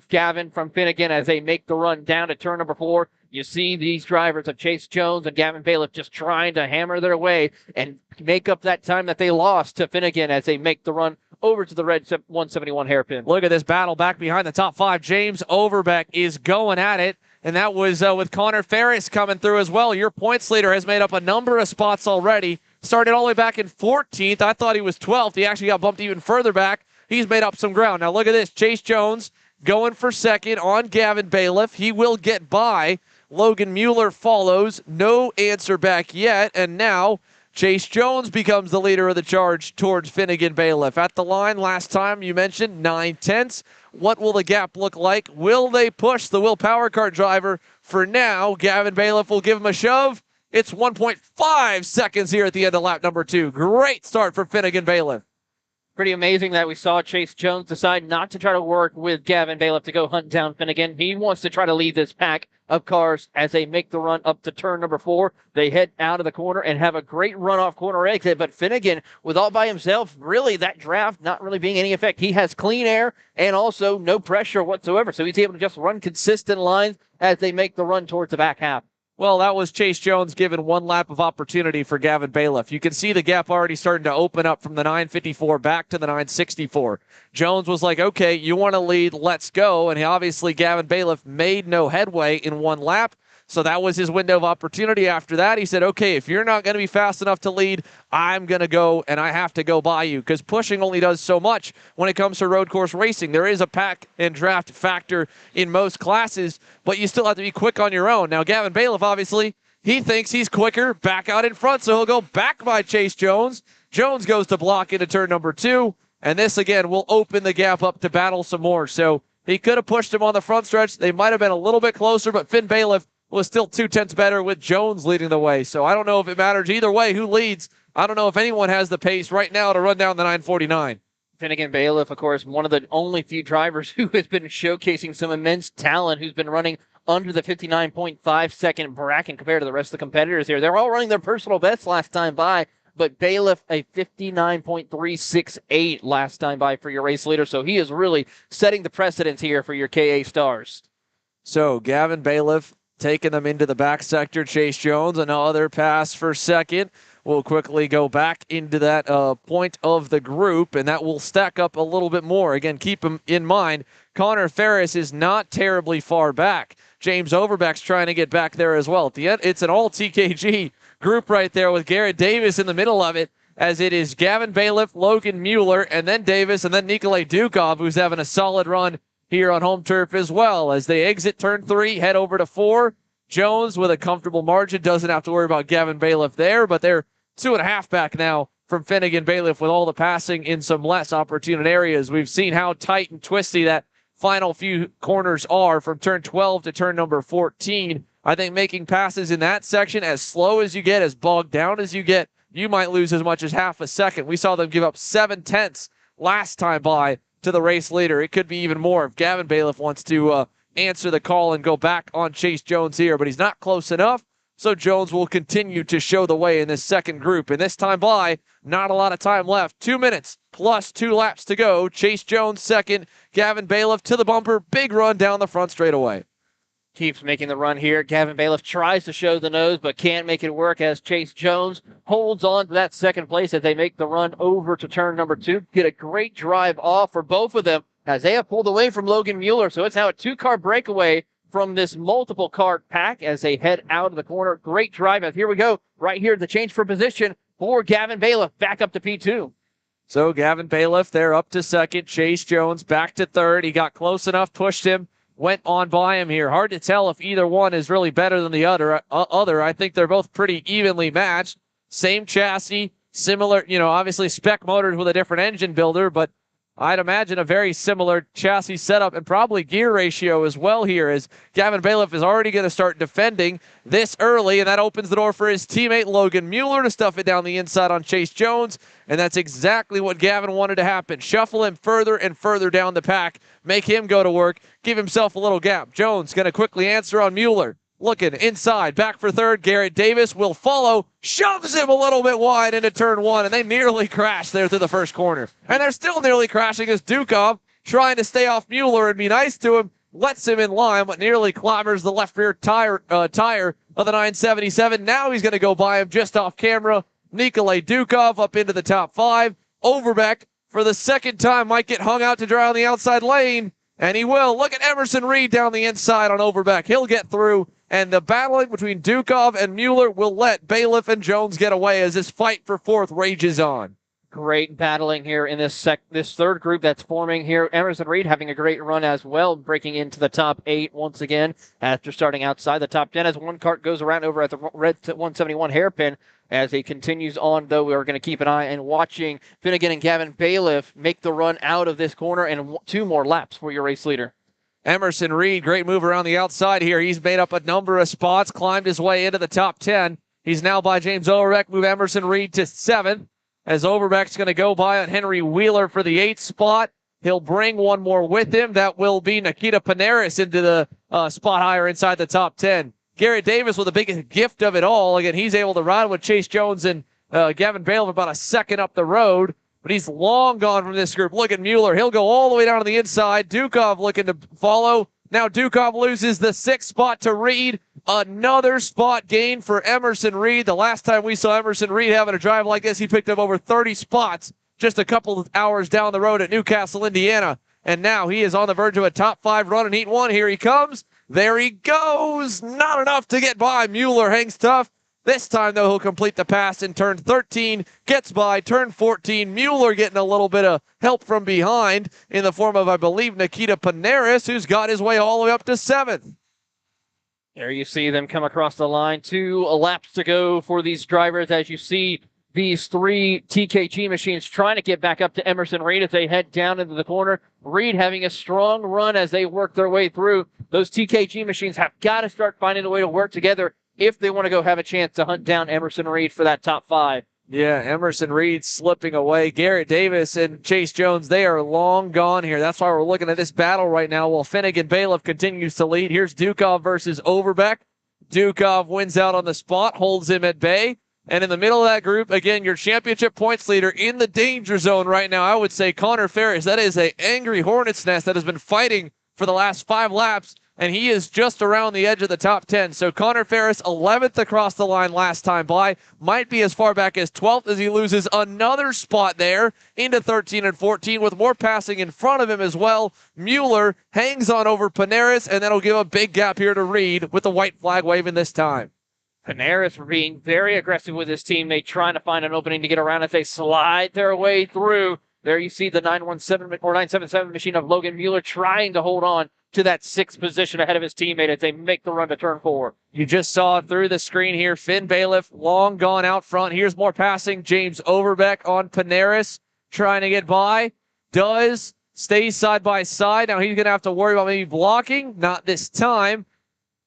Gavin from Finnegan as they make the run down to turn number 4. You see these drivers of Chase Jones and Gavin Bailiff just trying to hammer their way and make up that time that they lost to Finnegan as they make the run over to the red 171 hairpin. Look at this battle back behind the top 5. James Overbeck is going at it, and that was with Connor Ferris coming through as well. Your points leader has made up a number of spots already. Started all the way back in 14th. I thought he was 12th. He actually got bumped even further back. He's made up some ground. Now look at this. Chase Jones going for second on Gavin Bailiff. He will get by. Logan Mueller follows. No answer back yet. And now Chase Jones becomes the leader of the charge towards Finnegan Bailiff. At the line last time you mentioned 9/10. What will the gap look like? Will they push the Will Power Kart driver? For now, Gavin Bailiff will give him a shove. It's 1.5 seconds here at the end of lap number 2. Great start for Finnegan Bailiff. Pretty amazing that we saw Chase Jones decide not to try to work with Gavin Bailiff to go hunt down Finnegan. He wants to try to lead this pack of cars as they make the run up to turn number 4. They head out of the corner and have a great run-off corner exit, but Finnegan, with all by himself, really that draft not really being any effect. He has clean air and also no pressure whatsoever, so he's able to just run consistent lines as they make the run towards the back half. Well, that was Chase Jones given one lap of opportunity for Gavin Bailiff. You can see the gap already starting to open up from the 954 back to the 964. Jones was like, okay, you want to lead, let's go. And obviously Gavin Bailiff made no headway in one lap. So that was his window of opportunity. After that, he said, okay, if you're not going to be fast enough to lead, I'm going to go and I have to go by you, because pushing only does so much when it comes to road course racing. There is a pack and draft factor in most classes, but you still have to be quick on your own. Now, Gavin Bailiff, obviously, he thinks he's quicker back out in front, so he'll go back by Chase Jones. Jones goes to block into turn number 2, and this, again, will open the gap up to battle some more. So he could have pushed him on the front stretch. They might have been a little bit closer, but Finn Bailiff was still 0.2 better with Jones leading the way. So I don't know if it matters either way who leads. I don't know if anyone has the pace right now to run down the 949. Finnegan Bailiff, of course, one of the only few drivers who has been showcasing some immense talent, who's been running under the 59.5 second bracket compared to the rest of the competitors here. They're all running their personal best last time by, but Bailiff a 59.368 last time by for your race leader. So he is really setting the precedence here for your KA stars. So Gavin Bailiff taking them into the back sector. Chase Jones, another pass for second. We'll quickly go back into that point of the group, and that will stack up a little bit more. Again, keep him in mind, Connor Ferris is not terribly far back. James Overbeck's trying to get back there as well. At the end, it's an all TKG group right there with Garrett Davis in the middle of it, as it is Gavin Bailiff, Logan Mueller, and then Davis, and then Nikolai Dukov, who's having a solid run here on home turf as well. As they exit turn 3, head over to 4. Jones with a comfortable margin, doesn't have to worry about Gavin Bailiff there, but they're 2.5 back now from Finnegan Bailiff with all the passing in some less opportune areas. We've seen how tight and twisty that final few corners are from turn 12 to turn number 14. I think making passes in that section as slow as you get, as bogged down as you get, you might lose as much as half a second. We saw them give up 7/10 last time by to the race leader. It could be even more if Gavin Bailiff wants to answer the call and go back on Chase Jones here, but he's not close enough, so Jones will continue to show the way in this second group. And this time by, not a lot of time left. 2 minutes plus 2 laps to go. Chase Jones second, Gavin Bailiff to the bumper. Big run down the front straightaway. Keeps making the run here. Gavin Bailiff tries to show the nose, but can't make it work as Chase Jones holds on to that second place as they make the run over to turn number 2. Get a great drive off for both of them as they have pulled away from Logan Mueller. So it's now a 2-car breakaway from this multiple car pack as they head out of the corner. Great drive. As here we go. Right here, the change for position for Gavin Bailiff back up to P2. So Gavin Bailiff there up to second. Chase Jones back to third. He got close enough, pushed him, went on by him here. Hard to tell if either one is really better than the other. I think they're both pretty evenly matched. Same chassis, similar, obviously spec motors with a different engine builder, but I'd imagine a very similar chassis setup and probably gear ratio as well here, as Gavin Bailiff is already going to start defending this early, and that opens the door for his teammate Logan Mueller to stuff it down the inside on Chase Jones, and that's exactly what Gavin wanted to happen. Shuffle him further and further down the pack, make him go to work, give himself a little gap. Jones going to quickly answer on Mueller. Looking inside, back for third. Garrett Davis will follow, shoves him a little bit wide into turn 1, and they nearly crash there through the first corner. And they're still nearly crashing as Dukov, trying to stay off Mueller and be nice to him, lets him in line, but nearly clobbers the left rear tire of the 977. Now he's going to go by him just off camera. Nikolai Dukov up into the top 5. Overbeck, for the second time, might get hung out to dry on the outside lane, and he will. Look at Emerson Reed down the inside on Overbeck. He'll get through. And the battling between Dukov and Mueller will let Bailiff and Jones get away as this fight for fourth rages on. Great battling here in this third group that's forming here. Emerson Reed having a great run as well, breaking into the top 8 once again after starting outside the top 10 as one cart goes around over at the red 171 hairpin. As he continues on, though, we are going to keep an eye and watching Finnegan and Gavin Bailiff make the run out of this corner, and 2 more laps for your race leader. Emerson Reed, great move around the outside here. He's made up a number of spots, climbed his way into the top 10. He's now by James Overbeck, move Emerson Reed to 7th. as Overbeck's going to go by on Henry Wheeler for the 8th spot. He'll bring one more with him. That will be Nikita Panaris into the spot higher inside the top 10. Garrett Davis with the biggest gift of it all. Again, he's able to ride with Chase Jones and Gavin Bailiff about a second up the road, but he's long gone from this group. Look at Mueller. He'll go all the way down to the inside. Dukov looking to follow. Now Dukov loses the 6th spot to Reed. Another spot gain for Emerson Reed. The last time we saw Emerson Reed having a drive like this, he picked up over 30 spots just a couple of hours down the road at Newcastle, Indiana. And now he is on the verge of a top 5 run in Heat 1. Here he comes. There he goes. Not enough to get by. Mueller hangs tough. This time, though, he'll complete the pass in turn 13, gets by turn 14. Mueller getting a little bit of help from behind in the form of, I believe, Nikita Panaris, who's got his way all the way up to 7th. There you see them come across the line. 2 laps to go for these drivers as you see these 3 TKG machines trying to get back up to Emerson Reed as they head down into the corner. Reed having a strong run as they work their way through. Those TKG machines have got to start finding a way to work together if they want to go have a chance to hunt down Emerson Reed for that top 5. Yeah, Emerson Reed slipping away. Garrett Davis and Chase Jones, they are long gone here. That's why we're looking at this battle right now while Finnegan Bailiff continues to lead. Here's Dukov versus Overbeck. Dukov wins out on the spot, holds him at bay. And in the middle of that group, again, your championship points leader in the danger zone right now, I would say Connor Ferris. That is an angry hornet's nest that has been fighting for the last 5 laps, and he is just around the edge of the top 10. So Connor Ferris, 11th across the line last time by, might be as far back as 12th as he loses another spot there into 13 and 14 with more passing in front of him as well. Mueller hangs on over Panaris, and that'll give a big gap here to Reed with the white flag waving this time. Panaris being very aggressive with his teammate, trying to find an opening to get around as they slide their way through. There you see the 917 or 977 machine of Logan Mueller trying to hold on to that 6th position ahead of his teammate as they make the run to turn 4. You just saw through the screen here, Finn Bailiff long gone out front. Here's more passing. James Overbeck on Panaris trying to get by. Stays side by side. Now he's going to have to worry about maybe blocking. Not this time.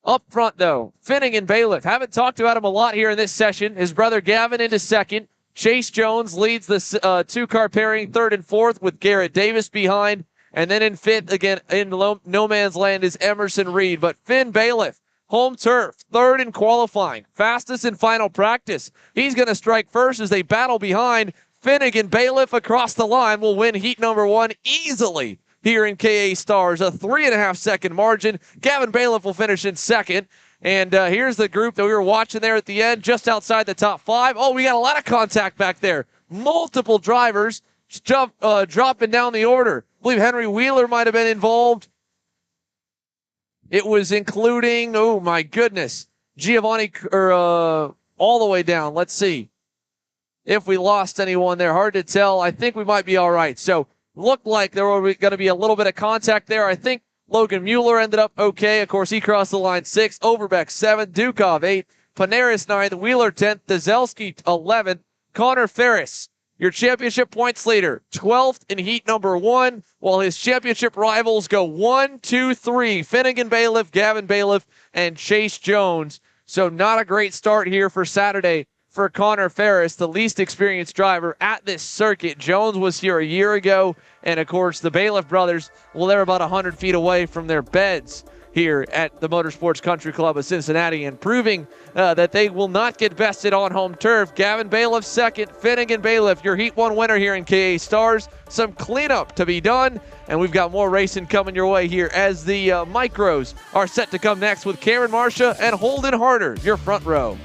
Up front, though, Finnegan Bailiff. Haven't talked about him a lot here in this session. His brother Gavin into 2nd. Chase Jones leads the 2-car pairing 3rd and 4th with Garrett Davis behind. And then in 5th, again, in no man's land is Emerson Reed. But Finn Bailiff, home turf, 3rd in qualifying, fastest in final practice. He's going to strike first as they battle behind. Finnegan Bailiff across the line will win heat number 1 easily here in KA Stars, a 3.5-second margin. Gavin Bailiff will finish in 2nd. And here's the group that we were watching there at the end, just outside the top 5. Oh, we got a lot of contact back there. Multiple drivers dropping down the order. I believe Henry Wheeler might have been involved. It was including, oh my goodness, Giovanni, all the way down. Let's see if we lost anyone there. Hard to tell. I think we might be all right. So looked like there were going to be a little bit of contact there. I think Logan Mueller ended up okay. Of course, he crossed the line 6th. Overbeck 7th. Dukov 8th. Panaris 9th. Wheeler 10th. Dazelski 11th. Connor Ferris, your championship points leader, 12th in heat number 1, while his championship rivals go 1, 2, 3. Finnegan Bailiff, Gavin Bailiff, and Chase Jones. So not a great start here for Saturday for Connor Ferris, the least experienced driver at this circuit. Jones was here a year ago, and of course the Bailiff brothers, well, they're about 100 feet away from their beds here at the Motorsports Country Club of Cincinnati, and proving that they will not get bested on home turf. Gavin Bailiff 2nd, Finnegan Bailiff, your Heat 1 winner here in KA Stars. Some cleanup to be done, and we've got more racing coming your way here as the micros are set to come next with Cameron Marcia and Holden Harder, your front row.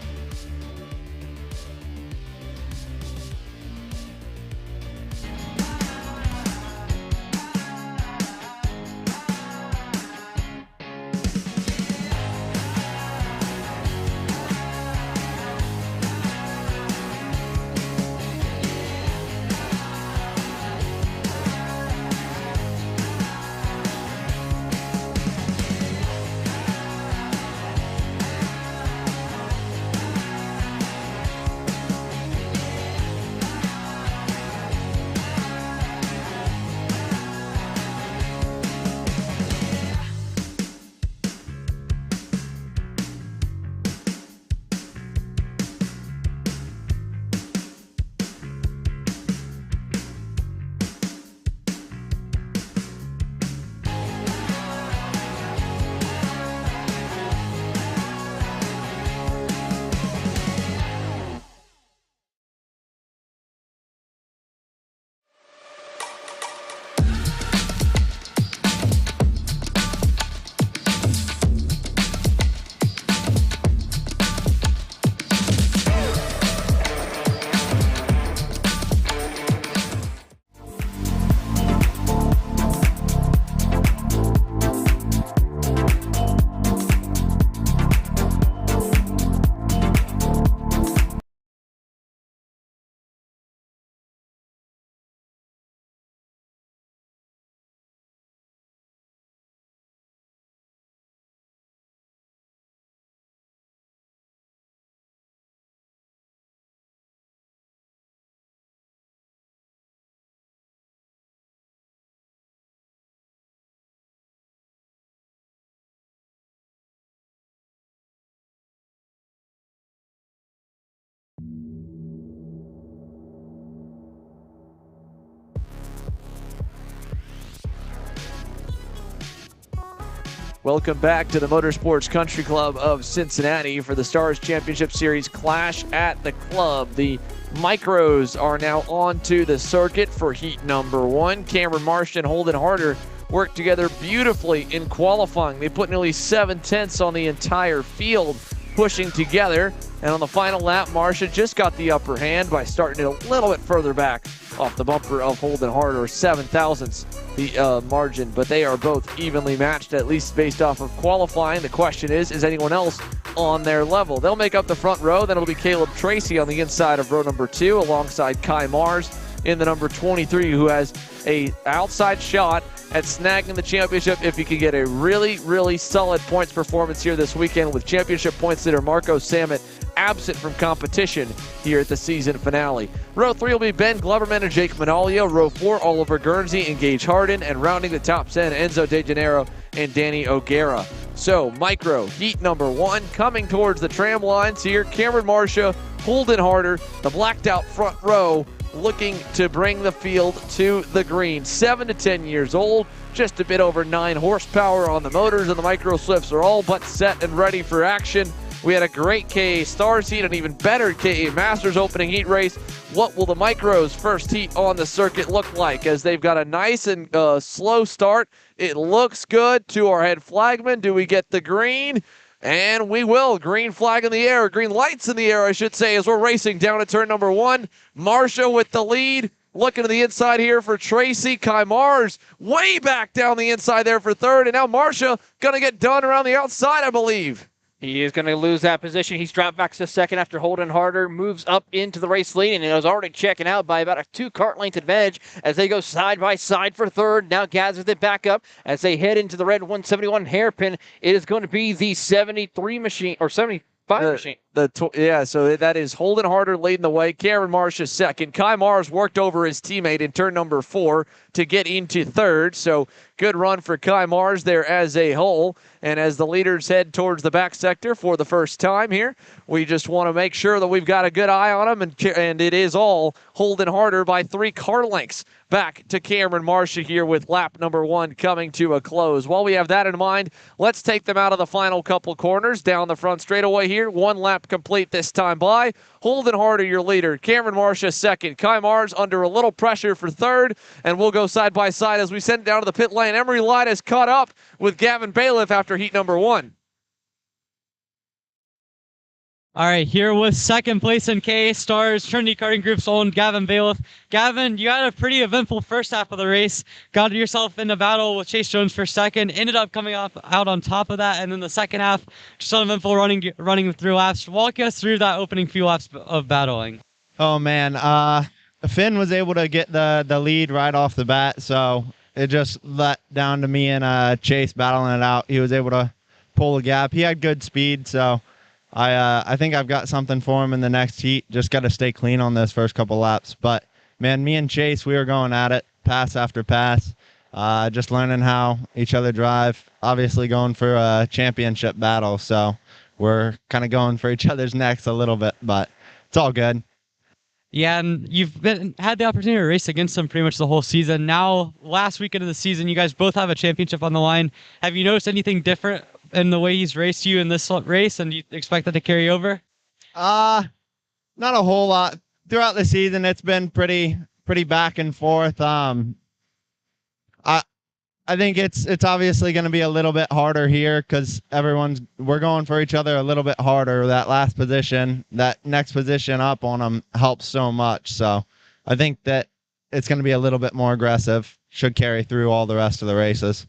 Welcome back to the Motorsports Country Club of Cincinnati for the Stars Championship Series Clash at the Club. The Micros are now onto the circuit for heat number 1. Cameron Marsh and Holden Harder worked together beautifully in qualifying. They put nearly 7/10 on the entire field, pushing together. And on the final lap, Marcia just got the upper hand by starting it a little bit further back off the bumper of Holden Harder, 7 thousandths the margin. But they are both evenly matched, at least based off of qualifying. The question is anyone else on their level? They'll make up the front row. Then it'll be Caleb Tracy on the inside of row number 2, alongside Kai Mars in the number 23, who has a outside shot at snagging the championship if he could get a really, really solid points performance here this weekend, with championship points leader Marco Samet absent from competition here at the season finale. Row 3 will be Ben Gloverman and Jake Manalio. Row 4, Oliver Guernsey and Gage Harden. And rounding the top 10, Enzo De Janeiro and Danny O'Gara. So, Micro, heat number 1, coming towards the tram lines here. Cameron Marcia, Holden Harder, the blacked out front row, looking to bring the field to the green. 7 to 10 years old, just a bit over 9 horsepower on the motors, and the Micro Swifts are all but set and ready for action. We had a great KA Stars heat, an even better KA Masters opening heat race. What will the Micros' first heat on the circuit look like, as they've got a nice and slow start? It looks good to our head flagman. Do we get the green? And we will. Green flag in the air, green lights in the air, I should say, as we're racing down to turn number 1. Marcia with the lead. Looking to the inside here for Tracy. Kai Mars way back down the inside there for third. And now Marcia going to get done around the outside, I believe. He is going to lose that position. He's dropped back to second after Holden Harder moves up into the race lead, and he was already checking out by about a 2-car length advantage as they go side by side for third. Now gathers it back up as they head into the red 171 hairpin. It is going to be the 73 machine, or 75 machine. So that is Holden Harder leading the way. Cameron Marsh is second. Kai Mars worked over his teammate in turn number 4 to get into third. So good run for Kai Mars there as a whole. And as the leaders head towards the back sector for the first time here, we just want to make sure that we've got a good eye on them. And it is all Holden Harder by 3 car lengths back to Cameron Marcia here, with lap number 1 coming to a close. While we have that in mind, let's take them out of the final couple corners down the front straightaway here. 1 lap complete this time by. Holden Harder, your leader. Cameron Marcia second. Kai Mars under a little pressure for third. And we'll go side by side as we send it down to the pit lane. Emery Light has caught up with Gavin Bailiff after heat number 1. All right, here with second place in KA Stars, Trinity Karting Group's own Gavin Bailiff. Gavin, you had a pretty eventful first half of the race. Got yourself in a battle with Chase Jones for second. Ended up coming out on top of that, and then the second half, just uneventful running through laps. Walk us through that opening few laps of battling. Oh man, Finn was able to get the lead right off the bat, so it just let down to me and Chase battling it out. He was able to pull the gap. He had good speed, so I think I've got something for him in the next heat. Just got to stay clean on those first couple laps. But, man, me and Chase, we were going at it, pass after pass, just learning how each other drive, obviously going for a championship battle. So we're kind of going for each other's necks a little bit, but it's all good. Yeah, and you've had the opportunity to race against them pretty much the whole season. Now, last weekend of the season, you guys both have a championship on the line. Have you noticed anything different in the way he's raced you in this race, and do you expect that to carry over? Not a whole lot. Throughout the season, it's been pretty back and forth. I think it's obviously going to be a little bit harder here because we're going for each other a little bit harder. That last position, that next position up on them helps so much. So I think that it's going to be a little bit more aggressive. Should carry through all the rest of the races.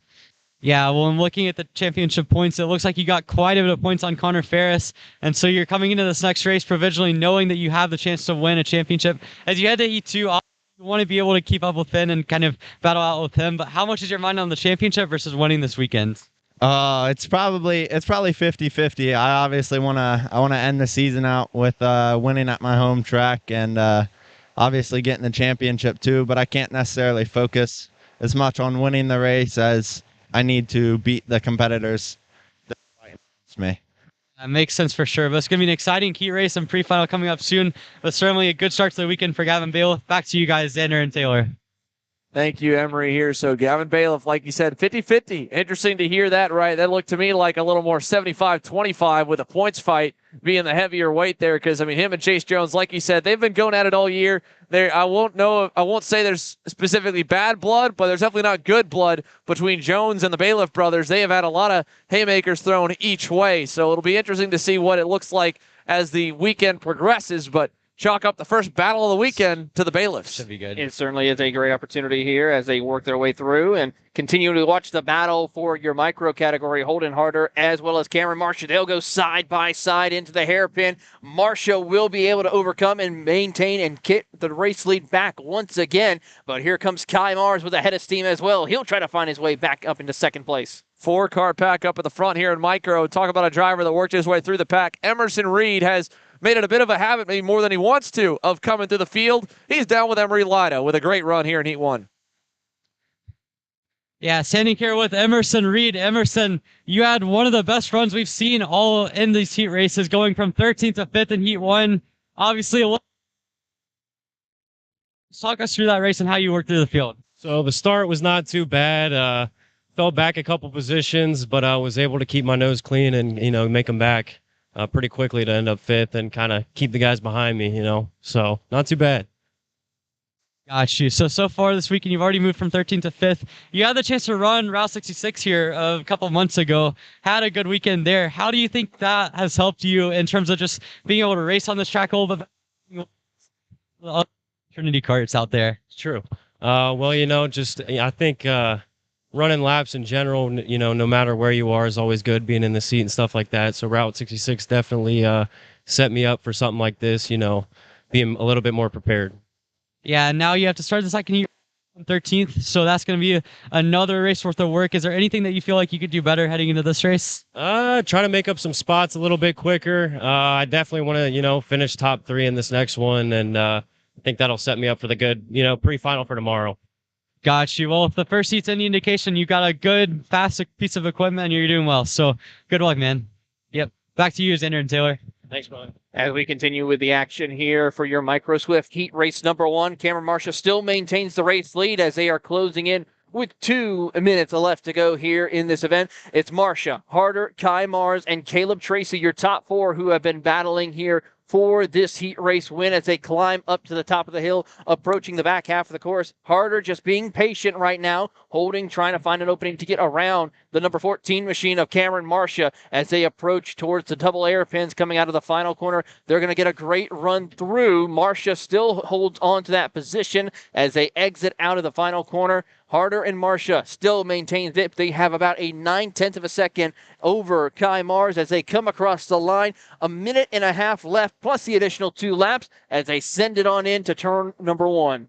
Yeah, well, I'm looking at the championship points. It looks like you got quite a bit of points on Connor Ferris, and so you're coming into this next race provisionally knowing that you have the chance to win a championship. As you head to Heat 2, you want to be able to keep up with Finn and kind of battle out with him, but how much is your mind on the championship versus winning this weekend? It's probably 50-50. I obviously want to end the season out with winning at my home track and obviously getting the championship too, but I can't necessarily focus as much on winning the race as I need to beat the competitors that fight against me. That makes sense for sure. But it's going to be an exciting heat race and pre-final coming up soon. But certainly a good start to the weekend for Gavin Bailiff. Back to you guys, Xander and Taylor. Thank you, Emery here. So Gavin Bailiff, like you said, 50-50. Interesting to hear that, right? That looked to me like a little more 75-25 with a points fight being the heavier weight there. Because, I mean, him and Chase Jones, like you said, they've been going at it all year. I won't say there's specifically bad blood, but there's definitely not good blood between Jones and the Bailiff brothers. They have had a lot of haymakers thrown each way. So it'll be interesting to see what it looks like as the weekend progresses. But chalk up the first battle of the weekend to the Bailiffs. Should be good. It certainly is a great opportunity here as they work their way through and continue to watch the battle for your micro category. Holden Harder as well as Cameron Marcia. They'll go side by side into the hairpin. Marcia will be able to overcome and maintain and get the race lead back once again. But here comes Kai Mars with a head of steam as well. He'll try to find his way back up into second place. 4-car pack up at the front here in micro. Talk about a driver that worked his way through the pack. Emerson Reed has made it a bit of a habit, maybe more than he wants to, of coming through the field. He's down with Emery Lido with a great run here in Heat 1. Yeah, standing here with Emerson Reed. Emerson, you had one of the best runs we've seen all in these heat races, going from 13th to 5th in Heat 1. Obviously, talk us through that race and how you worked through the field. So the start was not too bad. Fell back a couple positions, but I was able to keep my nose clean and, make them back pretty quickly to end up 5th and kind of keep the guys behind me, So not too bad. Got you. So far this weekend, you've already moved from 13th to 5th. You had the chance to run Route 66 here a couple months ago. Had a good weekend there. How do you think that has helped you in terms of just being able to race on this track a little bit? Trinity carts out there. It's true. I think running laps in general, no matter where you are, is always good, being in the seat and stuff like that. So Route 66 definitely set me up for something like this, being a little bit more prepared. Yeah, now you have to start the second year on 13th, so that's going to be another race worth of work. Is there anything that you feel like you could do better heading into this race? Try to make up some spots a little bit quicker. I definitely want to, finish top 3 in this next one, and I think that'll set me up for the good, pre-final for tomorrow. Got you. Well, if the first heat's any indication, you got a good, fast piece of equipment and you're doing well. So good luck, man. Yep. Back to you, Xander and Taylor. Thanks, bud. As we continue with the action here for your Micro Swift Heat Race number 1, Cameron Marcia still maintains the race lead as they are closing in with 2 minutes left to go here in this event. It's Marcia, Harder, Kai Mars, and Caleb Tracy, your top 4 who have been battling here for this heat race win as they climb up to the top of the hill, approaching the back half of the course. Harder just being patient right now, holding, trying to find an opening to get around the number 14 machine of Cameron Marcia as they approach towards the double airpins coming out of the final corner. They're going to get a great run through. Marcia still holds on to that position as they exit out of the final corner. Harder and Marcia still maintains it. They have about a 9/10 of a second over Kai Mars as they come across the line. A minute and a half left, plus the additional 2 laps as they send it on into turn number 1.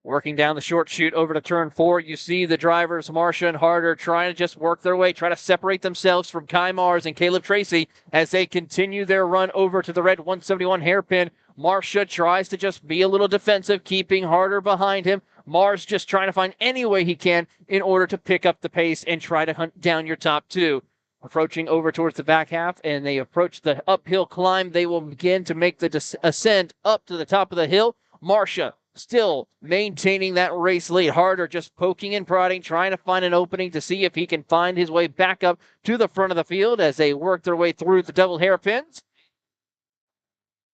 Working down the short chute over to turn 4, you see the drivers, Marcia and Harder, trying to just work their way, try to separate themselves from Kai Mars and Caleb Tracy as they continue their run over to the red 171 hairpin. Marcia tries to just be a little defensive, keeping Harder behind him. Mars just trying to find any way he can in order to pick up the pace and try to hunt down your top 2. Approaching over towards the back half, and they approach the uphill climb. They will begin to make the ascent up to the top of the hill. Marcia still maintaining that race lead. Harder just poking and prodding, trying to find an opening to see if he can find his way back up to the front of the field as they work their way through the double hairpins.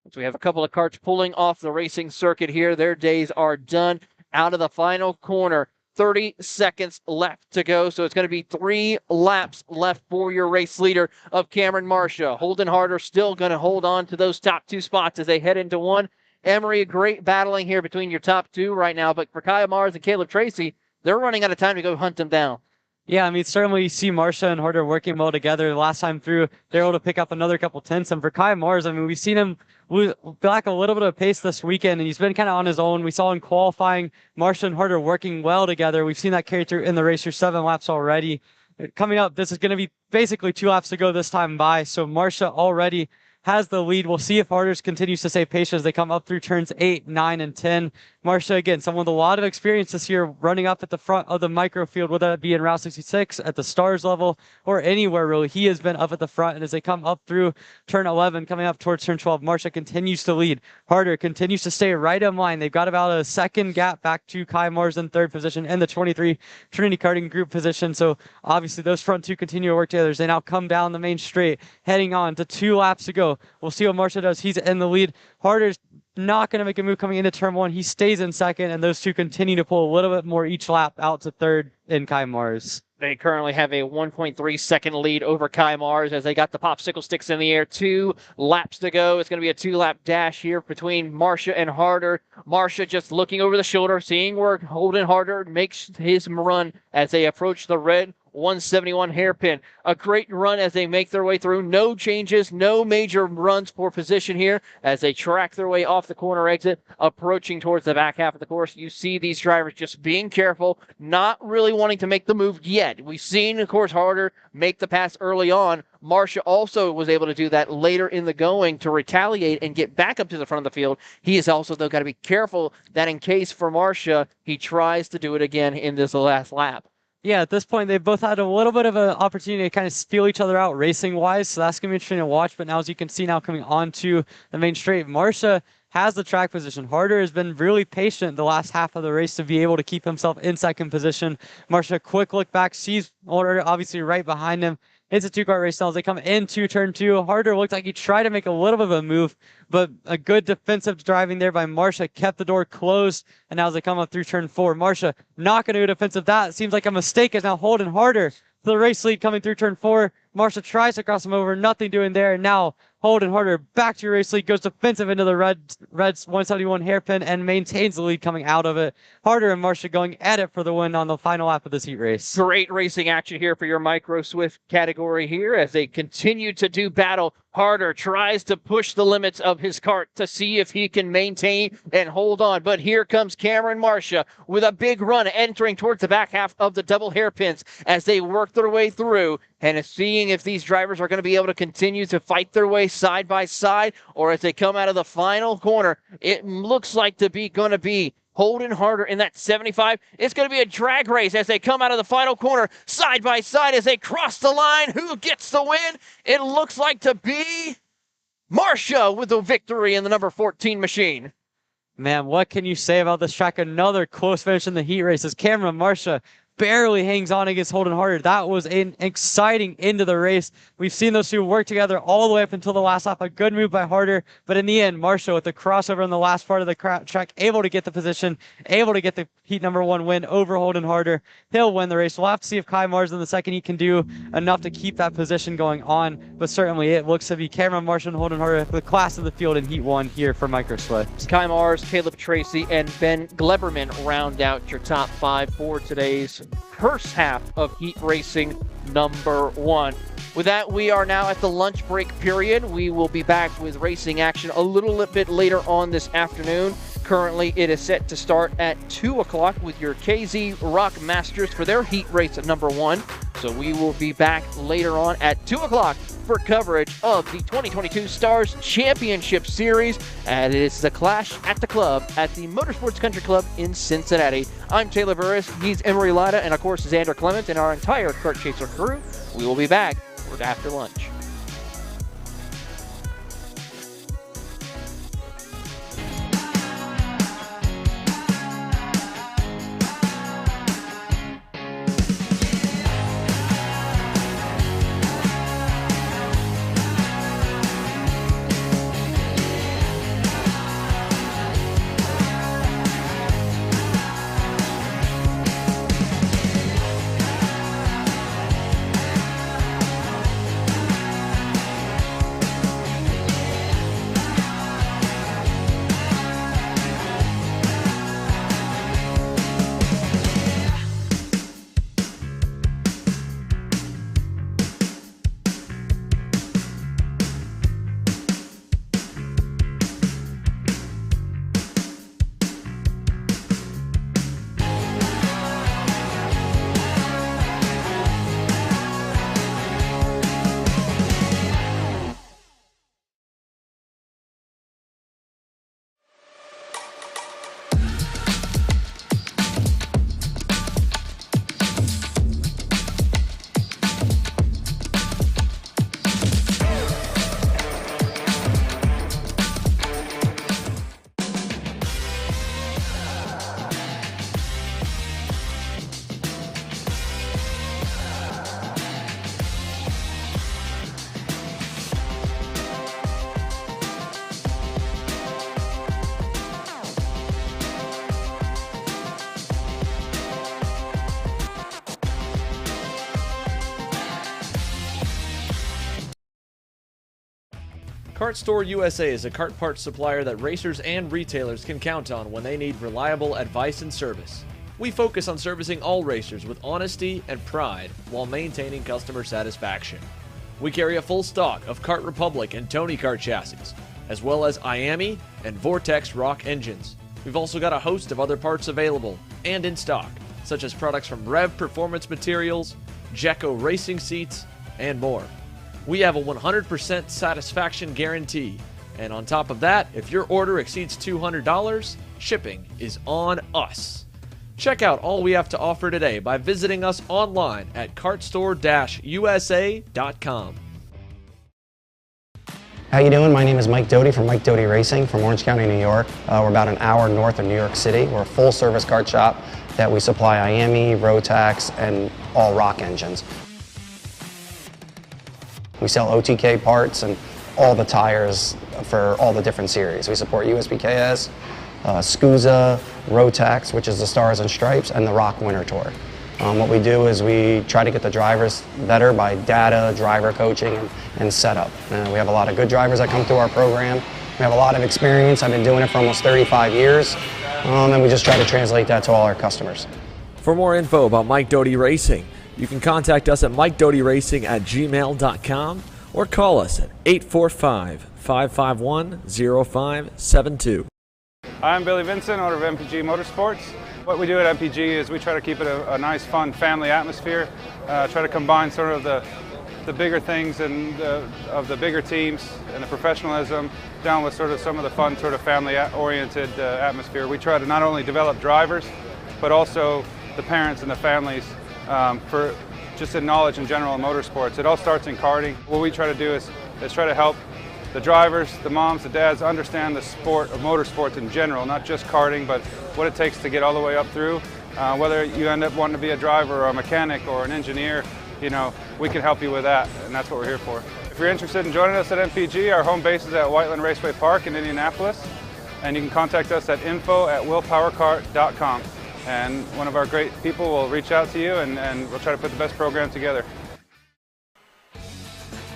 So we have a couple of carts pulling off the racing circuit here. Their days are done. Out of the final corner, 30 seconds left to go. So it's going to be 3 laps left for your race leader of Cameron Marcia. Holden Harder still going to hold on to those top 2 spots as they head into 1. Emery, a great battling here between your top 2 right now. But for Kai Mars and Caleb Tracy, they're running out of time to go hunt them down. Yeah, I mean, certainly you see Marcia and Harder working well together. The last time through, they're able to pick up another couple tenths. And for Kai Mars, I mean, we've seen him back a little bit of pace this weekend, and he's been kind of on his own. We saw in qualifying Marcia and Harder working well together. We've seen that carry through in the race through 7 laps already. Coming up, this is going to be basically 2 laps to go this time by. So Marcia already has the lead. We'll see if Harder continues to stay patient as they come up through turns 8, 9, and 10. Marcia, again, someone with a lot of experience this year running up at the front of the microfield, whether that be in Route 66, at the Stars level, or anywhere really. He has been up at the front, and as they come up through turn 11, coming up towards turn 12, Marcia continues to lead. Harder continues to stay right in line. They've got about a second gap back to Kai Mars in third position and the 23 Trinity Karting Group position. So obviously those front two continue to work together as they now come down the main straight, heading on to 2 laps to go. We'll see what Marcia does. He's in the lead. Harder's not going to make a move coming into turn 1. He stays in second, and those two continue to pull a little bit more each lap out to third in Kai Mars. They currently have a 1.3 second lead over Kai Mars as they got the popsicle sticks in the air. 2 laps to go. It's going to be a 2-lap dash here between Marcia and Harder. Marcia just looking over the shoulder, seeing where Holden Harder makes his run as they approach the red 171 hairpin. A great run as they make their way through. No changes, no major runs for position here as they track their way off the corner exit, approaching towards the back half of the course. You see these drivers just being careful, not really wanting to make the move yet. We've seen, of course, Harder make the pass early on. Marcia also was able to do that later in the going to retaliate and get back up to the front of the field. He has also, though, got to be careful that in case for Marcia, he tries to do it again in this last lap. Yeah, at this point, they've both had a little bit of an opportunity to kind of feel each other out racing-wise, so that's going to be interesting to watch. But now, as you can see now coming onto the main straight, Marcia has the track position. Harder has been really patient the last half of the race to be able to keep himself in second position. Marcia, quick look back, sees Harder obviously right behind him. It's a 2-car race now as they come into turn 2. Harder looked like he tried to make a little bit of a move, but a good defensive driving there by Marcia kept the door closed. And now as they come up through turn 4, Marcia not going to do defensive. That seems like a mistake as now Holden Harder to the race lead coming through turn 4. Marcia tries to cross him over, nothing doing there. And now Holden Harder back to your race lead, goes defensive into the red 171 hairpin and maintains the lead coming out of it. Harder and Marcia going at it for the win on the final lap of this heat race. Great racing action here for your Micro Swift category here as they continue to do battle. Harder tries to push the limits of his kart to see if he can maintain and hold on. But here comes Cameron Marcia with a big run entering towards the back half of the double hairpins as they work their way through and seeing if these drivers are going to be able to continue to fight their way side by side, or as they come out of the final corner, it looks like going to be Holden Harder in that 75. It's going to be a drag race as they come out of the final corner side by side as they cross the line. Who gets the win? It looks like to be Marcia with the victory in the number 14 machine. Man, what can you say about this track? Another close finish in the heat race as Cameron Marcia barely hangs on against Holden Harder. That was an exciting end to the race. We've seen those two work together all the way up until the last lap. A good move by Harder, but in the end, Marcia with the crossover in the last part of the track, able to get the position, able to get the heat number 1 win over Holden Harder. He'll win the race. We'll have to see if Kai Mars in the second heat can do enough to keep that position going on, but certainly it looks to be Cameron Marcia and Holden Harder, the class of the field in heat 1 here for Micro Swift. Kai Mars, Caleb Tracy, and Ben Gleberman round out your top 5 for today's first half of heat racing number 1. With that, we are now at the lunch break period. We will be back with racing action a little bit later on this afternoon. Currently, it is set to start at 2 o'clock with your KZ Rock Masters for their heat race at number 1. So we will be back later on at 2 o'clock for coverage of the 2022 Stars Championship Series, and it is the Clash at the Club at the Motorsports Country Club in Cincinnati. I'm Taylor Burris, he's Emery Lida, and of course Xander Clement and our entire Kart Chaser crew. We will be back after lunch. Kart Store USA is a kart parts supplier that racers and retailers can count on when they need reliable advice and service. We focus on servicing all racers with honesty and pride while maintaining customer satisfaction. We carry a full stock of Kart Republic and Tony Kart chassis, as well as IAMI and Vortex Rock engines. We've also got a host of other parts available and in stock, such as products from Rev Performance Materials, Jecco Racing Seats, and more. We have a 100% satisfaction guarantee, and on top of that, if your order exceeds $200, shipping is on us. Check out all we have to offer today by visiting us online at kartstore-usa.com. How you doing? My name is Mike Doty from Mike Doty Racing from Orange County, New York. We're about an hour north of New York City. We're a full-service kart shop that we supply IAMI, Rotax, and all rock engines. We sell OTK parts and all the tires for all the different series. We support USBKS, SCUSA, Rotax, which is the Stars and Stripes, and the Rock Winter Tour. What we do is we try to get the drivers better by data, driver coaching, and setup. We have a lot of good drivers that come through our program. We have a lot of experience. I've been doing it for almost 35 years, and we just try to translate that to all our customers. For more info about Mike Doty Racing, you can contact us at mikedoty@gmail.com or call us at 845-551-0572. I'm Billy Vincent, owner of MPG Motorsports. What we do at MPG is we try to keep it a nice, fun family atmosphere, try to combine sort of the bigger things and of the bigger teams and the professionalism down with sort of some of the fun, sort of family-oriented atmosphere. We try to not only develop drivers, but also the parents and the families for just in knowledge in general in motorsports. It all starts in karting. What we try to do is try to help the drivers, the moms, the dads understand the sport of motorsports in general, not just karting, but what it takes to get all the way up through. Whether you end up wanting to be a driver or a mechanic or an engineer, you know, we can help you with that, and that's what we're here for. If you're interested in joining us at MPG, our home base is at Whiteland Raceway Park in Indianapolis, and you can contact us at info@willpowerkart.com. And one of our great people will reach out to you, and we'll try to put the best program together.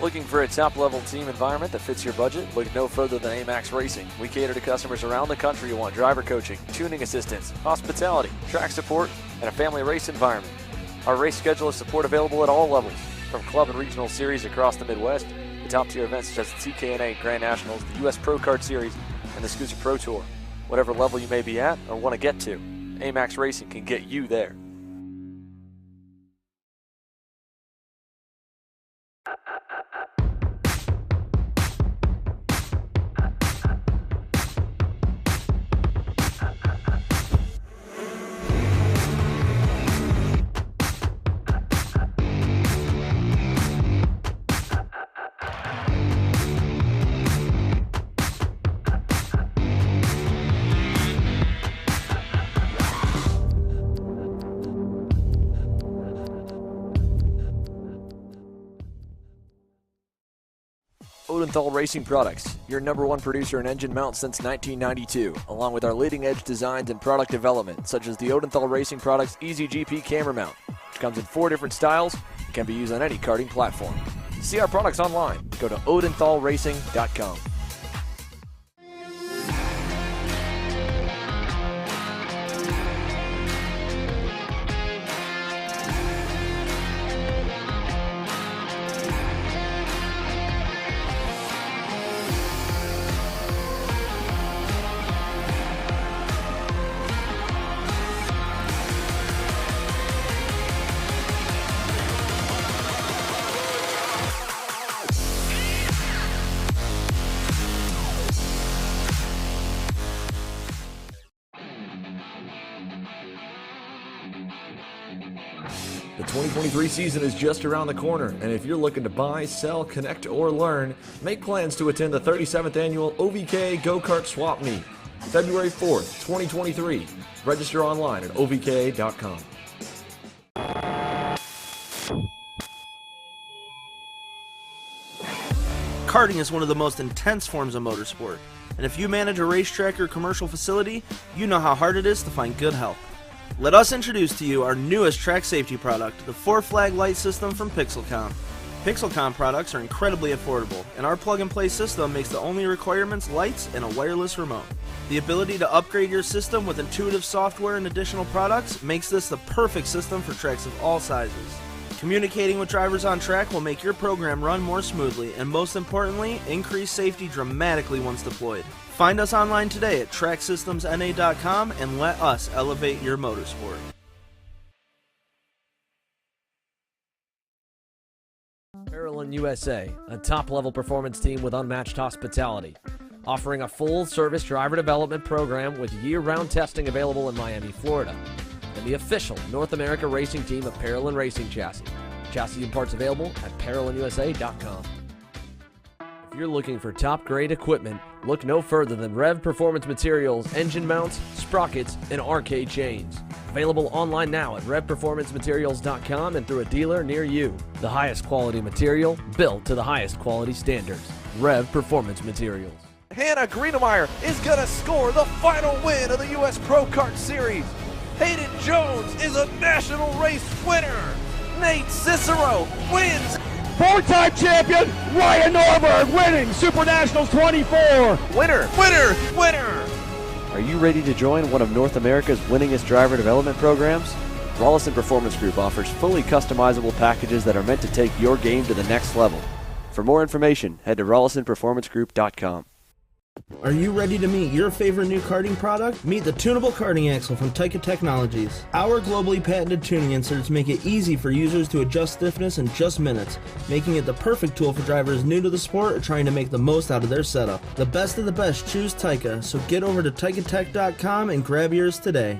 Looking for a top-level team environment that fits your budget? Look no further than AMAX Racing. We cater to customers around the country who want driver coaching, tuning assistance, hospitality, track support, and a family race environment. Our race schedule is support available at all levels, from club and regional series across the Midwest to top-tier events such as the TKNA Grand Nationals, the U.S. Pro Kart Series, and the SCUSA Pro Tour. Whatever level you may be at or want to get to, AMAX Racing can get you there. Odenthal Racing Products, your #1 producer in engine mounts since 1992, along with our leading-edge designs and product development, such as the Odenthal Racing Products EasyGP camera mount, which comes in 4 different styles and can be used on any karting platform. To see our products online, go to odenthalracing.com. The 2023 season is just around the corner, and if you're looking to buy, sell, connect, or learn, make plans to attend the 37th annual OVK Go-Kart Swap Meet, February 4th, 2023. Register online at ovk.com. Karting is one of the most intense forms of motorsport, and if you manage a racetrack or commercial facility, you know how hard it is to find good help. Let us introduce to you our newest track safety product, the 4-flag light system from Pixel Count. Pixelcom products are incredibly affordable, and our plug-and-play system makes the only requirements lights and a wireless remote. The ability to upgrade your system with intuitive software and additional products makes this the perfect system for tracks of all sizes. Communicating with drivers on track will make your program run more smoothly and, most importantly, increase safety dramatically once deployed. Find us online today at tracksystemsna.com and let us elevate your motorsport. Parallel USA, a top-level performance team with unmatched hospitality, offering a full-service driver development program with year-round testing available in Miami, Florida, and the official North America racing team of Parallel Racing Chassis. Chassis and parts available at ParalleLUSA.com. If you're looking for top-grade equipment, look no further than Rev Performance Materials, engine mounts, sprockets, and arcade chains. Available online now at RevPerformanceMaterials.com and through a dealer near you. The highest quality material, built to the highest quality standards. Rev Performance Materials. Hannah Greenemeyer is going to score the final win of the U.S. Pro Kart Series. Hayden Jones is a national race winner. Nate Cicero wins. Four-time champion Ryan Norberg winning Super Nationals 24. Winner, winner, winner. Are you ready to join one of North America's winningest driver development programs? Rollison Performance Group offers fully customizable packages that are meant to take your game to the next level. For more information, head to RollisonPerformanceGroup.com. Are you ready to meet your favorite new karting product? Meet the tunable karting axle from Taika Technologies. Our globally patented tuning inserts make it easy for users to adjust stiffness in just minutes, making it the perfect tool for drivers new to the sport or trying to make the most out of their setup. The best of the best choose Taika, so get over to TaikaTech.com and grab yours today.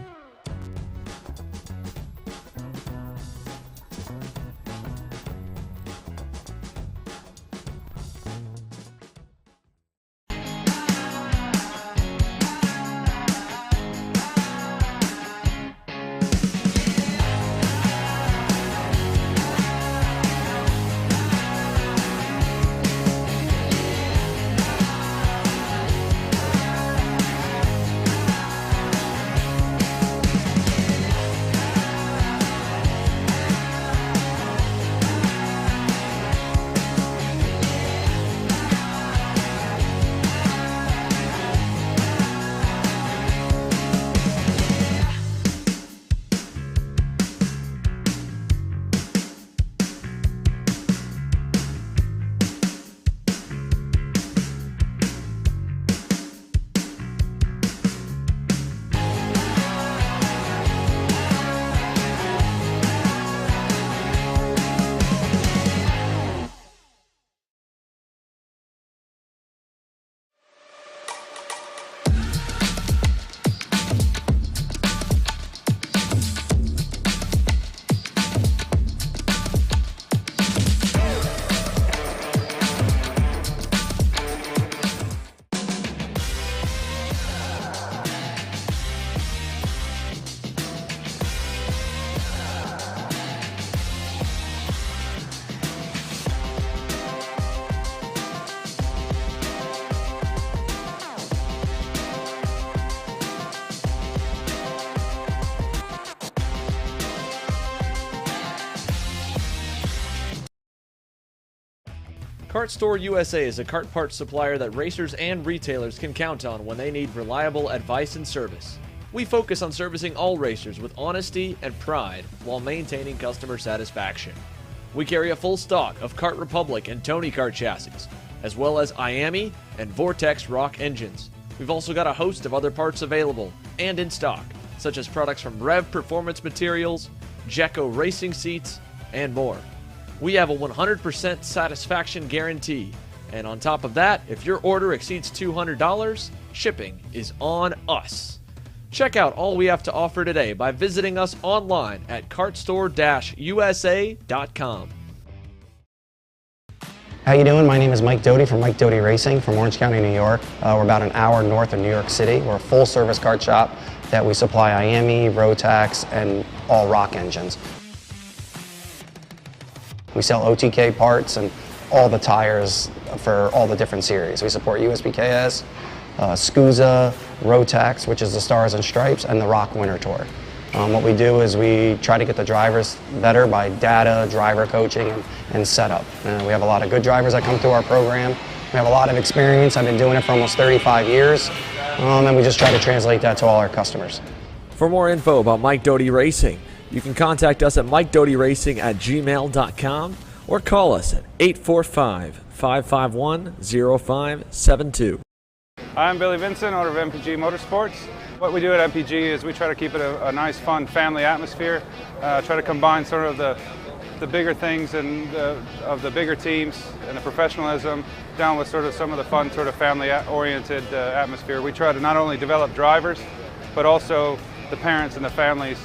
Kart Store USA is a kart parts supplier that racers and retailers can count on when they need reliable advice and service. We focus on servicing all racers with honesty and pride while maintaining customer satisfaction. We carry a full stock of Kart Republic and Tony Kart chassis, as well as IAMI and Vortex Rock engines. We've also got a host of other parts available and in stock, such as products from Rev Performance Materials, Jecco Racing Seats, and more. We have a 100% satisfaction guarantee, and on top of that, if your order exceeds $200, shipping is on us. Check out all we have to offer today by visiting us online at kartstore-usa.com. How you doing? My name is Mike Doty from Mike Doty Racing from Orange County, New York. We're about an hour north of New York City. We're a full-service kart shop that we supply IAMI, Rotax, and all rock engines. We sell OTK parts and all the tires for all the different series. We support USBKS, SCUSA, Rotax, which is the Stars and Stripes, and the Rock Winter Tour. What we do is we try to get the drivers better by data, driver coaching, and setup. We have a lot of good drivers that come through our program. We have a lot of experience. I've been doing it for almost 35 years, and we just try to translate that to all our customers. For more info about Mike Doty Racing, you can contact us at mikedotyracing@gmail.com or call us at 845-551-0572. I'm Billy Vincent, owner of MPG Motorsports. What we do at MPG is we try to keep it a nice, fun family atmosphere, try to combine sort of the bigger things and of the bigger teams and the professionalism down with sort of some of the fun sort of family-oriented atmosphere. We try to not only develop drivers, but also the parents and the families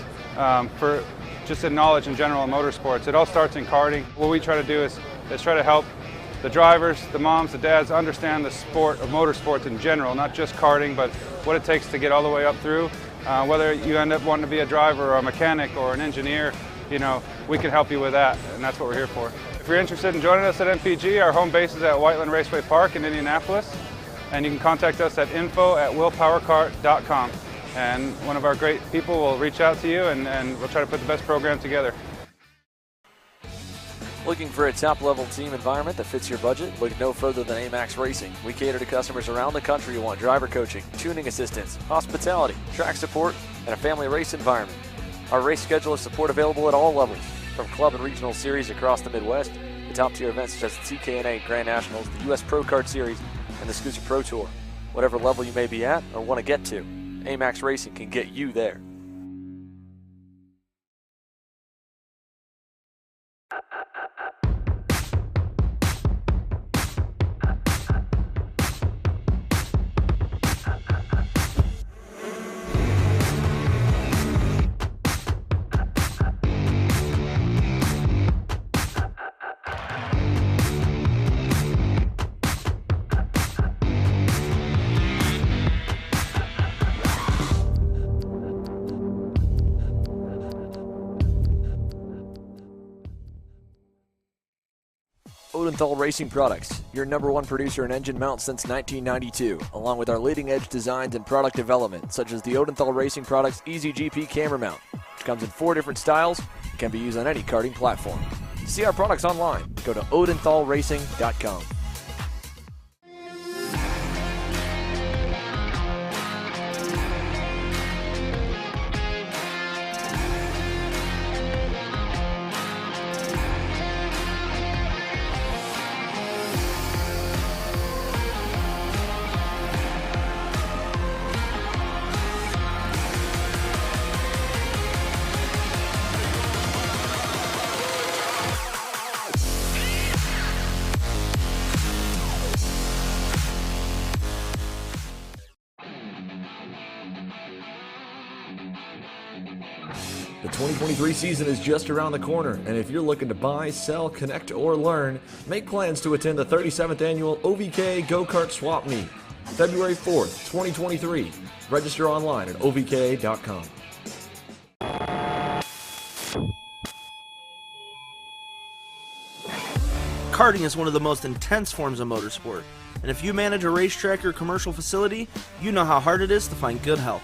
for just in knowledge in general in motorsports. It all starts in karting. What we try to do is try to help the drivers, the moms, the dads understand the sport of motorsports in general, not just karting, but what it takes to get all the way up through. Whether you end up wanting to be a driver or a mechanic or an engineer, you know, we can help you with that, and that's what we're here for. If you're interested in joining us at MPG, our home base is at Whiteland Raceway Park in Indianapolis, and you can contact us at info@willpowerkart.com. And one of our great people will reach out to you, and we'll try to put the best program together. Looking for a top-level team environment that fits your budget? Look no further than AMAX Racing. We cater to customers around the country who want driver coaching, tuning assistance, hospitality, track support, and a family race environment. Our race schedule is support available at all levels, from club and regional series across the Midwest to top-tier events such as the TKNA Grand Nationals, the U.S. Pro Kart Series, and the Scooter Pro Tour. Whatever level you may be at or want to get to, AMAX Racing can get you there. Odenthal Racing Products, your #1 producer in engine mounts since 1992, along with our leading-edge designs and product development, such as the Odenthal Racing Products EasyGP camera mount, which comes in 4 different styles and can be used on any karting platform. To see our products online, go to odenthalracing.com. The 2023 season is just around the corner, and if you're looking to buy, sell, connect, or learn, make plans to attend the 37th Annual OVK Go-Kart Swap Meet, February 4th, 2023. Register online at ovk.com. Karting is one of the most intense forms of motorsport, and if you manage a racetrack or commercial facility, you know how hard it is to find good help.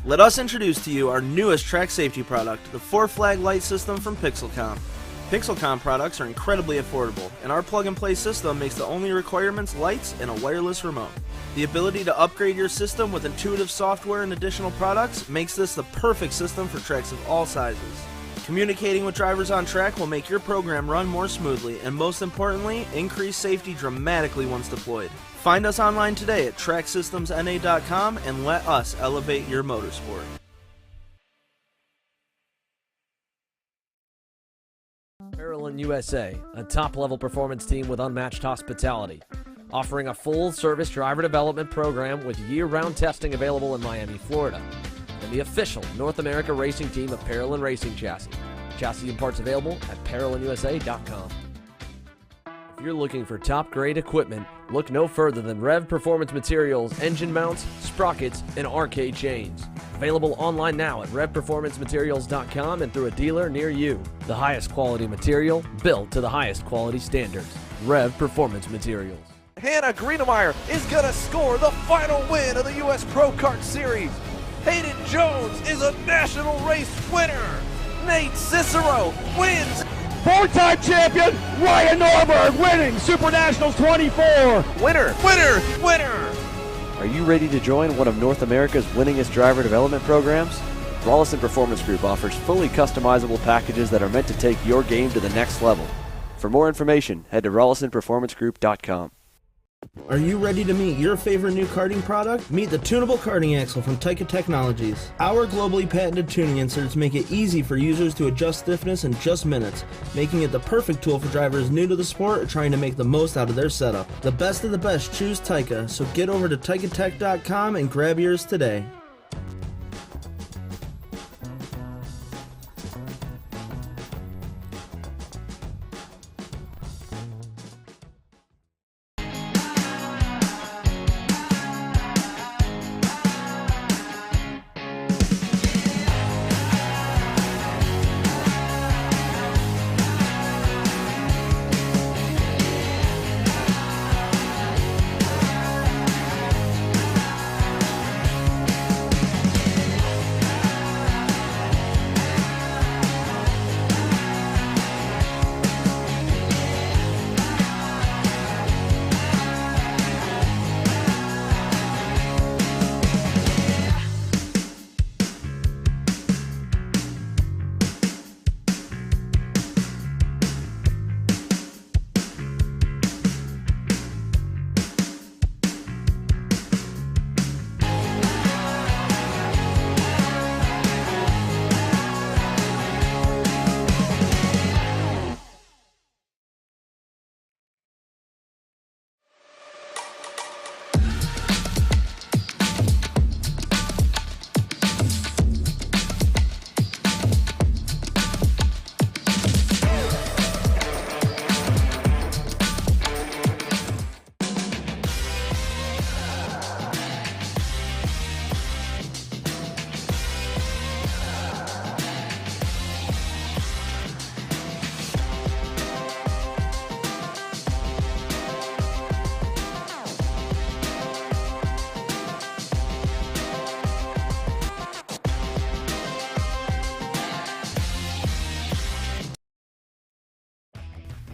Let us introduce to you our newest track safety product, the 4-flag light system from Pixelcom. Pixelcom products are incredibly affordable, and our plug-and-play system makes the only requirements lights and a wireless remote. The ability to upgrade your system with intuitive software and additional products makes this the perfect system for tracks of all sizes. Communicating with drivers on track will make your program run more smoothly, and most importantly, increase safety dramatically once deployed. Find us online today at tracksystemsna.com and let us elevate your motorsport. Parallel USA, a top-level performance team with unmatched hospitality, offering a full-service driver development program with year-round testing available in Miami, Florida, and the official North America racing team of Parallel Racing Chassis. Chassis and parts available at ParalleLUSA.com. If you're looking for top-grade equipment, look no further than Rev Performance Materials engine mounts, sprockets, and arcade chains. Available online now at RevPerformanceMaterials.com and through a dealer near you. The highest quality material, built to the highest quality standards. Rev Performance Materials. Hannah Greenemeyer is going to score the final win of the U.S. Pro Kart Series. Hayden Jones is a national race winner. Nate Cicero wins. Four-time champion Ryan Norberg winning Super Nationals 24. Winner, winner, winner. Are you ready to join one of North America's winningest driver development programs? Rollison Performance Group offers fully customizable packages that are meant to take your game to the next level. For more information, head to rollisonperformancegroup.com. Are you ready to meet your favorite new karting product? Meet the tunable karting axle from Taika Technologies. Our globally patented tuning inserts make it easy for users to adjust stiffness in just minutes, making it the perfect tool for drivers new to the sport or trying to make the most out of their setup. The best of the best choose Taika, so get over to taikatech.com and grab yours today.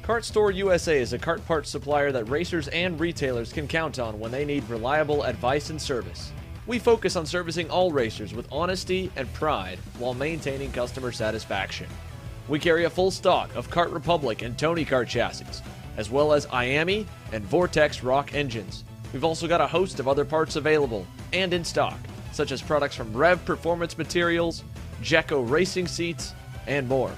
Kart Store USA is a kart parts supplier that racers and retailers can count on when they need reliable advice and service. We focus on servicing all racers with honesty and pride while maintaining customer satisfaction. We carry a full stock of Kart Republic and Tony Kart chassis, as well as IAMI and Vortex Rock engines. We've also got a host of other parts available and in stock, such as products from Rev Performance Materials, Jecco Racing Seats, and more.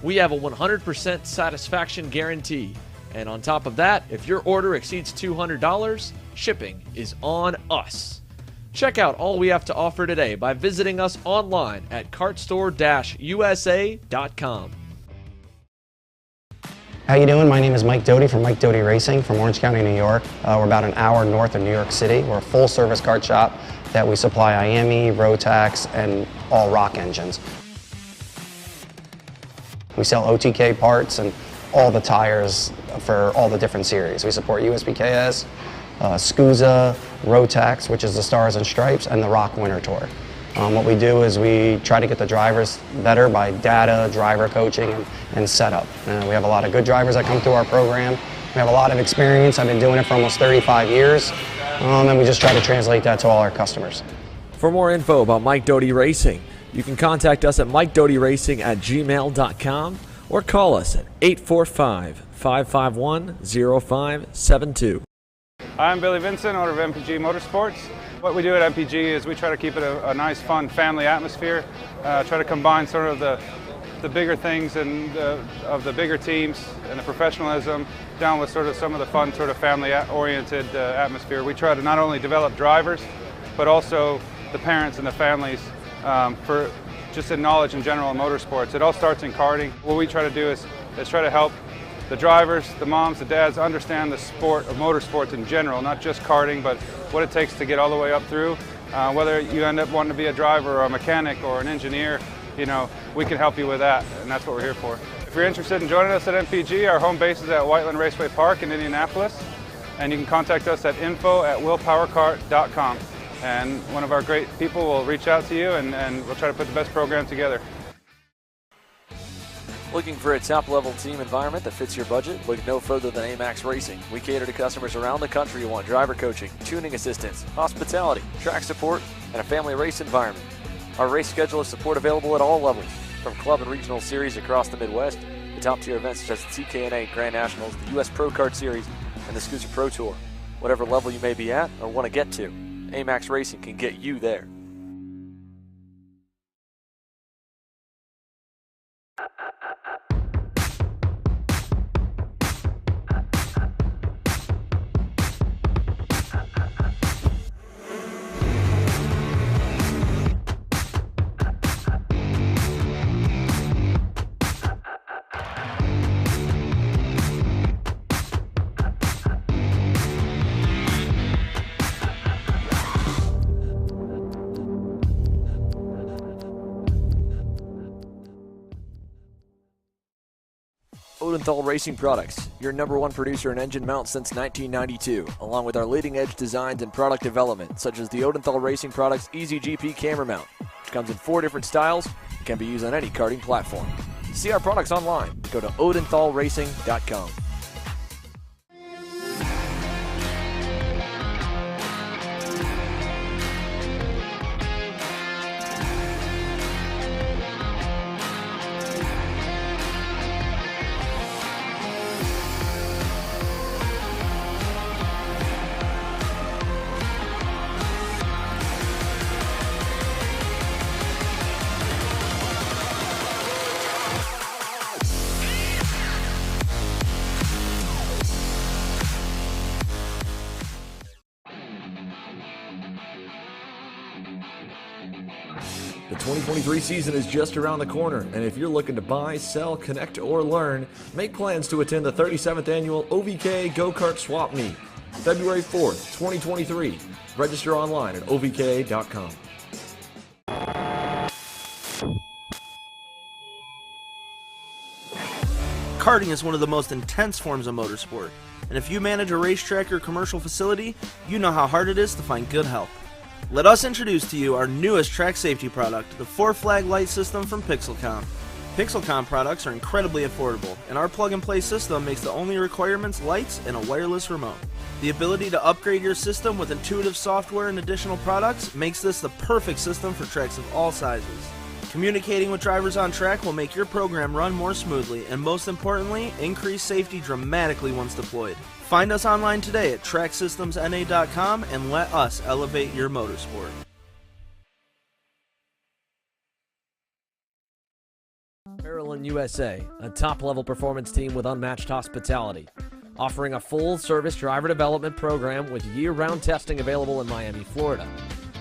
We have a 100% satisfaction guarantee, and on top of that, if your order exceeds $200, shipping is on us. Check out all we have to offer today by visiting us online at kartstore-usa.com. How you doing? My name is Mike Doty from Mike Doty Racing from Orange County, New York. We're about an hour north of New York City. We're a full-service kart shop that we supply IAMI, Rotax, and all rock engines. We sell OTK parts and all the tires for all the different series. We support USPKS, SCUSA, Rotax, which is the Stars and Stripes, and the Rock Winter Tour. What we do is we try to get the drivers better by data, driver coaching, and setup. We have a lot of good drivers that come through our program. We have a lot of experience. I've been doing it for almost 35 years, and we just try to translate that to all our customers. For more info about Mike Doty Racing, you can contact us at mikedotyracing@gmail.com or call us at 845-551-0572. I'm Billy Vincent, owner of MPG Motorsports. What we do at MPG is we try to keep it a nice, fun family atmosphere, try to combine sort of the bigger things and of the bigger teams and the professionalism down with sort of some of the fun, sort of family-oriented atmosphere. We try to not only develop drivers, but also the parents and the families for just in knowledge in general in motorsports. It all starts in karting. What we try to do is try to help the drivers, the moms, the dads understand the sport of motorsports in general, not just karting, but what it takes to get all the way up through. Whether you end up wanting to be a driver or a mechanic or an engineer, you know, we can help you with that, and that's what we're here for. If you're interested in joining us at MPG, our home base is at Whiteland Raceway Park in Indianapolis, and you can contact us at info@willpowerkart.com. and one of our great people will reach out to you, and we'll try to put the best program together. Looking for a top-level team environment that fits your budget? Look no further than AMAX Racing. We cater to customers around the country who want driver coaching, tuning assistance, hospitality, track support, and a family race environment. Our race schedule is support available at all levels, from club and regional series across the Midwest to top-tier events such as the TKNA Grand Nationals, the U.S. Pro Kart Series, and the Scooter Pro Tour. Whatever level you may be at or want to get to, AMAX Racing can get you there. Odenthal Racing Products, your #1 producer in engine mounts since 1992, along with our leading-edge designs and product development, such as the Odenthal Racing Products EasyGP camera mount, which comes in 4 different styles and can be used on any karting platform. See our products online. Go to odenthalracing.com. The 2023 season is just around the corner, and if you're looking to buy, sell, connect, or learn, make plans to attend the 37th annual OVK Go-Kart Swap Meet, February 4th, 2023. Register online at ovk.com. Karting is one of the most intense forms of motorsport, and if you manage a racetrack or commercial facility, you know how hard it is to find good help. Let us introduce to you our newest track safety product, the 4-flag light system from Pixelcom. Pixelcom products are incredibly affordable, and our plug-and-play system makes the only requirements lights and a wireless remote. The ability to upgrade your system with intuitive software and additional products makes this the perfect system for tracks of all sizes. Communicating with drivers on track will make your program run more smoothly, and most importantly, increase safety dramatically once deployed. Find us online today at tracksystemsna.com and let us elevate your motorsport. Parallel USA, a top-level performance team with unmatched hospitality, offering a full-service driver development program with year-round testing available in Miami, Florida,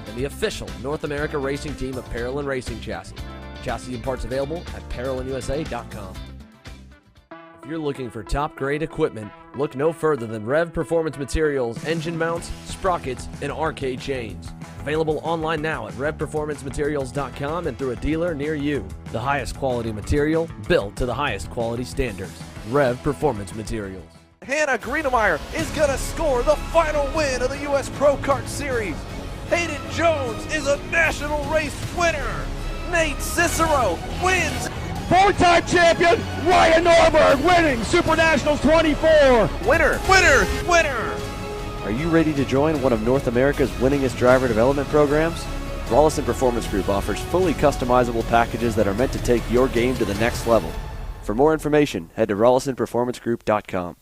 and the official North America racing team of Parallel Racing Chassis. Chassis and parts available at ParalleLUSA.com. If you're looking for top-grade equipment, look no further than Rev Performance Materials engine mounts, sprockets, and arcade chains. Available online now at RevPerformanceMaterials.com and through a dealer near you. The highest quality material, built to the highest quality standards. Rev Performance Materials. Hannah Greenemeyer is going to score the final win of the U.S. Pro Kart Series. Hayden Jones is a national race winner. Nate Cicero wins. 4-time champion Ryan Norberg winning Super Nationals 24. Winner, winner, winner. Are you ready to join one of North America's winningest driver development programs? Rollison Performance Group offers fully customizable packages that are meant to take your game to the next level. For more information, head to RollisonPerformanceGroup.com.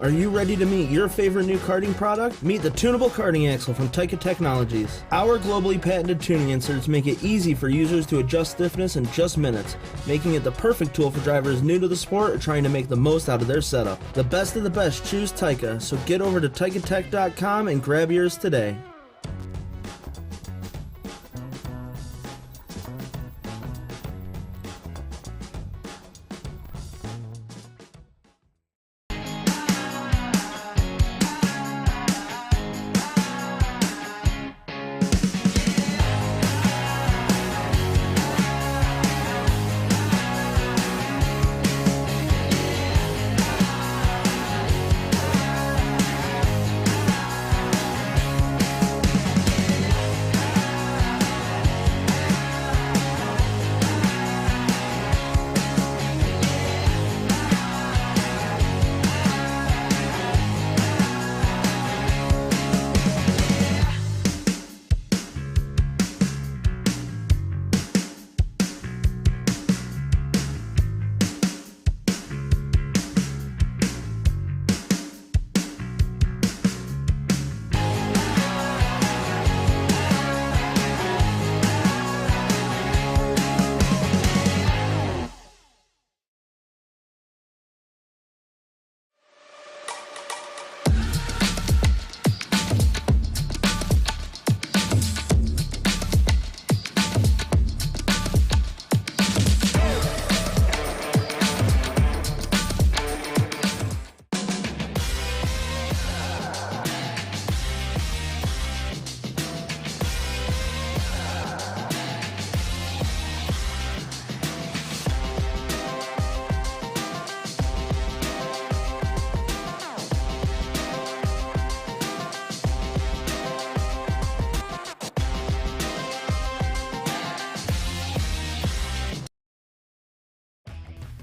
Are you ready to meet your favorite new karting product? Meet the tunable karting axle from Taika Technologies. Our globally patented tuning inserts make it easy for users to adjust stiffness in just minutes, making it the perfect tool for drivers new to the sport or trying to make the most out of their setup. The best of the best choose Taika, so get over to TaikaTech.com and grab yours today.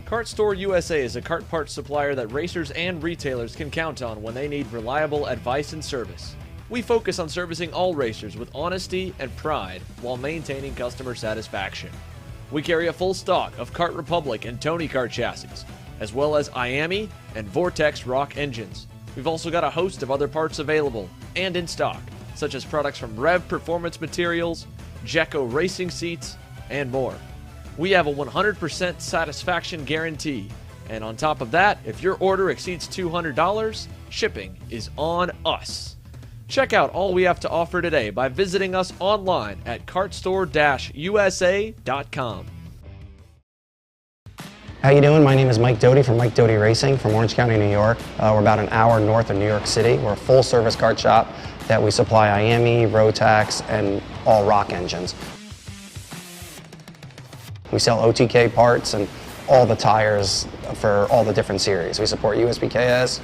Kart Store USA is a kart parts supplier that racers and retailers can count on when they need reliable advice and service. We focus on servicing all racers with honesty and pride while maintaining customer satisfaction. We carry a full stock of Kart Republic and Tony Kart chassis, as well as IAMI and Vortex Rock engines. We've also got a host of other parts available and in stock, such as products from Rev Performance Materials, Jecco Racing Seats, and more. We have a 100% satisfaction guarantee, and on top of that, if your order exceeds $200, shipping is on us. Check out all we have to offer today by visiting us online at kartstore-usa.com. How you doing? My name is Mike Doty from Mike Doty Racing from Orange County, New York. We're about an hour north of New York City. We're a full-service kart shop that we supply IAMI, Rotax, and all rock engines. We sell OTK parts and all the tires for all the different series. We support USPKS,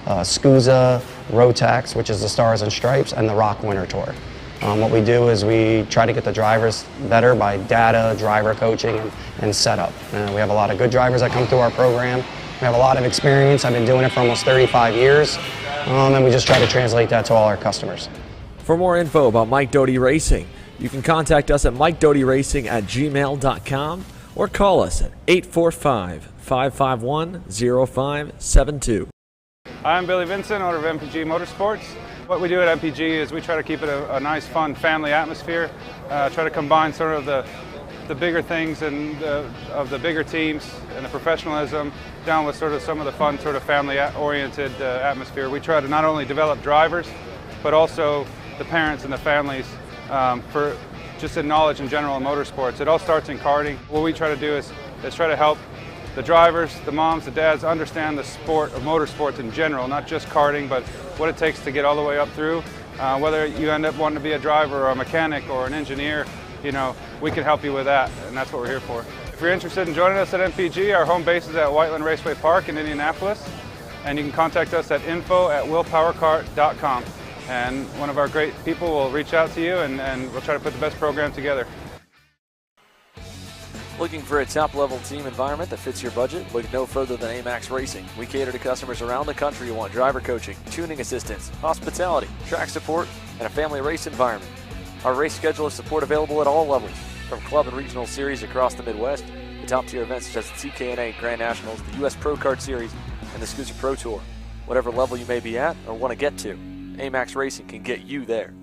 SCUSA, Rotax, which is the Stars and Stripes, and the Rock Winter Tour. What we do is we try to get the drivers better by data, driver coaching, and setup. We have a lot of good drivers that come through our program. We have a lot of experience. I've been doing it for almost 35 years, and we just try to translate that to all our customers. For more info about Mike Doty Racing, you can contact us at mikedotyracing@gmail.com or call us at 845-551-0572. I'm Billy Vincent, owner of MPG Motorsports. What we do at MPG is we try to keep it a nice, fun family atmosphere, try to combine sort of the bigger things and of the bigger teams and the professionalism down with sort of some of the fun, sort of family-oriented atmosphere. We try to not only develop drivers, but also the parents and the families for just in knowledge in general in motorsports. It all starts in karting. What we try to do is try to help the drivers, the moms, the dads understand the sport of motorsports in general, not just karting, but what it takes to get all the way up through. Whether you end up wanting to be a driver or a mechanic or an engineer, you know, we can help you with that, and that's what we're here for. If you're interested in joining us at MPG, our home base is at Whiteland Raceway Park in Indianapolis, and you can contact us at info@willpowerkart.com. And one of our great people will reach out to you, and we'll try to put the best program together. Looking for a top-level team environment that fits your budget? Look no further than AMAX Racing. We cater to customers around the country who want driver coaching, tuning assistance, hospitality, track support, and a family race environment. Our race schedule is support available at all levels, from club and regional series across the Midwest to top-tier events such as the TKNA Grand Nationals, the U.S. Pro Kart Series, and the SCUSA Pro Tour. Whatever level you may be at or want to get to, AMAX Racing can get you there.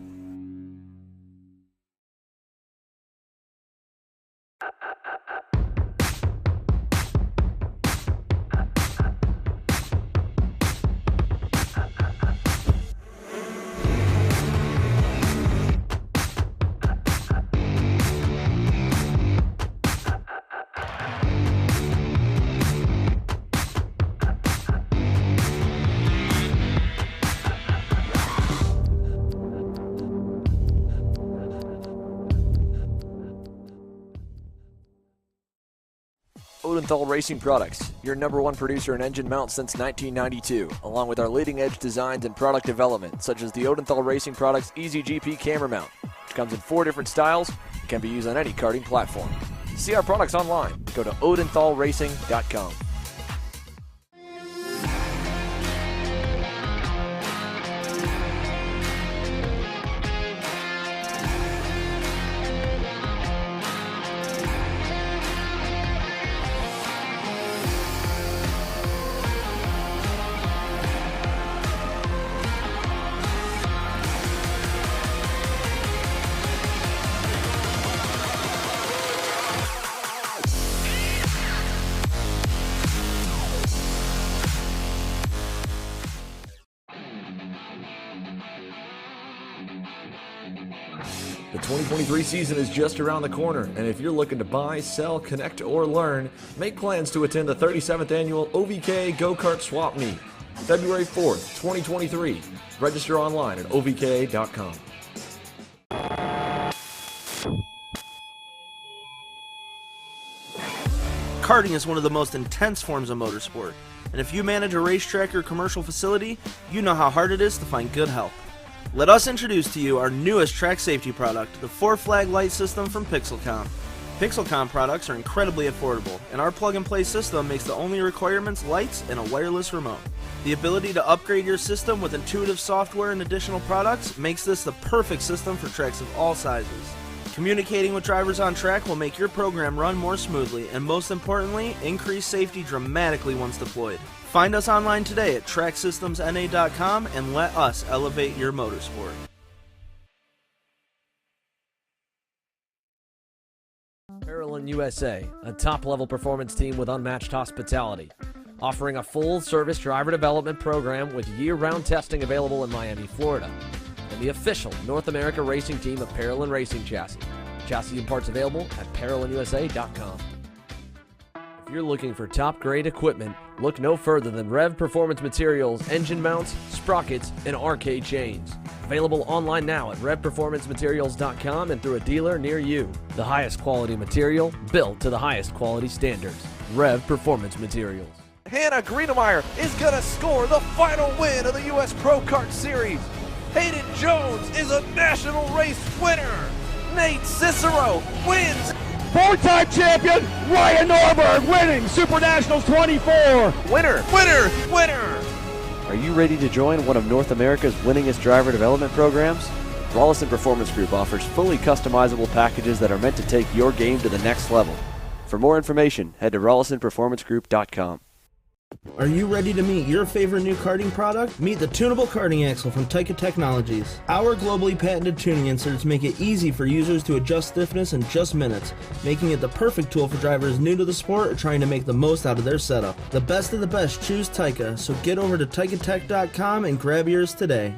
Odenthal Racing Products, your #1 producer in engine mounts since 1992, along with our leading-edge designs and product development, such as the Odenthal Racing Products EasyGP camera mount, which comes in 4 different styles and can be used on any karting platform. See our products online. Go to odenthalracing.com. The 2023 season is just around the corner, and if you're looking to buy, sell, connect, or learn, make plans to attend the 37th annual OVK Go-Kart Swap Meet, February 4th, 2023. Register online at ovka.com. Karting is one of the most intense forms of motorsport, and if you manage a racetrack or commercial facility, you know how hard it is to find good help. Let us introduce to you our newest track safety product, the 4-flag light system from Pixelcom. Pixelcom products are incredibly affordable, and our plug-and-play system makes the only requirements lights and a wireless remote. The ability to upgrade your system with intuitive software and additional products makes this the perfect system for tracks of all sizes. Communicating with drivers on track will make your program run more smoothly and, most importantly, increase safety dramatically once deployed. Find us online today at tracksystemsna.com and let us elevate your motorsport. Parallel USA, a top-level performance team with unmatched hospitality, offering a full-service driver development program with year-round testing available in Miami, Florida, and the official North America racing team of Parallel Racing Chassis. Chassis and parts available at ParallelinUSA.com. If you're looking for top-grade equipment, look no further than Rev Performance Materials engine mounts, sprockets, and arcade chains. Available online now at RevPerformanceMaterials.com and through a dealer near you. The highest quality material, built to the highest quality standards. Rev Performance Materials. Hannah Greenemeyer is going to score the final win of the U.S. Pro Kart Series. Hayden Jones is a national race winner. Nate Cicero wins. Four-time champion Ryan Norberg winning Super Nationals 24. Winner, winner, winner. Are you ready to join one of North America's winningest driver development programs? Rollison Performance Group offers fully customizable packages that are meant to take your game to the next level. For more information, head to RollisonPerformanceGroup.com. Are you ready to meet your favorite new karting product? Meet the tunable karting axle from Taika Technologies. Our globally patented tuning inserts make it easy for users to adjust stiffness in just minutes, making it the perfect tool for drivers new to the sport or trying to make the most out of their setup. The best of the best choose Taika, so get over to TaikaTech.com and grab yours today.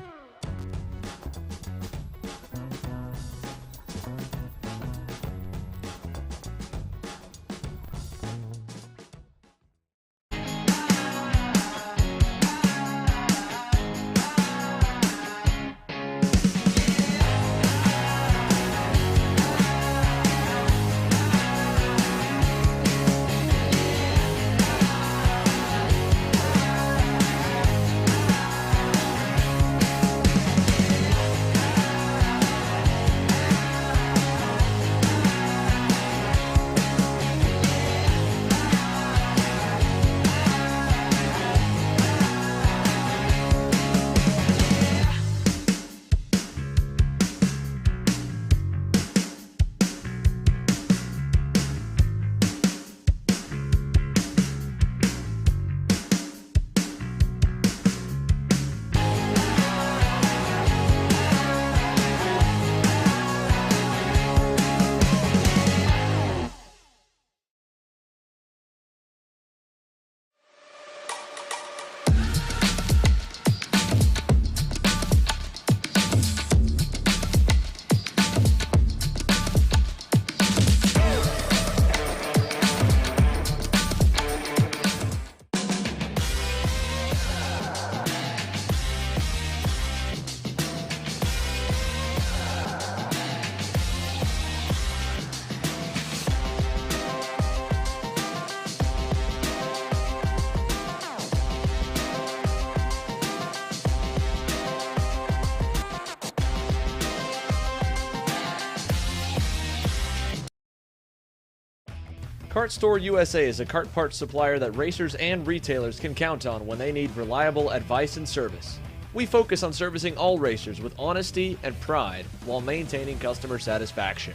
Kart Store USA is a kart parts supplier that racers and retailers can count on when they need reliable advice and service. We focus on servicing all racers with honesty and pride while maintaining customer satisfaction.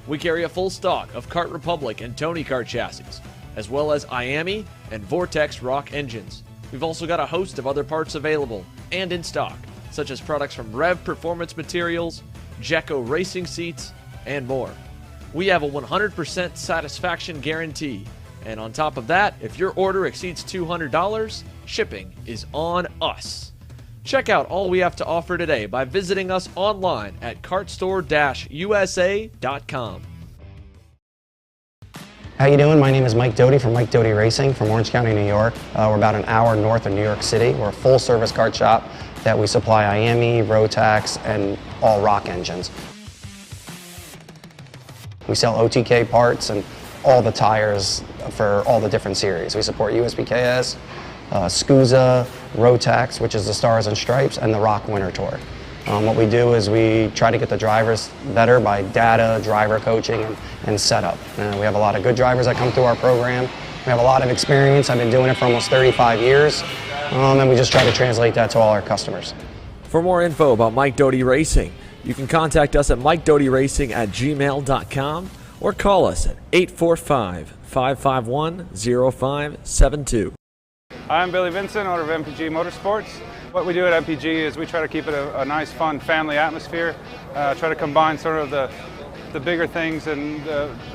We carry a full stock of Kart Republic and Tony Kart chassis, as well as IAMI and Vortex Rock engines. We've also got a host of other parts available and in stock, such as products from Rev Performance Materials, Jecco Racing Seats, and more. We have a 100% satisfaction guarantee, and on top of that, if your order exceeds $200, shipping is on us. Check out all we have to offer today by visiting us online at kartstore-usa.com. How you doing? My name is Mike Doty from Mike Doty Racing from Orange County, New York. We're about an hour north of New York City. We're a full-service kart shop that we supply IAMI, Rotax, and all Rock engines. We sell OTK parts and all the tires for all the different series. We support USBKS, SCUSA, Rotax, which is the Stars and Stripes, and the Rock Winter Tour. What we do is we try to get the drivers better by data, driver coaching, and setup. We have a lot of good drivers that come through our program. We have a lot of experience. I've been doing it for almost 35 years, and we just try to translate that to all our customers. For more info about Mike Doty Racing, you can contact us at mikedotyracing@gmail.com or call us at 845-551-0572. I'm Billy Vincent, owner of MPG Motorsports. What we do at MPG is we try to keep it a nice, fun family atmosphere, try to combine sort of the bigger things and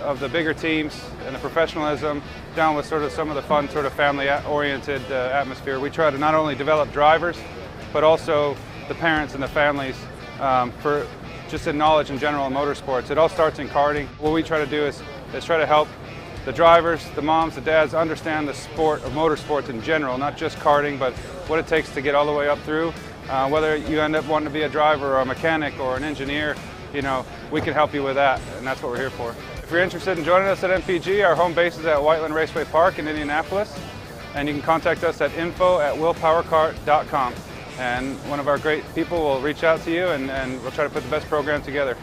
of the bigger teams and the professionalism down with sort of some of the fun sort of family-oriented atmosphere. We try to not only develop drivers, but also the parents and the families for just in knowledge in general in motorsports. It all starts in karting. What we try to do is try to help the drivers, the moms, the dads understand the sport of motorsports in general, not just karting, but what it takes to get all the way up through. Whether you end up wanting to be a driver or a mechanic or an engineer, you know, we can help you with that, and that's what we're here for. If you're interested in joining us at MPG, our home base is at Whiteland Raceway Park in Indianapolis, and you can contact us at info@willpowerkart.com. And one of our great people will reach out to you, and we'll try to put the best program together.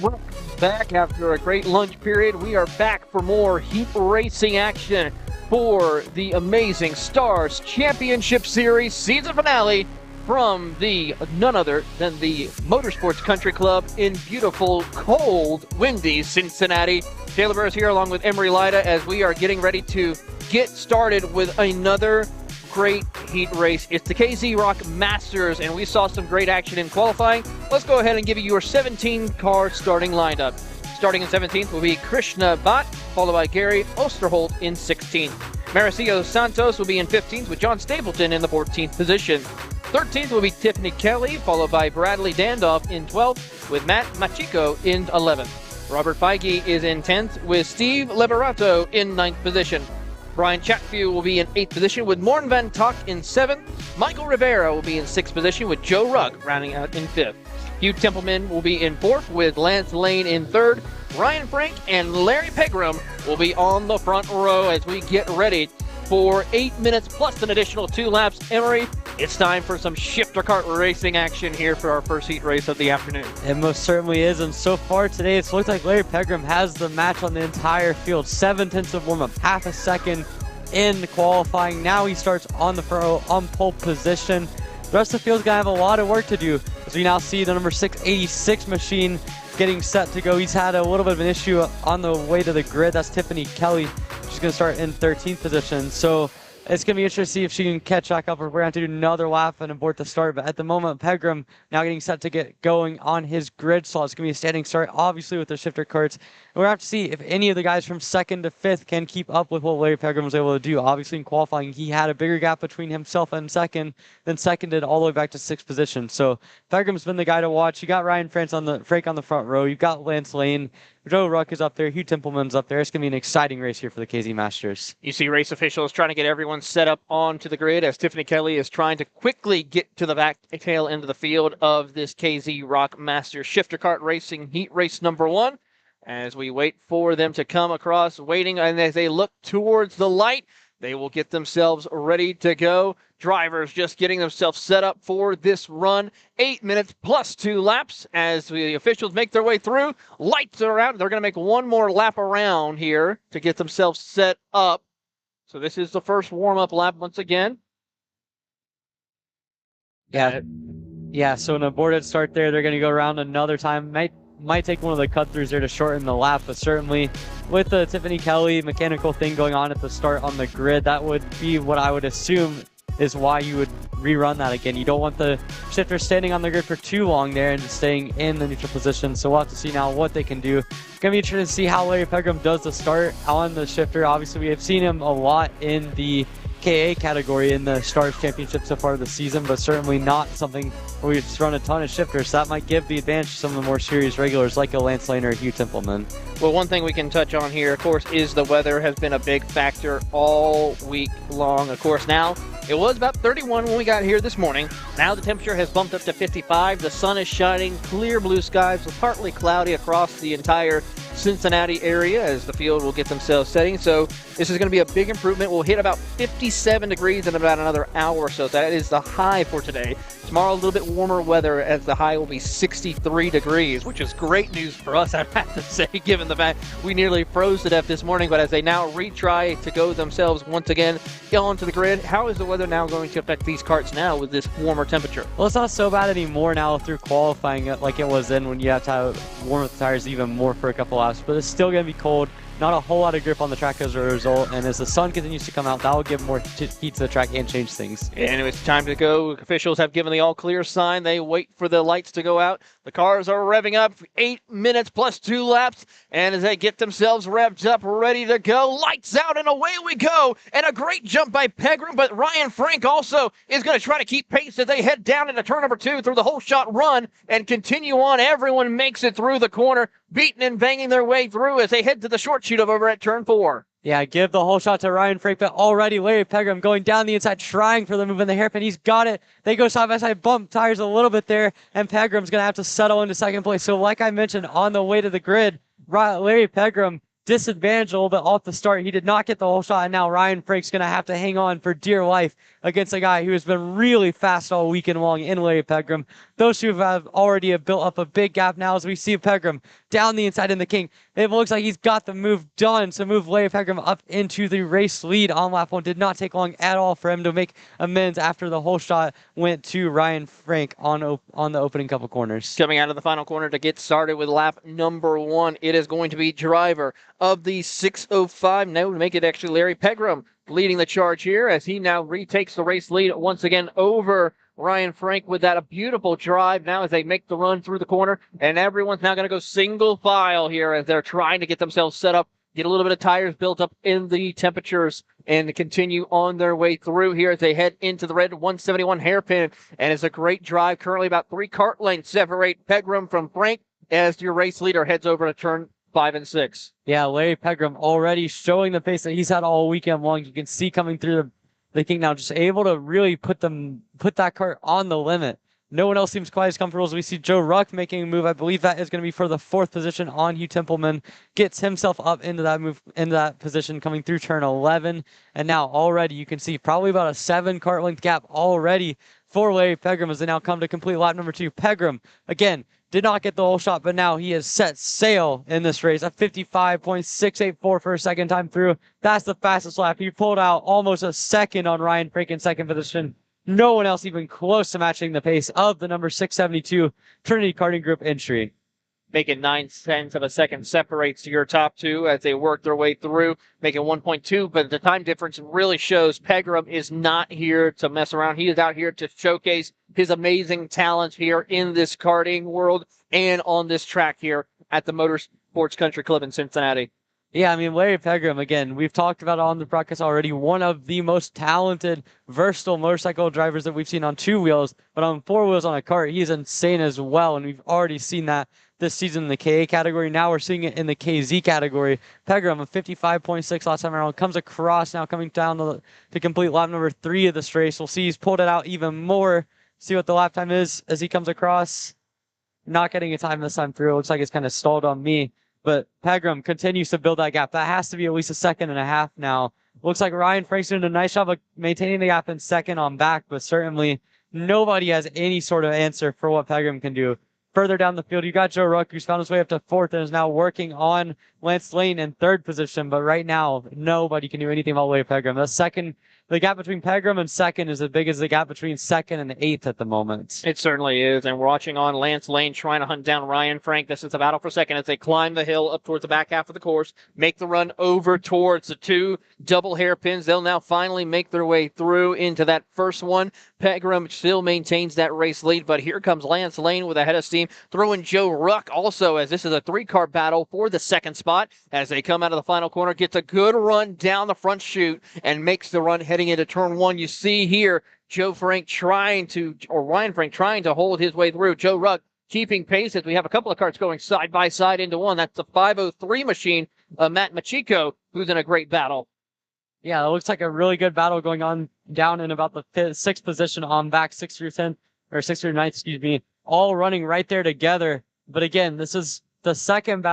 Welcome back after a great lunch period. We are back for more heat racing action for the amazing Stars Championship Series season finale from the none other than the Motorsports Country Club in beautiful, cold, windy Cincinnati. Taylor Burris here along with Emery Lida as we are getting ready to get started with another great heat race. It's the KZ Rock Masters, and we saw some great action in qualifying. Let's go ahead and give you your 17-car starting lineup. Starting in 17th will be Krishna Bhatt, followed by Gary Osterholt in 16th. Mauricio Santos will be in 15th, with John Stapleton in the 14th position. 13th will be Tiffany Kelly, followed by Bradley Dandoff in 12th, with Matt Machiko in 11th. Robert Feige is in 10th, with Steve Liberato in 9th position. Brian Chatfield will be in 8th position with Morn Van Tok in 7th. Michael Rivera will be in 6th position with Joe Rugg rounding out in 5th. Hugh Templeman will be in 4th with Lance Lane in 3rd. Ryan Frank and Larry Pegram will be on the front row as we get ready for 8 minutes plus an additional 2 laps. Emery, it's time for some shifter kart racing action here for our first heat race of the afternoon. It most certainly is, and so far today it's looked like Larry Pegram has the match on the entire field. 7/10 of warm-up, half a second in qualifying. Now he starts on the front row on pole position. The rest of the field's going to have a lot of work to do as we now see the number 686 machine getting set to go. He's had a little bit of an issue on the way to the grid. That's Tiffany Kelly. She's going to start in 13th position. So it's going to be interesting to see if she can catch back up, or we're going to have to do another lap and abort the start. But at the moment, Pegram now getting set to get going on his grid slot. It's going to be a standing start, obviously, with the shifter carts. And we're going to have to see if any of the guys from 2nd to 5th can keep up with what Larry Pegram was able to do. Obviously, in qualifying, he had a bigger gap between himself and 2nd, then seconded all the way back to 6th position. So Pegram's been the guy to watch. You got Ryan Frank on the front row. You've got Lance Lane. Joe Ruck is up there. Hugh Templeman's up there. It's going to be an exciting race here for the KZ Masters. You see race officials trying to get everyone set up onto the grid as Tiffany Kelly is trying to quickly get to the back tail end of the field of this KZ Rock Masters shifter kart racing heat race number 1. As we wait for them to come across, waiting, and as they look towards the light, They will get themselves ready to go. Drivers just getting themselves set up for this run. 8 minutes plus 2 laps as the officials make their way through. Lights are out. They're going to make one more lap around here to get themselves set up. So this is the first warm-up lap once again. Yeah, so an aborted start there. They're going to go around another time. Might take one of the cut-throughs there to shorten the lap, but certainly with the Tiffany Kelly mechanical thing going on at the start on the grid, that would be what I would assume is why you would rerun that again. You don't want the shifter standing on the grid for too long there and just staying in the neutral position. So we'll have to see now what they can do. It's going to be interesting to see how Larry Pegram does the start on the shifter. Obviously, we have seen him a lot in the KA category in the Stars Championship so far this season, but certainly not something where we've just run a ton of shifters. So that might give the advantage to some of the more serious regulars like a Lance Lane or Hugh Templeman. Well, one thing we can touch on here, of course, is the weather has been a big factor all week long. Of course, now it was about 31 when we got here this morning. Now the temperature has bumped up to 55. The sun is shining, clear blue skies, partly cloudy across the entire Cincinnati area as the field will get themselves setting. So this is going to be a big improvement. We'll hit about 57 degrees in about another hour or so. That is the high for today. Tomorrow, a little bit warmer weather as the high will be 63 degrees, which is great news for us, I have to say, given the fact we nearly froze to death this morning. But as they now retry to go themselves once again onto the grid, how is the weather now going to affect these karts now with this warmer temperature? Well, it's not so bad anymore now through qualifying like it was then when you have to warm up the tires even more for a couple laps. But it's still going to be cold. Not a whole lot of grip on the track as a result, and as the sun continues to come out, that will give more heat to the track and change things. And it's time to go. Officials have given the all-clear sign. They wait for the lights to go out. The cars are revving up, 8 minutes plus 2 laps, and as they get themselves revved up, ready to go, lights out, and away we go. And a great jump by Pegram, but Ryan Frank also is going to try to keep pace as they head down into turn number 2 through the whole shot run and continue on. Everyone makes it through the corner, beating and banging their way through as they head to the short chute over at turn 4. Yeah, give the whole shot to Ryan Frank, but already Larry Pegram going down the inside, trying for the move in the hairpin. He's got it. They go side by side, bump tires a little bit there, and Pegram's going to have to settle into second place. So like I mentioned, on the way to the grid, Larry Pegram disadvantaged a little bit off the start. He did not get the whole shot, and now Ryan Frank's going to have to hang on for dear life against a guy who has been really fast all weekend long in Larry Pegram. Those two have already built up a big gap now as we see Pegram down the inside in the King. It looks like he's got the move done, so move Larry Pegram up into the race lead on lap 1. Did not take long at all for him to make amends after the whole shot went to Ryan Frank on the opening couple corners. Coming out of the final corner to get started with lap number 1, it is going to be driver of the 605. No, to make it actually Larry Pegram leading the charge here as he now retakes the race lead once again over Ryan Frank with that beautiful drive now as they make the run through the corner. And everyone's now going to go single file here as they're trying to get themselves set up, get a little bit of tires built up in the temperatures, and continue on their way through here as they head into the red 171 hairpin. And it's a great drive. Currently about 3 kart lengths separate Pegram from Frank as your race leader heads over to turn 5 and 6. Yeah, Larry Pegram already showing the pace that he's had all weekend long. You can see coming through the King now, just able to really put that kart on the limit. No one else seems quite as comfortable as we see Joe Ruck making a move. I believe that is going to be for the 4th position on Hugh Templeman. Gets himself up into that move, into that position coming through turn 11. And now already you can see probably about a 7 kart length gap already for Larry Pegram as they now come to complete lap number 2. Pegram, again, did not get the whole shot, but now he has set sail in this race. A 55.684 for a second time through. That's the fastest lap. He pulled out almost a second on Ryan Frank in second position. No one else even close to matching the pace of the number 672 Trinity Karting Group entry. Making 9/10 of a second separates your top 2 as they work their way through, making 1.2, but the time difference really shows Pegram is not here to mess around. He is out here to showcase his amazing talent here in this karting world and on this track here at the Motorsports Country Club in Cincinnati. Yeah, I mean, Larry Pegram, again, we've talked about it on the broadcast already, one of the most talented, versatile motorcycle drivers that we've seen on 2 wheels, but on 4 wheels on a kart, he's insane as well, and we've already seen that this season in the KA category. Now we're seeing it in the KZ category. Pegram, a 55.6 last time around, comes across now coming down to complete lap number 3 of this race. We'll see he's pulled it out even more. See what the lap time is as he comes across. Not getting a time this time through. It looks like it's kind of stalled on me. But Pegram continues to build that gap. That has to be at least a 1.5 seconds now Looks like Ryan Frank's doing a nice job of maintaining the gap in second on back, but certainly nobody has any sort of answer for what Pegram can do. Further down the field, you got Joe Ruck, who's found his way up to fourth and is now working on Lance Lane in third position. But right now, nobody can do anything about Wade Pegram. The gap between Pegram and second is as big as the gap between second and eighth at the moment. It certainly is, and we're watching on Lance Lane trying to hunt down Ryan Frank. This is the battle for second as they climb the hill up towards the back half of the course, make the run over towards the two double hairpins. They'll now finally make their way through into that first one. Pegram still maintains that race lead, but here comes Lance Lane with a head of steam, throwing Joe Ruck also, as this is a three-car battle for the second spot. As they come out of the final corner, gets a good run down the front chute and makes the run heading into turn one. You see here Ryan Frank trying to hold his way through. Joe Ruck keeping pace as we have a couple of carts going side by side into one. That's the 503 machine, Matt Machiko, who's in a great battle. Yeah, it looks like a really good battle going on down in about the sixth position on back, 6 through 10, or 6 through 9, excuse me, all running right there together. But again, this is the second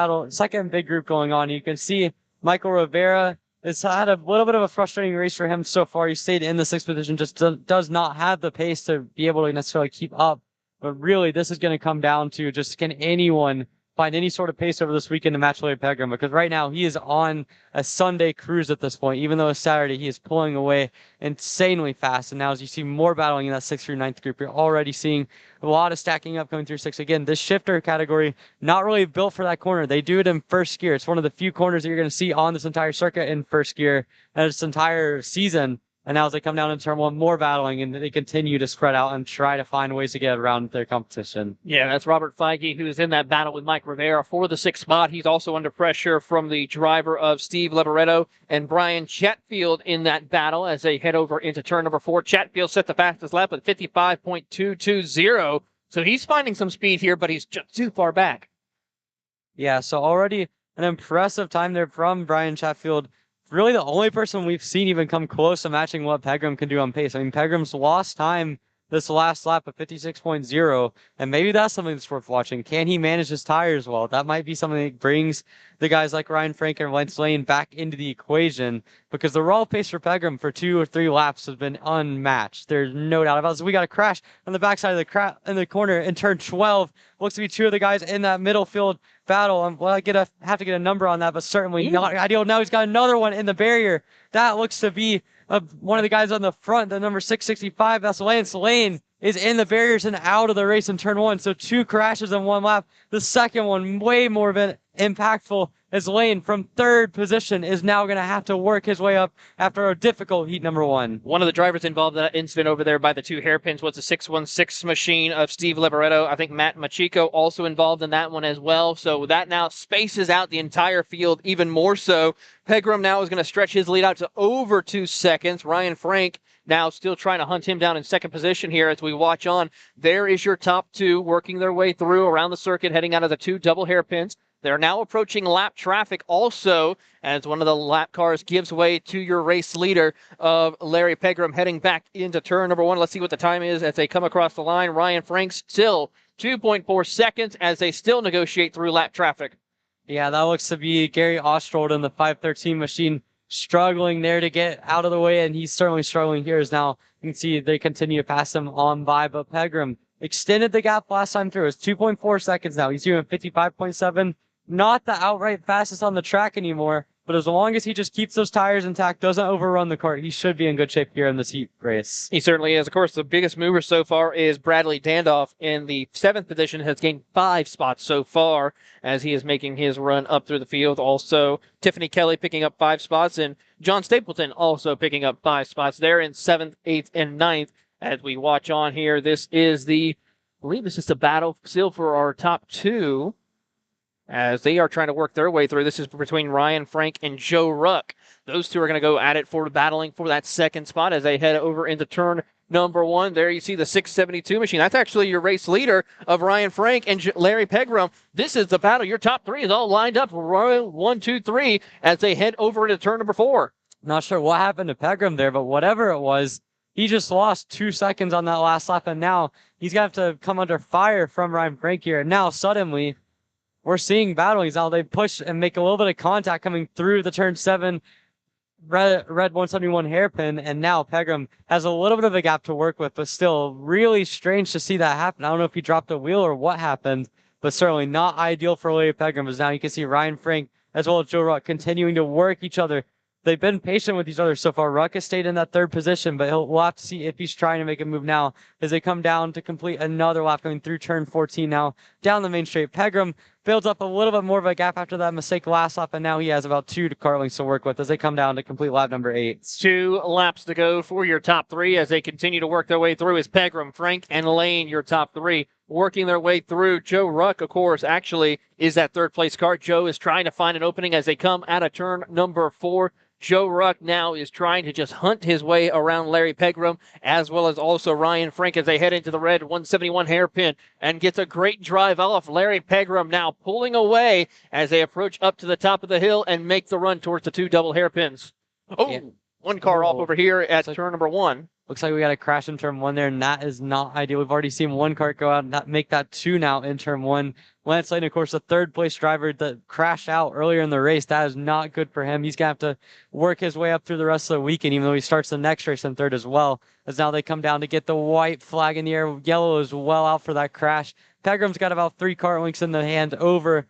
big group going on. You can see Michael Rivera has had a little bit of a frustrating race for him so far. He stayed in the sixth position, just does not have the pace to be able to necessarily keep up. But really, this is going to come down to just, can anyone find any sort of pace over this weekend to match Larry Pegram? Because right now he is on a Sunday cruise at this point. Even though it's Saturday, he is pulling away insanely fast. And now as you see more battling in that 6th through 9th group, you're already seeing a lot of stacking up coming through 6. Again, this shifter category, not really built for that corner. They do it in first gear. It's one of the few corners that you're going to see on this entire circuit in first gear and this entire season. And now as they come down in turn one, more battling, and they continue to spread out and try to find ways to get around their competition. Yeah, that's Robert Feige, who's in that battle with Mike Rivera for the 6th spot. He's also under pressure from the driver of Steve Liberetto and Brian Chatfield in that battle as they head over into turn number 4. Chatfield set the fastest lap with 55.220. So he's finding some speed here, but he's just too far back. Yeah, so already an impressive time there from Brian Chatfield. Really the only person we've seen even come close to matching what Pegram can do on pace. I mean, Pegram's lost time this last lap of 56.0, and maybe that's something that's worth watching. Can he manage his tires well? That might be something that brings the guys like Ryan Frank and Lance Lane back into the equation, because the raw pace for Pegram for 2 or 3 laps has been unmatched. There's no doubt about it. We got a crash on the backside of in the corner in turn 12. Looks to be 2 of the guys in that middle field battle. I have to get a number on that, but certainly not ideal. Now he's got another one in the barrier. That looks to be one of the guys on the front, the number 665. That's Lance Lane, is in the barriers and out of the race in turn 1. So 2 crashes in 1 lap. The second one, way more of an impactful, as Lane from 3rd position is now going to have to work his way up after a difficult heat number 1. One of the drivers involved in that incident over there by the 2 hairpins was the 616 machine of Steve Liberetto. I think Matt Machiko also involved in that one as well. So that now spaces out the entire field even more so. Pegram now is going to stretch his lead out to over 2 seconds. Ryan Frank now still trying to hunt him down in 2nd position here as we watch on. There is your top 2 working their way through around the circuit, heading out of the 2 double hairpins. They're now approaching lap traffic also as one of the lap cars gives way to your race leader of Larry Pegram heading back into turn number 1. Let's see what the time is as they come across the line. Ryan Frank still 2.4 seconds as they still negotiate through lap traffic. Yeah, that looks to be Gary Ostrold in the 513 machine struggling there to get out of the way, and he's certainly struggling here as now you can see they continue to pass him on by, but Pegram extended the gap last time through. It's 2.4 seconds now. He's doing 55.7. Not the outright fastest on the track anymore, but as long as he just keeps those tires intact, doesn't overrun the kart, he should be in good shape here in this heat race. He certainly is. Of course, the biggest mover so far is Bradley Dandoff in the 7th position, has gained 5 spots so far as he is making his run up through the field. Also, Tiffany Kelly picking up 5 spots, and John Stapleton also picking up 5 spots. They're in 7th, 8th, and 9th as we watch on here. This is I believe this is the battle still for our top 2. As they are trying to work their way through. This is between Ryan Frank and Joe Ruck. Those 2 are going to go at it for battling for that 2nd spot as they head over into turn number 1. There you see the 672 machine. That's actually your race leader of Ryan Frank and Larry Pegram. This is the battle. Your top 3 is all lined up. Royal 1, 2, 3 as they head over into turn number 4. Not sure what happened to Pegram there, but whatever it was, he just lost 2 seconds on that last lap, and now he's going to have to come under fire from Ryan Frank here. And now suddenly we're seeing battlings. Now they push and make a little bit of contact coming through the turn 7 red 171 hairpin, and now Pegram has a little bit of a gap to work with, but still really strange to see that happen. I don't know if he dropped a wheel or what happened, but certainly not ideal for Larry Pegram, as now you can see Ryan Frank as well as Joe Ruck continuing to work each other. They've been patient with each other so far. Ruck has stayed in that third position, but we'll have to see if he's trying to make a move now as they come down to complete another lap going through turn 14 now down the main straight. Pegram builds up a little bit more of a gap after that mistake last lap, and now he has about 2 car lengths to work with as they come down to complete lap number 8. 2 laps to go for your top 3 as they continue to work their way through is Pegram, Frank, and Lane, your top 3. Working their way through. Joe Ruck, of course, actually is that third place car. Joe is trying to find an opening as they come out of turn number 4. Joe Ruck now is trying to just hunt his way around Larry Pegram, as well as also Ryan Frank as they head into the red 171 hairpin and gets a great drive off. Larry Pegram now pulling away as they approach up to the top of the hill and make the run towards the 2 double hairpins. Oh, yeah. 1 car off over here at turn number 1. Looks like we got a crash in turn 1 there, and that is not ideal. We've already seen 1 car go out and make that 2 now in turn 1. Lance Lane, of course, the third place driver that crashed out earlier in the race. That is not good for him. He's going to have to work his way up through the rest of the weekend, even though he starts the next race in third as well, as now they come down to get the white flag in the air. Yellow is well out for that crash. Pegram's got about 3 car lengths in the hand over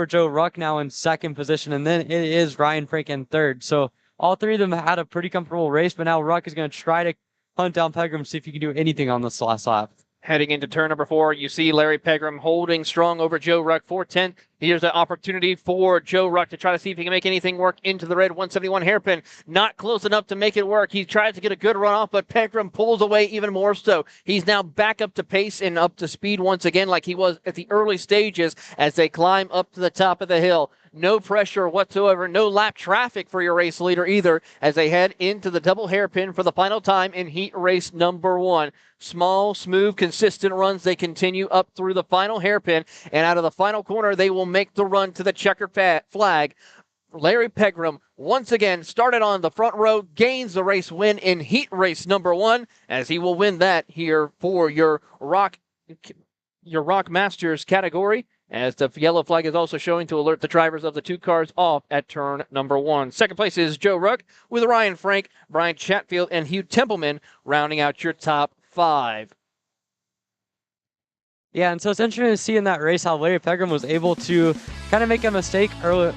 Joe Ruck now in second position, and then it is Ryan Frank in third. So all 3 of them had a pretty comfortable race, but now Ruck is going to try to hunt down Pegram, see if he can do anything on this last lap. Heading into turn number 4, you see Larry Pegram holding strong over Joe Ruck, 410. Here's an opportunity for Joe Ruck to try to see if he can make anything work into the red 171 hairpin. Not close enough to make it work. He tries to get a good run off, but Pegram pulls away even more so. He's now back up to pace and up to speed once again like he was at the early stages as they climb up to the top of the hill. No pressure whatsoever, no lap traffic for your race leader either as they head into the double hairpin for the final time in heat race number 1. Small, smooth, consistent runs. They continue up through the final hairpin, and out of the final corner, they will make the run to the checkered flag. Larry Pegram, once again, started on the front row, gains the race win in heat race number 1, as he will win that here for your Rock Masters category, as the yellow flag is also showing to alert the drivers of the 2 cars off at turn number 1. Second place is Joe Ruck with Ryan Frank, Brian Chatfield, and Hugh Templeman rounding out your top 5. Yeah, and so it's interesting to see in that race how Larry Pegram was able to kind of make a mistake early,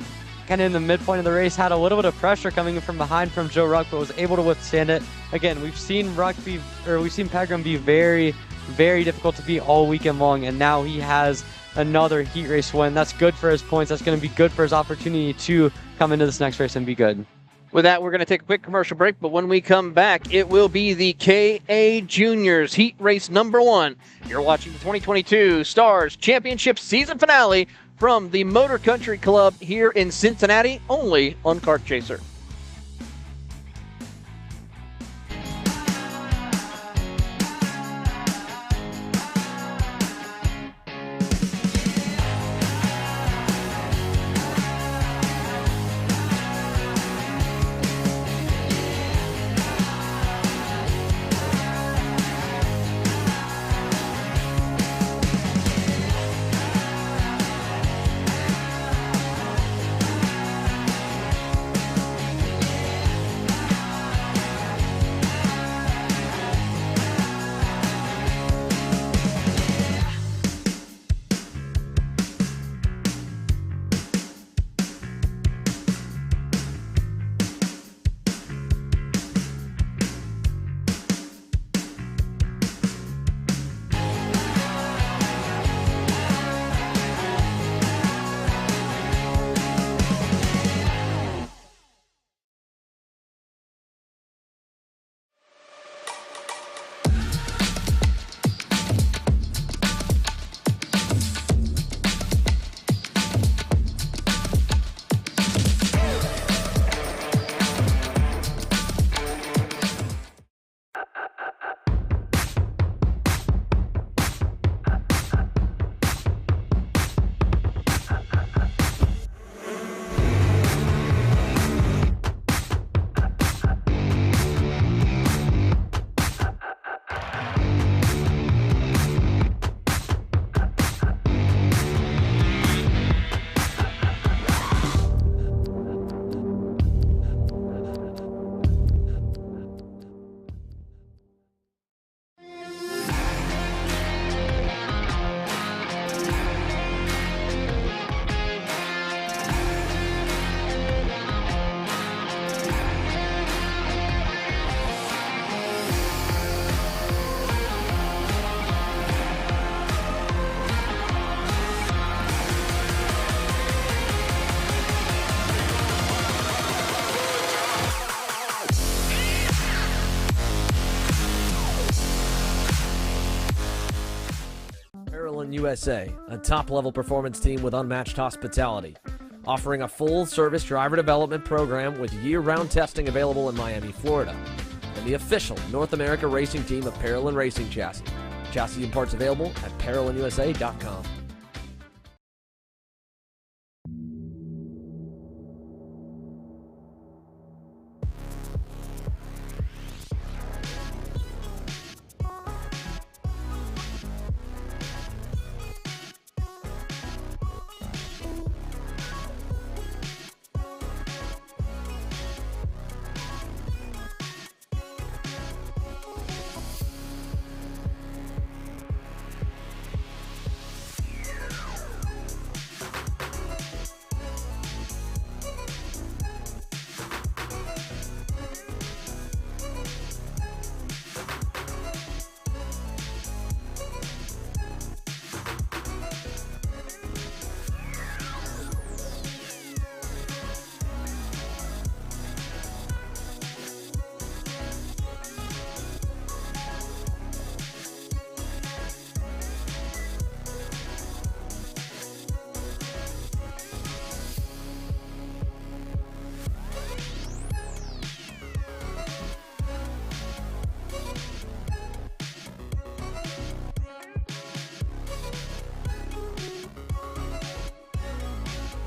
kind of in the midpoint of the race, had a little bit of pressure coming from behind from Joe Ruck, but was able to withstand it. Again, we've seen Pegram be very, very difficult to beat all weekend long, and now he has another heat race win. That's good for his points. That's going to be good for his opportunity to come into this next race and be good. With that, we're going to take a quick commercial break, but when we come back, it will be the KA Juniors Heat Race number 1. You're watching the 2022 Stars Championship season finale from the Motor Country Club here in Cincinnati, only on Kart Chaser. USA, a top-level performance team with unmatched hospitality, offering a full-service driver development program with year-round testing available in Miami, Florida, and the official North America racing team of Parolin Racing Chassis. Chassis and parts available at ParolinUSA.com.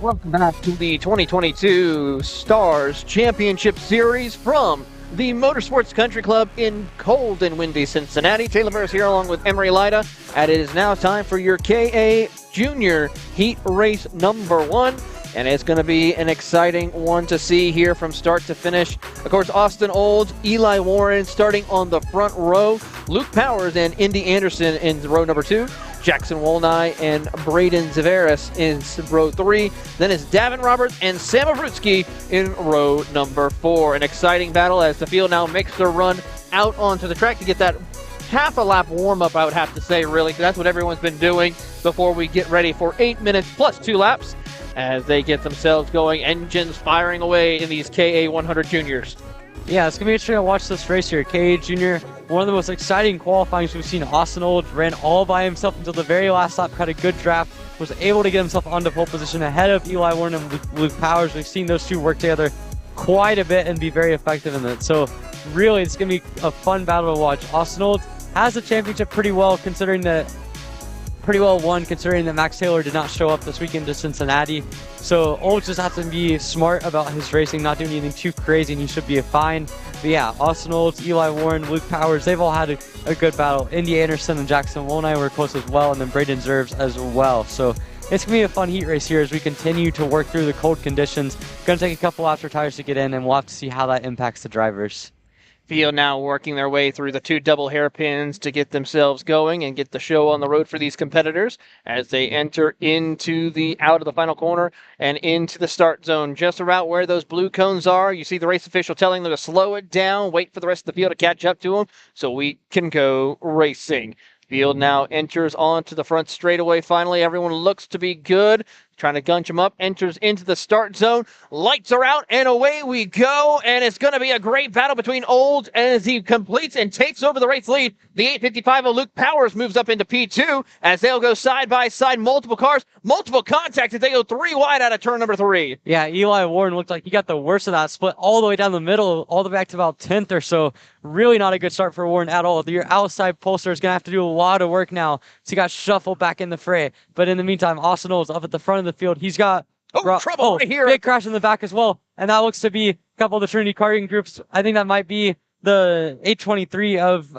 Welcome back to the 2022 Stars Championship Series from the Motorsports Country Club in cold and windy Cincinnati. Taylor Burris here along with Emery Lida, and it is now time for your KA Junior Heat Race number 1. And it's going to be an exciting one to see here from start to finish. Of course, Austin Olds, Eli Warren starting on the front row. Luke Powers and Indy Anderson in row number 2. Jackson Wolney and Braden Zverev in row 3. Then it's Davin Roberts and Sam Avrutsky in row number 4. An exciting battle as the field now makes their run out onto the track to get that half a lap warm-up, I would have to say, really, because that's what everyone's been doing before we get ready for 8 minutes plus 2 laps as they get themselves going, engines firing away in these KA 100 juniors. Yeah, it's going to be interesting to watch this race here. KA Junior, one of the most exciting qualifyings we've seen. Austin Olds ran all by himself until the very last lap, had a good draft, was able to get himself onto pole position ahead of Eli Warren and Luke Powers. We've seen those two work together quite a bit and be very effective in it. So really, it's going to be a fun battle to watch. Austin Olds has the championship pretty well won, considering that Max Taylor did not show up this weekend to Cincinnati. So Olds just has to be smart about his racing, not doing anything too crazy, and he should be fine. But yeah, Austin Olds, Eli Warren, Luke Powers, they've all had a good battle. Indy Anderson and Jackson Wolney were close as well, and then Braden Zverev as well. So it's going to be a fun heat race here as we continue to work through the cold conditions. Going to take a couple laps for tires to get in, and we'll have to see how that impacts the drivers. Field now working their way through the 2 double hairpins to get themselves going and get the show on the road for these competitors as they enter into the out of the final corner and into the start zone. Just about where those blue cones are, you see the race official telling them to slow it down, wait for the rest of the field to catch up to them so we can go racing. Field now enters onto the front straightaway. Finally, everyone looks to be good. Trying to gunch him up, enters into the start zone. Lights are out, and away we go. And it's going to be a great battle between Olds as he completes and takes over the race lead. The 855 of Luke Powers moves up into P2 as they'll go side by side. Multiple cars, multiple contacts as they go 3 wide out of turn number 3. Yeah, Eli Warren looked like he got the worst of that split all the way down the middle, all the way back to about 10th or so. Really not a good start for Warren at all. Your outside Polster is going to have to do a lot of work now. So he got shuffled back in the fray. But in the meantime, Austin Olds up at the front of the field. He's got trouble right here. Big crash in the back as well. And that looks to be a couple of the Trinity karting groups. I think that might be the 823 of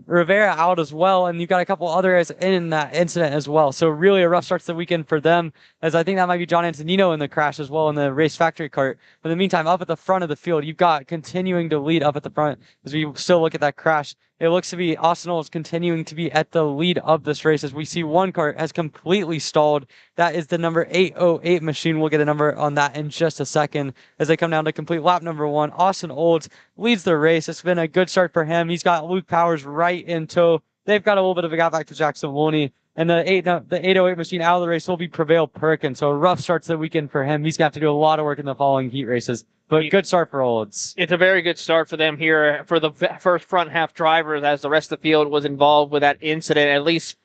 Rivera out as well. And you've got a couple others in that incident as well. So really a rough start to the weekend for them, as I think that might be John Antonino in the crash as well in the race factory cart. But in the meantime, up at the front of the field, you've got continuing to lead up at the front as we still look at that crash. It looks to be Austin Olds continuing to be at the lead of this race as we see one cart has completely stalled. That is the number 808 machine. We'll get a number on that in just a second as they come down to complete lap number 1. Austin Olds leads the race. It's been a good start for him. He's got Luke Powers right in tow. They've got a little bit of a gap back to Jackson Wolney. And the 808 machine out of the race will be Prevail Perkins. So a rough start to the weekend for him. He's going to have to do a lot of work in the following heat races. But good start for Olds. It's a very good start for them here for the first front half drivers as the rest of the field was involved with that incident, at least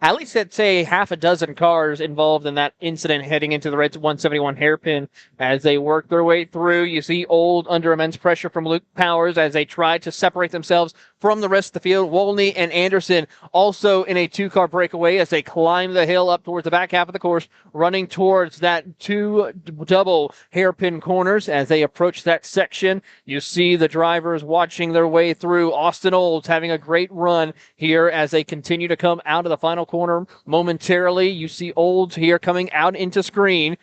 at least I'd say half a dozen cars involved in that incident heading into the red 171 hairpin as they work their way through. You see Old under immense pressure from Luke Powers as they try to separate themselves from the rest of the field. Wolney and Anderson also in a two-car breakaway as they climb the hill up towards the back half of the course, running towards that two double hairpin corners as they approach that section. You see the drivers watching their way through. Austin Olds having a great run here as they continue to come out of the final corner momentarily. You see Olds here coming out into screen.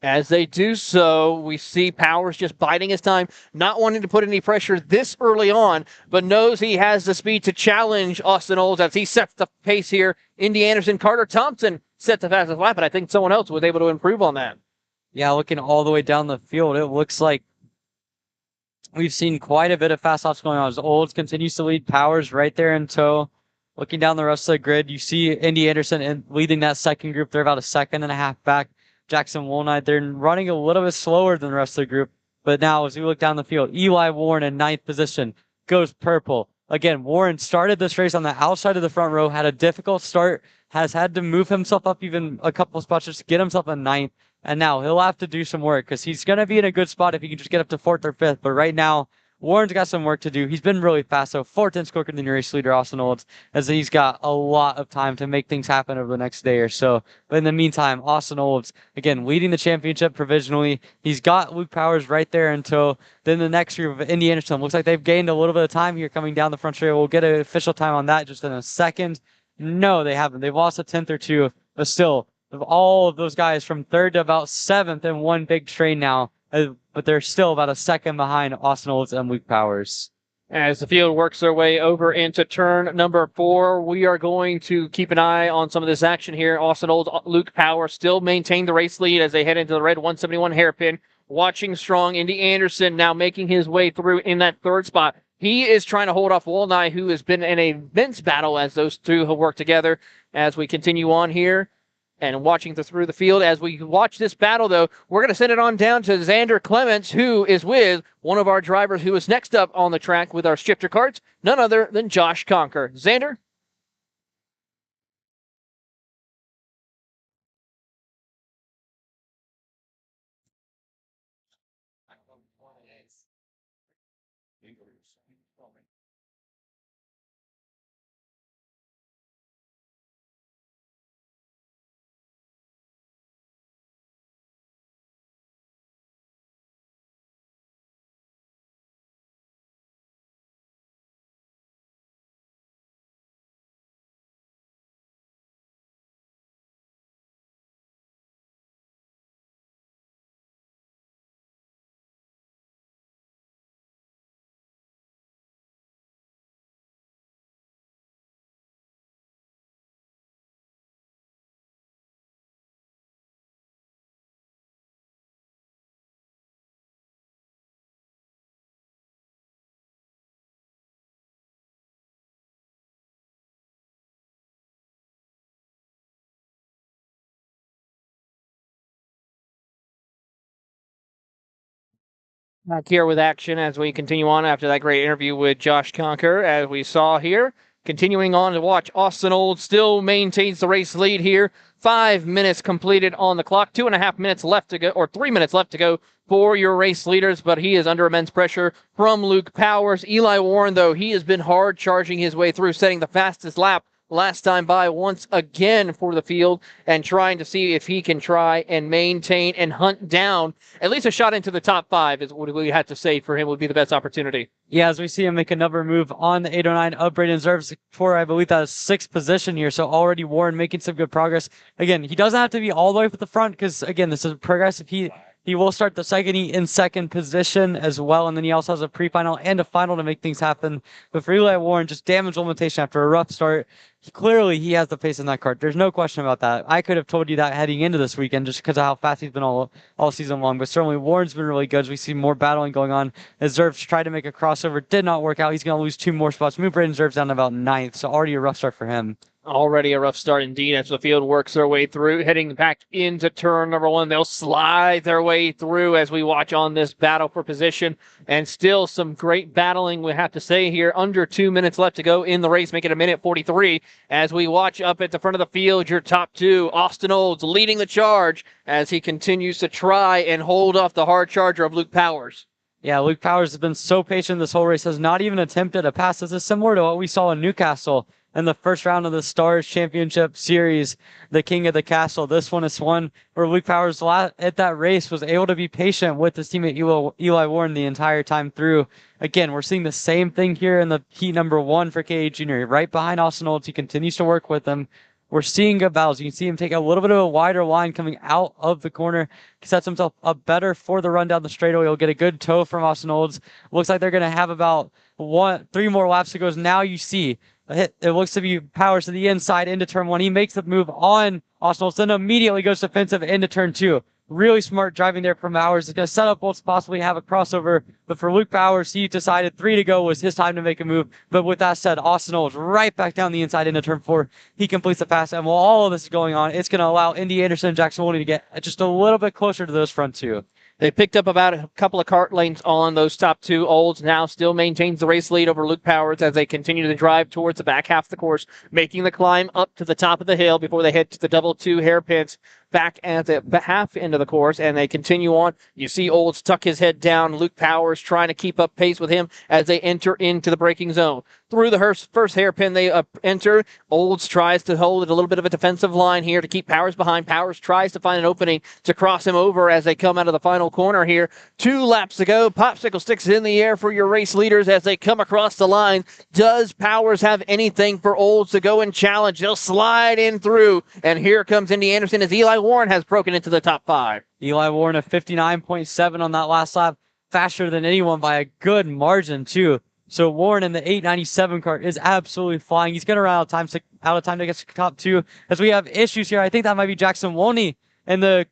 As they do so, we see Powers just biding his time, not wanting to put any pressure this early on, but knows he has the speed to challenge Austin Olds as he sets the pace here. Indy Anderson, Carter Thompson set the fastest lap, but I think someone else was able to improve on that. Yeah, looking all the way down the field, it looks like we've seen quite a bit of fast laps going on as Olds continues to lead, Powers right there in tow. Looking down the rest of the grid, you see Indy Anderson leading that second group. They're about a second and a half back. Jackson Woolnight, they're running a little bit slower than the rest of the group. But now as we look down the field, Eli Warren in ninth position goes purple. Again, Warren started this race on the outside of the front row, had a difficult start, has had to move himself up even a couple spots just to get himself a ninth. And now he'll have to do some work because he's going to be in a good spot if he can just get up to fourth or fifth. But right now, Warren's got some work to do. He's been really fast, so 4/10 quicker than your race leader, Austin Olds, as he's got a lot of time to make things happen over the next day or so. But in the meantime, Austin Olds, again, leading the championship provisionally. He's got Luke Powers right there until then the next group of Indy Anderson. Looks like they've gained a little bit of time here coming down the front straight. We'll get an official time on that just in a second. No, they haven't. They've lost a 10th or two, but still, of all of those guys from third to about seventh in one big train now, but they're still about a second behind Austin Olds and Luke Powers. As the field works their way over into turn number 4, we are going to keep an eye on some of this action here. Austin Olds, Luke Powers still maintain the race lead as they head into the red 171 hairpin. Watching strong, Indy Anderson now making his way through in that third spot. He is trying to hold off Wolney, who has been in a immense battle as those two have worked together. As we continue on here, and watching through the field. As we watch this battle, though, we're going to send it on down to Xander Clements, who is with one of our drivers who is next up on the track with our shifter carts, none other than Josh Conker. Xander? Back here with action as we continue on after that great interview with Josh Conker, as we saw here. Continuing on to watch, Austin Olds still maintains the race lead here. 5 minutes completed on the clock, 2.5 minutes left to go, or 3 minutes left to go for your race leaders, but he is under immense pressure from Luke Powers. Eli Warren, though, he has been hard charging his way through, setting the fastest lap last time by once again for the field, and trying to see if he can try and maintain and hunt down at least a shot into the top 5 is what we have to say for him would be the best opportunity. Yeah, as we see him make another move on the 809 of Braden Zerves for, I believe, that is 6th position here. So already Warren making some good progress. Again, he doesn't have to be all the way up at the front because, again, this is progressive. He will start the second in second position as well, and then he also has a pre-final and a final to make things happen. But for Eli Warren, just damage limitation after a rough start. Clearly, he has the pace in that kart. There's no question about that. I could have told you that heading into this weekend just because of how fast he's been all season long. But certainly, Warren's been really good. As we see more battling going on. As Zerves tried to make a crossover, did not work out. He's going to lose 2 more spots. Move Braden Zerves down to about 9th, so already a rough start for him. Already a rough start indeed as the field works their way through, heading back into turn number 1. They'll slide their way through as we watch on this battle for position. And still some great battling, we have to say here. Under 2 minutes left to go in the race, make it 1:43. As we watch up at the front of the field, your top two, Austin Olds leading the charge as he continues to try and hold off the hard charger of Luke Powers. Yeah, Luke Powers has been so patient this whole race, has not even attempted a pass. This is similar to what we saw in Newcastle in the first round of the Stars Championship Series, the King of the Castle. This one is one where Luke Powers at that race was able to be patient with his teammate Eli Warren the entire time through. Again, we're seeing the same thing here in the heat number 1 for KA Jr. Right behind Austin Olds. He continues to work with him. We're seeing good battles. You can see him take a little bit of a wider line coming out of the corner. He sets himself up better for the run down the straightaway. He'll get a good toe from Austin Olds. Looks like they're going to have about 3 more laps to go. Now you see it looks to be Powers to the inside into turn 1. He makes the move on Austin Olds, then immediately goes defensive into turn 2. Really smart driving there from Powers. It's going to set up Olds to possibly have a crossover. But for Luke Powers, he decided 3 to go was his time to make a move. But with that said, Austin Olds right back down the inside into turn 4. He completes the pass. And while all of this is going on, it's going to allow Indy Anderson and Jackson Wolney to get just a little bit closer to those front two. They picked up about a couple of kart lanes on those top two. Olds now still maintains the race lead over Luke Powers as they continue to drive towards the back half of the course, making the climb up to the top of the hill before they head to the double 2 hairpins back at the half end of the course, and they continue on. You see Olds tuck his head down. Luke Powers trying to keep up pace with him as they enter into the braking zone. Through the first hairpin they enter, Olds tries to hold it a little bit of a defensive line here to keep Powers behind. Powers tries to find an opening to cross him over as they come out of the final corner here. 2 laps to go. Popsicle sticks in the air for your race leaders as they come across the line. Does Powers have anything for Olds to go and challenge? They'll slide in through, and here comes Indy Anderson as Eli Warren has broken into the top 5. Eli Warren at 59.7 on that last lap, faster than anyone by a good margin too. So Warren in the 897 kart is absolutely flying. He's going to run out of time to get to top 2 as we have issues here. I think that might be Jackson Wolney in the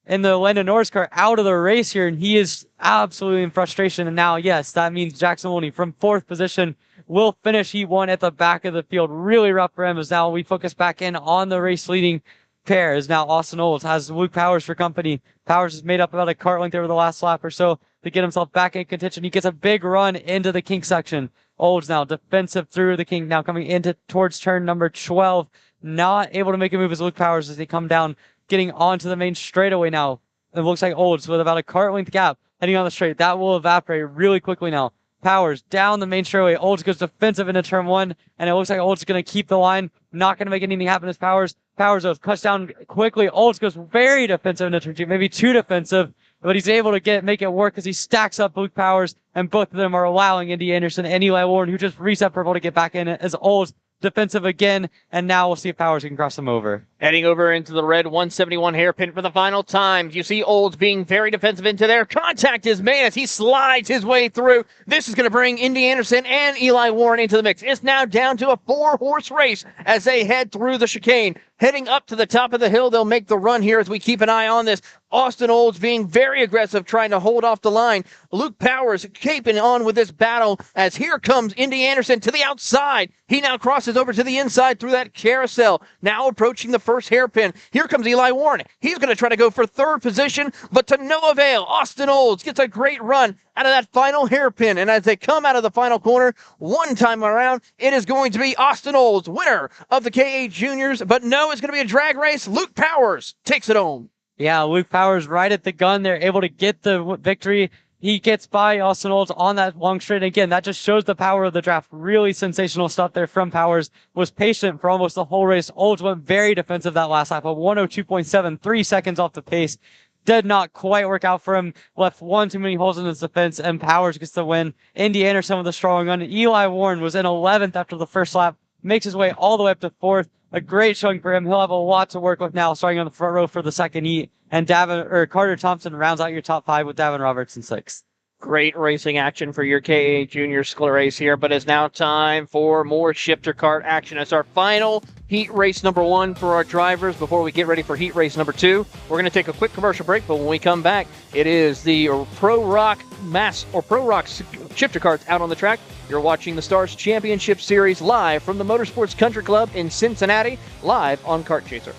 Landon Norris car out of the race here, and he is absolutely in frustration. And now, yes, that means Jackson Wolney from 4th position will finish Heat 1 at the back of the field. Really rough for him as now we focus back in on the race leading pair as now Austin Olds has Luke Powers for company. Powers has made up about a kart length over the last lap or so to get himself back in contention. He gets a big run into the kink section. Olds now defensive through the kink, now coming into towards turn number 12. Not able to make a move as Luke Powers as they come down, getting onto the main straightaway now. It looks like Olds with about a kart length gap heading on the straight. That will evaporate really quickly now. Powers down the main straightaway. Olds goes defensive into turn 1, and it looks like Olds is going to keep the line. Not going to make anything happen as Powers cuts down quickly. Olds goes very defensive into turn 2, maybe too defensive, but he's able to make it work as he stacks up Luke Powers, and both of them are allowing Indy Anderson and Eli Warren, who just reset purple, to get back in it as Olds defensive again, and now we'll see if Powers can cross them over. Heading over into the red 171 hairpin for the final time. You see Olds being very defensive into there. Contact is made as he slides his way through. This is going to bring Indy Anderson and Eli Warren into the mix. It's now down to a 4-horse race as they head through the chicane. Heading up to the top of the hill, they'll make the run here as we keep an eye on this. Austin Olds being very aggressive, trying to hold off the line. Luke Powers keeping on with this battle as here comes Indy Anderson to the outside. He now crosses over to the inside through that carousel. Now approaching the first hairpin. Here comes Eli Warren. He's going to try to go for 3rd position, but to no avail. Austin Olds gets a great run out of that final hairpin, and as they come out of the final corner, one time around, it is going to be Austin Olds, winner of the KA Juniors, but no, it's going to be a drag race. Luke Powers takes it home. Yeah, Luke Powers right at the gun. They're able to get the victory. He gets by Austin Olds on that long straight. Again, that just shows the power of the draft. Really sensational stuff there from Powers. Was patient for almost the whole race. Olds went very defensive that last lap, a 102.7, 3 seconds off the pace. Did not quite work out for him. Left one too many holes in his defense, and Powers gets the win. Indy Anderson with a strong run. Eli Warren was in 11th after the first lap. Makes his way all the way up to 4th. A great showing for him. He'll have a lot to work with now, starting on the front row for the second heat. And Carter Thompson rounds out your top 5 with Davin Roberts in 6th. Great racing action for your KA Junior School race here, but it's now time for more shifter kart action. It's our final heat race number 1 for our drivers before we get ready for heat race number 2. We're going to take a quick commercial break, but when we come back, it is the Pro Rock shifter karts out on the track. You're watching the Stars Championship Series live from the Motorsports Country Club in Cincinnati, live on Kart Chaser.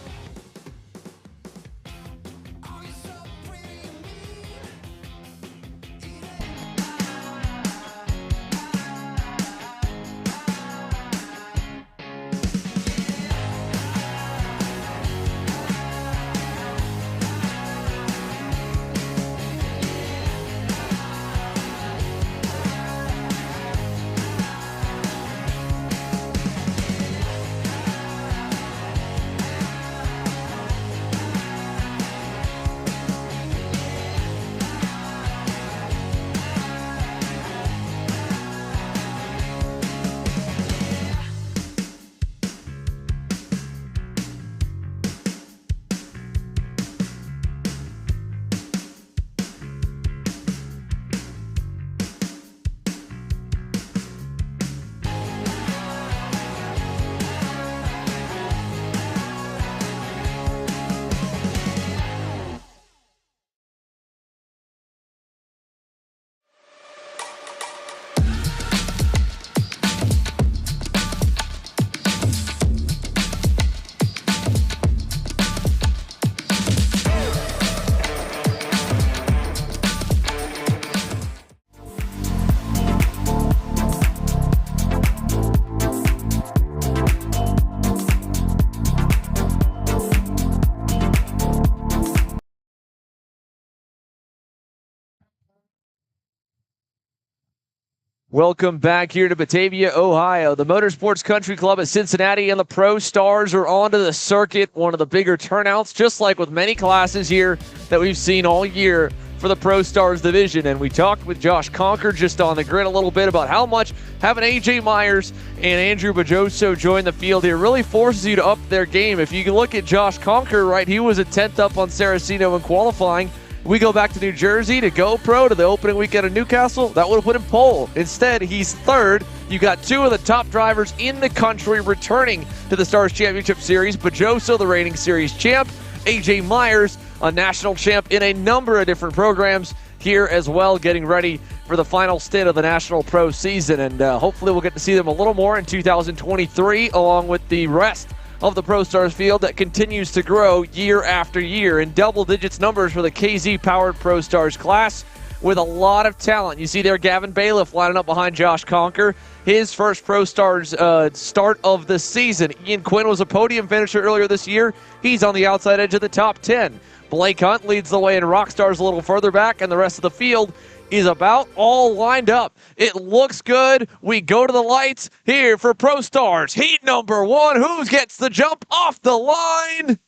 Welcome back here to Batavia, Ohio. The Motorsports Country Club at Cincinnati and the Pro Stars are onto the circuit. One of the bigger turnouts, just like with many classes here that we've seen all year for the Pro Stars division. And we talked with Josh Conker just on the grid a little bit about how much having AJ Myers and Andrew Bajoso join the field here really forces you to up their game. If you can look at Josh Conker, right, he was a 10th up on Saraceno in qualifying. We go back to New Jersey to GoPro to the opening weekend of Newcastle. That would have put him pole. Instead, he's third. You got 2 of the top drivers in the country returning to the Stars Championship Series. Bajoso, the reigning series champ. AJ Myers, a national champ in a number of different programs here as well, getting ready for the final stint of the National Pro season. And hopefully we'll get to see them a little more in 2023, along with the rest of the Pro Stars field that continues to grow year after year in double digits numbers for the KZ-powered Pro Stars class with a lot of talent. You see there Gavin Bailiff lining up behind Josh Conker. His first Pro Stars start of the season. Ian Quinn was a podium finisher earlier this year. He's on the outside edge of the top 10. Blake Hunt leads the way in Rockstars a little further back, and the rest of the field is about all lined up. It looks good. We go to the lights here for Pro Stars. Heat number 1. Who gets the jump off the line?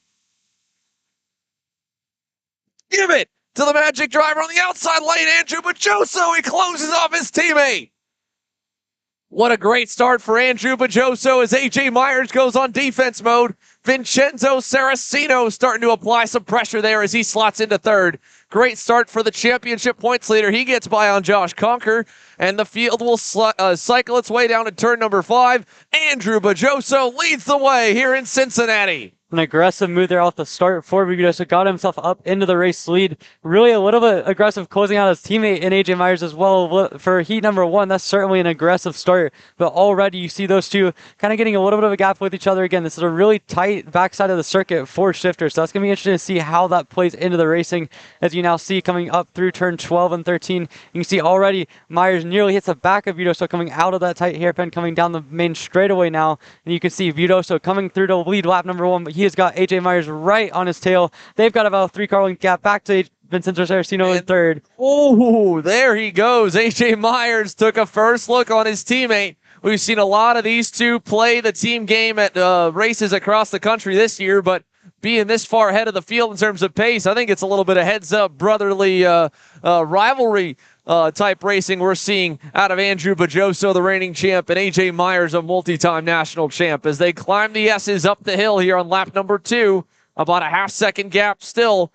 Give it to the Magic driver on the outside lane, Andrew Bajoso. He closes off his teammate. What a great start for Andrew Bajoso as AJ Myers goes on defense mode. Vincenzo Saraceno starting to apply some pressure there as he slots into third. Great start for the championship points leader. He gets by on Josh Conker, and the field will cycle its way down to turn number 5. Andrew Bajoso leads the way here in Cincinnati. An aggressive move there off the start for Bajoso, got himself up into the race lead. Really a little bit aggressive closing out his teammate in AJ Myers as well. For heat number 1, that's certainly an aggressive start. But already you see those two kind of getting a little bit of a gap with each other. Again, this is a really tight backside of the circuit for shifters. So that's going to be interesting to see how that plays into the racing. As you now see coming up through turn 12 and 13, you can see already Myers nearly hits the back of Bajoso coming out of that tight hairpin, coming down the main straightaway now. And you can see Bajoso coming through to lead lap number 1, but he has got AJ Myers right on his tail. They've got about a 3-car length gap back to Vincenzo Saraceno in third. Oh, there he goes. AJ Myers took a first look on his teammate. We've seen a lot of these two play the team game at races across the country this year, but being this far ahead of the field in terms of pace, I think it's a little bit of heads-up brotherly rivalry type racing we're seeing out of Andrew Bajoso, the reigning champ, and AJ Myers, a multi-time national champ, as they climb the S's up the hill here on lap number 2 about a half-second gap still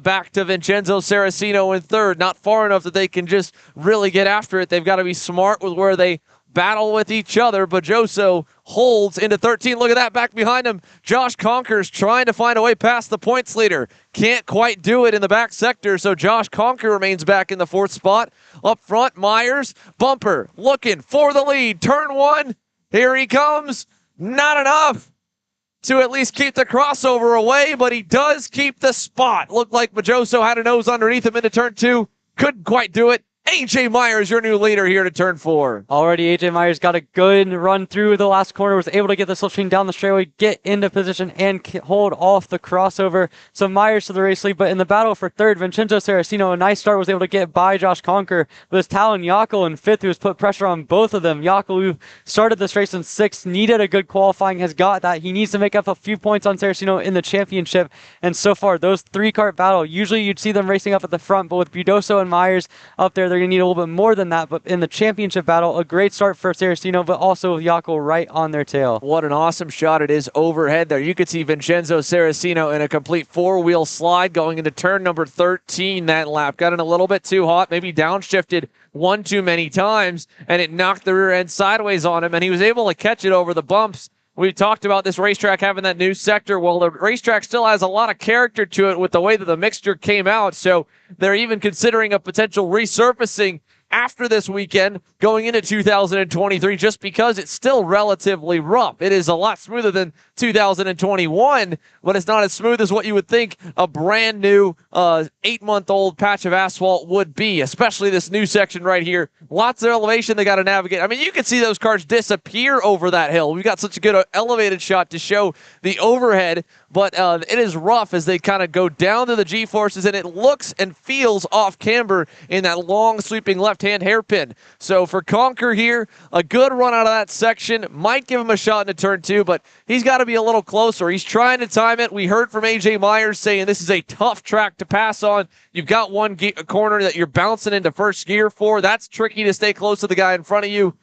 back to Vincenzo Saraceno in third. Not far enough that they can just really get after it. They've got to be smart with where they battle with each other. Bajoso holds into 13. Look at that back behind him. Josh Conkers trying to find a way past the points leader. Can't quite do it in the back sector, so Josh Conker remains back in the 4th spot. Up front, Myers, bumper, looking for the lead. Turn 1, here he comes. Not enough to at least keep the crossover away, but he does keep the spot. Looked like Bajoso had a nose underneath him into turn 2. Couldn't quite do it. AJ Myers, your new leader here to turn 4. Already AJ Myers got a good run through the last corner, was able to get the slipstream down the straightaway, get into position, and hold off the crossover. So Myers to the race lead, but in the battle for third, Vincenzo Saraceno, a nice start, was able to get by Josh Conker. But it's Talon Yockel in 5th who has put pressure on both of them. Yockel, who started this race in 6th, needed a good qualifying, has got that. He needs to make up a few points on Saraceno in the championship. And so far, those 3-cart battle, usually you'd see them racing up at the front, but with Budoso and Myers up there, they're going to need a little bit more than that. But in the championship battle, a great start for Saraceno, but also Yockel right on their tail. What an awesome shot it is overhead there. You could see Vincenzo Saraceno in a complete 4-wheel slide going into turn number 13 that lap. Got in a little bit too hot, maybe downshifted one too many times, and it knocked the rear end sideways on him, and he was able to catch it over the bumps. We talked about this racetrack having that new sector. Well, the racetrack still has a lot of character to it with the way that the mixture came out, so they're even considering a potential resurfacing after this weekend going into 2023 just because it's still relatively rough. It is a lot smoother than 2021, but it's not as smooth as what you would think a brand new 8-month-old patch of asphalt would be, especially this new section right here. Lots of elevation they got to navigate. I mean, you can see those cars disappear over that hill. We've got such a good elevated shot to show the overhead, but it is rough as they kind of go down to the G-forces, and it looks and feels off camber in that long sweeping left-hand hairpin. So for Conker here, a good run out of that section. Might give him a shot into turn 2, but he's got to be a little closer. He's trying to time it. We heard from AJ Myers saying this is a tough track to pass on. You've got one corner that you're bouncing into first gear for. That's tricky to stay close to the guy in front of you.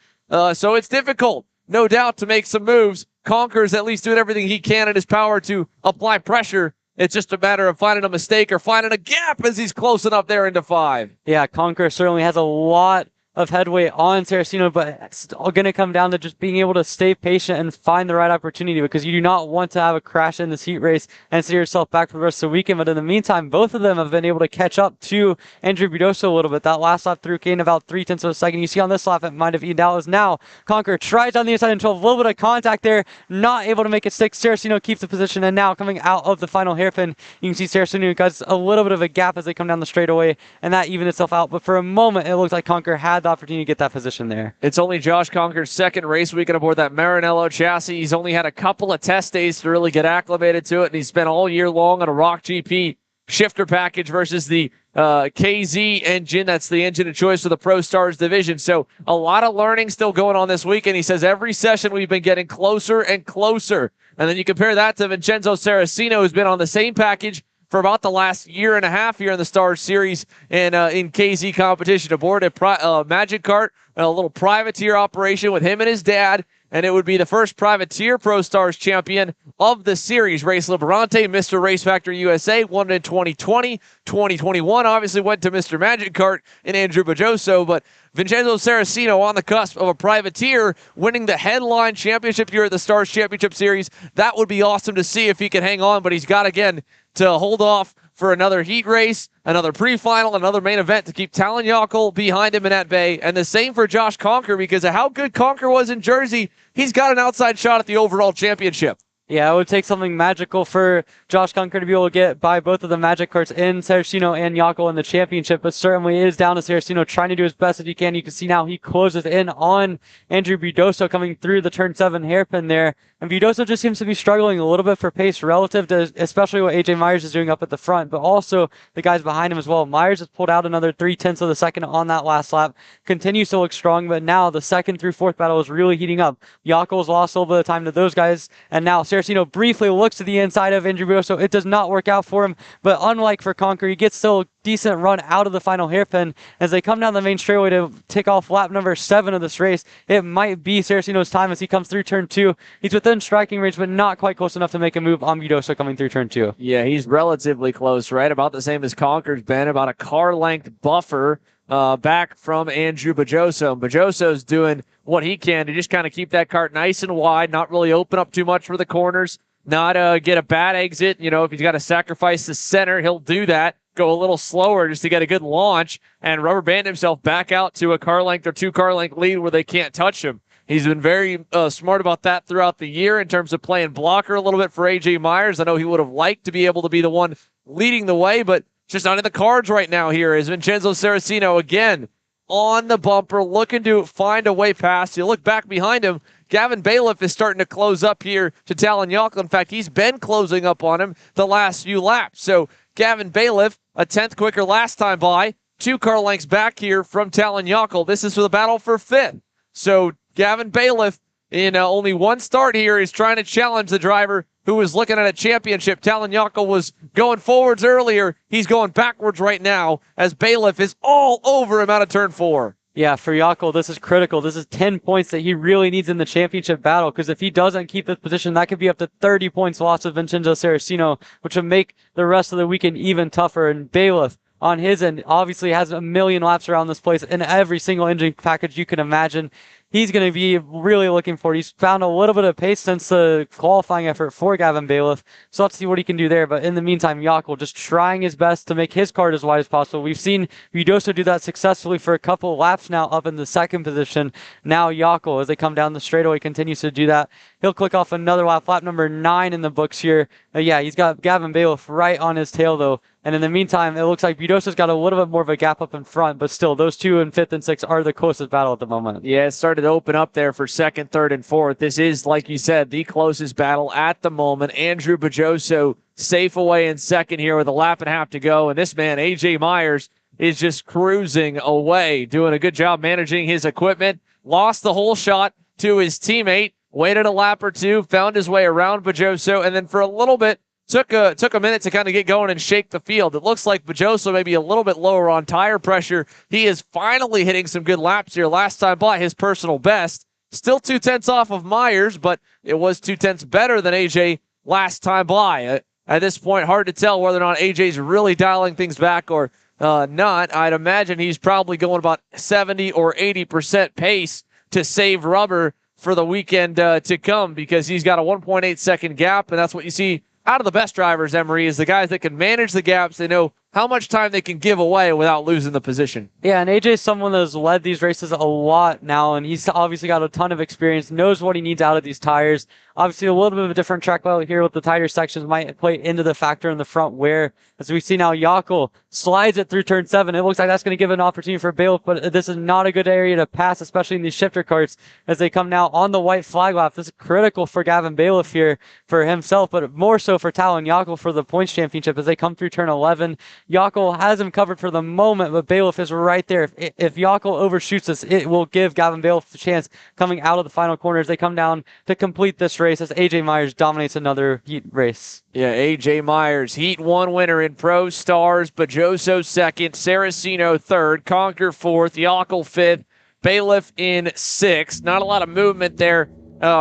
So it's difficult, no doubt, to make some moves. Conker's at least doing everything he can in his power to apply pressure. It's just a matter of finding a mistake or finding a gap as he's close enough there into 5. Yeah, Conker certainly has a lot of headway on Saraceno, but it's all going to come down to just being able to stay patient and find the right opportunity, because you do not want to have a crash in this heat race and set yourself back for the rest of the weekend. But in the meantime, both of them have been able to catch up to Andrew Budoso a little bit. That last lap through gained about 0.3 of a second. You see on this lap, it might have evened out. As now Conker tries on the inside and 12, a little bit of contact there, not able to make it stick. Saraceno keeps the position, and now coming out of the final hairpin, you can see Saraceno got a little bit of a gap as they come down the straightaway, and that evened itself out. But for a moment, it looked like Conker had the opportunity to get that position there. It's only Josh Conker's second race weekend aboard that Maranello chassis. He's only had a couple of test days to really get acclimated to it, and he's spent all year long on a Rock GP shifter package versus the KZ engine. That's the engine of choice for the Pro Stars division. So a lot of learning still going on this weekend. He says every session we've been getting closer and closer. And then you compare that to Vincenzo Saraceno, who's been on the same package for about the last year and a half here in the Stars Series and in KZ competition aboard a Magic Kart, a little privateer operation with him and his dad. And it would be the first privateer Pro Stars champion of the series. Race Liberante, Mr. Race Factory USA, won in 2020. 2021 obviously went to Mr. Magic Kart and Andrew Bajoso, but Vincenzo Saraceno on the cusp of a privateer winning the headline championship here at the Stars Championship Series. That would be awesome to see if he can hang on, but he's got, again, to hold off for another heat race, another pre-final, another main event to keep Talon Yockel behind him in at bay. And the same for Josh Conker, because of how good Conker was in Jersey, he's got an outside shot at the overall championship. Yeah, it would take something magical for Josh Conker to be able to get by both of the Magic Carts in Saraceno and Yockel in the championship, but certainly is down to Saraceno trying to do his best as he can. You can see now he closes in on Andrew Budoso coming through the turn 7 hairpin there. And Budoso just seems to be struggling a little bit for pace relative to especially what AJ Myers is doing up at the front, but also the guys behind him as well. Myers has pulled out another 0.3 of a second on that last lap, continues to look strong, but now the second through fourth battle is really heating up. Yockel's lost a little bit of time to those guys, and now Saraceno briefly looks to the inside of Andrew Bujoso. It does not work out for him, but unlike for Conker, he gets still a decent run out of the final hairpin. As they come down the main straightaway to tick off lap number 7 of this race, it might be Saraceno's time as he comes through turn 2. He's within striking range, but not quite close enough to make a move on Bujoso coming through turn 2. Yeah, he's relatively close, right? About the same as Conker's been, about a car length buffer back from Andrew Bujoso. Bujoso's doing what he can to just kind of keep that kart nice and wide, not really open up too much for the corners, not get a bad exit. You know, if he's got to sacrifice the center, he'll do that. Go a little slower just to get a good launch and rubber band himself back out to a car length or 2 car length lead where they can't touch him. He's been very smart about that throughout the year in terms of playing blocker a little bit for A.J. Myers. I know he would have liked to be able to be the one leading the way, but it's just not in the cards right now here as Vincenzo Saraceno again on the bumper, looking to find a way past. You look back behind him, Gavin Bailiff is starting to close up here to Talon Yockel. In fact, he's been closing up on him the last few laps. So Gavin Bailiff, a 10th quicker last time by, 2 car lengths back here from Talon Yockel. This is for the battle for 5th. So Gavin Bailiff, in only 1 start here, is trying to challenge the driver who was looking at a championship. Talon Yockel was going forwards earlier. He's going backwards right now as Bailiff is all over him out of turn 4. Yeah, for Yockel, this is critical. This is 10 points that he really needs in the championship battle, because if he doesn't keep this position, that could be up to 30 points lost of Vincenzo Saraceno, which would make the rest of the weekend even tougher. And Bailiff, on his end, obviously has a million laps around this place in every single engine package you can imagine. He's going to be really looking for it. He's found a little bit of pace since the qualifying effort for Gavin Bailiff, so let's see what he can do there. But in the meantime, Yockel just trying his best to make his kart as wide as possible. We've seen Bujoso do that successfully for a couple of laps now up in the 2nd position. Now Yockel, as they come down the straightaway, continues to do that. He'll click off another lap number 9 in the books here. Yeah, he's got Gavin Bailiff right on his tail, though. And in the meantime, it looks like Bujoso's got a little bit more of a gap up in front, but still, those 2 in 5th and 6th are the closest battle at the moment. Yeah, it started to open up there for 2nd, 3rd, and 4th. This is, like you said, the closest battle at the moment. Andrew Bujoso safe away in 2nd here with a lap and a half to go. And this man, A.J. Myers, is just cruising away, doing a good job managing his equipment. Lost the whole shot to his teammate, waited a lap or 2, found his way around Bujoso, and then for a little bit, took a minute to kind of get going and shake the field. It looks like Bujoso may be a little bit lower on tire pressure. He is finally hitting some good laps here. Last time by, his personal best. Still 2/10 off of Myers, but it was 2/10 better than AJ last time by. At this point, hard to tell whether or not AJ's really dialing things back or not. I'd imagine he's probably going about 70 or 80% pace to save rubber for the weekend to come, because he's got a 1.8 second gap, and that's what you see out of the best drivers, Emery, is the guys that can manage the gaps. They know how much time they can give away without losing the position. Yeah, and AJ's someone that has led these races a lot now, and he's obviously got a ton of experience, knows what he needs out of these tires. Obviously, a little bit of a different track layout here with the tighter sections might play into the factor in the front wear. As we see now, Yockel slides it through turn 7. It looks like that's going to give an opportunity for Bailiff, but this is not a good area to pass, especially in these shifter carts as they come now on the white flag lap. This is critical for Gavin Bailiff here for himself, but more so for Talon Yockel for the points championship as they come through turn 11. Yockel has him covered for the moment, but Bailiff is right there. If Yockel overshoots this, it will give Gavin Bailiff the chance coming out of the final corner as they come down to complete this race as A.J. Myers dominates another heat race. Yeah, A.J. Myers, Heat 1 winner in Pro Stars, Bujoso 2nd, Saraceno 3rd, Conker 4th, Yockel 5th, Bailiff in 6th. Not a lot of movement there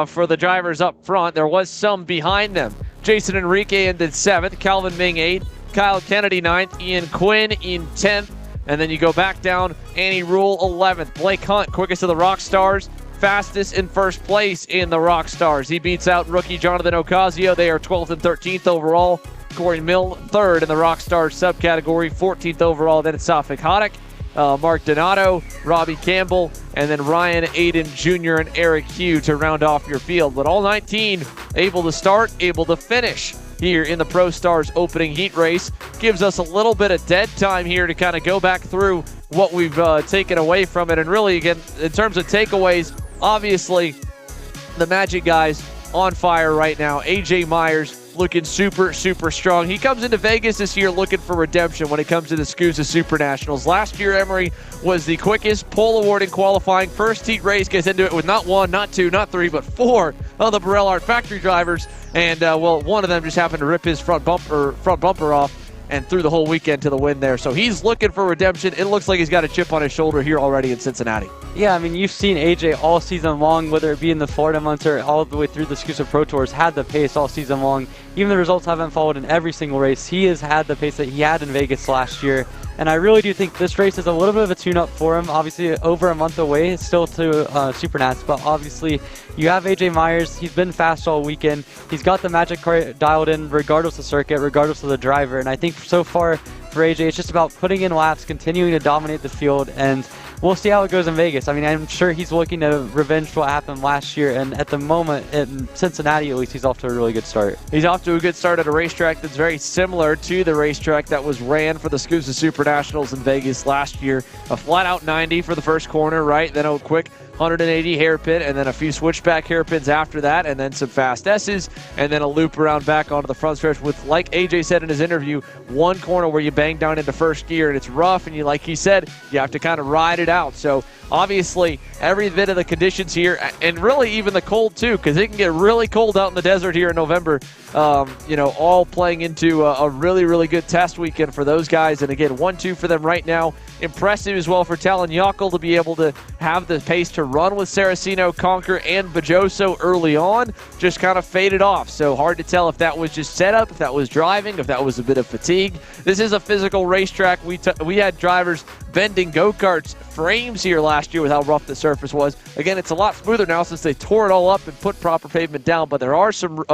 for the drivers up front. There was some behind them. Jason Enrique ended 7th, Calvin Ming 8th, Kyle Kennedy 9th, Ian Quinn in 10th, and then you go back down, Annie Rule 11th, Blake Hunt, quickest of the Rock Stars, fastest in first place in the Rock Stars. He beats out rookie Jonathan Ocasio. They are 12th and 13th overall. Corey Mill 3rd in the Rock Stars subcategory, 14th overall. Then it's Safik Haddock, Mark Donato, Robbie Campbell, and then Ryan Aiden Jr. and Eric Hugh to round off your field. But all 19 able to start, able to finish here in the Pro Stars opening heat race. Gives us a little bit of dead time here to kind of go back through what we've taken away from it. And really, again, in terms of takeaways, obviously the Magic guys on fire right now. AJ Myers looking super, super strong. He comes into Vegas this year looking for redemption when it comes to the SCUSA Super Nationals. Last year, Emery was the quickest pole award in qualifying. First heat race, gets into it with not 1, not 2, not 3, but 4 of the Burrell Art Factory drivers. And, well, one of them just happened to rip his front bumper off and threw the whole weekend to the win there. So he's looking for redemption. It looks like he's got a chip on his shoulder here already in Cincinnati. Yeah, I mean, you've seen AJ all season long, whether it be in the Florida months or all the way through the SCUSA Pro Tours, had the pace all season long. Even the results haven't followed in every single race. He has had the pace that he had in Vegas last year. And I really do think this race is a little bit of a tune-up for him. Obviously, over a month away still to Super Nats, but obviously you have AJ Myers. He's been fast all weekend. He's got the magic car dialed in regardless of circuit, regardless of the driver. And I think so far for AJ, it's just about putting in laps, continuing to dominate the field, and we'll see how it goes in Vegas. I mean, I'm sure he's looking to revenge what happened last year, and at the moment, in Cincinnati at least, he's off to a really good start. He's off to a good start at a racetrack that's very similar to the racetrack that was ran for the SCUSA Super Nationals in Vegas last year. A flat-out 90 for the first corner, right? Then a quick 180 hairpin, and then a few switchback hairpins after that, and then some fast S's, and then a loop around back onto the front stretch with, like AJ said in his interview, one corner where you bang down into first gear, and it's rough, and you, like he said, you have to kind of ride it out. So obviously, every bit of the conditions here, and really even the cold too, because it can get really cold out in the desert here in November, all playing into a really, really good test weekend for those guys. And again, 1-2 for them right now. Impressive as well for Talon Yockel to be able to have the pace to run with Saraceno, Conquer, and Bajoso early on. Just kind of faded off. So hard to tell if that was just setup, if that was driving, if that was a bit of fatigue. This is a physical racetrack. We had drivers bending go-karts frames here last year with how rough the surface was. Again, it's a lot smoother now since they tore it all up and put proper pavement down, but there are some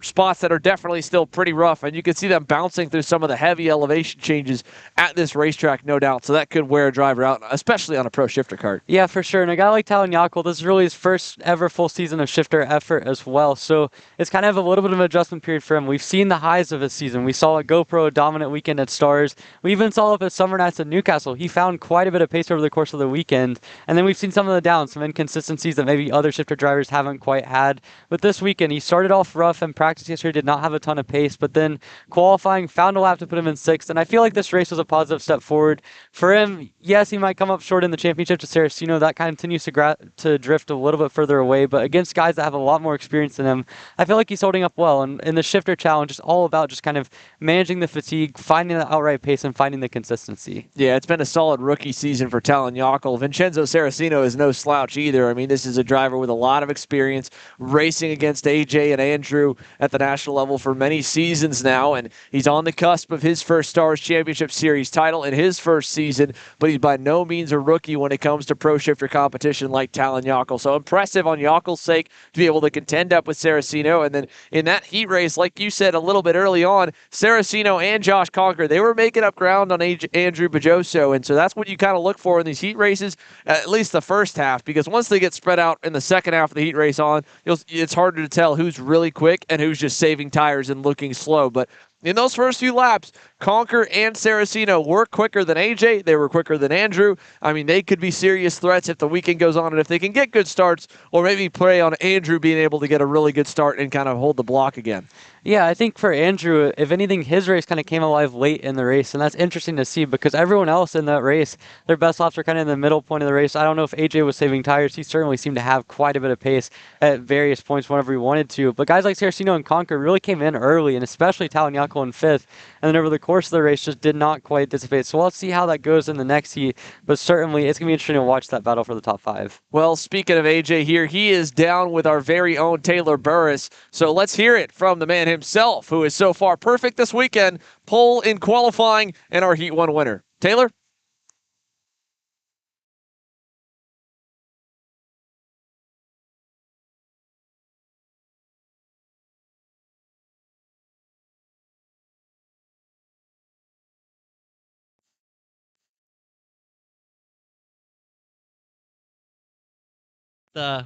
spots that are definitely still pretty rough, and you can see them bouncing through some of the heavy elevation changes at this racetrack, no doubt. So that could wear a driver out, especially on a pro shifter kart. Yeah, for sure. And a guy like Talon Yockel, this is really his first ever full season of shifter effort as well. So it's kind of a little bit of an adjustment period for him. We've seen the highs of his season. We saw a GoPro dominant weekend at Stars. We even saw it at Summer Nights at Newcastle. He found quite a bit of pace over the course of the weekend. And then we've seen some of the downs, some inconsistencies that maybe other shifter drivers haven't quite had. But this weekend, he started off rough in practice yesterday, did not have a ton of pace, but then qualifying, found a lap to put him in 6th. And I feel like this race was a positive step forward for him. Yes, he might come up short in the championship to Saraceno. That continues to drift a little bit further away, but against guys that have a lot more experience than him, I feel like he's holding up well. And in the shifter challenge, it's all about just kind of managing the fatigue, finding the outright pace, and finding the consistency. Yeah, it's been a solid rookie season for Talon Yockel. Vincenzo Saraceno is no slouch either. I mean, this is a driver with a lot of experience racing against AJ and Andrew at the national level for many seasons now, and he's on the cusp of his first Stars Championship Series title in his first season, but he's by no means a rookie when it comes to pro shifter competition like Talon Yockel. So impressive on Yockel's sake to be able to contend up with Saraceno. And then in that heat race, like you said a little bit early on, Saraceno and Josh Conquer, they were making up ground on Andrew Bajoso. And so that's what you kind of look for in these heat races, at least the first half, because once they get spread out in the second half of the heat race on, it's harder to tell who's really quick and who's just saving tires and looking slow. But in those first few laps, Conquer and Saraceno were quicker than AJ. They were quicker than Andrew. I mean, they could be serious threats if the weekend goes on and if they can get good starts, or maybe play on Andrew being able to get a really good start and kind of hold the block again. Yeah, I think for Andrew, if anything, his race kind of came alive late in the race, and that's interesting to see because everyone else in that race, their best laps are kind of in the middle point of the race. I don't know if AJ was saving tires. He certainly seemed to have quite a bit of pace at various points whenever he wanted to, but guys like Saraceno and Conquer really came in early, and especially Talon Yockel in 5th, and then over the course of the race just did not quite dissipate. So let's see how that goes in the next heat, but certainly it's going to be interesting to watch that battle for the top 5. Well, speaking of AJ here, he is down with our very own Taylor Burris, so let's hear it from the man himself, who is so far perfect this weekend, pole in qualifying, and our Heat 1 winner. Taylor?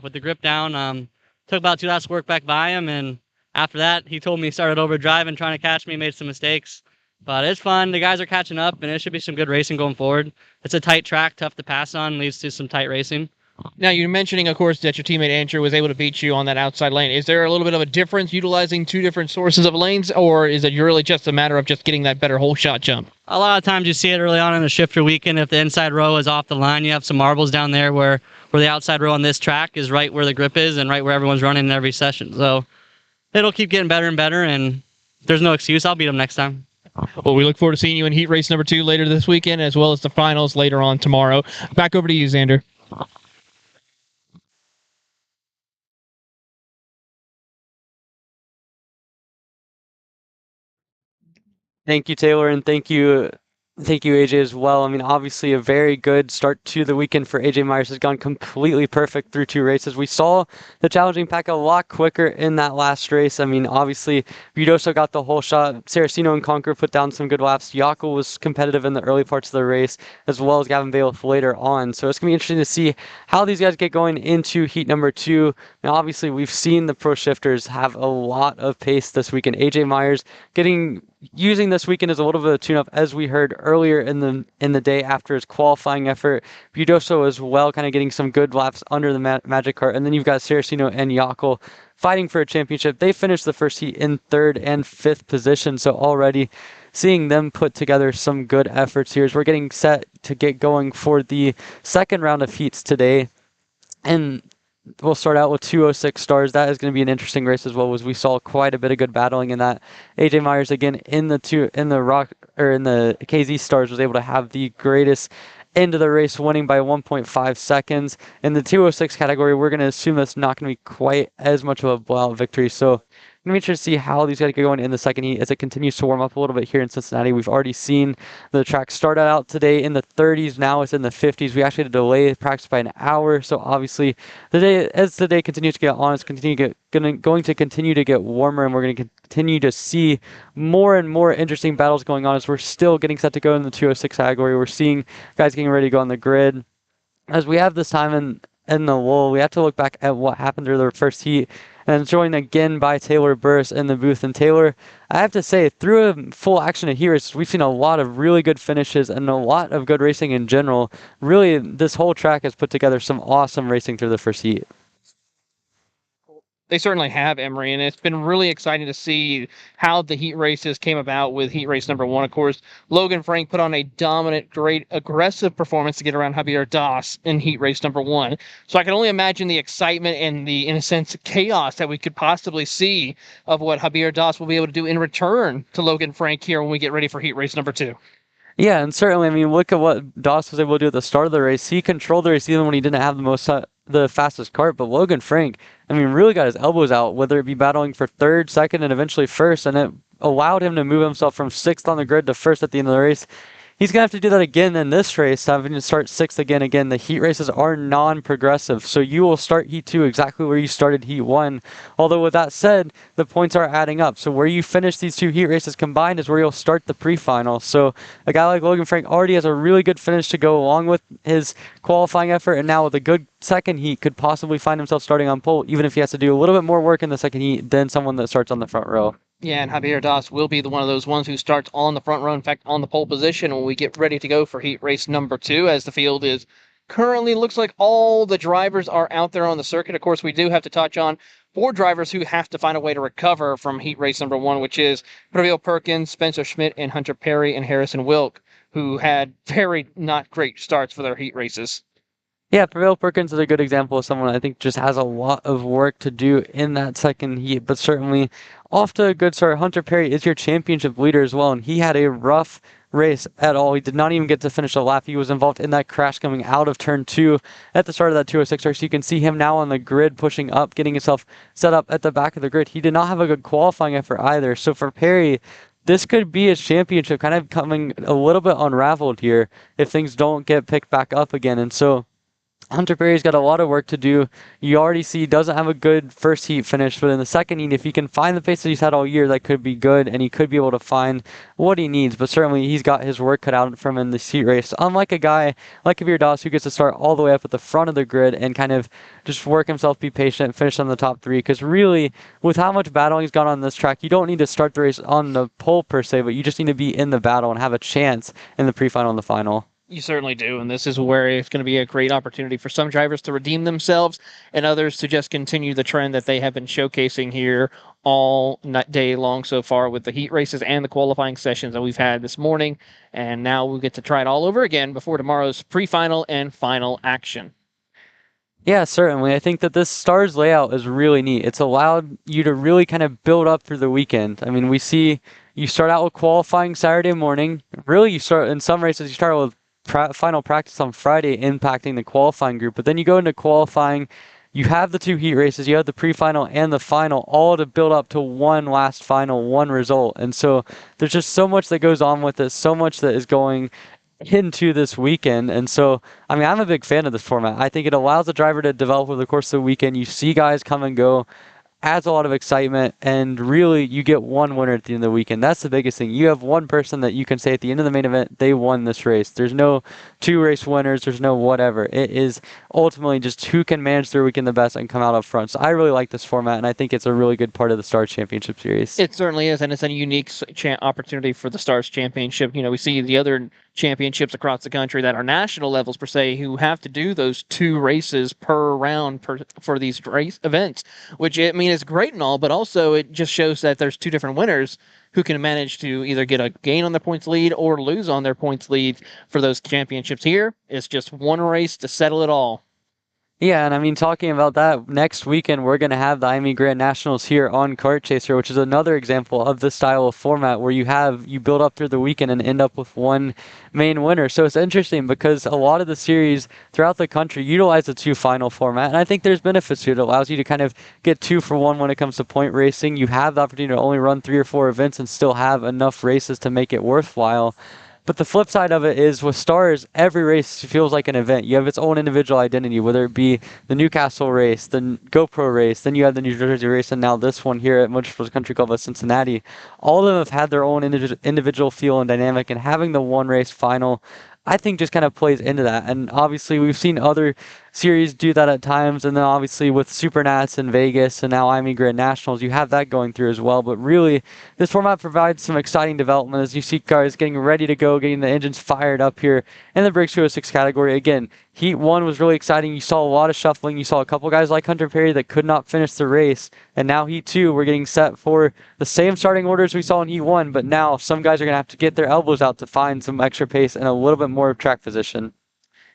With the grip down, took about 2 laps to work back by him, and after that, he told me he started over driving, trying to catch me, made some mistakes. But it's fun. The guys are catching up, and it should be some good racing going forward. It's a tight track, tough to pass on, leads to some tight racing. Now, you're mentioning, of course, that your teammate Andrew was able to beat you on that outside lane. Is there a little bit of a difference utilizing two different sources of lanes, or is it really just a matter of just getting that better hole shot jump? A lot of times you see it early on in a shifter weekend. If the inside row is off the line, you have some marbles down there where the outside row on this track is right where the grip is and right where everyone's running in every session. So it'll keep getting better and better, and there's no excuse. I'll beat them next time. Well, we look forward to seeing you in heat race number 2 later this weekend, as well as the finals later on tomorrow. Back over to you, Xander. Thank you, Taylor, and thank you, AJ, as well. I mean, obviously a very good start to the weekend for AJ Myers. Has gone completely perfect through 2 races. We saw the challenging pack a lot quicker in that last race. I mean, obviously, Budoso got the whole shot. Saraceno and Conquer put down some good laps. Jaco was competitive in the early parts of the race, as well as Gavin Bailiff later on. So it's going to be interesting to see how these guys get going into heat number 2. Now, obviously, we've seen the pro shifters have a lot of pace this weekend. AJ Myers using this weekend as a little bit of tune-up, as we heard earlier in the day after his qualifying effort. Budoso as well, kind of getting some good laps under the Magic Cart. And then you've got Saraceno and Jaco fighting for a championship. They finished the first heat in 3rd and 5th position, so already seeing them put together some good efforts here as we're getting set to get going for the second round of heats today. And we'll start out with 206 stars. That is going to be an interesting race as well, as we saw quite a bit of good battling in that. AJ Myers again in the KZ stars was able to have the greatest end of the race, winning by 1.5 seconds. In the 206 category, we're going to assume that's not going to be quite as much of a blowout victory. So I'm going to be interested to see how these guys get going in the second heat as it continues to warm up a little bit here in Cincinnati. We've already seen the track start out today in the 30s. Now it's in the 50s. We actually had to delay practice by an hour. So obviously, as the day continues to get on, it's going to continue to get warmer, and we're going to continue to see more and more interesting battles going on as we're still getting set to go in the 206 category. We're seeing guys getting ready to go on the grid. As we have this time in the lull, we have to look back at what happened during the first heat. And joined again by Taylor Burris in the booth. And Taylor, I have to say, through a full action of heat races, we've seen a lot of really good finishes and a lot of good racing in general. Really, this whole track has put together some awesome racing through the first heat. They certainly have, Emery, and it's been really exciting to see how the heat races came about with heat race number 1. Of course, Logan Frank put on a dominant, great, aggressive performance to get around Javier Das in heat race number 1. So I can only imagine the excitement and the, in a sense, chaos that we could possibly see of what Javier Das will be able to do in return to Logan Frank here when we get ready for heat race number 2. Yeah, and certainly, I mean, look at what Das was able to do at the start of the race. He controlled the race even when he didn't have the fastest cart, but Logan Frank, I mean, really got his elbows out, whether it be battling for 3rd, 2nd, and eventually 1st, and it allowed him to move himself from 6th on the grid to 1st at the end of the race. He's going to have to do that again in this race, having to start 6th again. The heat races are non-progressive, so you will start heat 2 exactly where you started heat 1. Although with that said, the points are adding up. So where you finish these 2 heat races combined is where you'll start the pre-final. So a guy like Logan Frank already has a really good finish to go along with his qualifying effort, and now with a good second heat could possibly find himself starting on pole, even if he has to do a little bit more work in the second heat than someone that starts on the front row. Yeah, and Javier Das will be one of those ones who starts on the front row, in fact, on the pole position when we get ready to go for heat race number 2, as the field is currently, looks like all the drivers are out there on the circuit. Of course, we do have to touch on 4 drivers who have to find a way to recover from heat race number 1, which is Prevail Perkins, Spencer Schmidt, and Hunter Perry, and Harrison Wilk, who had very not great starts for their heat races. Yeah, Prevail Perkins is a good example of someone I think just has a lot of work to do in that second heat, but certainly off to a good start. Hunter Perry is your championship leader as well, and he had a rough race at all. He did not even get to finish a lap. He was involved in that crash coming out of turn 2 at the start of that 206 race. You can see him now on the grid pushing up, getting himself set up at the back of the grid. He did not have a good qualifying effort either. So for Perry, this could be his championship kind of coming a little bit unraveled here if things don't get picked back up again. And so Hunter Perry's got a lot of work to do. You already see he doesn't have a good first heat finish, but in the second heat, if he can find the pace that he's had all year, that could be good, and he could be able to find what he needs. But certainly, he's got his work cut out from him in this heat race. Unlike a guy like Javier Das, who gets to start all the way up at the front of the grid and kind of just work himself, be patient, finish on the top 3. Because really, with how much battling he's got on this track, you don't need to start the race on the pole per se, but you just need to be in the battle and have a chance in the pre-final and the final. You certainly do, and this is where it's going to be a great opportunity for some drivers to redeem themselves and others to just continue the trend that they have been showcasing here all day long so far with the heat races and the qualifying sessions that we've had this morning. And now we'll get to try it all over again before tomorrow's pre-final and final action. Yeah, certainly. I think that this stars layout is really neat. It's allowed you to really kind of build up through the weekend. I mean, we see you start out with qualifying Saturday morning. Really, you start in some races, you start with final practice on Friday impacting the qualifying group. But then you go into qualifying, you have the 2 heat races, you have the pre-final and the final, all to build up to one last final, one result. And so there's just so much that goes on with it, so much that is going into this weekend. And so, I mean, I'm a big fan of this format. I think it allows the driver to develop over the course of the weekend. You see guys come and go, adds a lot of excitement, and really you get one winner at the end of the weekend. That's the biggest thing. You have one person that you can say at the end of the main event, they won this race. There's no 2 race winners. There's no whatever. It is ultimately just who can manage their weekend the best and come out up front. So I really like this format, and I think it's a really good part of the Stars Championship Series. It certainly is, and it's a unique opportunity for the Stars Championship. You know, we see the other championships across the country that are national levels per se who have to do those 2 races per round for these race events, which I mean is great and all, but also it just shows that there's 2 different winners who can manage to either get a gain on their points lead or lose on their points lead for those championships. Here it's just one race to settle it all. Yeah, and I mean, talking about that, next weekend we're going to have the IME Grand Nationals here on Kart Chaser, which is another example of this style of format where you build up through the weekend and end up with one main winner. So it's interesting because a lot of the series throughout the country utilize the 2 final format, and I think there's benefits to it. It allows you to kind of get 2 for 1 when it comes to point racing. You have the opportunity to only run 3 or 4 events and still have enough races to make it worthwhile. But the flip side of it is with Stars, every race feels like an event. You have its own individual identity, whether it be the Newcastle race, the GoPro race, then you have the New Jersey race, and now this one here at Motorsports Country Club of Cincinnati. All of them have had their own individual feel and dynamic, and having the one race final, I think, just kind of plays into that. And obviously we've seen other series do that at times, and then obviously with Supernats in Vegas and now IME Grand Nationals, you have that going through as well. But really, this format provides some exciting development as you see cars getting ready to go, getting the engines fired up here in the Briggs 206 category. Again, Heat 1 was really exciting. You saw a lot of shuffling. You saw a couple guys like Hunter Perry that could not finish the race. And now Heat 2, we're getting set for the same starting orders we saw in Heat 1, but now some guys are going to have to get their elbows out to find some extra pace and a little bit more track position.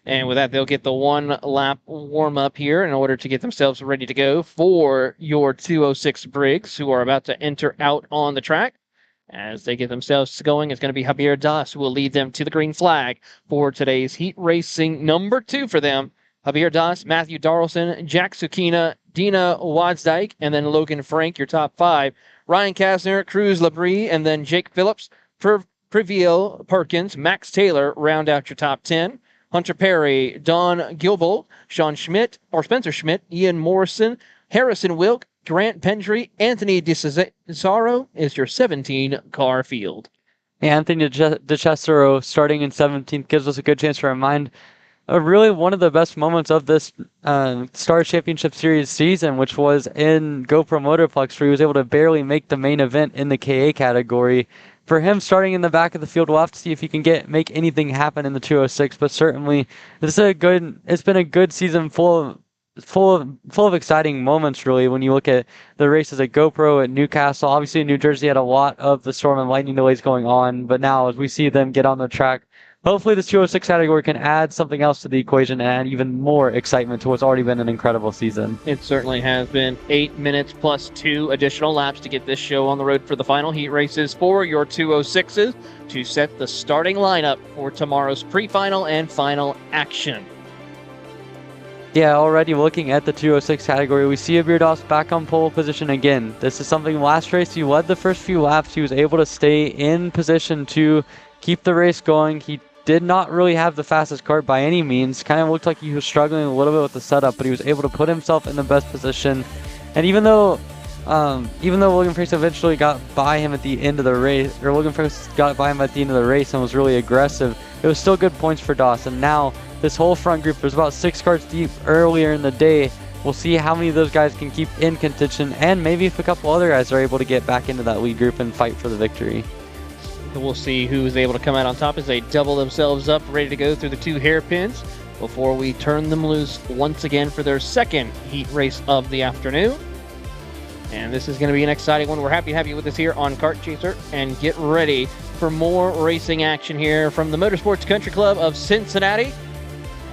And with that, they'll get the 1 lap warm up here in order to get themselves ready to go for your 206 Briggs, who are about to enter out on the track. As they get themselves going, it's going to be Javier Das who will lead them to the green flag for today's heat racing number 2 for them. Javier Das, Matthew Darlson, Jack Sukina, Dina Wadsdyke, and then Logan Frank, your top 5. Ryan Kasner, Cruz Labrie, and then Jake Phillips, Previel Perkins, Max Taylor round out your top 10. Hunter Perry, Don Gilbolt, Sean Schmidt, or Spencer Schmidt, Ian Morrison, Harrison Wilk, Grant Pendry, Anthony DeCesaro is your 17-car field. Anthony DeCesaro starting in 17th gives us a good chance to remind really one of the best moments of this Stars Championship Series season, which was in GoPro Motorplex, where he was able to barely make the main event in the KA category. For him starting in the back of the field, we'll have to see if he can make anything happen in the 206, but certainly it's been a good season full of exciting moments, really, when you look at the races at GoPro, at Newcastle. Obviously, New Jersey had a lot of the storm and lightning delays going on, but now as we see them get on the track, hopefully this 206 category can add something else to the equation and add even more excitement to what's already been an incredible season. It certainly has been 8 minutes plus 2 additional laps to get this show on the road for the final heat races for your 206s to set the starting lineup for tomorrow's pre-final and final action. Yeah, already looking at the 206 category, we see Abirdos back on pole position again. This is something last race he led the first few laps. He was able to stay in position to keep the race going. He did not really have the fastest kart by any means. Kind of looked like he was struggling a little bit with the setup, but he was able to put himself in the best position. And even though Logan Franks eventually got by him at the end of the race, or Logan Franks got by him at the end of the race and was really aggressive, it was still good points for Dawson. Now, this whole front group, there's about 6 karts deep earlier in the day. We'll see how many of those guys can keep in contention, and maybe if a couple other guys are able to get back into that lead group and fight for the victory. we'll see who is able to come out on top as they double themselves up, ready to go through the 2 hairpins before we turn them loose once again for their second heat race of the afternoon. And this is going to be an exciting one. We're happy to have you with us here on Kart Chaser, and get ready for more racing action here from the Motorsports Country Club of Cincinnati,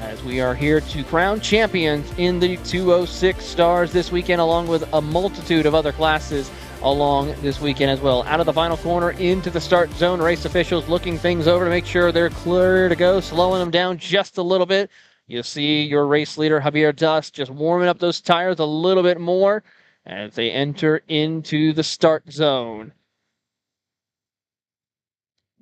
as we are here to crown champions in the 206 Stars this weekend, along with a multitude of other classes along this weekend as well. Out of the final corner into the start zone, race officials looking things over to make sure they're clear to go, slowing them down just a little bit. You'll see your race leader, Javier Das, just warming up those tires a little bit more as they enter into the start zone.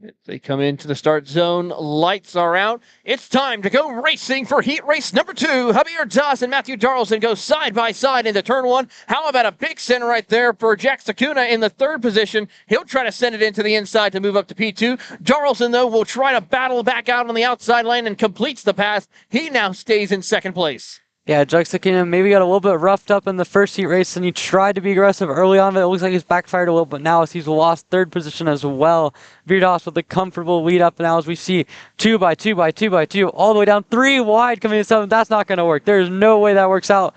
As they come into the start zone, lights are out. It's time to go racing for heat race number 2. Javier Das and Matthew Darlson go side by side into turn 1. How about a big send right there for Jack Sakuna in the 3rd position? He'll try to send it into the inside to move up to P2. Darlson, though, will try to battle back out on the outside lane and completes the pass. He now stays in 2nd place. Yeah, Jack Sakina maybe got a little bit roughed up in the first heat race, and he tried to be aggressive early on, but it looks like he's backfired a little bit now as he's lost 3rd position as well. Virdas with a comfortable lead up now as we see 2 by 2 by 2 by 2 all the way down 3 wide coming to 7. That's not going to work. There's no way that works out.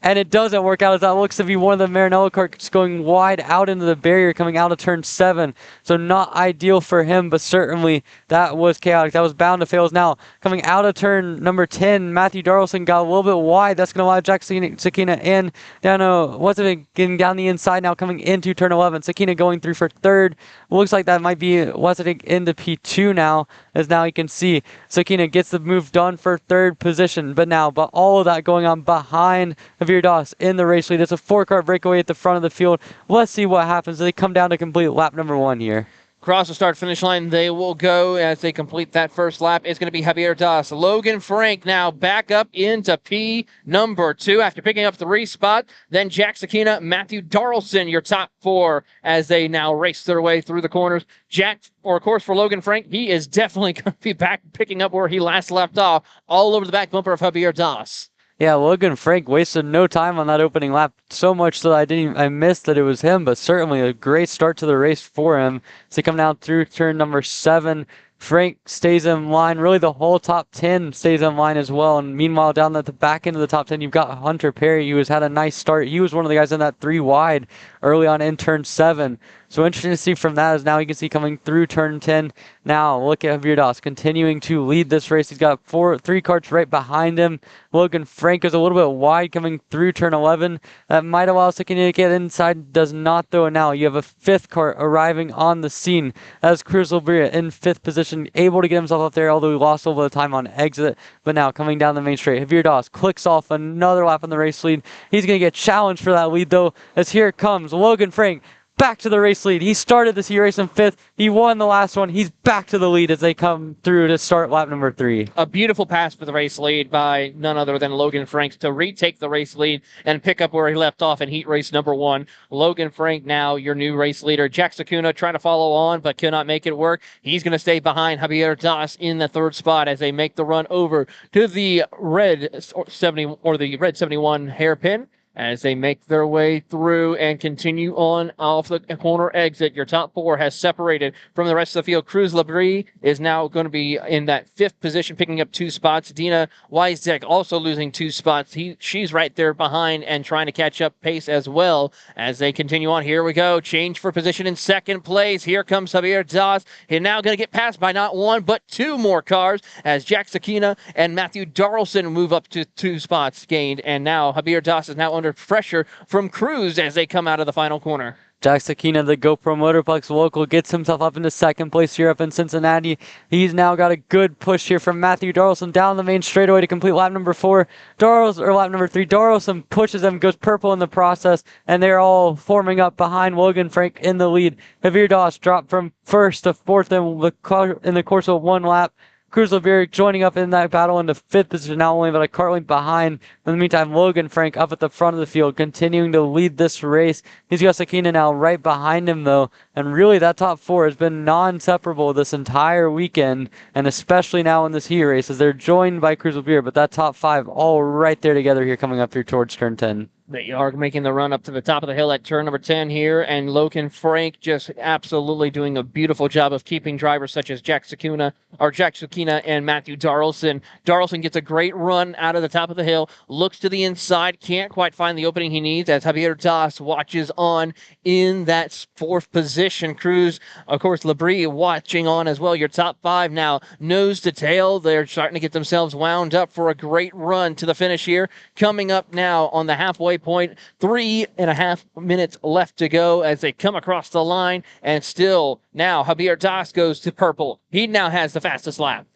And it doesn't work out, as that looks to be one of the Maranello carts going wide out into the barrier coming out of turn 7. So not ideal for him, but certainly that was chaotic. That was bound to fail. Now coming out of turn number 10, Matthew Darlson got a little bit wide. That's going to allow Jack Sakina in down getting down the inside now coming into turn 11. Sakina going through for 3rd. Looks like that might be Wozniak into P2 now, as now you can see Sakina gets the move done for 3rd position. But all of that going on behind Javier Das in the race lead. It's a 4-car breakaway at the front of the field. Let's see what happens. They come down to complete lap number 1 here. Across the start-finish line, they will go as they complete that first lap. It's going to be Javier Das. Logan Frank now back up into P number 2 after picking up the 3 spot. Then Jack Sakina, Matthew Darlson, your top 4 as they now race their way through the corners. Of course, for Logan Frank, he is definitely going to be back picking up where he last left off, all over the back bumper of Javier Das. Yeah, Logan Frank wasted no time on that opening lap, so much so that I missed that it was him, but certainly a great start to the race for him. So come down through turn number 7. Frank stays in line. Really, the whole top 10 stays in line as well. And meanwhile, down at the back end of the top 10, you've got Hunter Perry, who has had a nice start. He was one of the guys in that 3 wide early on in turn 7. So interesting to see from that, as now you can see coming through turn 10. Now look at Javier Das continuing to lead this race. He's got 3 carts right behind him. Logan Frank is a little bit wide coming through turn 11. That might allow Sakina to get inside. Does not, though. Now you have a 5th cart arriving on the scene as Cruz Labria in 5th position, able to get himself up there, although he lost a little bit of time on exit. But now coming down the main straight, Javier Das clicks off another lap on the race lead. He's going to get challenged for that lead, though, as here comes Logan Frank back to the race lead. He started this heat race in 5th. He won the last one. He's back to the lead as they come through to start lap number 3. A beautiful pass for the race lead by none other than Logan Frank to retake the race lead and pick up where he left off in heat race number 1. Logan Frank now your new race leader. Jack Sakuna trying to follow on but cannot make it work. He's going to stay behind Javier Das in the 3rd spot as they make the run over to the red 70 or the red 71 hairpin. As they make their way through and continue on off the corner exit. Your top 4 has separated from the rest of the field. Cruz Labrie is now going to be in that 5th position, picking up 2 spots. Dina Weisdeck also losing 2 spots. She's right there behind and trying to catch up pace as well as they continue on. Here we go. Change for position in 2nd place. Here comes Javier Das. He's now going to get passed by not 1, but 2 more cars as Jack Sakina and Matthew Darlson move up to 2 spots gained. And now Javier Das is now under pressure from Cruz as they come out of the final corner. Jack Sakina, the GoPro Motorplex local, gets himself up into 2nd place here up in Cincinnati. He's now got a good push here from Matthew Darlson down the main straightaway to complete lap number 4. Lap number 3. Darlson pushes him, goes purple in the process, and they're all forming up behind Logan Frank in the lead. Javier Das dropped from 1st to 4th in the course of 1 lap. Cruz Labrie joining up in that battle into 5th position, now only about a car length behind. In the meantime, Logan Frank up at the front of the field, continuing to lead this race. He's got Sakina now right behind him, though. And really, that top 4 has been non-separable this entire weekend, and especially now in this heat race, as they're joined by Cruz Labrie, but that top 5 all right there together here coming up here towards turn 10. They are making the run up to the top of the hill at turn number 10 here, and Logan Frank just absolutely doing a beautiful job of keeping drivers such as Jack Sakina and Matthew Darlson. Darlson gets a great run out of the top of the hill, looks to the inside, can't quite find the opening he needs as Javier Das watches on in that fourth position. Cruz, of course, Labrie watching on as well. Your top 5 now, nose to tail. They're starting to get themselves wound up for a great run to the finish here. Coming up now on the halfway point, 3.5 minutes left to go as they come across the line, and still now Javier Das goes to purple. He now has the fastest lap.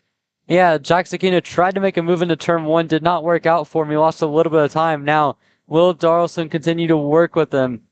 Yeah, Jack Sakina tried to make a move into turn 1, did not work out for him. He lost a little bit of time. Now, will Darlson continue to work with him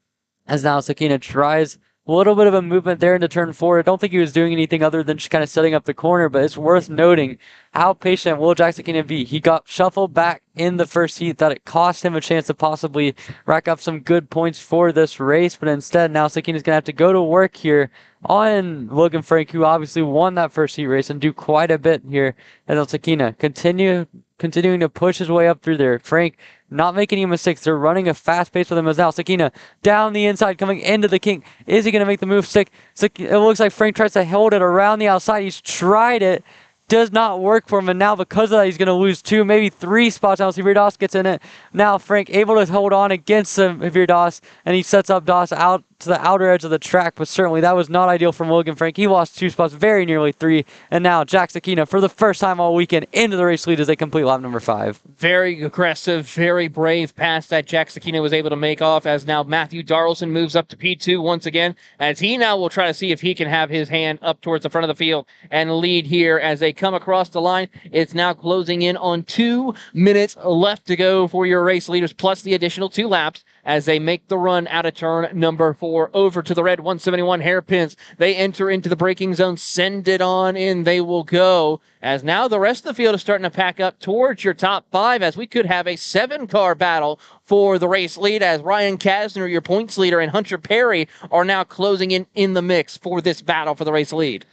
as now Sakina tries a little bit of a movement there into turn 4. I don't think he was doing anything other than just kind of setting up the corner, but it's worth noting how patient will Jack Sakina be. He got shuffled back in the first heat that it cost him a chance to possibly rack up some good points for this race, but instead now Sakina's going to have to go to work here on Logan Frank, who obviously won that first heat race, and do quite a bit here. And Sakina continuing to push his way up through there. Frank not making any mistakes. They're running a fast pace with him as now Sakina down the inside coming into the kink. Is he going to make the move stick? It looks like Frank tries to hold it around the outside. He's tried it. Does not work for him, and now because of that, he's going to lose 2, maybe 3 spots. Now Javier Das gets in it. Now Frank able to hold on against Javier Das, and he sets up Das out to the outer edge of the track, but certainly that was not ideal from Logan Frank. He lost 2 spots, very nearly 3, and now Jack Sakina, for the first time all weekend, into the race lead as they complete lap number 5. Very aggressive, very brave pass that Jack Sakina was able to make off, as now Matthew Darlson moves up to P2 once again, as he now will try to see if he can have his hand up towards the front of the field and lead here as they come across the line. It's now closing in on 2 minutes left to go for your race leaders, plus the additional 2 laps, as they make the run out of turn number 4 over to the red 171 hairpins. They enter into the braking zone, send it on in, they will go, as now the rest of the field is starting to pack up towards your top 5, as we could have a 7-car battle for the race lead, as Ryan Kasner, your points leader, and Hunter Perry are now closing in the mix for this battle for the race lead.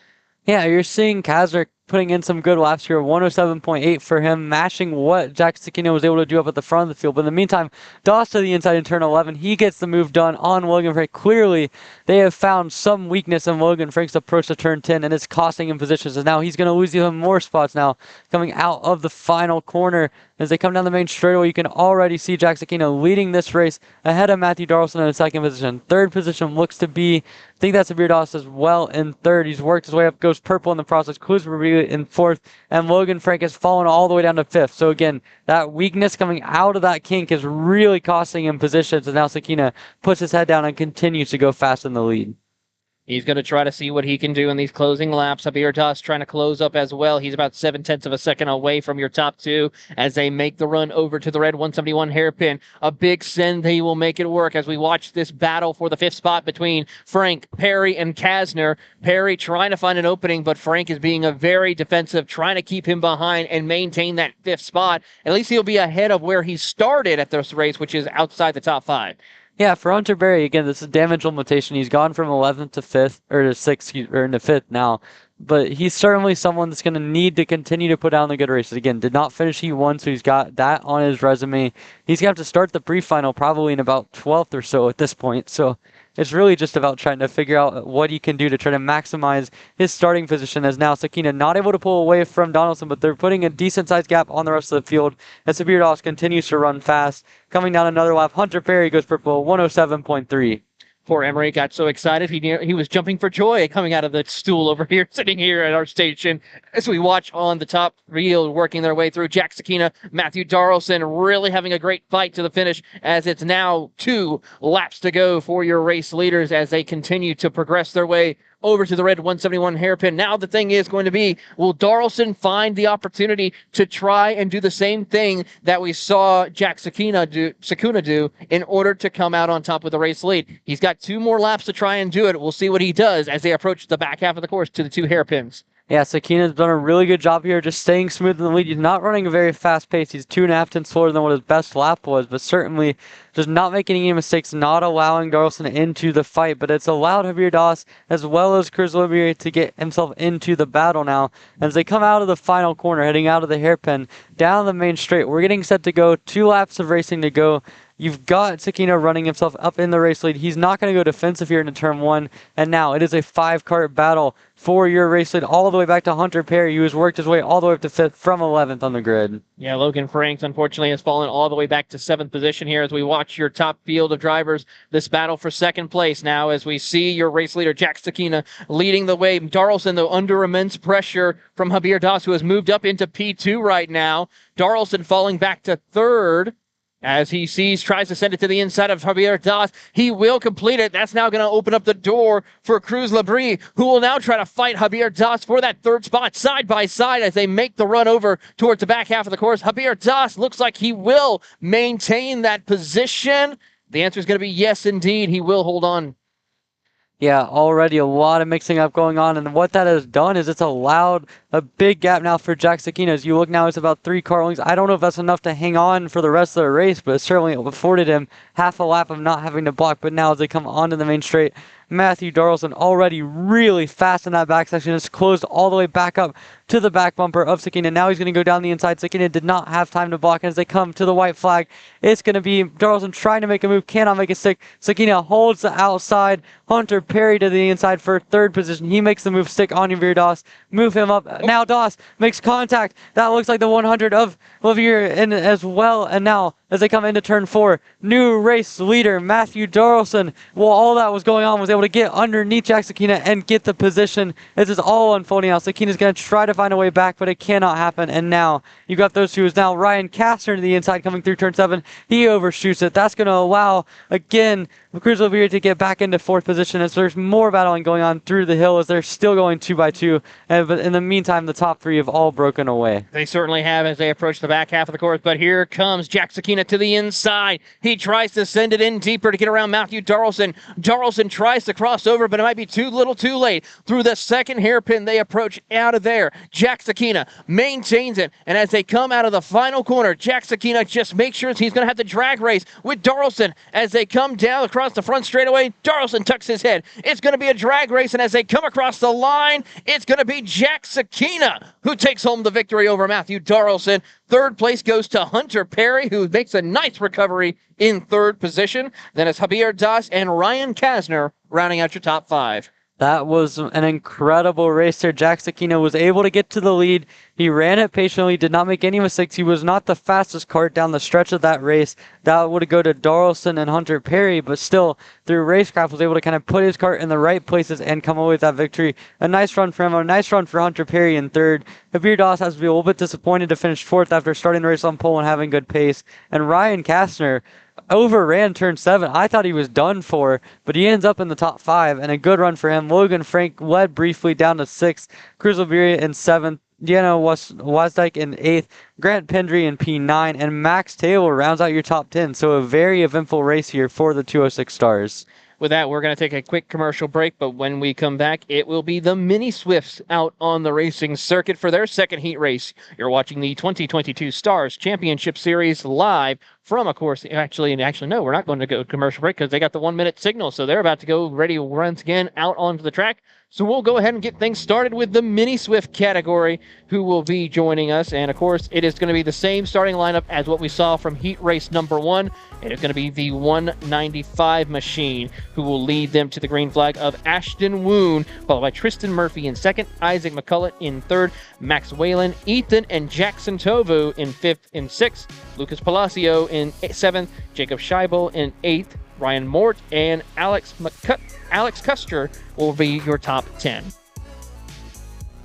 Yeah, you're seeing Kasner putting in some good laps here. 107.8 for him, matching what Jack Sakina was able to do up at the front of the field. But in the meantime, Das to the inside in turn 11. He gets the move done on Logan Frank. Clearly, they have found some weakness in Logan Frank's approach to turn 10, and it's costing him positions. And now he's going to lose even more spots now coming out of the final corner. As they come down the main straightaway, you can already see Jack Sakina leading this race ahead of Matthew Darlson in the second position. Third position looks to be, I think that's Javier Das as well in third. He's worked his way up, goes purple in the process. Kuzma in fourth, and Logan Frank has fallen all the way down to fifth. So again, that weakness coming out of that kink is really costing him positions, and now Sakina puts his head down and continues to go fast in the lead. He's going to try to see what he can do in these closing laps. Javier Das trying to close up as well. He's about 0.7 of a second away from your top 2 as they make the run over to the red 171 hairpin. A big send. He will make it work as we watch this battle for the 5th spot between Frank, Perry, and Kasner. Perry trying to find an opening, but Frank is being a very defensive, trying to keep him behind and maintain that 5th spot. At least he'll be ahead of where he started at this race, which is outside the top 5. Yeah, for Hunter Berry, again, this is damage limitation. He's gone from 11th to 5th, or to 6th, or into 5th now. But he's certainly someone that's going to need to continue to put down the good races. Again, did not finish Heat 1, so he's got that on his resume. He's going to have to start the pre-final probably in about 12th or so at this point. So it's really just about trying to figure out what he can do to try to maximize his starting position, as now Sakina not able to pull away from Donaldson, but they're putting a decent-sized gap on the rest of the field. As Javier Das continues to run fast. Coming down another lap, Hunter Perry goes purple, 107.3. Poor Emery got so excited, he was jumping for joy coming out of the stool over here, sitting here at our station. As we watch on the top reel, working their way through Jack Sakina, Matthew Darlson really having a great fight to the finish, as it's now 2 laps to go for your race leaders as they continue to progress their way over to the red 171 hairpin. Now the thing is going to be, will Darlson find the opportunity to try and do the same thing that we saw Jack Sakina do in order to come out on top with the race lead? He's got 2 more laps to try and do it. We'll see what he does as they approach the back half of the course to the 2 hairpins. Yeah, Sakina's done a really good job here, just staying smooth in the lead. He's not running a very fast pace. He's 2.5 tenths slower than what his best lap was, but certainly just not making any mistakes, not allowing Darlson into the fight. But it's allowed Javier Das as well as Cruz Olivier to get himself into the battle now. As they come out of the final corner, heading out of the hairpin, down the main straight, we're getting set to go. 2 laps of racing to go. You've got Sakina running himself up in the race lead. He's not going to go defensive here into turn 1. And now it is a 5-kart battle for your race lead all the way back to Hunter Perry, who has worked his way all the way up to 5th from 11th on the grid. Yeah, Logan Franks, unfortunately, has fallen all the way back to 7th position here as we watch your top field of drivers. This battle for 2nd place now as we see your race leader, Jack Sakina, leading the way. Darlson, though, under immense pressure from Javier Das, who has moved up into P2 right now. Darlson falling back to 3rd. As he tries to send it to the inside of Javier Das. He will complete it. That's now going to open up the door for Cruz Labrie, who will now try to fight Javier Das for that 3rd spot side by side as they make the run over towards the back half of the course. Javier Das looks like he will maintain that position. The answer is going to be yes, indeed. He will hold on. Yeah, already a lot of mixing up going on, and what that has done is it's allowed a big gap now for Jack Sakina. As you look now, it's about 3 car lengths. I don't know if that's enough to hang on for the rest of the race, but it certainly afforded him half a lap of not having to block. But now as they come onto the main straight, Matthew Darlson already really fast in that back section. It's closed all the way back up to the back bumper of Sakina. Now he's going to go down the inside. Sakina did not have time to block. And as they come to the white flag, it's going to be Darlson trying to make a move, cannot make it stick. Sakina holds the outside. Hunter Perry to the inside for 3rd position. He makes the move stick on Javier Das. Move him up. Now Das makes contact. That looks like the 100 of Javier in as well. And now as they come into turn 4, new race leader Matthew Darlson, while all that was going on, was able to get underneath Jack Sakina and get the position. This is all unfolding out. Sakina's going to try to find a way back, but it cannot happen. And now you got those two. Is now Ryan Kastner to the inside coming through turn 7. He overshoots it. That's going to allow, again, Cruz Labrie to get back into 4th position as there's more battling going on through the hill as they're still going 2 by 2. But in the meantime, the top 3 have all broken away. They certainly have as they approach the back half of the course, but here comes Jack Sakina to the inside. He tries to send it in deeper to get around Matthew Darlson. Darlson tries to cross over, but it might be too little too late. Through the 2nd hairpin, they approach out of there. Jack Sakina maintains it, and as they come out of the final corner, Jack Sakina just makes sure he's going to have the drag race with Darlson. As they come down across the front straightaway, Darlson tucks his head. It's going to be a drag race, and as they come across the line, it's going to be Jack Sakina who takes home the victory over Matthew Darlson. 3rd place goes to Hunter Perry, who makes a nice recovery in 3rd position. Then it's Javier Das and Ryan Kastner rounding out your top 5. That was an incredible race there. Jack Sakina was able to get to the lead. He ran it patiently, did not make any mistakes. He was not the fastest kart down the stretch of that race. That would go to Darlson and Hunter Perry, but still, through racecraft, was able to kind of put his kart in the right places and come away with that victory. A nice run for him, a nice run for Hunter Perry in 3rd. Javier Das has to be a little bit disappointed to finish 4th after starting the race on pole and having good pace. And Ryan Kastner overran turn 7. I thought he was done for, but he ends up in the top 5, and a good run for him. Logan Frank led briefly down to 6th, Cruz Labrie in 7th, Deanna Wasdike in 8th, Grant Pendry in P9, and Max Taylor rounds out your top 10. So a very eventful race here for the 206 Stars. With that, we're going to take a quick commercial break, but when we come back, it will be the Mini Swifts out on the racing circuit for their 2nd heat race. You're watching the 2022 Stars Championship Series live from, of course, actually, no, we're not going to go commercial break because they got the 1-minute signal, so they're about to go ready once again out onto the track. So we'll go ahead and get things started with the Mini Swift category, who will be joining us. And, of course, it is going to be the same starting lineup as what we saw from heat race number 1. It is going to be the 195 machine, who will lead them to the green flag of Ashton Woon, followed by Tristan Murphy in 2nd, Isaac McCullough in 3rd, Max Whalen, Ethan and Jackson Tovu in 5th and 6th, Lucas Palacio in 7th, Jacob Scheibel in 8th, Ryan Mort and Alex Custer will be your top 10.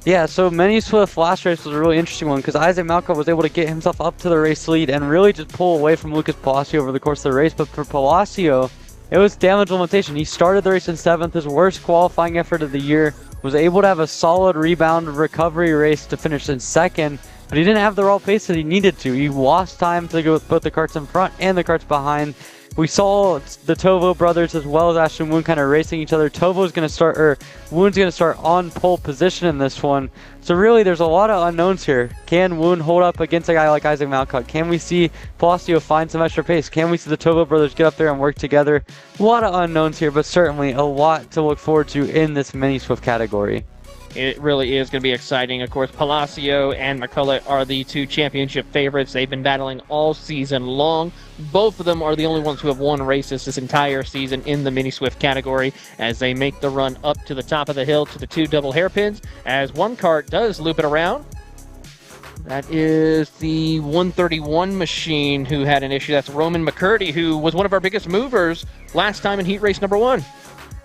Yeah, so Mini Swift last race was a really interesting one because Isaac Malcolm was able to get himself up to the race lead and really just pull away from Lucas Palacio over the course of the race. But for Palacio, it was damage limitation. He started the race in 7th, his worst qualifying effort of the year, was able to have a solid rebound recovery race to finish in 2nd, but he didn't have the raw pace that he needed to. He lost time to go with both the karts in front and the karts behind. We saw the Tovo brothers as well as Ashton Woon kind of racing each other. Tovo's going to start, or Woon's going to start on pole position in this one. So really, there's a lot of unknowns here. Can Woon hold up against a guy like Isaac Malcott? Can we see Palacio find some extra pace? Can we see the Tovo brothers get up there and work together? A lot of unknowns here, but certainly a lot to look forward to in this Mini Swift category. it really is going to be exciting. Of course, Palacio and McCullough are the two championship favorites. They've been battling all season long. Both of them are the only ones who have won races this entire season in the Mini Swift category as they make the run up to the top of the hill to the two double hairpins as one cart does loop it around. That is the 131 machine who had an issue. That's Roman McCurdy, who was one of our biggest movers last time in heat race number 1.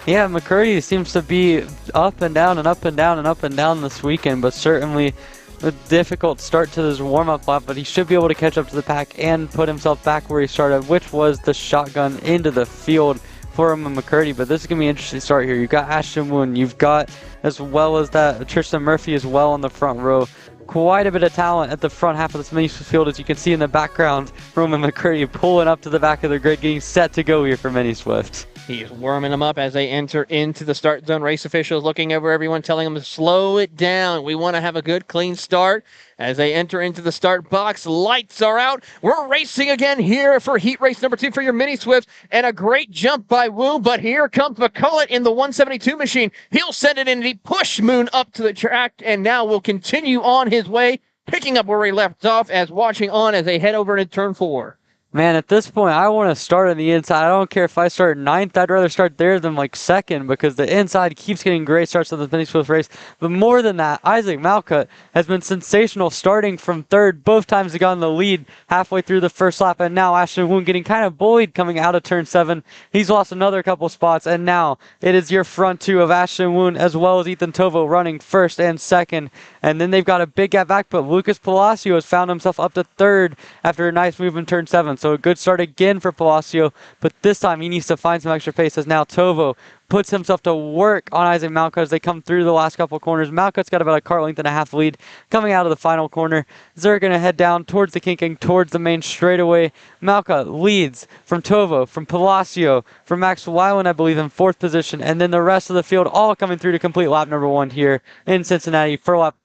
Yeah, McCurdy seems to be up and down and up and down and up and down this weekend, but certainly a difficult start to this warm-up lap, but he should be able to catch up to the pack and put himself back where he started, which was the shotgun into the field for Roman McCurdy. But this is going to be an interesting start here. You've got Ashton Woon, you've got, as well as that, Tristan Murphy as well on the front row. Quite a bit of talent at the front half of this mini field, as you can see in the background. Roman McCurdy pulling up to the back of the grid, getting set to go here for Mini Swift. He's warming them up as they enter into the start zone. Race officials looking over everyone, telling them to slow it down. We want to have a good, clean start. As they enter into the start box, lights are out. We're racing again here for heat race number 2 for your Mini Swift. And a great jump by Wu, but here comes McCullough in the 172 machine. He'll send it in, and he push Moon up to the track, and now will continue on his way, picking up where he left off as watching on as they head over into turn 4. Man, at this point, I want to start on the inside. I don't care if I start 9th. I'd rather start there than like 2nd, because the inside keeps getting great starts to the Mini Swift race. But more than that, Isaac Malcutt has been sensational, starting from 3rd. Both times he got in the lead halfway through the first lap, and now Ashton Woon getting kind of bullied coming out of turn 7. He's lost another couple spots, and now it is your front two of Ashton Woon as well as Ethan Tovo running 1st and 2nd. And then they've got a big gap back, but Lucas Palacio has found himself up to 3rd after a nice move in turn 7. So a good start again for Palacio, but this time he needs to find some extra pace as now Tovo puts himself to work on Isaac Malcutt as they come through the last couple corners. Malcutt's got about a car length and a half lead coming out of the final corner. They're going to head down towards the kinking, towards the main straightaway. Malcutt leads from Tovo, from Palacio, from Max Weiland, I believe, in 4th position, and then the rest of the field all coming through to complete lap number 1 here in Cincinnati for lap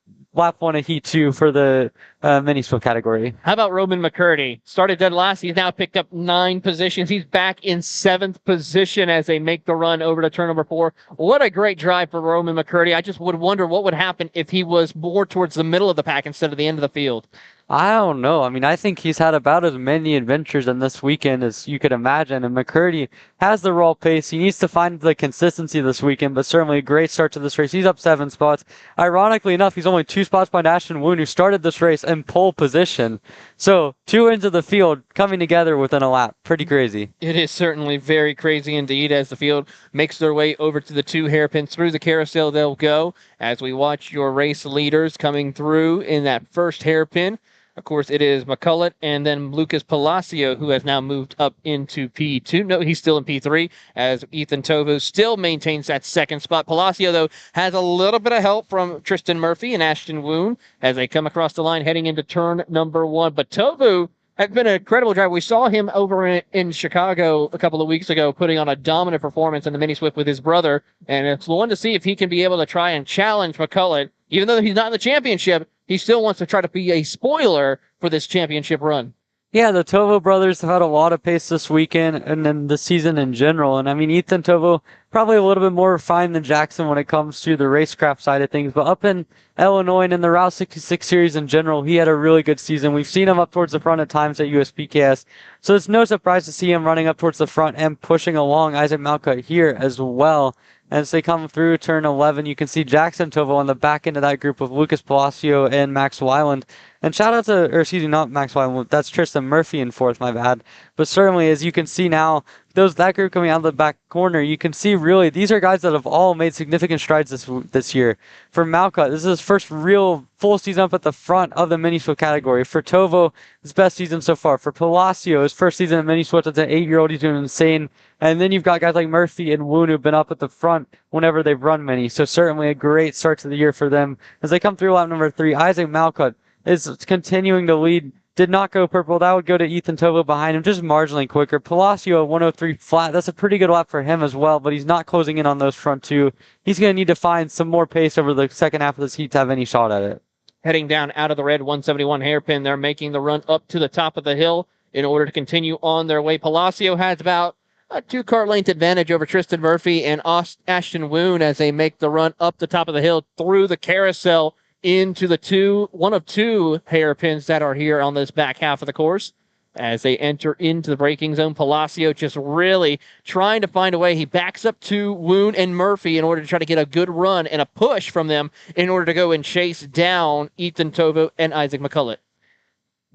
1 of heat 2 for the Mini Swift category. How about Roman McCurdy? Started dead last. He's now picked up 9 positions. He's back in 7th position as they make the run over to turn number 4. What a great drive for Roman McCurdy. I just would wonder what would happen if he was more towards the middle of the pack instead of the end of the field. I don't know. I mean, I think he's had about as many adventures in this weekend as you could imagine. And McCurdy has the raw pace. He needs to find the consistency this weekend, but certainly a great start to this race. He's up 7 spots. Ironically enough, he's only 2 spots behind Ashton Woon, who started this race in pole position. So 2 ends of the field coming together within a lap. Pretty crazy. It is certainly very crazy indeed as the field makes their way over to the 2 hairpins. Through the carousel they'll go as we watch your race leaders coming through in that first hairpin. Of course, it is McCullough and then Lucas Palacio, who has now moved up into P2. No, he's still in P3, as Ethan Tovo still maintains that 2nd spot. Palacio, though, has a little bit of help from Tristan Murphy and Ashton Woon as they come across the line heading into turn number 1. But Tovo has been an incredible driver. We saw him over in Chicago a couple of weeks ago putting on a dominant performance in the Mini Swift with his brother, and it's one to see if he can be able to try and challenge McCullough. Even though he's not in the championship, he still wants to try to be a spoiler for this championship run. Yeah, the Tovo brothers have had a lot of pace this weekend and then the season in general. And I mean, Ethan Tovo probably a little bit more refined than Jackson when it comes to the racecraft side of things. But up in Illinois and in the Route 66 series in general, he had a really good season. We've seen him up towards the front at times at USPKS. So it's no surprise to see him running up towards the front and pushing along Isaac Malcutt here as well. As they come through turn 11, you can see Jackson Tovo on the back end of that group with Lucas Palacio and Max Weiland. And shout out to, or excuse me, not Max Weiland, that's Tristan Murphy in 4th, my bad. But certainly, as you can see now, that group coming out of the back corner, you can see really these are guys that have all made significant strides this year. For Malcutt, this is his first real full season up at the front of the Mini Swift category. For Tovo, his best season so far. For Palacio, his first season in Mini Swift as an 8-year-old, he's doing insane. And then you've got guys like Murphy and Woon who've been up at the front whenever they've run Mini. So certainly a great start to the year for them. As they come through lap number 3, Isaac Malcutt is continuing to lead. Did not go purple. That would go to Ethan Tovo behind him, just marginally quicker. Palacio at 103 flat. That's a pretty good lap for him as well, but he's not closing in on those front 2. He's going to need to find some more pace over the second half of this heat to have any shot at it. Heading down out of the red 171 hairpin, they're making the run up to the top of the hill in order to continue on their way. Palacio has about a 2-car length advantage over Tristan Murphy and Ashton Woon as they make the run up the top of the hill through the carousel into the one of two hairpins that are here on this back half of the course. As they enter into the braking zone, Palacio just really trying to find a way. He backs up to Woon and Murphy in order to try to get a good run and a push from them in order to go and chase down Ethan Tovo and Isaac McCullough.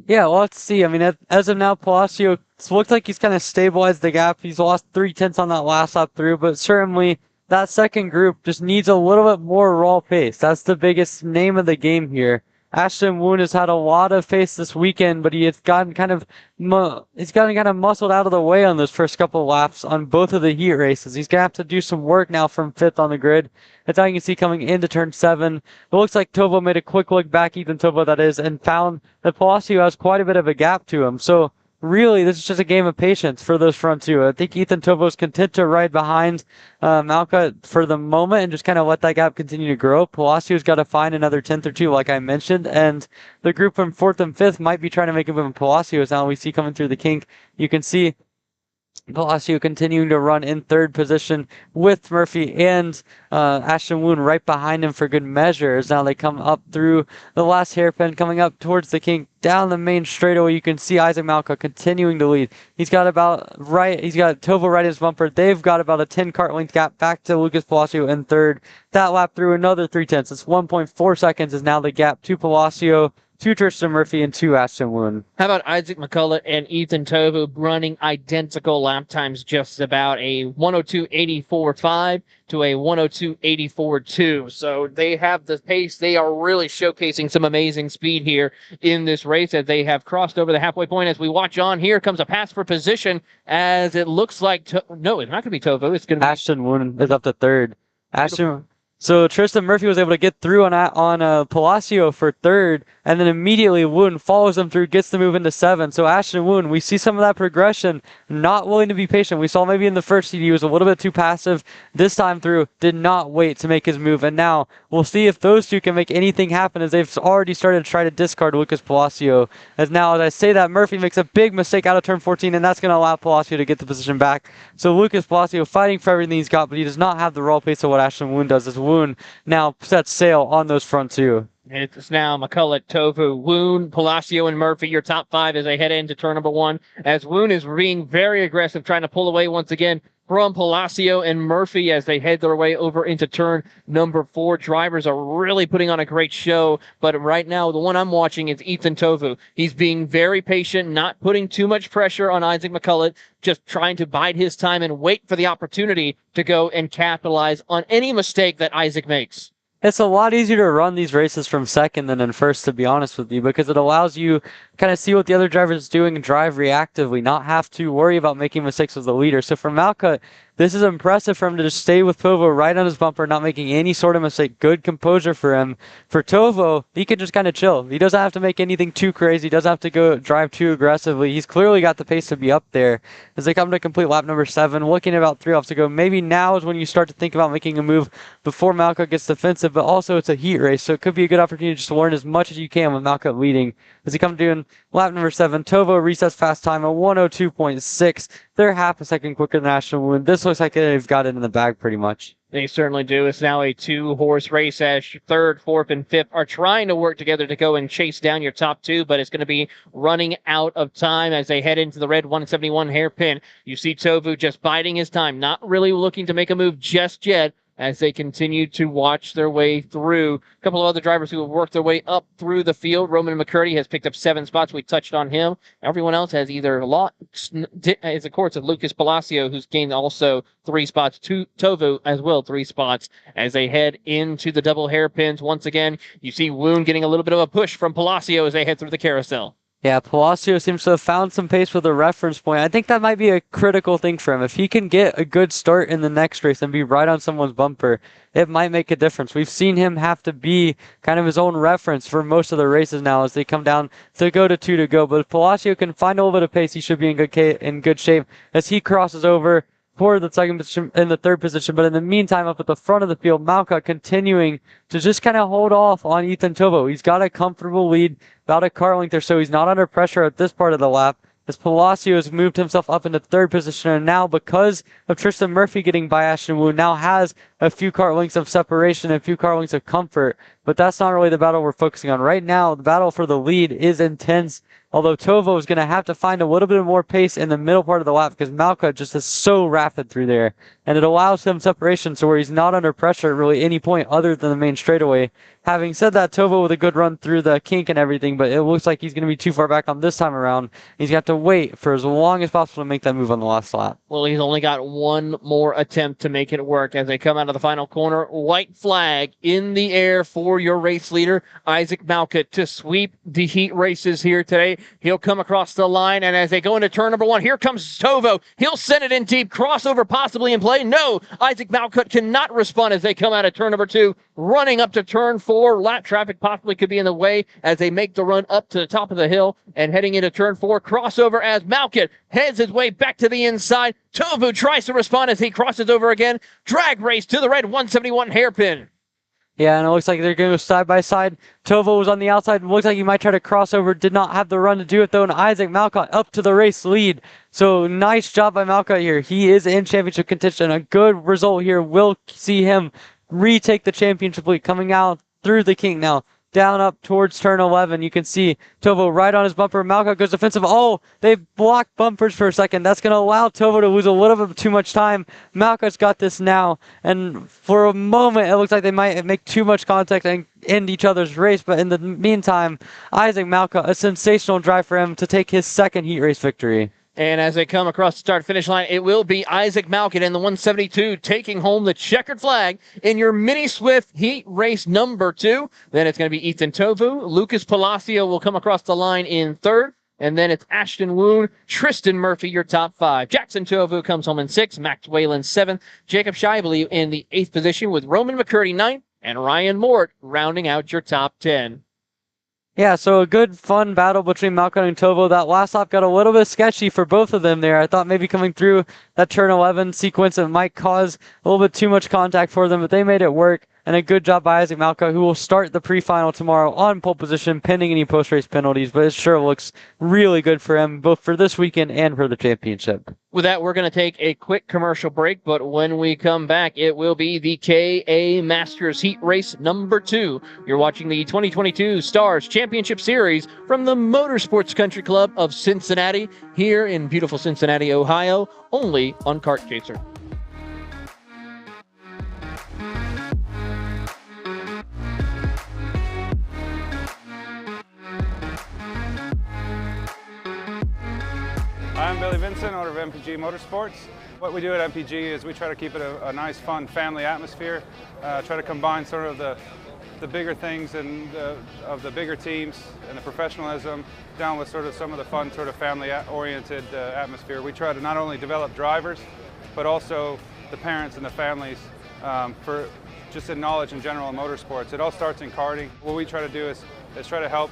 Yeah, well, let's see. I mean, as of now, Palacio looks like he's kind of stabilized the gap. He's lost 3/10 on that last lap through, but certainly that second group just needs a little bit more raw pace. That's the biggest name of the game here. Ashton Woon has had a lot of pace this weekend, but he has gotten kind of muscled out of the way on those first couple of laps on both of the heat races. He's gonna have to do some work now from 5th on the grid. That's how you can see coming into turn 7. It looks like Tovo made a quick look back, Ethan Tovo that is, and found that Palacio has quite a bit of a gap to him. So really, this is just a game of patience for those front two. I think Ethan Tovo's content to ride behind Malka for the moment and just kind of let that gap continue to grow. Palacio's got to find another 10th or 2, like I mentioned, and the group from 4th and 5th might be trying to make a move in Palacio's. Now we see coming through the kink, you can see Palacio continuing to run in 3rd position with Murphy and Ashton Woon right behind him for good measure. As now they come up through the last hairpin, coming up towards the kink down the main straightaway. You can see Isaac Malka continuing to lead. He's got Tovo right in his bumper. They've got about a 10 kart length gap back to Lucas Palacio in 3rd. That lap through another 3/10. It's 1.4 seconds is now the gap to Palacio, to Tristan Murphy, and to Ashton Woon. How about Isaac McCullough and Ethan Tovo running identical lap times, just about a 102.84.5 to a 102.84.2. So they have the pace. They are really showcasing some amazing speed here in this race as they have crossed over the halfway point. As we watch on, here comes a pass for position as it looks like, no, it's not going to be Tovo. It's going to be Ashton Woon is up to 3rd. So Tristan Murphy was able to get through on Palacio for 3rd, and then immediately Woon follows him through, gets the move into 7th. So Ashton Woon, we see some of that progression, not willing to be patient. We saw maybe in the first heat he was a little bit too passive. This time through, did not wait to make his move, and now we'll see if those two can make anything happen, as they've already started to try to discard Lucas Palacio. As I say that, Murphy makes a big mistake out of turn 14, and that's going to allow Palacio to get the position back. So Lucas Palacio fighting for everything he's got, but he does not have the raw pace of what Ashton Woon does, as Woon now sets sail on those front two. It's now McCullough, Tovo, Woon, Palacio, and Murphy, your top 5 as they head into turn number 1. As Woon is being very aggressive, trying to pull away once again from Palacio and Murphy as they head their way over into turn number 4. Drivers are really putting on a great show, but right now the one I'm watching is Ethan Tovo. He's being very patient, not putting too much pressure on Isaac McCullough, just trying to bide his time and wait for the opportunity to go and capitalize on any mistake that Isaac makes. It's a lot easier to run these races from 2nd than in 1st, to be honest with you, because it allows you kind of see what the other driver is doing and drive reactively, not have to worry about making mistakes as the leader. So for Malka, this is impressive for him to just stay with Tovo right on his bumper, not making any sort of mistake. Good composure for him. For Tovo, he can just kind of chill. He doesn't have to make anything too crazy. He doesn't have to go drive too aggressively. He's clearly got the pace to be up there. As they come to complete lap number 7, looking at about 3 laps to go. Maybe now is when you start to think about making a move before Malka gets defensive, but also it's a heat race, so it could be a good opportunity just to learn as much as you can with Malka leading. As he comes doing lap number 7, Tovo resets fast time at 102.6. They're half a second quicker than Ashton Woon. This looks like they've got it in the bag pretty much. They certainly do. It's now a 2-horse race as 3rd, 4th, and 5th are trying to work together to go and chase down your top 2, but it's going to be running out of time as they head into the red 171 hairpin. You see Tovu just biding his time, not really looking to make a move just yet, as they continue to watch their way through. A couple of other drivers who have worked their way up through the field. Roman McCurdy has picked up 7 spots. We touched on him. Everyone else has either lost, as of course, of Lucas Palacio, who's gained also 3 spots. Tovu as well, 3 spots. As they head into the double hairpins, once again, you see Woon getting a little bit of a push from Palacio as they head through the carousel. Yeah, Palacio seems to have found some pace with a reference point. I think that might be a critical thing for him. If he can get a good start in the next race and be right on someone's bumper, it might make a difference. We've seen him have to be kind of his own reference for most of the races now as they come down to go to 2 to go. But if Palacio can find a little bit of pace, he should be in good shape as he crosses over for the second position in the 3rd position. But in the meantime, up at the front of the field, Malka continuing to just kind of hold off on Ethan Tovo. He's got a comfortable lead, about a car length or so. He's not under pressure at this part of the lap. as Palacio has moved himself up into third position, and now because of Tristan Murphy getting by Ashton Wu, now has a few car lengths of separation and a few car lengths of comfort. But that's not really the battle we're focusing on. Right now, the battle for the lead is intense, although Tovo is going to have to find a little bit more pace in the middle part of the lap because Malka just is so rapid through there. And it allows him separation so where he's not under pressure at really any point other than the main straightaway. Having said that, Tovo with a good run through the kink and everything, but it looks like he's going to be too far back on this time around. He's got to wait for as long as possible to make that move on the last lap. Well, he's only got one more attempt to make it work as they come out of the final corner. White flag in the air for your race leader, Isaac Malka, to sweep the heat races here today. He'll come across the line, and as they go into turn number 1, here comes Tovo. He'll send it in deep, crossover possibly in play. No, Isaac Malka cannot respond as they come out of turn number 2, running up to turn 4. Lap traffic possibly could be in the way as they make the run up to the top of the hill and heading into turn 4. Crossover as Malka heads his way back to the inside. Tovu tries to respond as he crosses over again. Drag race to the red 171 hairpin. Yeah, and it looks like they're going to go side by side. Tovo was on the outside. Looks like he might try to cross over. Did not have the run to do it, though. And Isaac Malka up to the race lead. So nice job by Malka here. He is in championship contention. A good result here will see him retake the championship lead. Coming out through the kink now. Down up towards turn 11. You can see Tovo right on his bumper. Malka goes defensive. Oh, they blocked bumpers for a second. That's going to allow Tovo to lose a little bit too much time. Malka's got this now. And for a moment, it looks like they might make too much contact and end each other's race. But in the meantime, Isaac Malka, a sensational drive for him to take his second heat race victory. And as they come across the start-finish line, it will be Isaac Malkin in the 172 taking home the checkered flag in your Mini Swift Heat Race number 2. Then it's going to be Ethan Tovu. Lucas Palacio will come across the line in 3rd. And then it's Ashton Woon, Tristan Murphy, your top 5. Jackson Tovu comes home in 6th. Max Whalen 7th. Jacob Scheibele in the 8th position with Roman McCurdy 9th. And Ryan Mort rounding out your top 10. Yeah, so a good, fun battle between Malcolm and Tovo. That last lap got a little bit sketchy for both of them there. I thought maybe coming through that turn 11 sequence, it might cause a little bit too much contact for them, but they made it work. And a good job by Isaac Malka, who will start the pre-final tomorrow on pole position, pending any post-race penalties. But it sure looks really good for him, both for this weekend and for the championship. With that, we're going to take a quick commercial break, but when we come back, it will be the KA Masters Heat Race number 2. You're watching the 2022 Stars Championship Series from the Motorsports Country Club of Cincinnati, here in beautiful Cincinnati, Ohio, only on Kart Chaser. I'm Billy Vincent, owner of MPG Motorsports. What we do at MPG is we try to keep it a nice, fun family atmosphere, try to combine sort of the bigger things and of the bigger teams and the professionalism down with sort of some of the fun, sort of family-oriented atmosphere. We try to not only develop drivers, but also the parents and the families for just in knowledge in general in motorsports. It all starts in karting. What we try to do is try to help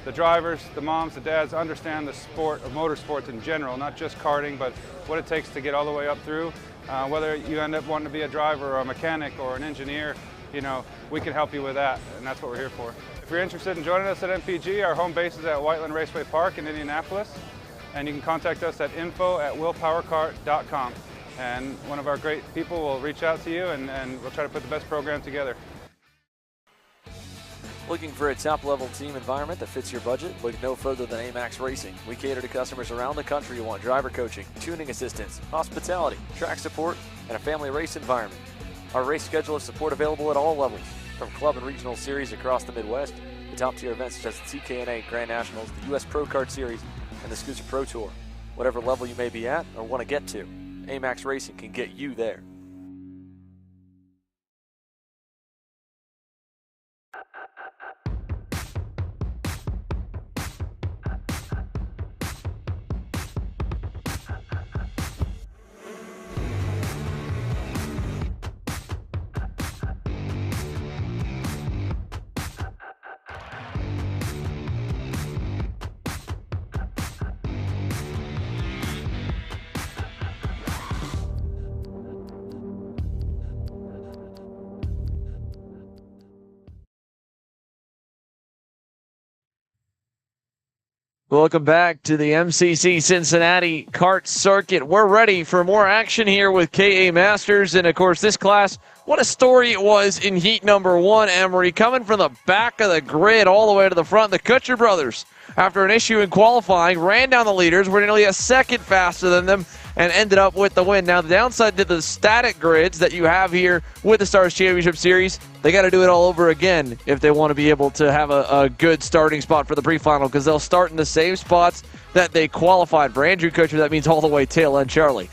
the drivers, the moms, the dads understand the sport of motorsports in general, not just karting, but what it takes to get all the way up through. Whether you end up wanting to be a driver or a mechanic or an engineer, you know, we can help you with that, and that's what we're here for. If you're interested in joining us at MPG, our home base is at Whiteland Raceway Park in Indianapolis, and you can contact us at info@willpowerkart.com. And one of our great people will reach out to you, and we'll try to put the best program together. Looking for a top-level team environment that fits your budget? Look no further than AMAX Racing. We cater to customers around the country who want driver coaching, tuning assistance, hospitality, track support, and a family race environment. Our race schedule has support available at all levels, from club and regional series across the Midwest to top-tier events such as the TKNA Grand Nationals, the U.S. Pro Kart Series, and the Scooter Pro Tour. Whatever level you may be at or want to get to, AMAX Racing can get you there. Welcome back to the MCC Cincinnati Kart Circuit. We're ready for more action here with KA Masters. And, of course, this class, what a story it was in heat number 1, Emery. Coming from the back of the grid all the way to the front, the Kutcher brothers, after an issue in qualifying, ran down the leaders, were nearly a second faster than them, and ended up with the win. Now, the downside to the static grids that you have here with the Stars Championship Series, they got to do it all over again if they want to be able to have a good starting spot for the pre-final, because they'll start in the same spots that they qualified. For Andrew Kutcher, that means all the way tail end, Charlie.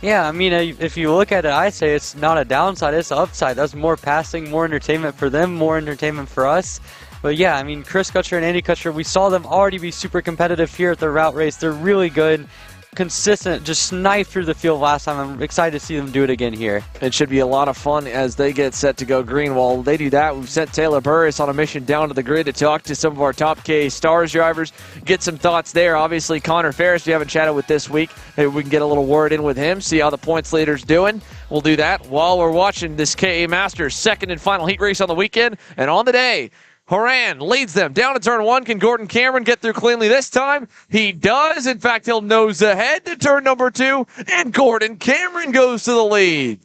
Yeah, I mean, if you look at it, I say it's not a downside, it's an upside. That's more passing, more entertainment for them, more entertainment for us. But yeah, I mean, Chris Kutcher and Andy Kutcher, we saw them already be super competitive here at the route race. They're really good, consistent, just snipe through the field last time. I'm excited to see them do it again here. It should be a lot of fun as they get set to go green. While they do that, we've sent Taylor Burris on a mission down to the grid to talk to some of our top K Stars drivers, get some thoughts there. Obviously, Connor Ferris, we haven't chatted with this week. Maybe we can get a little word in with him, see how the points leader's doing. We'll do that while we're watching this KA Masters second and final heat race on the weekend. And on the day, Horan leads them down to turn 1. Can Gordon Cameron get through cleanly this time? He does. In fact, he'll nose ahead to turn number 2, and Gordon Cameron goes to the lead.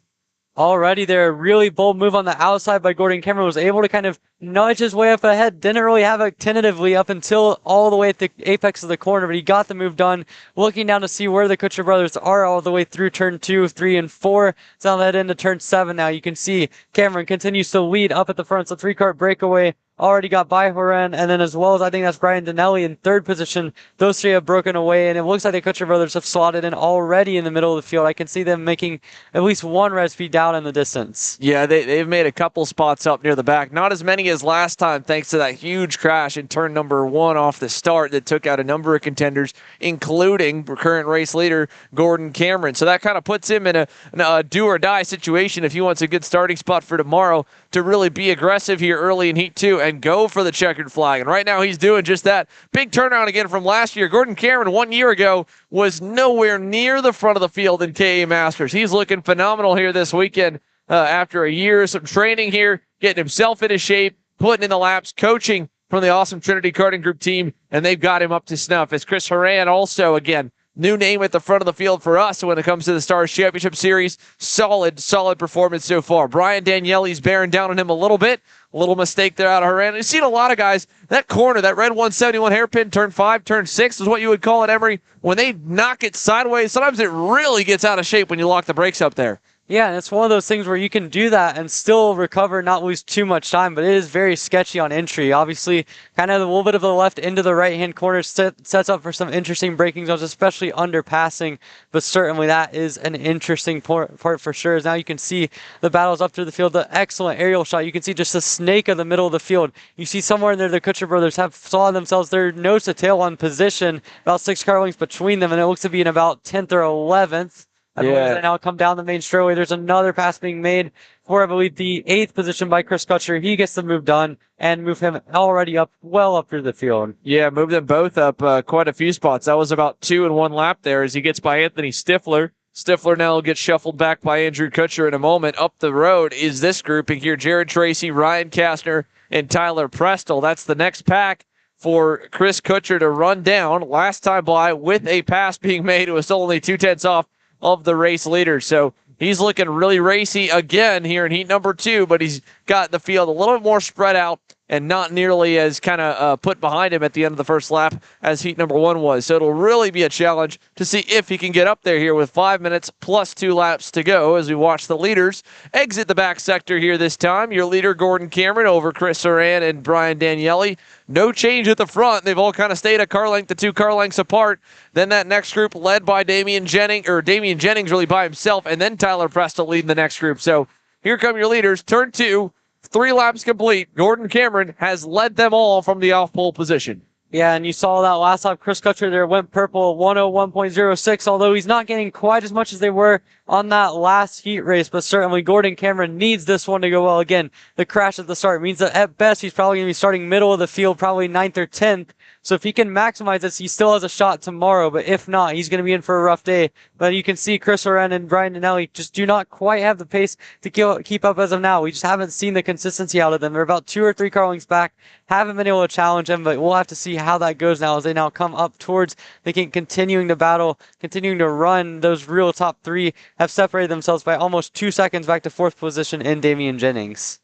Already there, a really bold move on the outside by Gordon Cameron. Was able to kind of nudge his way up ahead. Didn't really have it tentatively up until all the way at the apex of the corner, but he got the move done. Looking down to see where the Kutcher brothers are all the way through turn 2, 3, and 4. It's on that into turn 7 now. You can see Cameron continues to lead up at the front. It's a 3-car breakaway. Already got by Horan, and then as well as I think that's Brian Donnelly in 3rd position. Those 3 have broken away, and it looks like the Kutcher brothers have slotted in already in the middle of the field. I can see them making at least one red speed down in the distance. Yeah, they've made a couple spots up near the back. Not as many as last time, thanks to that huge crash in turn number 1 off the start that took out a number of contenders, including current race leader Gordon Cameron. So that kind of puts him in a do-or-die situation if he wants a good starting spot for tomorrow to really be aggressive here early in Heat 2 and go for the checkered flag. And right now he's doing just that. Big turnaround again from last year. Gordon Cameron 1 year ago was nowhere near the front of the field in KA Masters. He's looking phenomenal here this weekend after a year of some training here, getting himself into shape, putting in the laps, coaching from the awesome Trinity Karting Group team, and they've got him up to snuff. As Chris Horan also, again, new name at the front of the field for us when it comes to the Stars Championship Series. Solid performance so far. Brian Danielli's bearing down on him a little bit. A little mistake there out of Horan. You've seen a lot of guys, that corner, that red 171 hairpin, turn 5, turn 6 is what you would call it, Emery. When they knock it sideways, sometimes it really gets out of shape when you lock the brakes up there. Yeah, and it's one of those things where you can do that and still recover, not lose too much time, but it is very sketchy on entry. Obviously, kind of a little bit of the left into the right-hand corner sets up for some interesting braking zones, especially underpassing, but certainly that is an interesting part for sure. As now you can see the battles up through the field, the excellent aerial shot. You can see just a snake in the middle of the field. You see somewhere in there the Kutcher brothers have saw themselves their nose to tail on position, about 6 car lengths between them, and it looks to be in about 10th or 11th. I believe they now come down the main straightaway. There's another pass being made for, I believe, the 8th position by Chris Kutcher. He gets the move done and move him already well up through the field. Yeah, move them both up quite a few spots. That was about 2 in 1 lap there as he gets by Anthony Stifler. Stifler now will get shuffled back by Andrew Kutcher in a moment. Up the road is this grouping here. Jared Tracy, Ryan Kastner, and Tyler Prestel. That's the next pack for Chris Kutcher to run down. Last time by with a pass being made, it was still only 2/10 off of the race leader. So he's looking really racy again here in heat number 2, but he's got the field a little bit more spread out and not nearly as kind of put behind him at the end of the first lap as heat number 1 was. So it'll really be a challenge to see if he can get up there here with 5 minutes plus 2 laps to go as we watch the leaders exit the back sector here this time. Your leader, Gordon Cameron, over Chris Horan and Brian Danielli. No change at the front. They've all kind of stayed a car length to 2 car lengths apart. Then that next group led by Damian Jennings really by himself, and then Tyler Prestel leading the next group. So here come your leaders. Turn 2, 3 laps complete. Gordon Cameron has led them all from the off-pole position. Yeah, and you saw that last lap. Chris Kutcher there went purple 101.06, although he's not getting quite as much as they were on that last heat race, but certainly Gordon Cameron needs this one to go well. Again, the crash at the start means that at best he's probably going to be starting middle of the field, probably 9th or 10th. So if he can maximize this, he still has a shot tomorrow, but if not, he's going to be in for a rough day. But you can see Chris Horan and Brian Donnelly just do not quite have the pace to keep up as of now. We just haven't seen the consistency out of them. They're about 2 or 3 car lengths back haven't been able to challenge him, but we'll have to see how that goes now as they now come up towards the gate, continuing to battle, continuing to run. Those real top three have separated themselves by almost 2 seconds back to 4th position in Damian Jennings.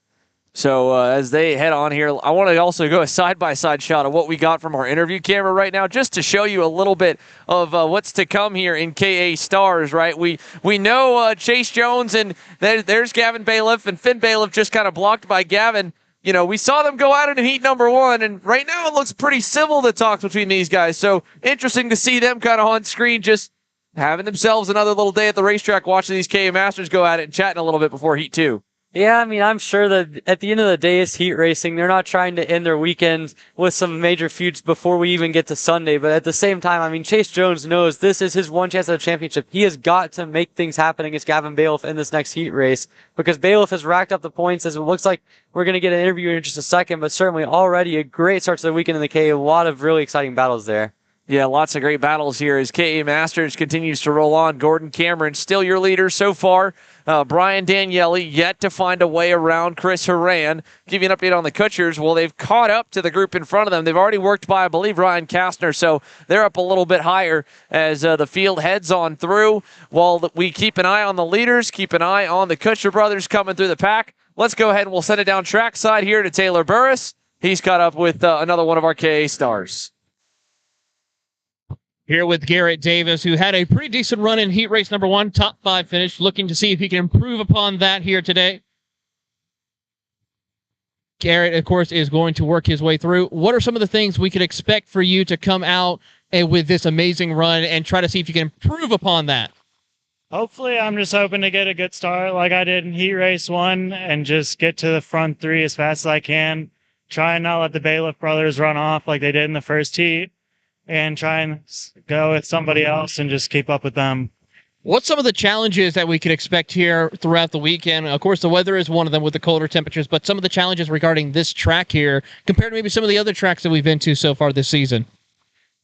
So as they head on here, I want to also go a side-by-side shot of what we got from our interview camera right now, just to show you a little bit of what's to come here in KA Stars, right? We know Chase Jones, and there's Gavin Bailiff, and Finn Bailiff just kind of blocked by Gavin. You know, we saw them go at it in heat number 1, and right now it looks pretty civil, the talks between these guys. So interesting to see them kind of on screen, just having themselves another little day at the racetrack, watching these KA Masters go at it and chatting a little bit before heat 2. Yeah, I mean, I'm sure that at the end of the day, it's heat racing. They're not trying to end their weekend with some major feuds before we even get to Sunday. But at the same time, I mean, Chase Jones knows this is his one chance at a championship. He has got to make things happen against Gavin Bailiff in this next heat race, because Bailiff has racked up the points, as it looks like we're going to get an interview in just a second. But certainly already a great start to the weekend in the K. A lot of really exciting battles there. Yeah, lots of great battles here as KA Masters continues to roll on. Gordon Cameron still your leader so far. Brian Daniele yet to find a way around Chris Horan. Give you an update on the Kutchers. Well, they've caught up to the group in front of them. They've already worked by, I believe, Ryan Kastner, so they're up a little bit higher as the field heads on through. While we keep an eye on the leaders, keep an eye on the Kutcher brothers coming through the pack. Let's go ahead and we'll send it down trackside here to Taylor Burris. He's caught up with another one of our KA stars. Here with Garrett Davis, who had a pretty decent run in heat race number 1, top 5 finish, looking to see if he can improve upon that here today. Garrett, of course, is going to work his way through. What are some of the things we could expect for you to come out with this amazing run and try to see if you can improve upon that? Hopefully, I'm just hoping to get a good start like I did in heat race 1 and just get to the front 3 as fast as I can. Try and not let the Bailiff brothers run off like they did in the first heat, and try and go with somebody else and just keep up with them. What's some of the challenges that we could expect here throughout the weekend? Of course, the weather is one of them with the colder temperatures, but some of the challenges regarding this track here compared to maybe some of the other tracks that we've been to so far this season.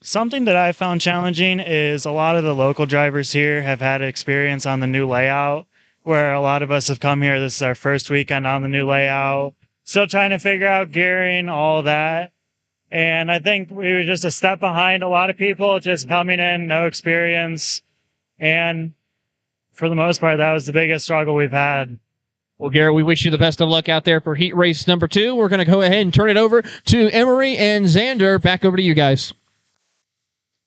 Something that I found challenging is a lot of the local drivers here have had experience on the new layout, where a lot of us have come here. This is our first weekend on the new layout. Still trying to figure out gearing, all that. And I think we were just a step behind a lot of people, just coming in, no experience. And for the most part, that was the biggest struggle we've had. Well, Garrett, we wish you the best of luck out there for heat race number 2. We're going to go ahead and turn it over to Emery and Xander. Back over to you guys.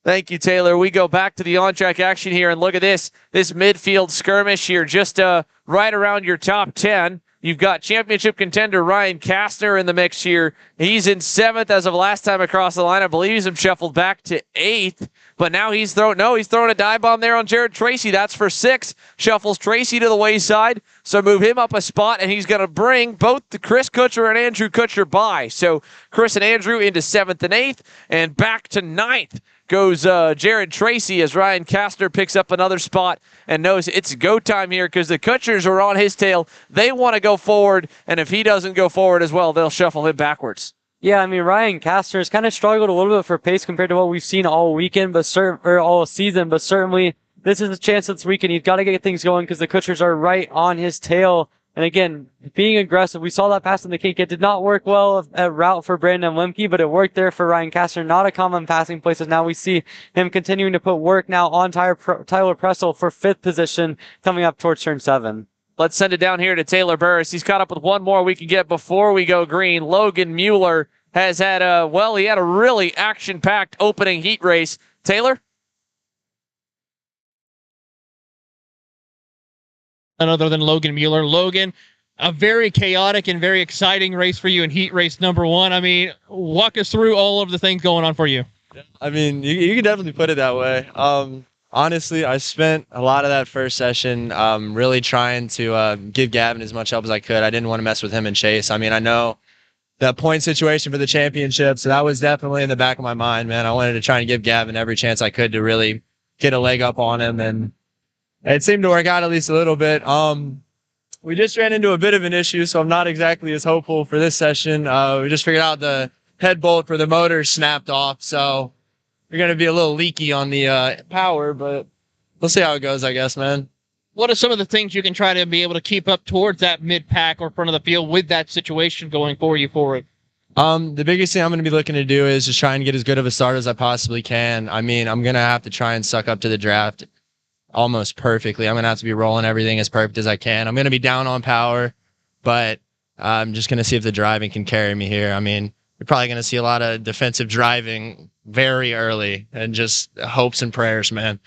Thank you, Taylor. We go back to the on-track action here, and look at this midfield skirmish here, just right around your top 10. You've got championship contender Ryan Kastner in the mix here. He's in 7th as of last time across the line. I believe he's been shuffled back to 8th, but now he's throwing a dive bomb there on Jared Tracy. That's for 6th. Shuffles Tracy to the wayside, so move him up a spot, and he's going to bring both the Chris Kutcher and Andrew Kutcher by. So Chris and Andrew into 7th and 8th, and back to 9th goes Jared Tracy as Ryan Kastner picks up another spot and knows it's go time here because the Kutchers are on his tail. They want to go forward, and if he doesn't go forward as well, they'll shuffle him backwards. Yeah, I mean, Ryan Kastner has kind of struggled a little bit for pace compared to what we've seen all weekend, or all season, but certainly this is a chance this weekend. He's got to get things going because the Kutchers are right on his tail. And again, being aggressive, we saw that pass in the kink. It did not work well at route for Brandon Lemke, but it worked there for Ryan Kastner. Not a common passing place. Now we see him continuing to put work now on Tyler Pressel for 5th position coming up towards turn 7. Let's send it down here to Taylor Burris. He's caught up with one more we can get before we go green. Logan Mueller has had he had a really action-packed opening heat race. Taylor? None other than Logan Mueller. Logan, a very chaotic and very exciting race for you in heat race number 1. I mean, walk us through all of the things going on for you. I mean, you can definitely put it that way. Honestly, I spent a lot of that first session really trying to give Gavin as much help as I could. I didn't want to mess with him and Chase. I mean, I know that point situation for the championship, so that was definitely in the back of my mind, man. I wanted to try and give Gavin every chance I could to really get a leg up on him, and it seemed to work out at least a little bit. We just ran into a bit of an issue, so I'm not exactly as hopeful for this session. We just figured out the head bolt for the motor snapped off, so we're going to be a little leaky on the power, but we'll see how it goes, I guess, man. What are some of the things you can try to be able to keep up towards that mid-pack or front of the field with that situation going for you forward? The biggest thing I'm going to be looking to do is just try and get as good of a start as I possibly can. I mean, I'm going to have to try and suck up to the draft almost perfectly. I'm going to have to be rolling everything as perfect as I can. I'm going to be down on power, but I'm just going to see if the driving can carry me here. I mean, you're probably going to see a lot of defensive driving very early and just hopes and prayers, man.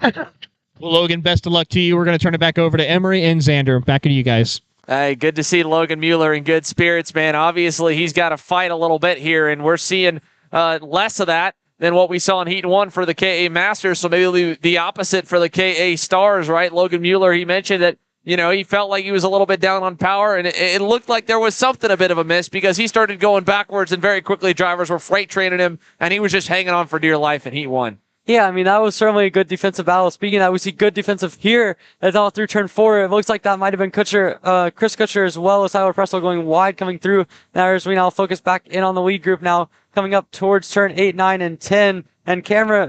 Well, Logan, best of luck to you. We're going to turn it back over to Emery and Xander. Back to you guys. Hey, good to see Logan Mueller in good spirits, man. Obviously, he's got to fight a little bit here, and we're seeing less of that than what we saw in Heat 1 for the KA Masters, so maybe the opposite for the KA Stars, right? Logan Mueller, he mentioned that, you know, he felt like he was a little bit down on power, and it looked like there was something a bit of a miss because he started going backwards, and very quickly drivers were freight training him, and he was just hanging on for dear life in Heat 1. Yeah, I mean, that was certainly a good defensive battle. Speaking of that, we see good defensive here as all through turn 4. It looks like that might have been Chris Kutcher as well as Tyler Presley going wide coming through. Now as we now focus back in on the lead group now coming up towards turn 8, 9, and 10. And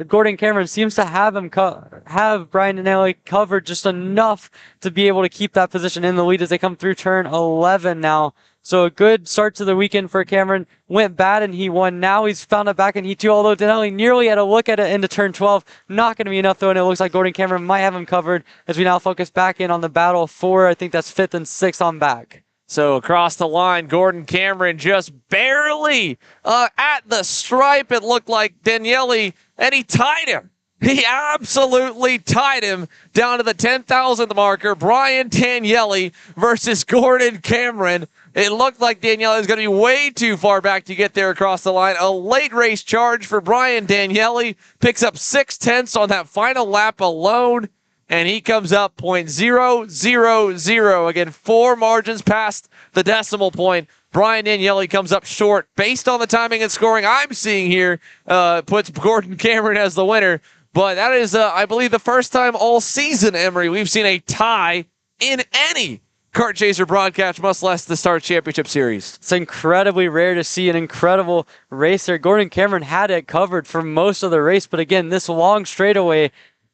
Gordon Cameron seems to have Brian Daniele covered just enough to be able to keep that position in the lead as they come through turn 11 now. So a good start to the weekend for Cameron. Went bad in Heat 1. Now he's found it back in Heat 2, although Denelli nearly had a look at it into turn 12. Not going to be enough, though, and it looks like Gordon Cameron might have him covered as we now focus back in on the battle for, I think that's 5th and 6th on back. So across the line, Gordon Cameron just barely at the stripe, it looked like Daniele, and he tied him. He absolutely tied him down to the 10,000th marker. Brian Daniele versus Gordon Cameron. It looked like Daniele is going to be way too far back to get there across the line. A late race charge for Brian Daniele. Picks up 6/10 on that final lap alone. And he comes up 0.000. Again, 4 margins past the decimal point. Brian Daniele comes up short. Based on the timing and scoring I'm seeing here, puts Gordon Cameron as the winner. But that is, I believe, the first time all season, Emery, we've seen a tie in any Kart Chaser broadcast, much less the Star Championship Series. It's incredibly rare to see an incredible racer. Gordon Cameron had it covered for most of the race, but again, this long straightaway,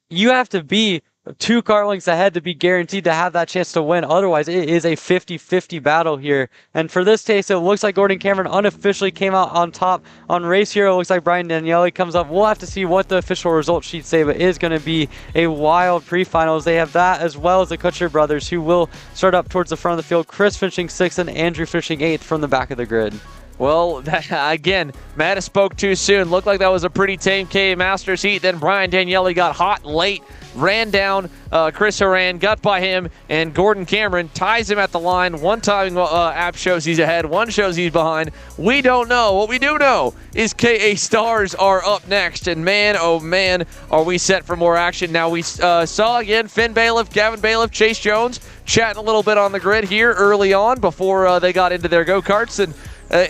you have to be 2 car lengths ahead to be guaranteed to have that chance to win. Otherwise, it is a 50-50 battle here. And for this case, it looks like Gordon Cameron unofficially came out on top on race hero. It looks like Brian Daniele comes up. We'll have to see what the official result sheets say, but it is going to be a wild pre-finals. They have that as well as the Kutcher brothers, who will start up towards the front of the field. Chris finishing 6th and Andrew finishing 8th from the back of the grid. Well, again, Mattis spoke too soon. Looked like that was a pretty tame KA Masters heat. Then Brian Daniele got hot late, ran down Chris Horan, got by him, and Gordon Cameron ties him at the line. One time app shows he's ahead, one shows he's behind. We don't know. What we do know is KA Stars are up next, and man, oh man, are we set for more action. Now we saw again Finn Bailiff, Gavin Bailiff, Chase Jones chatting a little bit on the grid here early on before they got into their go-karts, and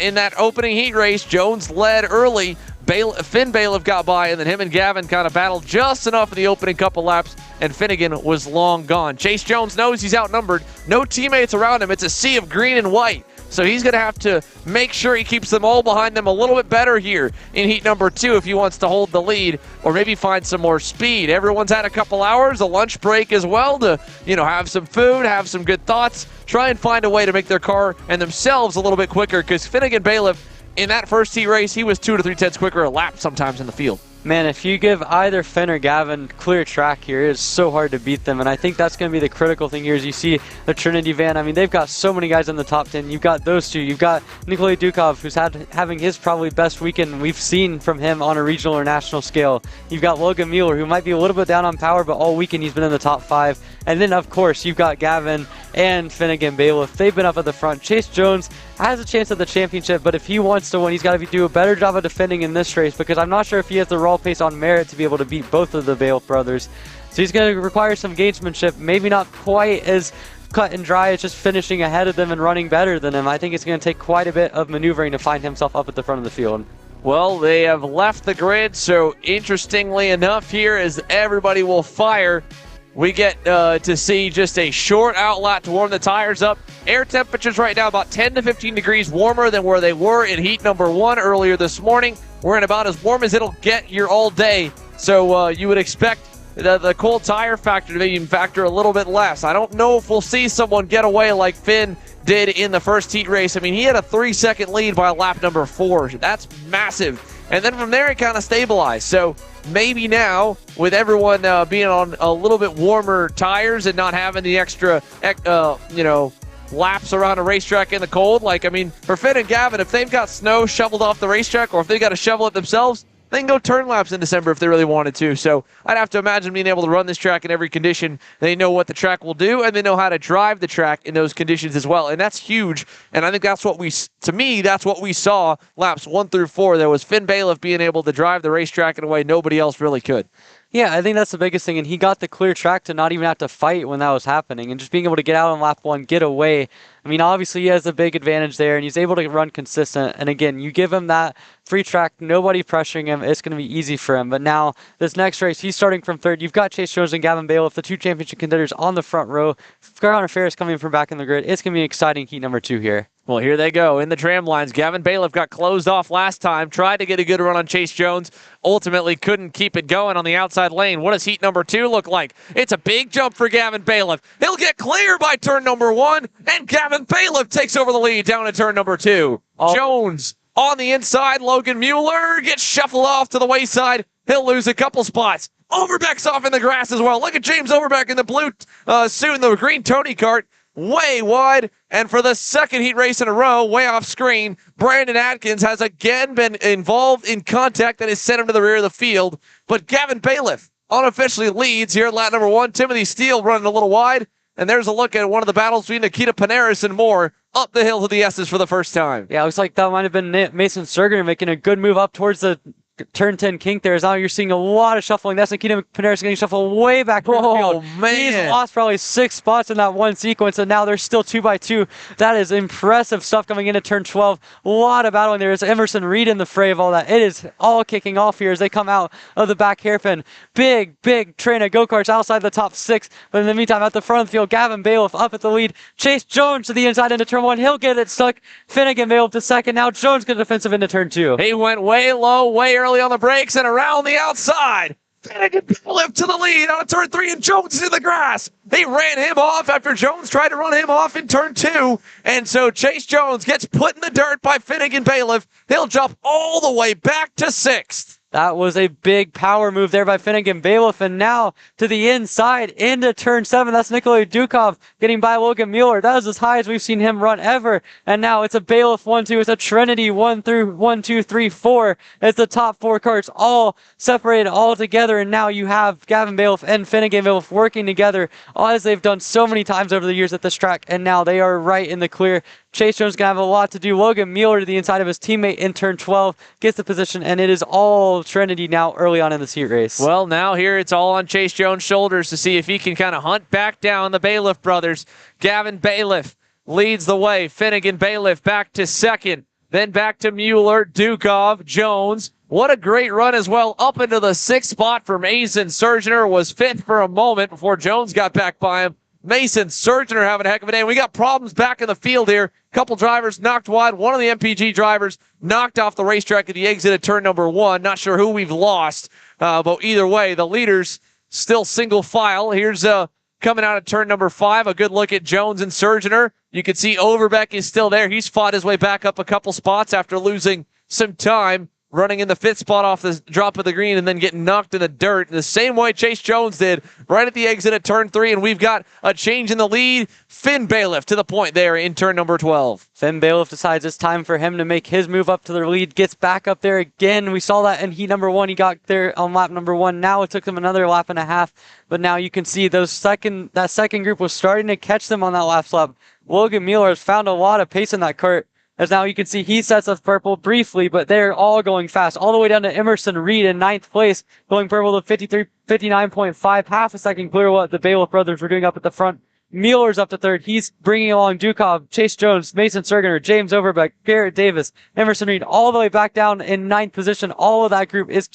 in that opening heat race, Jones led early. Finn Bailiff got by, and then him and Gavin kind of battled just enough in the opening couple laps, and Finnegan was long gone. Chase Jones knows he's outnumbered. No teammates around him. It's a sea of green and white. So he's going to have to make sure he keeps them all behind them a little bit better here in heat number 2 if he wants to hold the lead or maybe find some more speed. Everyone's had a couple hours, a lunch break as well to, have some food, have some good thoughts, try and find a way to make their car and themselves a little bit quicker, because Finnegan Bailiff, in that first heat race, he was 2 to 3 tenths quicker a lap sometimes in the field. Man, if you give either Finn or Gavin clear track here, it is so hard to beat them. And I think that's going to be the critical thing here as you see the Trinity van. I mean, they've got so many guys in the top 10. You've got those two. You've got Nikolai Dukov, who's having his probably best weekend we've seen from him on a regional or national scale. You've got Logan Mueller, who might be a little bit down on power, but all weekend he's been in the top 5. And then, of course, you've got Gavin and Finnegan Bailiff. They've been up at the front. Chase Jones has a chance at the championship, but if he wants to win, he's got to do a better job of defending in this race, because I'm not sure if he has the raw pace on merit to be able to beat both of the Bailiff brothers. So he's going to require some gamesmanship, maybe not quite as cut and dry as just finishing ahead of them and running better than them. I think it's going to take quite a bit of maneuvering to find himself up at the front of the field. Well, they have left the grid, so interestingly enough here, as everybody will fire, we get to see just a short outlet to warm the tires up. Air temperatures right now about 10 to 15 degrees warmer than where they were in heat number 1 earlier this morning. We're in about as warm as it'll get here all day. So you would expect the cold tire factor to even factor a little bit less. I don't know if we'll see someone get away like Finn did in the first heat race. I mean, he had a 3-second lead by lap number 4. That's massive. And then from there, he kind of stabilized. So maybe now, with everyone being on a little bit warmer tires and not having the extra, laps around a racetrack in the cold, for Finn and Gavin, if they've got snow shoveled off the racetrack or if they've got to shovel it themselves, they can go turn laps in December if they really wanted to. So I'd have to imagine being able to run this track in every condition. They know what the track will do, and they know how to drive the track in those conditions as well. And that's huge. And I think that's what that's what we saw laps 1 through 4. There was Finn Bailiff being able to drive the racetrack in a way nobody else really could. Yeah, I think that's the biggest thing, and he got the clear track to not even have to fight when that was happening, and just being able to get out on lap 1, get away. I mean, obviously he has a big advantage there, and he's able to run consistent, and again, you give him that free track, nobody pressuring him, it's going to be easy for him. But now, this next race, he's starting from 3rd. You've got Chase Jones and Gavin Bailiff, the 2 championship contenders on the front row. Connor Ferris coming from back in the grid. It's going to be an exciting heat number 2 here. Well, here they go in the tram lines. Gavin Bailiff got closed off last time, tried to get a good run on Chase Jones, ultimately couldn't keep it going on the outside lane. What does heat number 2 look like? It's a big jump for Gavin Bailiff. He'll get clear by turn number 1, and Gavin Bailiff takes over the lead down at turn number 2. Jones on the inside. Logan Mueller gets shuffled off to the wayside. He'll lose a couple spots. Overbeck's off in the grass as well. Look at James Overbeck in the blue suit and the green Tony kart. Way wide, and for the second heat race in a row, way off screen, Brandon Atkins has again been involved in contact that has sent him to the rear of the field, but Gavin Bailiff unofficially leads here at lap number 1. Timothy Steele running a little wide, and there's a look at one of the battles between Nikita Panaris and Moore up the hill to the S's for the first time. Yeah, it looks like that might have been Mason Serger making a good move up towards the turn 10 kink there. Now you're seeing a lot of shuffling. That's Nikita Panaris getting shuffled way back to the field. Man. He's lost probably 6 spots in that one sequence, and now they're still 2x2. That is impressive stuff coming into turn 12. A lot of battling there. Is Emerson Reed in the fray of all that. It is all kicking off here as they come out of the back hairpin. Big train of go-karts outside the top 6. But in the meantime, at the front of the field, Gavin Bailiff up at the lead. Chase Jones to the inside into turn 1. He'll get it stuck. Finnegan Bailiff to second. Now Jones gets defensive into turn 2. He went way low, way early on the brakes and around the outside. Finnegan Bailiff to the lead on turn 3, and Jones is in the grass. They ran him off after Jones tried to run him off in turn 2. And so Chase Jones gets put in the dirt by Finnegan Bailiff. He'll jump all the way back to 6th. That was a big power move there by Finnegan Bailiff, and now to the inside into turn 7. That's Nikolai Dukov getting by Logan Mueller. That is as high as we've seen him run ever. And now it's a Bailiff 1-2. It's a Trinity 1 through 1, 2, 3, 4. It's the top 4 carts all separated all together, and now you have Gavin Bailiff and Finnegan Bailiff working together as they've done so many times over the years at this track, and now they are right in the clear. Chase Jones going to have a lot to do. Logan Mueller to the inside of his teammate in turn 12 gets the position, and it is all Trinity now early on in this heat race. Well, now here it's all on Chase Jones' shoulders to see if he can kind of hunt back down the Bailiff brothers. Gavin Bailiff leads the way. Finnegan Bailiff back to second. Then back to Mueller, Dukov, Jones. What a great run as well. Up into the 6th spot for Mason Surgener. Was 5th for a moment before Jones got back by him. Mason Surgener having a heck of a day. We got problems back in the field here. Couple drivers knocked wide. One of the MPG drivers knocked off the racetrack at the exit at turn number 1. Not sure who we've lost, but either way, the leaders still single file. Here's coming out of turn number 5. A good look at Jones and Surgener. You can see Overbeck is still there. He's fought his way back up a couple spots after losing some time, running in the 5th spot off the drop of the green and then getting knocked in the dirt the same way Chase Jones did right at the exit at turn 3. And we've got a change in the lead. Finn Bailiff to the point there in turn number 12. Finn Bailiff decides it's time for him to make his move up to the lead, gets back up there again. We saw that in heat number 1. He got there on lap number 1. Now it took him another lap and a half, but now you can see that second group was starting to catch them on that last lap. Logan Mueller has found a lot of pace in that kart. As now you can see he sets us purple briefly, but they're all going fast. All the way down to Emerson Reed in 9th place, going purple to 59.5, half a second clear what the Bailiff brothers were doing up at the front. Mueller's up to 3rd. He's bringing along Dukov, Chase Jones, Mason Surgener, James Overbeck, Garrett Davis, Emerson Reed, all the way back down in 9th position. All of that group is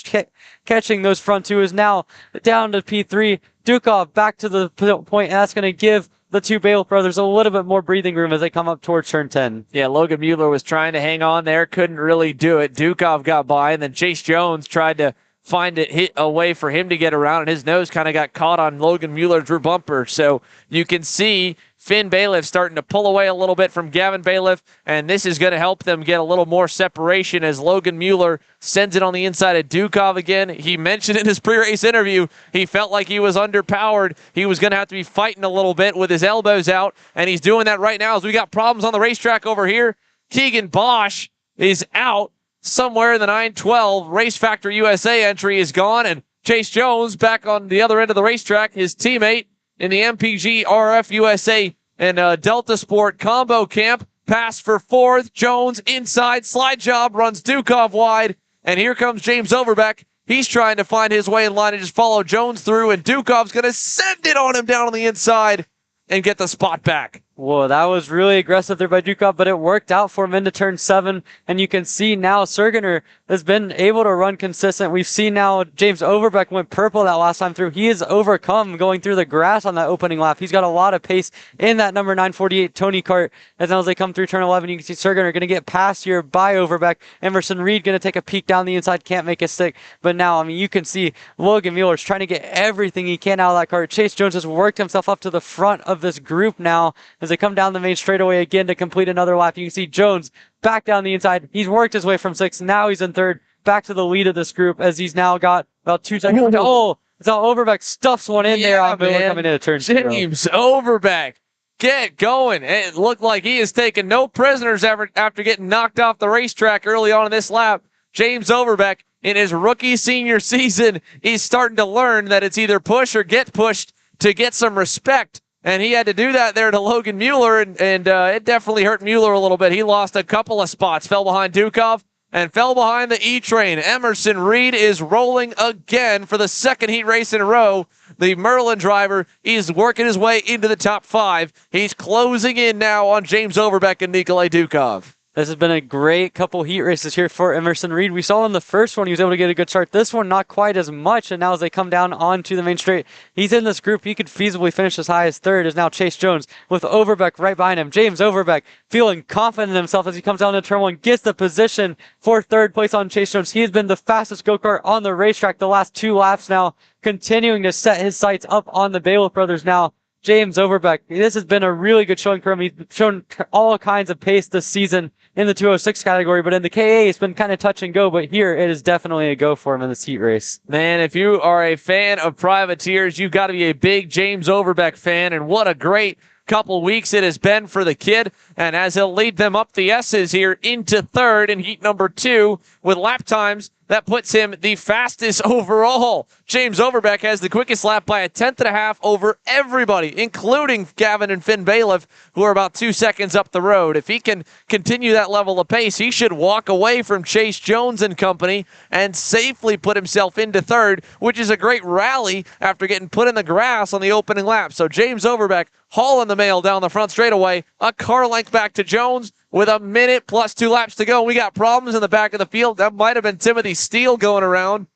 catching those front 2. Is now down to P3. Dukov back to the point, and that's going to give the 2 Bailiff brothers a little bit more breathing room as they come up towards turn 10. Yeah, Logan Mueller was trying to hang on there, couldn't really do it. Dukov got by, and then Chase Jones tried to find it hit a way for him to get around, and his nose kind of got caught on Logan Mueller's rear bumper. So you can see Finn Bailiff starting to pull away a little bit from Gavin Bailiff, and this is going to help them get a little more separation as Logan Mueller sends it on the inside of Dukov again. He mentioned in his pre-race interview he felt like he was underpowered. He was going to have to be fighting a little bit with his elbows out, and he's doing that right now as we got problems on the racetrack over here. Keegan Bosch is out somewhere in the 912. Race Factor USA entry is gone, and Chase Jones back on the other end of the racetrack, his teammate in the MPG RF USA and Delta Sport combo camp. Pass for fourth. Jones inside. Slide job. Runs Dukov wide. And here comes James Overbeck. He's trying to find his way in line and just follow Jones through. And Dukov's going to send it on him down on the inside and get the spot back. Whoa, that was really aggressive there by Dukov, but it worked out for him into turn 7. And you can see now Sergener has been able to run consistent. We've seen now James Overbeck went purple that last time through. He has overcome going through the grass on that opening lap. He's got a lot of pace in that number 948 Tony Kart. As now as they come through turn 11, you can see Sergener going to get past here by Overbeck. Emerson Reed going to take a peek down the inside, can't make a stick. But now, I mean, you can see Logan Mueller's trying to get everything he can out of that kart. Chase Jones has worked himself up to the front of this group now as they come down the main straightaway again to complete another lap. You can see Jones back down the inside. He's worked his way from 6th. Now he's in 3rd, back to the lead of this group as he's now got about 2 seconds. Oh, it's how Overbeck stuffs one in there on Miller coming into turn 0. James Overbeck, get going. It looked like he has taken no prisoners after getting knocked off the racetrack early on in this lap. James Overbeck, in his rookie senior season, he's starting to learn that it's either push or get pushed to get some respect. And he had to do that there to Logan Mueller, and it definitely hurt Mueller a little bit. He lost a couple of spots, fell behind Dukov, and fell behind the E-Train. Emerson Reed is rolling again for the 2nd heat race in a row. The Merlin driver is working his way into the top 5. He's closing in now on James Overbeck and Nikolai Dukov. This has been a great couple heat races here for Emerson Reed. We saw in the first one he was able to get a good start. This one, not quite as much. And now as they come down onto the main straight, he's in this group. He could feasibly finish as high as 3rd. Is now Chase Jones with Overbeck right behind him. James Overbeck feeling confident in himself as he comes down to turn 1, gets the position for 3rd place on Chase Jones. He has been the fastest go-kart on the racetrack the last 2 laps now, continuing to set his sights up on the Bailiff brothers now. James Overbeck, this has been a really good showing for him. He's shown all kinds of pace this season in the 206 category, but in the KA, it's been kind of touch and go, but here it is definitely a go for him in this heat race. Man, if you are a fan of privateers, you've got to be a big James Overbeck fan, and what a great couple weeks it has been for the kid. And as he'll lead them up the S's here into 3rd in heat number 2 with lap times, that puts him the fastest overall. James Overbeck has the quickest lap by 1/10.5 over everybody, including Gavin and Finn Bailiff, who are about 2 seconds up the road. If he can continue that level of pace, he should walk away from Chase Jones and company and safely put himself into 3rd, which is a great rally after getting put in the grass on the opening lap. So James Overbeck hauling the mail down the front straightaway, a car length back to Jones with 1 minute plus 2 laps to go. We got problems in the back of the field. That might have been Timothy Steele going around.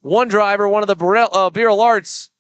One driver, one of the Beryl Arts.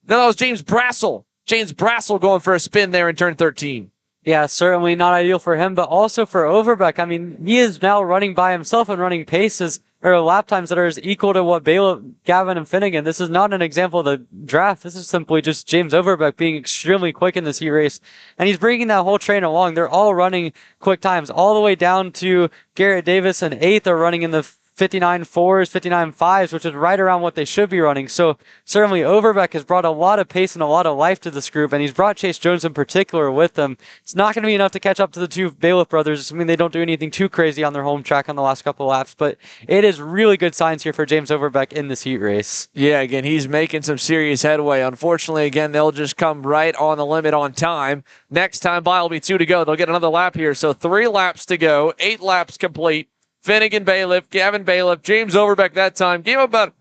No, that was James Brassel. James Brassel going for a spin there in turn 13. Yeah, certainly not ideal for him, but also for Overbeck. I mean, he is now running by himself and running paces or lap times that are as equal to what Bailiff, Gavin, and Finnegan. This is not an example of the draft. This is simply just James Overbeck being extremely quick in this heat race. And he's bringing that whole train along. They're all running quick times, all the way down to Garrett Davis and 8th are running in the 59.4s, 59.5s, which is right around what they should be running. So certainly Overbeck has brought a lot of pace and a lot of life to this group, and he's brought Chase Jones in particular with them. It's not going to be enough to catch up to the 2 Bailiff brothers. I mean, they don't do anything too crazy on their home track on the last couple of laps, but it is really good signs here for James Overbeck in this heat race. Yeah, again, he's making some serious headway. Unfortunately, again, they'll just come right on the limit on time. Next time by will be 2 to go. They'll get another lap here. So 3 laps to go, 8 laps complete. Finnegan Bailiff, Gavin Bailiff, James Overbeck that time. Gave about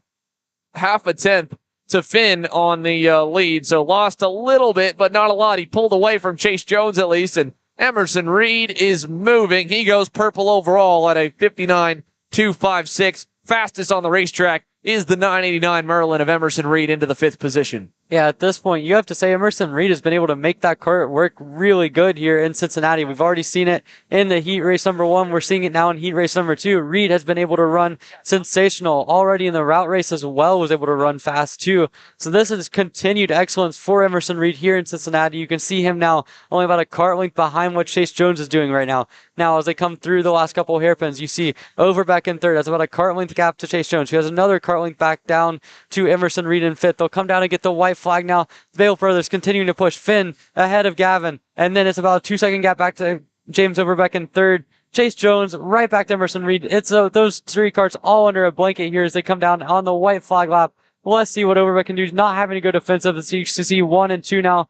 0.5 to Finn on the lead, so lost a little bit, but not a lot. He pulled away from Chase Jones at least, and Emerson Reed is moving. He goes purple overall at a 59.256, fastest on the racetrack is the 989 Merlin of Emerson Reed into the 5th position. Yeah, at this point, you have to say Emerson Reed has been able to make that kart work really good here in Cincinnati. We've already seen it in the heat race number 1. We're seeing it now in heat race number 2. Reed has been able to run sensational. Already in the route race as well, was able to run fast too. So this is continued excellence for Emerson Reed here in Cincinnati. You can see him now only about a kart length behind what Chase Jones is doing right now. Now, as they come through the last couple of hairpins, you see Overbeck in 3rd. That's about a kart length gap to Chase Jones, who has another kart length back down to Emerson Reed in 5th. They'll come down and get the white flag now. Bailiff Brothers continuing to push. Finn ahead of Gavin. And then it's about a 2-second gap back to James Overbeck in 3rd. Chase Jones right back to Emerson Reed. It's those 3 karts all under a blanket here as they come down on the white flag lap. Let's see what Overbeck can do. Not having to go defensive. As you see 1 and 2 now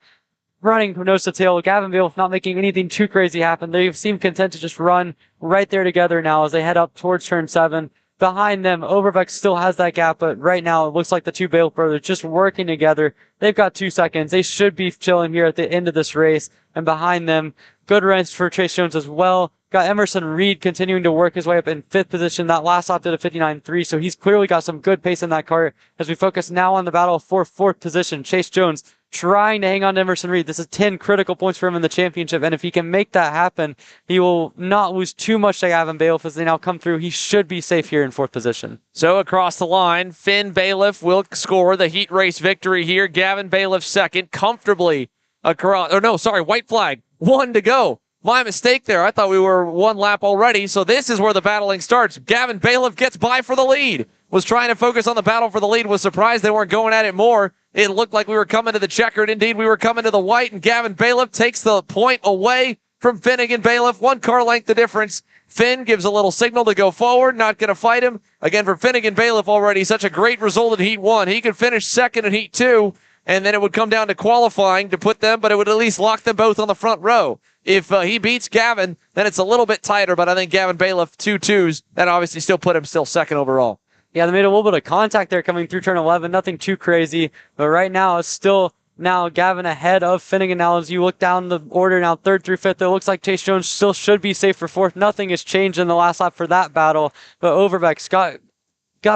running from nose to tail. Gavin Bailiff not making anything too crazy happen. They seem content to just run right there together now as they head up towards turn 7. Behind them, Overbeck still has that gap, but right now it looks like the 2 Bailiff brothers just working together. They've got 2 seconds. They should be chilling here at the end of this race. And behind them, good race for Chase Jones as well. Got Emerson Reed continuing to work his way up in 5th position. That last lap did a 59.3, so he's clearly got some good pace in that kart. As we focus now on the battle for 4th position, Chase Jones trying to hang on to Emerson Reed. This is 10 critical points for him in the championship, and if he can make that happen, he will not lose too much to Gavin Bailiff as they now come through. He should be safe here in 4th position. So across the line, Finn Bailiff will score the heat race victory here. Gavin Bailiff 2nd, comfortably across, white flag, 1 to go. My mistake there. I thought we were 1 lap already, so this is where the battling starts. Gavin Bailiff gets by for the lead. Was trying to focus on the battle for the lead. Was surprised they weren't going at it more. It looked like we were coming to the checkered. Indeed, we were coming to the white, and Gavin Bailiff takes the point away from Finnegan Bailiff. 1 car length the difference. Finn gives a little signal to go forward, not going to fight him. Again, for Finnegan Bailiff already, such a great result in Heat 1. He could finish 2nd in Heat 2, and then it would come down to qualifying to put them, but it would at least lock them both on the front row. If he beats Gavin, then it's a little bit tighter, but I think Gavin Bailiff, 2 2s, that obviously still put him still 2nd overall. Yeah, they made a little bit of contact there coming through turn 11. Nothing too crazy, but right now it's still now Gavin ahead of Finnegan. Now as you look down the order now 3rd through 5th, it looks like Chase Jones still should be safe for 4th. Nothing has changed in the last lap for that battle, but Overbeck's got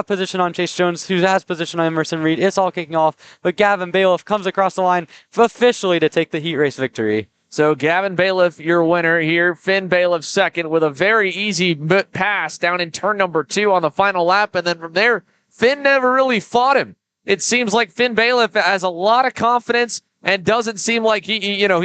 position on Chase Jones, who has position on Emerson Reed. It's all kicking off, but Gavin Bailiff comes across the line officially to take the heat race victory. So Gavin Bailiff, your winner here. Finn Bailiff 2nd with a very easy pass down in turn number 2 on the final lap. And then from there, Finn never really fought him. It seems like Finn Bailiff has a lot of confidence and doesn't seem like he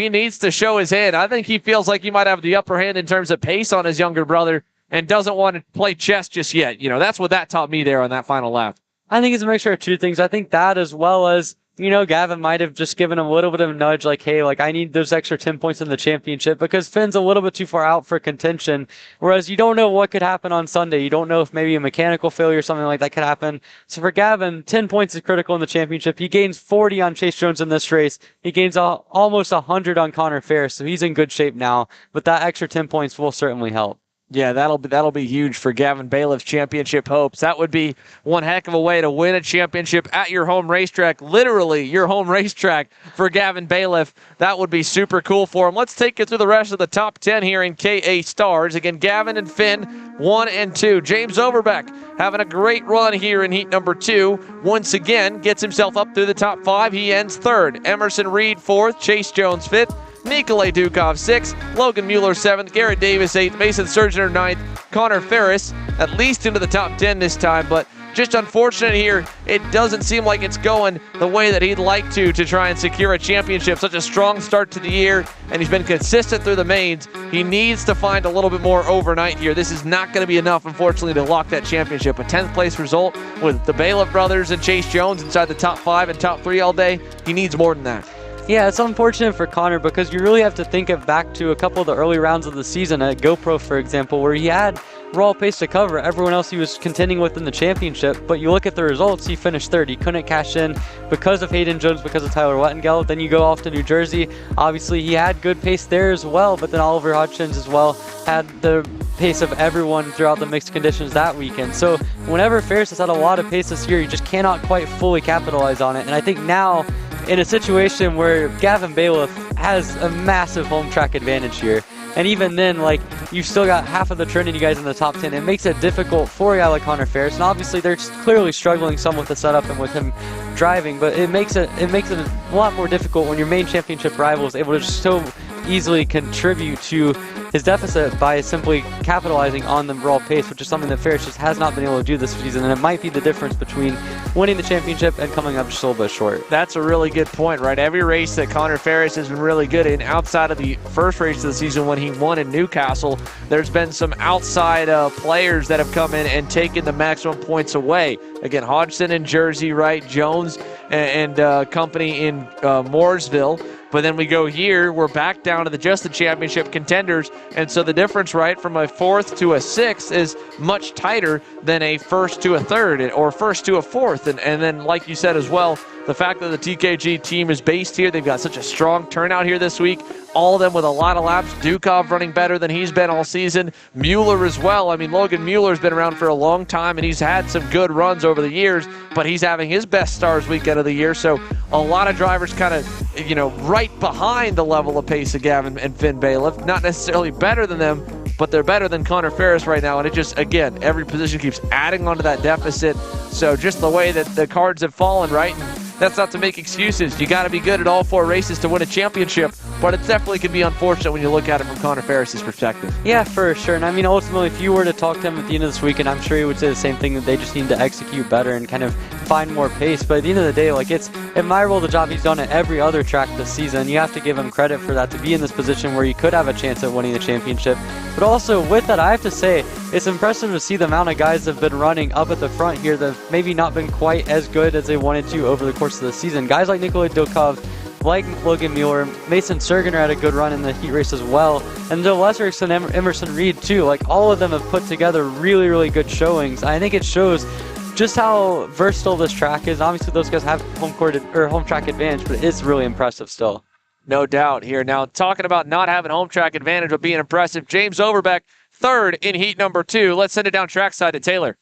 needs to show his hand. I think he feels like he might have the upper hand in terms of pace on his younger brother and doesn't want to play chess just yet. That's what that taught me there on that final lap. I think it's a mixture of 2 things. I think that as well as Gavin might have just given him a little bit of a nudge, like, hey, I need those extra 10 points in the championship because Finn's a little bit too far out for contention. Whereas you don't know what could happen on Sunday. You don't know if maybe a mechanical failure or something like that could happen. So for Gavin, 10 points is critical in the championship. He gains 40 on Chase Jones in this race. He gains almost 100 on Connor Ferris, so he's in good shape now. But that extra 10 points will certainly help. Yeah, that'll be huge for Gavin Bailiff's championship hopes. That would be one heck of a way to win a championship at your home racetrack, literally your home racetrack for Gavin Bailiff. That would be super cool for him. Let's take you through the rest of the top 10 here in KA Stars. Again, Gavin and Finn, 1 and 2. James Overbeck having a great run here in heat number 2. Once again, gets himself up through the top 5. He ends 3rd. Emerson Reed 4th. Chase Jones 5th. Nikolay Dukov 6th, Logan Mueller 7th, Garrett Davis 8th, Mason Surgener 9th, Connor Ferris at least into the top 10 this time, but just unfortunate here. It doesn't seem like it's going the way that he'd like to try and secure a championship. Such a strong start to the year, and he's been consistent through the mains. He needs to find a little bit more overnight here. This is not going to be enough, unfortunately, to lock that championship. A 10th place result with the Bailiff brothers and Chase Jones inside the top 5 and top 3 all day. He needs more than that. Yeah, it's unfortunate for Connor because you really have to think of back to a couple of the early rounds of the season at GoPro, for example, where he had raw pace to cover everyone else he was contending with in the championship. But you look at the results, he finished 3rd. He couldn't cash in because of Hayden Jones, because of Tyler Wettengeld. Then you go off to New Jersey. Obviously, he had good pace there as well, but then Oliver Hodgkins as well had the pace of everyone throughout the mixed conditions that weekend. So whenever Ferris has had a lot of pace this year, you just cannot quite fully capitalize on it. And I think now, in a situation where Gavin Bailiff has a massive home track advantage here, And even then, like, you've still got half of the Trinity guys in the top 10. It makes it difficult for a guy like Connor Ferris. And obviously, they're clearly struggling some with the setup and with him driving, but it makes it a lot more difficult when your main championship rival is able to so easily contribute to his deficit by simply capitalizing on the raw pace, which is something that Ferris just has not been able to do this season, and it might be the difference between winning the championship and coming up just a little bit short. That's a really good point, right? Every race that Connor Ferris has been really good in, outside of the first race of the season when he won in Newcastle, there's been some outside players that have come in and taken the maximum points away. Again, Hodgson in Jersey, right? Jones and company in Mooresville. But then we go here, we're back down to just the championship contenders. And so the difference, right, from a 4th to a 6th is much tighter than a 1st to a 3rd or 1st to a 4th. And then, like you said as well, the fact that the TKG team is based here, they've got such a strong turnout here this week. All of them with a lot of laps. Dukov running better than he's been all season. Mueller as well. I mean, Logan Mueller's been around for a long time, and he's had some good runs over the years, but he's having his best stars weekend of the year. So a lot of drivers kind of, right behind the level of pace of Gavin and Finn Bailiff. Not necessarily better than them, but they're better than Connor Ferris right now. And it just, again, every position keeps adding onto that deficit. So just the way that the cards have fallen, right? And that's not to make excuses. You got to be good at all 4 races to win a championship, but it definitely can be unfortunate when you look at it from Connor Ferris's perspective. Yeah, for sure. And I mean, ultimately, if you were to talk to him at the end of this weekend, I'm sure he would say the same thing, that they just need to execute better and kind of find more pace. But at the end of the day, like, it's admirable the job he's done at every other track this season. You have to give him credit for that, to be in this position where you could have a chance at winning the championship. But also with that, I have to say, it's impressive to see the amount of guys that have been running up at the front here that have maybe not been quite as good as they wanted to over the course of the season. Guys like Nikolai Dukov, like Logan Mueller, Mason Sergener had a good run in the heat race as well, and to a lesser extent Emerson Reed too. Like, all of them have put together really, really good showings. I think it shows just how versatile this track is. Obviously, those guys have home track advantage, but it's really impressive still. No doubt here. Now, talking about not having home track advantage but being impressive, James Overbeck, 3rd in heat number 2. Let's send it down trackside to Taylor.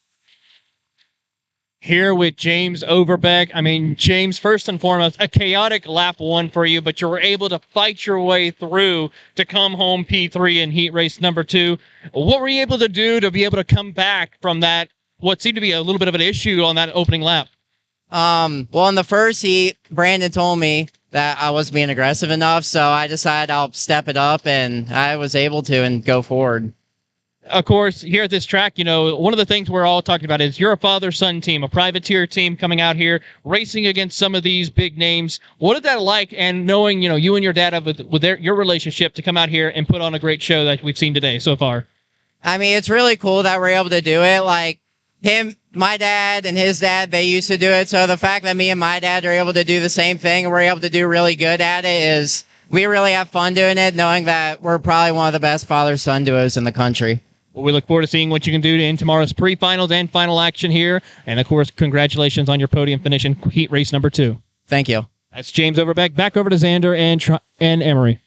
Here with James Overbeck. I mean, James, first and foremost, a chaotic lap 1 for you, but you were able to fight your way through to come home P3 in heat race number 2. What were you able to do to be able to come back from that, what seemed to be a little bit of an issue on that opening lap? Well, in the first heat, Brandon told me that I wasn't being aggressive enough, so I decided I'll step it up, and I was able to and go forward. Of course, here at this track, one of the things we're all talking about is you're a father-son team, a privateer team coming out here, racing against some of these big names. What is that like, and knowing, you and your dad have with your relationship to come out here and put on a great show that we've seen today so far? I mean, it's really cool that we're able to do it. Like, my dad and his dad, they used to do it, so the fact that me and my dad are able to do the same thing and we're able to do really good at it is, we really have fun doing it, knowing that we're probably one of the best father-son duos in the country. Well, we look forward to seeing what you can do in tomorrow's pre-finals and final action here. And, of course, congratulations on your podium finish in heat race number 2. Thank you. That's James Overbeck. Back over to Xander and Emery.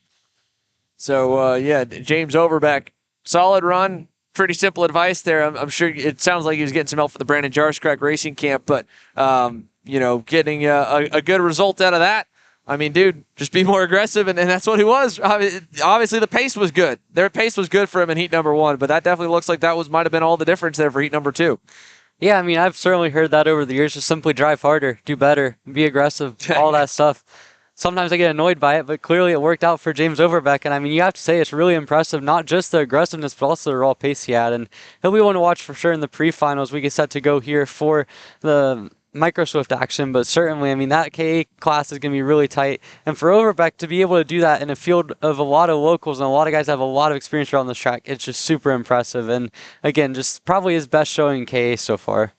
So, James Overbeck, solid run. Pretty simple advice there. I'm sure it sounds like he was getting some help for the Brandon Jarscrack Racing Camp, but, getting a good result out of that. I mean, dude, just be more aggressive, and that's what he was. Obviously, the pace was good. Their pace was good for him in heat number 1, but that definitely looks like that might have been all the difference there for heat number 2. Yeah, I mean, I've certainly heard that over the years. Just simply drive harder, do better, be aggressive, all that stuff. Sometimes I get annoyed by it, but clearly it worked out for James Overbeck. And I mean, you have to say it's really impressive, not just the aggressiveness, but also the raw pace he had. And he'll be one to watch for sure in the pre-finals. We get set to go here for the Micro Swift action, but certainly, I mean, that KA class is going to be really tight. And for Overbeck to be able to do that in a field of a lot of locals and a lot of guys that have a lot of experience around this track, it's just super impressive. And again, just probably his best showing in KA so far.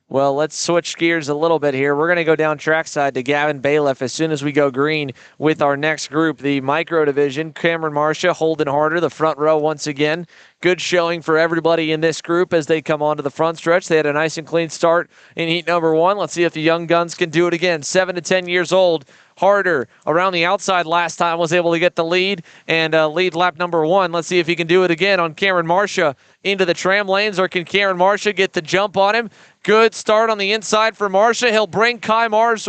Well, let's switch gears a little bit here. We're going to go down trackside to Gavin Bailiff as soon as we go green with our next group, the micro division. Cameron Marcia, Holden Harder, the front row once again. Good showing for everybody in this group as they come onto the front stretch. They had a nice and clean start in heat number 1. Let's see if the young guns can do it again. 7 to 10 years old. Harder around the outside last time, was able to get the lead and lead lap number 1. Let's see if he can do it again on Cameron Marcia into the tram lanes, or can Cameron Marcia get the jump on him? Good start on the inside for Marcia. He'll bring Caleb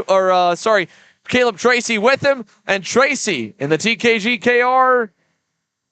Tracy with him, and Tracy in the TKG KR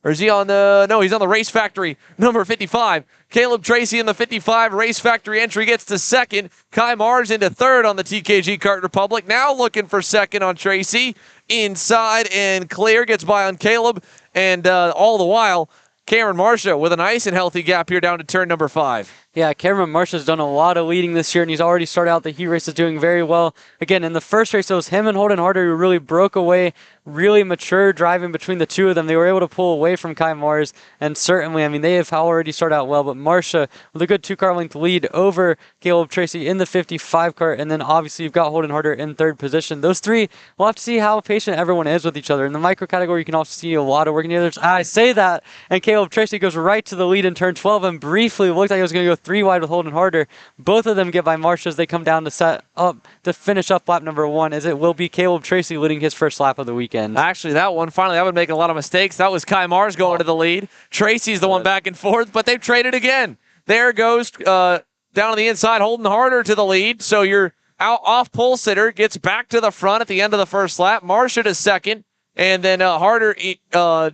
Or is he on the... No, he's on the Race Factory, number 55. Caleb Tracy in the 55 Race Factory entry gets to second. Kai Mars into third on the TKG Kart Republic. Now looking for second on Tracy. Inside and clear. Gets by on Caleb. And all the while, Cameron Marcia with a nice and healthy gap here down to turn number 5. Yeah, Cameron Marcia's done a lot of leading this year, and he's already started out the heat races doing very well. Again, in the first race, it was him and Holden Harder who really broke away, really mature driving between the two of them. They were able to pull away from Kai Mars, and certainly, I mean, they have already started out well, but Marcia with a good 2-car length lead over Caleb Tracy in the 55 car, and then obviously you've got Holden Harder in third position. Those three, we'll have to see how patient everyone is with each other. In the micro category, you can also see a lot of working together. I say that, and Caleb Tracy goes right to the lead in turn 12, and briefly looked like it was going to go 3 wide with Holden Harder. Both of them get by Marcia as they come down to set up to finish up lap number 1, as it will be Caleb Tracy leading his first lap of the weekend. Actually, that one, finally, that would make a lot of mistakes. That was Kai Mars going to the lead. Tracy's the one back and forth, but they've traded again. There goes down on the inside, Holden Harder to the lead. So your off pole sitter gets back to the front at the end of the first lap. Marcia to second. And then Harder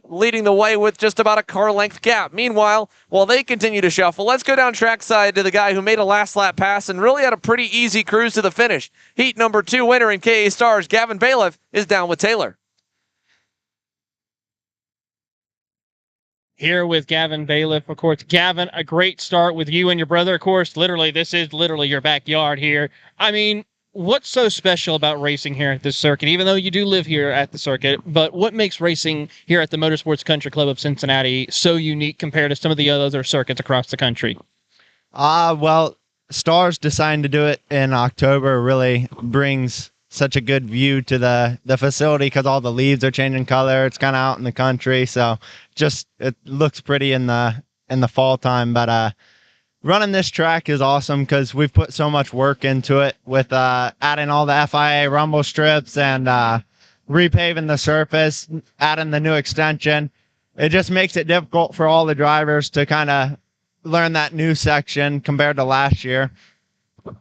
leading the way with just about a car length gap. Meanwhile, while they continue to shuffle, let's go down trackside to the guy who made a last lap pass and really had a pretty easy cruise to the finish. Heat number 2 winner in KA Stars, Gavin Bailiff, is down with Taylor. Here with Gavin Bailiff, of course. Gavin, a great start with you and your brother, of course. Literally, this is literally your backyard here. I mean, what's so special about racing here at this circuit, even though you do live here at the circuit, but what makes racing here at the Motorsports Country Club of Cincinnati so unique compared to some of the other circuits across the country? Well, Stars deciding to do it in October really brings such a good view to the facility because all the leaves are changing color. It's kind of out in the country, so just it looks pretty in the fall time. But running this track is awesome because we've put so much work into it with adding all the FIA rumble strips and repaving the surface, adding the new extension. It just makes it difficult for all the drivers to kind of learn that new section compared to last year.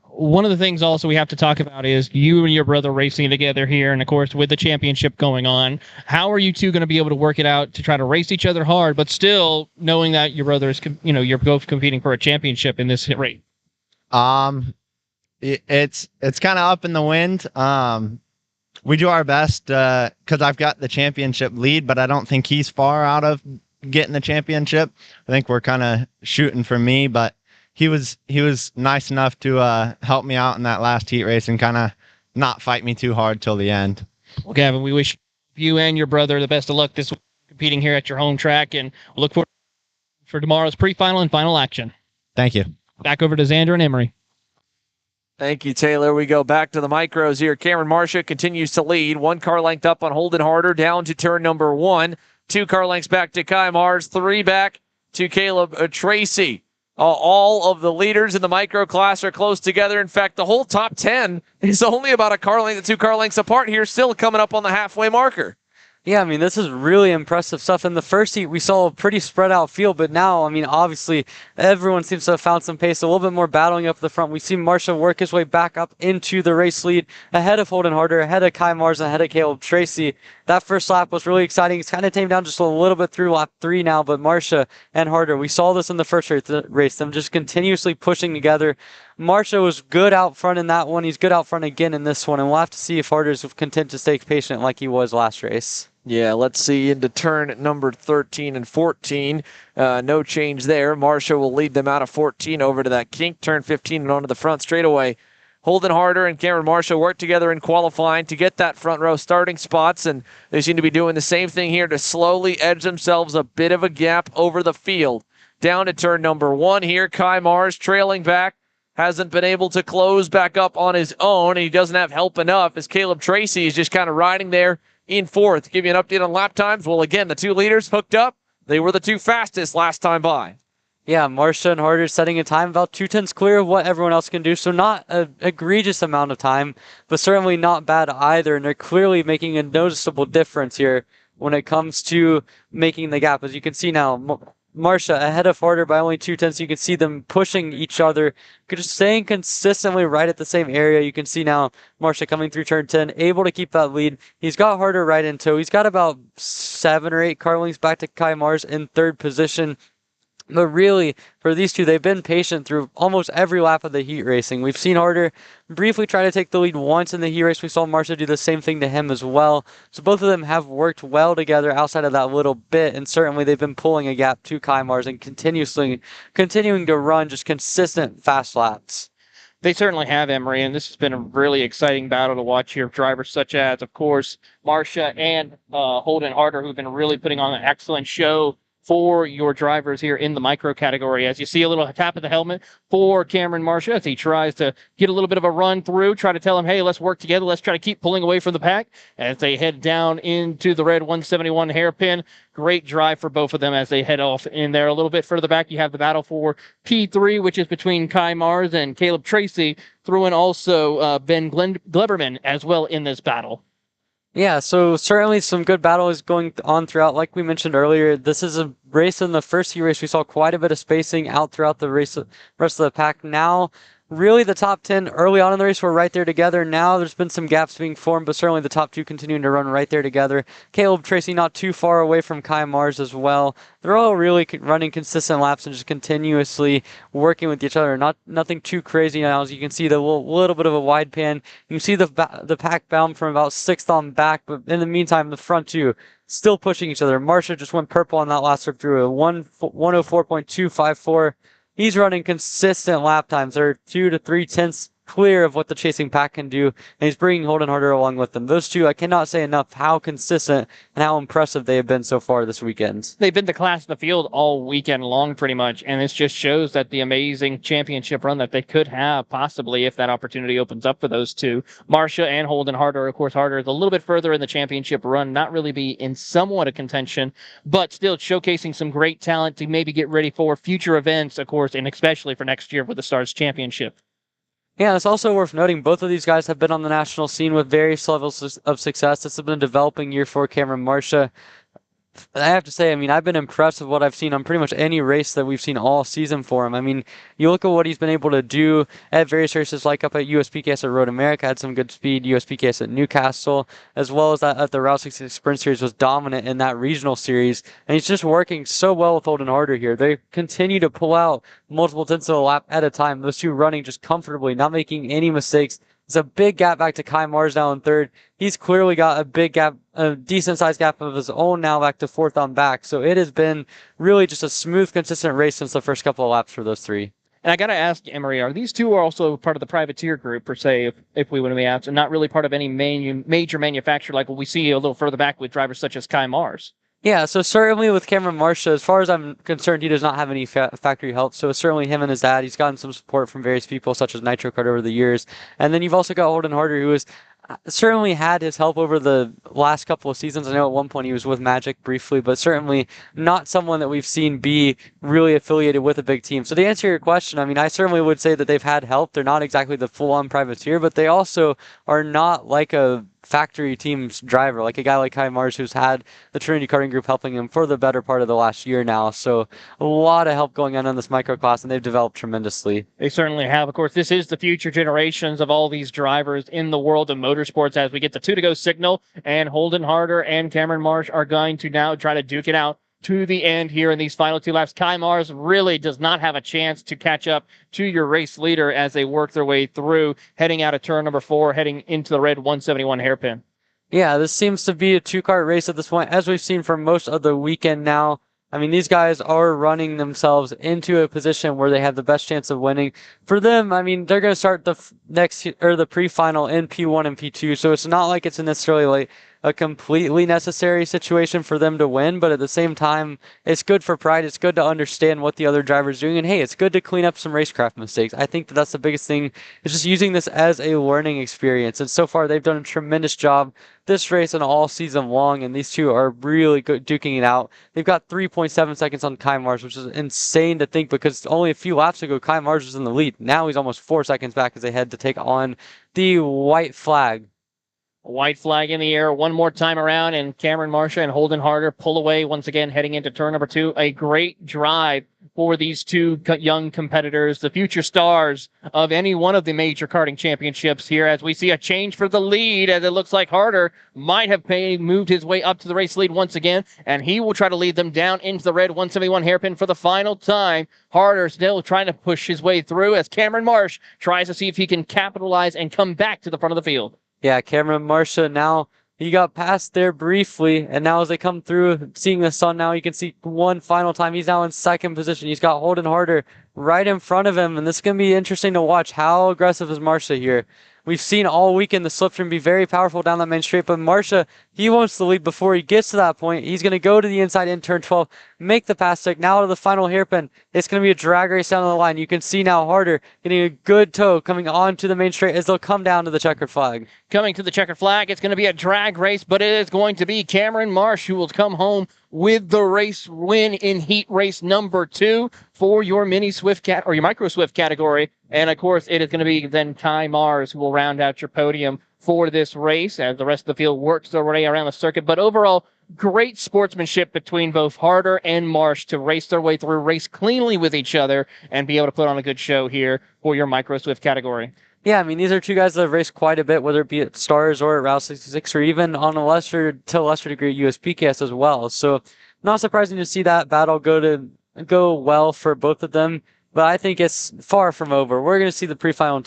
One of the things also we have to talk about is you and your brother racing together here, and of course with the championship going on, how are you two going to be able to work it out to try to race each other hard, but still knowing that your brother is, you're both competing for a championship in this race? It's kind of up in the wind. We do our best because I've got the championship lead, but I don't think he's far out of getting the championship. I think we're kind of shooting for me, but he was nice enough to help me out in that last heat race and kind of not fight me too hard till the end. Well, Gavin, we wish you and your brother the best of luck this week competing here at your home track, and we'll look forward for tomorrow's pre-final and final action. Thank you. Back over to Xander and Emery. Thank you, Taylor. We go back to the micros here. Cameron Marcia continues to lead. 1 car length up on Holden Harder down to turn number 1. 2 car lengths back to Kai Mars. 3 back to Caleb Tracy. All of the leaders in the micro class are close together. In fact, the whole top 10 is only about a car length, 2 car lengths apart here, still coming up on the halfway marker. Yeah, I mean, this is really impressive stuff. In the first heat, we saw a pretty spread out field, but now, I mean, obviously, everyone seems to have found some pace, a little bit more battling up the front. We see Marcia work his way back up into the race lead, ahead of Holden Harder, ahead of Kai Mars, ahead of Caleb Tracy. That first lap was really exciting. It's kind of tamed down just a little bit through lap 3 now, but Marcia and Harder, we saw this in the first race, them just continuously pushing together. Marcia was good out front in that one. He's good out front again in this one, and we'll have to see if Harder's content to stay patient like he was last race. Yeah, let's see into turn number 13 and 14. No change there. Marcia will lead them out of 14 over to that kink. Turn 15 and onto the front straightaway. Holden Harder and Cameron Marcia worked together in qualifying to get that front row starting spots, and they seem to be doing the same thing here to slowly edge themselves a bit of a gap over the field. Down to turn number 1 here. Kai Mars trailing back. Hasn't been able to close back up on his own, and he doesn't have help enough as Caleb Tracy is just kind of riding there in 4th. Give you an update on lap times. Well, again, the 2 leaders hooked up. They were the 2 fastest last time by. Yeah, Marcia and Harder setting a time about 2/10 clear of what everyone else can do. So not an egregious amount of time, but certainly not bad either. And they're clearly making a noticeable difference here when it comes to making the gap. As you can see now, Marcia ahead of Harder by only 2/10. You can see them pushing each other, just staying consistently right at the same area. You can see now Marcia coming through turn 10, able to keep that lead. He's got Harder right in tow. He's got about 7 or 8 car lengths back to Kai Mars in third position. But really, for these two, they've been patient through almost every lap of the heat racing. We've seen Harder briefly try to take the lead once in the heat race. We saw Marcia do the same thing to him as well. So both of them have worked well together outside of that little bit, and certainly they've been pulling a gap to Kai Mars and continuing to run just consistent fast laps. They certainly have, Emery, and this has been a really exciting battle to watch here. Drivers such as, of course, Marcia and Holden Harder, who've been really putting on an excellent show for your drivers here in the micro category. As you see a little tap of the helmet for Cameron Marcia as he tries to get a little bit of a run through, try to tell him, hey, let's work together. Let's try to keep pulling away from the pack as they head down into the red 171 hairpin. Great drive for both of them as they head off in there. A little bit further back, you have the battle for P3, which is between Kai Mars and Caleb Tracy. Through in also Ben Gleberman as well in this battle. Yeah, so certainly some good battle is going on throughout. Like we mentioned earlier, this is a race. In the first heat race, we saw quite a bit of spacing out throughout the rest of the pack. Now, really the top 10 early on in the race were right there together. Now there's been some gaps being formed, but certainly the top 2 continuing to run right there together. Caleb Tracy not too far away from Kai Mars as well. They're all really running consistent laps and just continuously working with each other. Nothing too crazy now. As you can see, the little bit of a wide pan. You can see the pack bound from about 6th on back, but in the meantime, the front 2 still pushing each other. Marcia just went purple on that last trip through a 104.254. He's running consistent lap times. They're 2 to 3/10 clear of what the chasing pack can do, and he's bringing Holden Harder along with them. Those two, I cannot say enough how consistent and how impressive they have been so far this weekend. They've been the class of the field all weekend long, pretty much, and this just shows that the amazing championship run that they could have, possibly, if that opportunity opens up for those two. Marcia and Holden Harder, of course, Harder is a little bit further in the championship run, not really be in somewhat of contention, but still showcasing some great talent to maybe get ready for future events, of course, and especially for next year with the Stars Championship. Yeah, it's also worth noting both of these guys have been on the national scene with various levels of success. This has been a developing year for Cameron Marcia. I have to say, I mean, I've been impressed with what I've seen on pretty much any race that we've seen all season for him. I mean, you look at what he's been able to do at various races, like up at USPKS at Road America, had some good speed, USPKS at Newcastle, as well as that at the Route 66 Sprint Series was dominant in that regional series. And he's just working so well with Holden Harder here. They continue to pull out multiple tenths of a lap at a time. Those two running just comfortably, not making any mistakes. It's a big gap back to Kai Mars now in third. He's clearly got a big gap, a decent-sized gap of his own now back to 4th on back. So it has been really just a smooth, consistent race since the first couple of laps for those three. And I got to ask, Emery, are these two also part of the privateer group, per se, if we want to be asked, and not really part of any major manufacturer like what we see a little further back with drivers such as Kai Mars? Yeah, so certainly with Cameron Marcia, as far as I'm concerned, he does not have any factory help. So certainly him and his dad, he's gotten some support from various people such as Nitro Kart over the years. And then you've also got Holden Harder, who has certainly had his help over the last couple of seasons. I know at one point he was with Magic briefly, but certainly not someone that we've seen be really affiliated with a big team. So to answer your question, I mean, I certainly would say that they've had help. They're not exactly the full-on privateer, but they also are not like a factory team's driver, like a guy like Kai Mars, who's had the Trinity Karting Group helping him for the better part of the last year now. So a lot of help going on in this microclass, and they've developed tremendously. They certainly have. Of course, this is the future generations of all these drivers in the world of motorsports as we get the 2 to go signal, and Holden Harder and Cameron Marsh are going to now try to duke it out to the end here in these final 2 laps. Kai Mars really does not have a chance to catch up to your race leader as they work their way through, heading out of turn number 4, heading into the red 171 hairpin. Yeah, this seems to be a 2-car race at this point, as we've seen for most of the weekend now. I mean, these guys are running themselves into a position where they have the best chance of winning. For them, I mean, they're going to start the pre-final in P1 and P2, so it's not like it's necessarily like a completely necessary situation for them to win, but at the same time, it's good for pride. It's good to understand what the other driver's doing, and hey, it's good to clean up some racecraft mistakes. I think that's the biggest thing, is just using this as a learning experience, and so far they've done a tremendous job this race and all season long, and these two are really good duking it out. They've got 3.7 seconds on Kai Mars, which is insane to think, because only a few laps ago, Kai Mars was in the lead. Now he's almost 4 seconds back as they head to take on the white flag. White flag in the air one more time around, and Cameron Marcia and Holden Harder pull away once again, heading into turn number 2. A great drive for these two young competitors, the future stars of any one of the major karting championships here, as we see a change for the lead, as it looks like Harder might have moved his way up to the race lead once again, and he will try to lead them down into the red 171 hairpin for the final time. Harder still trying to push his way through as Cameron Marsh tries to see if he can capitalize and come back to the front of the field. Yeah, Cameron Marcia now, he got past there briefly, and now as they come through, seeing the sun now, you can see one final time. He's now in second position. He's got Holden Harder right in front of him, and this is going to be interesting to watch. How aggressive is Marcia here? We've seen all weekend the slipstream be very powerful down that main straight, but Marcia, he wants the lead before he gets to that point. He's going to go to the inside in turn 12, make the pass stick. Now to the final hairpin. It's going to be a drag race down the line. You can see now Harder getting a good toe coming onto the main straight as they'll come down to the checkered flag. Coming to the checkered flag, it's going to be a drag race, but it is going to be Cameron Marsh who will come home with the race win in heat race number 2 for your mini Swift or your micro Swift category. And of course, it is going to be then Kai Mars who will round out your podium for this race as the rest of the field works their way around the circuit. But overall, great sportsmanship between both Harder and Marsh to race their way through, race cleanly with each other, and be able to put on a good show here for your micro Swift category. Yeah, I mean, these are two guys that have raced quite a bit, whether it be at Stars or at Route 66, or even on a lesser degree at USPKS as well. So not surprising to see that battle go well for both of them. But I think it's far from over. We're going to see the pre-final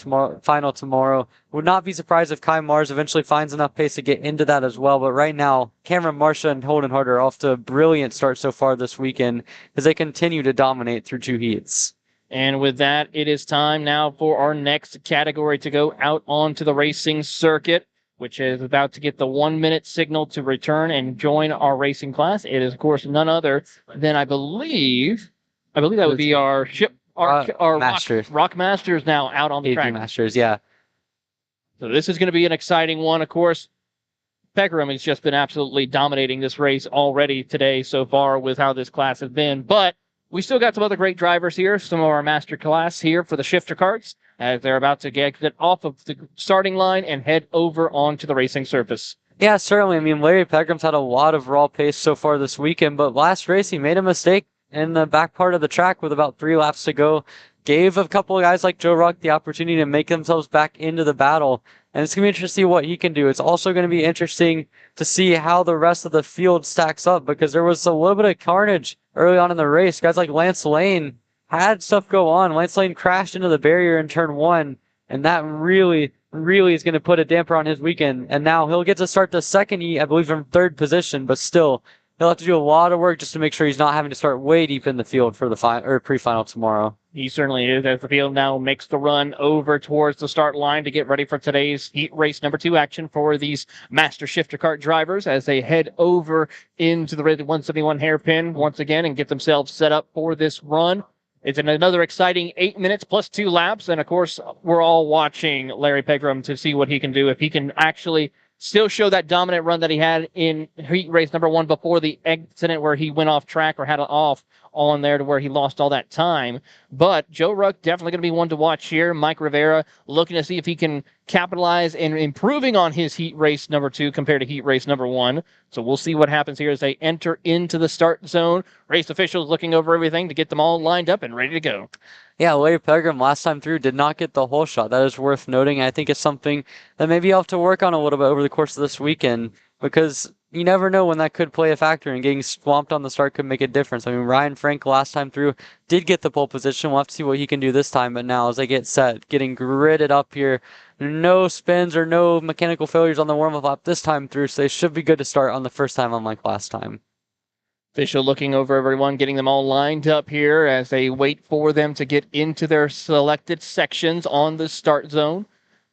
tomorrow. Would not be surprised if Kai Mars eventually finds enough pace to get into that as well. But right now, Cameron Marcia and Holden Harder are off to a brilliant start so far this weekend as they continue to dominate through 2 heats. And with that, it is time now for our next category to go out onto the racing circuit, which is about to get the 1-minute signal to return and join our racing class. It is, of course, none other than I believe that would be our Masters. Rock Masters now out on the track. Masters, yeah. So this is going to be an exciting one. Of course, Pegram has just been absolutely dominating this race already today so far with how this class has been. But we still got some other great drivers here, some of our master class here for the shifter karts, as they're about to get off of the starting line and head over onto the racing surface. Yeah, certainly. I mean, Larry Pegram's had a lot of raw pace so far this weekend, but last race he made a mistake in the back part of the track with about 3 laps to go. Gave a couple of guys like Joe Ruck the opportunity to make themselves back into the battle. And it's going to be interesting to see what he can do. It's also going to be interesting to see how the rest of the field stacks up, because there was a little bit of carnage early on in the race. Guys like Lance Lane had stuff go on. Lance Lane crashed into the barrier in turn 1, and that really is going to put a damper on his weekend. And now he'll get to start the second heat, I believe, from 3rd position, but still, he'll have to do a lot of work just to make sure he's not having to start way deep in the field for the pre-final tomorrow. He certainly is, as the field now makes the run over towards the start line to get ready for today's heat race number 2 action for these master shifter kart drivers as they head over into the 171 hairpin once again and get themselves set up for this run. It's another exciting 8 minutes plus 2 laps, and of course, we're all watching Larry Pegram to see what he can do. If he can actually still show that dominant run that he had in heat race number 1 before the accident where he went off track or had it off on there to where he lost all that time. But Joe Ruck definitely going to be one to watch here. Mike Rivera looking to see if he can capitalize and improving on his heat race number 2 compared to heat race number 1. So we'll see what happens here as they enter into the start zone. Race officials looking over everything to get them all lined up and ready to go. Yeah, Larry Pegram last time through did not get the whole shot. That is worth noting. I think it's something that maybe you'll have to work on a little bit over the course of this weekend, because you never know when that could play a factor, and getting swamped on the start could make a difference. I mean, Ryan Frank last time through did get the pole position. We'll have to see what he can do this time, but now as they get set, getting gridded up here, no spins or no mechanical failures on the warm-up lap this time through, so they should be good to start on the first time unlike last time. Official looking over everyone, getting them all lined up here as they wait for them to get into their selected sections on the start zone.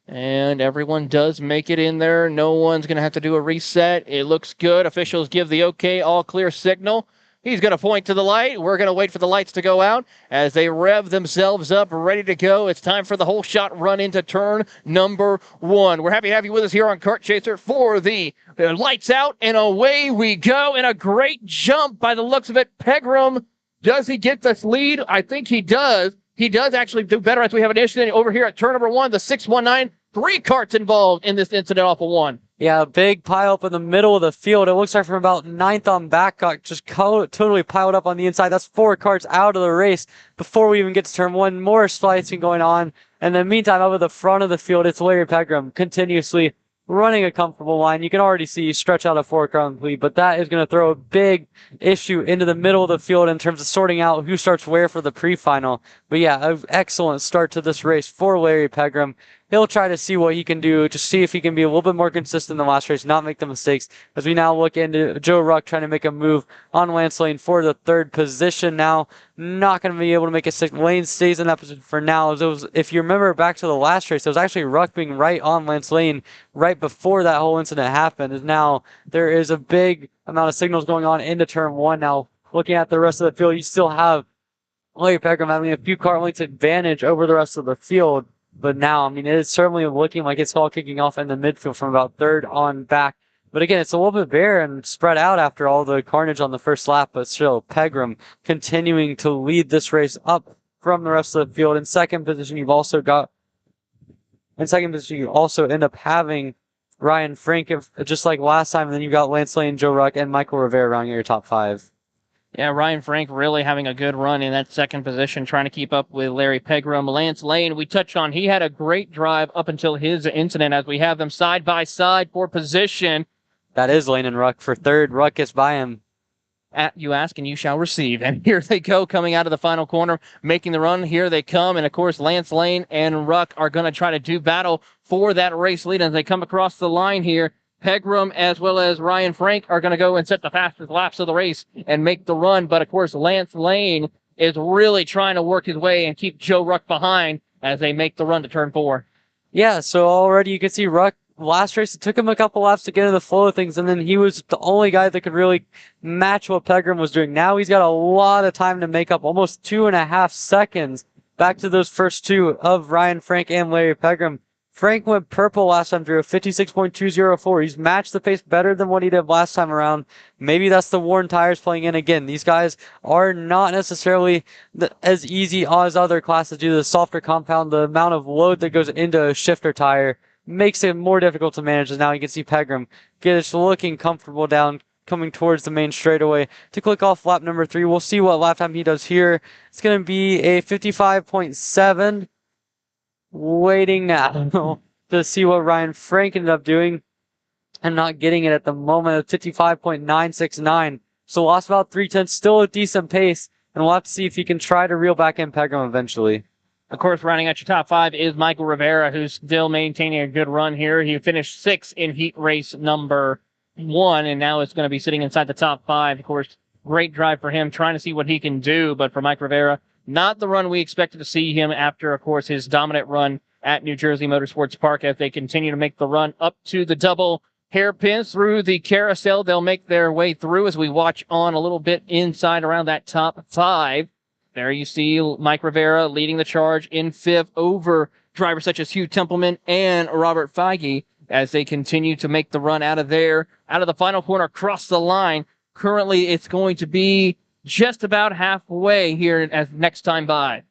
And everyone does make it in there. No one's going to have to do a reset. It looks good. Officials give the okay, all clear signal. He's going to point to the light. We're going to wait for the lights to go out as they rev themselves up, ready to go. It's time for the whole shot run into turn number 1. We're happy to have you with us here on Kart Chaser for the lights out, and away we go. And a great jump by the looks of it. Pegram, does he get this lead? I think he does. He does actually do better as we have an incident over here at turn number 1, the 619. 3 karts involved in this incident off of 1. Yeah, a big pile up in the middle of the field. It looks like from about ninth on back, got just totally piled up on the inside. That's 4 cars out of the race before we even get to turn 1. More slicing going on. And in the meantime, over the front of the field, it's Larry Pegram continuously running a comfortable line. You can already see stretch out a 4-car lead, but that is going to throw a big issue into the middle of the field in terms of sorting out who starts where for the pre-final. But yeah, an excellent start to this race for Larry Pegram. He'll try to see what he can do to see if he can be a little bit more consistent in the last race, not make the mistakes. As we now look into Joe Ruck trying to make a move on Lance Lane for the 3rd position now. Not going to be able to make a 6th. Lane stays in that position for now. If you remember back to the last race, it was actually Ruck being right on Lance Lane right before that whole incident happened. And now there is a big amount of signals going on into turn 1 now. Looking at the rest of the field, you still have Larry Pegram having a few car lengths advantage over the rest of the field. But now, I mean, it is certainly looking like it's all kicking off in the midfield from about 3rd on back. But again, it's a little bit bare and spread out after all the carnage on the first lap. But still, Pegram continuing to lead this race up from the rest of the field. In second position, you also end up having Ryan Frank, just like last time. And then you got Lance Lane, Joe Ruck, and Michael Rivera rounding your top 5. Yeah, Ryan Frank really having a good run in that second position, trying to keep up with Larry Pegram. Lance Lane, we touched on, he had a great drive up until his incident as we have them side by side for position. That is Lane and Ruck for 3rd. Ruck gets by him. You ask and you shall receive. And here they go coming out of the final corner, making the run. Here they come. And of course, Lance Lane and Ruck are going to try to do battle for that race lead as they come across the line here. Pegram as well as Ryan Frank are going to go and set the fastest laps of the race and make the run. But of course, Lance Lane is really trying to work his way and keep Joe Ruck behind as they make the run to turn 4. Yeah, so already you can see Ruck, last race, it took him a couple laps to get into the flow of things, and then he was the only guy that could really match what Pegram was doing. Now he's got a lot of time to make up, almost 2.5 seconds back to those first 2 of Ryan Frank and Larry Pegram. Frank went purple last time through a 56.204. He's matched the pace better than what he did last time around. Maybe that's the worn tires playing in again. These guys are not necessarily as easy as other classes due to the softer compound. The amount of load that goes into a shifter tire makes it more difficult to manage. As now you can see Pegram get looking comfortable down, coming towards the main straightaway to click off lap number 3. We'll see what lap time he does here. It's going to be a 55.7. Waiting now to see what Ryan Frank ended up doing and not getting it at the moment of 55.969. So lost about 3/10, still a decent pace, and we'll have to see if he can try to reel back in Pegram eventually. Of course, rounding out your top 5 is Michael Rivera, who's still maintaining a good run here. He finished 6th in heat race number 1, and now it's going to be sitting inside the top 5. Of course, great drive for him, trying to see what he can do, but for Mike Rivera, not the run we expected to see him after, of course, his dominant run at New Jersey Motorsports Park as they continue to make the run up to the double hairpins through the carousel. They'll make their way through as we watch on a little bit inside around that top 5. There you see Mike Rivera leading the charge in 5th over drivers such as Hugh Templeman and Robert Feige as they continue to make the run out of there, out of the final corner, across the line. Currently, it's going to be just about halfway here as next time by.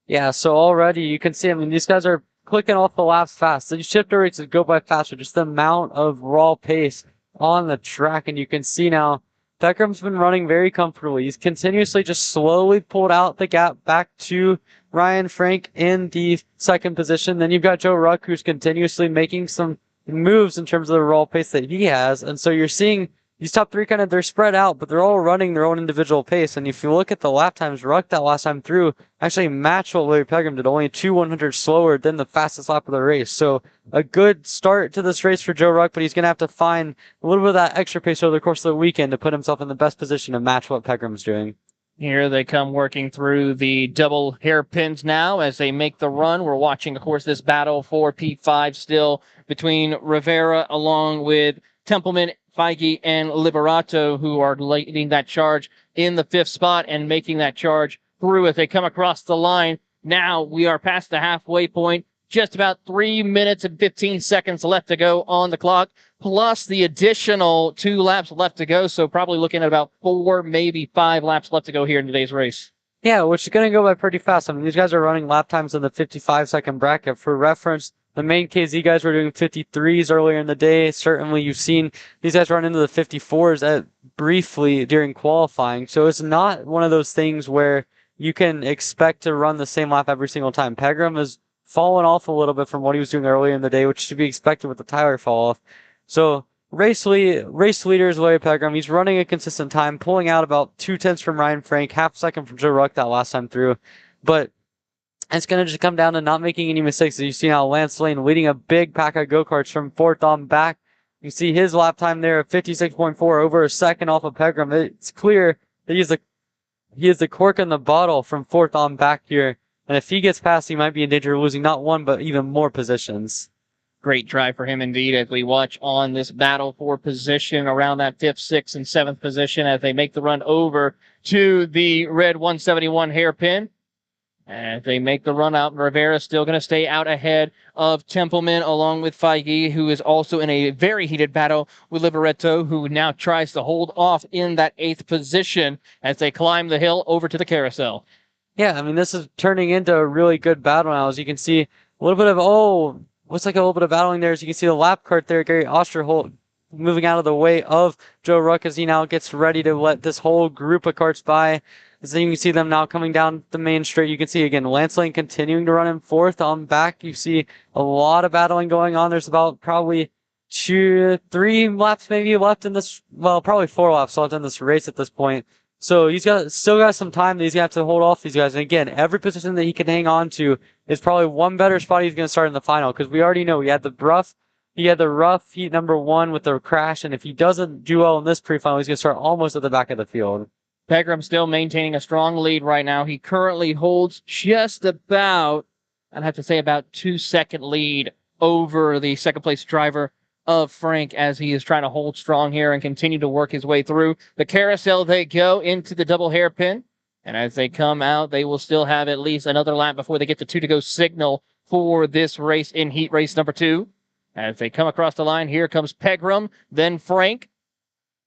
Yeah, so already you can see, I mean, these guys are clicking off the laps fast. These shifter rates go by faster, just the amount of raw pace on the track. And you can see now, Pegram's been running very comfortably. He's continuously just slowly pulled out the gap back to Ryan Frank in the 2nd position. Then you've got Joe Ruck, who's continuously making some moves in terms of the raw pace that he has. And so you're seeing these top 3 they're spread out, but they're all running their own individual pace. And if you look at the lap times, Ruck that last time through actually matched what Larry Pegram did, only 2/100 slower than the fastest lap of the race. So a good start to this race for Joe Ruck, but he's going to have to find a little bit of that extra pace over the course of the weekend to put himself in the best position to match what Pegram's doing. Here they come working through the double hairpins now as they make the run. We're watching, of course, this battle for P5 still between Rivera along with Templeman, Feige, and Liberato, who are leading that charge in the 5th spot and making that charge through as they come across the line. Now we are past the halfway point. Just about 3 minutes and 15 seconds left to go on the clock, plus the additional 2 laps left to go. So probably looking at about 4, maybe 5 laps left to go here in today's race. Yeah, which is going to go by pretty fast. I mean, these guys are running lap times in the 55-second bracket. For reference, The main KZ guys were doing 53s earlier in the day. Certainly you've seen these guys run into the 54s briefly during qualifying. So it's not one of those things where you can expect to run the same lap every single time. Pegram has fallen off a little bit from what he was doing earlier in the day, which should be expected with the tire fall off. So race leader is Larry Pegram. He's running a consistent time, pulling out about 2/10 from Ryan Frank, half second from Joe Ruck that last time through. But it's going to just come down to not making any mistakes. As you see now, Lance Lane leading a big pack of go-karts from fourth on back. You see his lap time there of 56.4, over a second off of Pegram. It's clear that he is the cork in the bottle from fourth on back here. And if he gets past, he might be in danger of losing not one, but even more positions. Great drive for him indeed as we watch on this battle for position around that 5th, 6th, and 7th position as they make the run over to the red 171 hairpin. As they make the run out, Rivera still going to stay out ahead of Templeman along with Feige, who is also in a very heated battle with Liberetto, who now tries to hold off in that 8th position as they climb the hill over to the carousel. Yeah, I mean, this is turning into a really good battle now. As you can see, a little bit of, looks like a little bit of battling there. As you can see the lap cart there, Gary Osterholt moving out of the way of Joe Ruck as he now gets ready to let this whole group of carts by. So you can see them now coming down the main straight. You can see again Lance Lane continuing to run in fourth on back. You see a lot of battling going on. There's about probably 2-3 laps maybe left in this, well, probably 4 laps left in this race at this point. So he's still got some time that he's going to have to hold off these guys. And again, every position that he can hang on to is probably one better spot he's going to start in the final, because we already know he had the rough heat number 1 with the crash, and if he doesn't do well in this pre-final, he's going to start almost at the back of the field. Pegram still maintaining a strong lead right now. He currently holds just about, I'd have to say about 2-second lead over the second place driver of Frank as he is trying to hold strong here and continue to work his way through. The carousel, they go into the double hairpin, and as they come out, they will still have at least another lap before they get the 2 to go signal for this race in heat race number 2. As they come across the line, here comes Pegram, then Frank.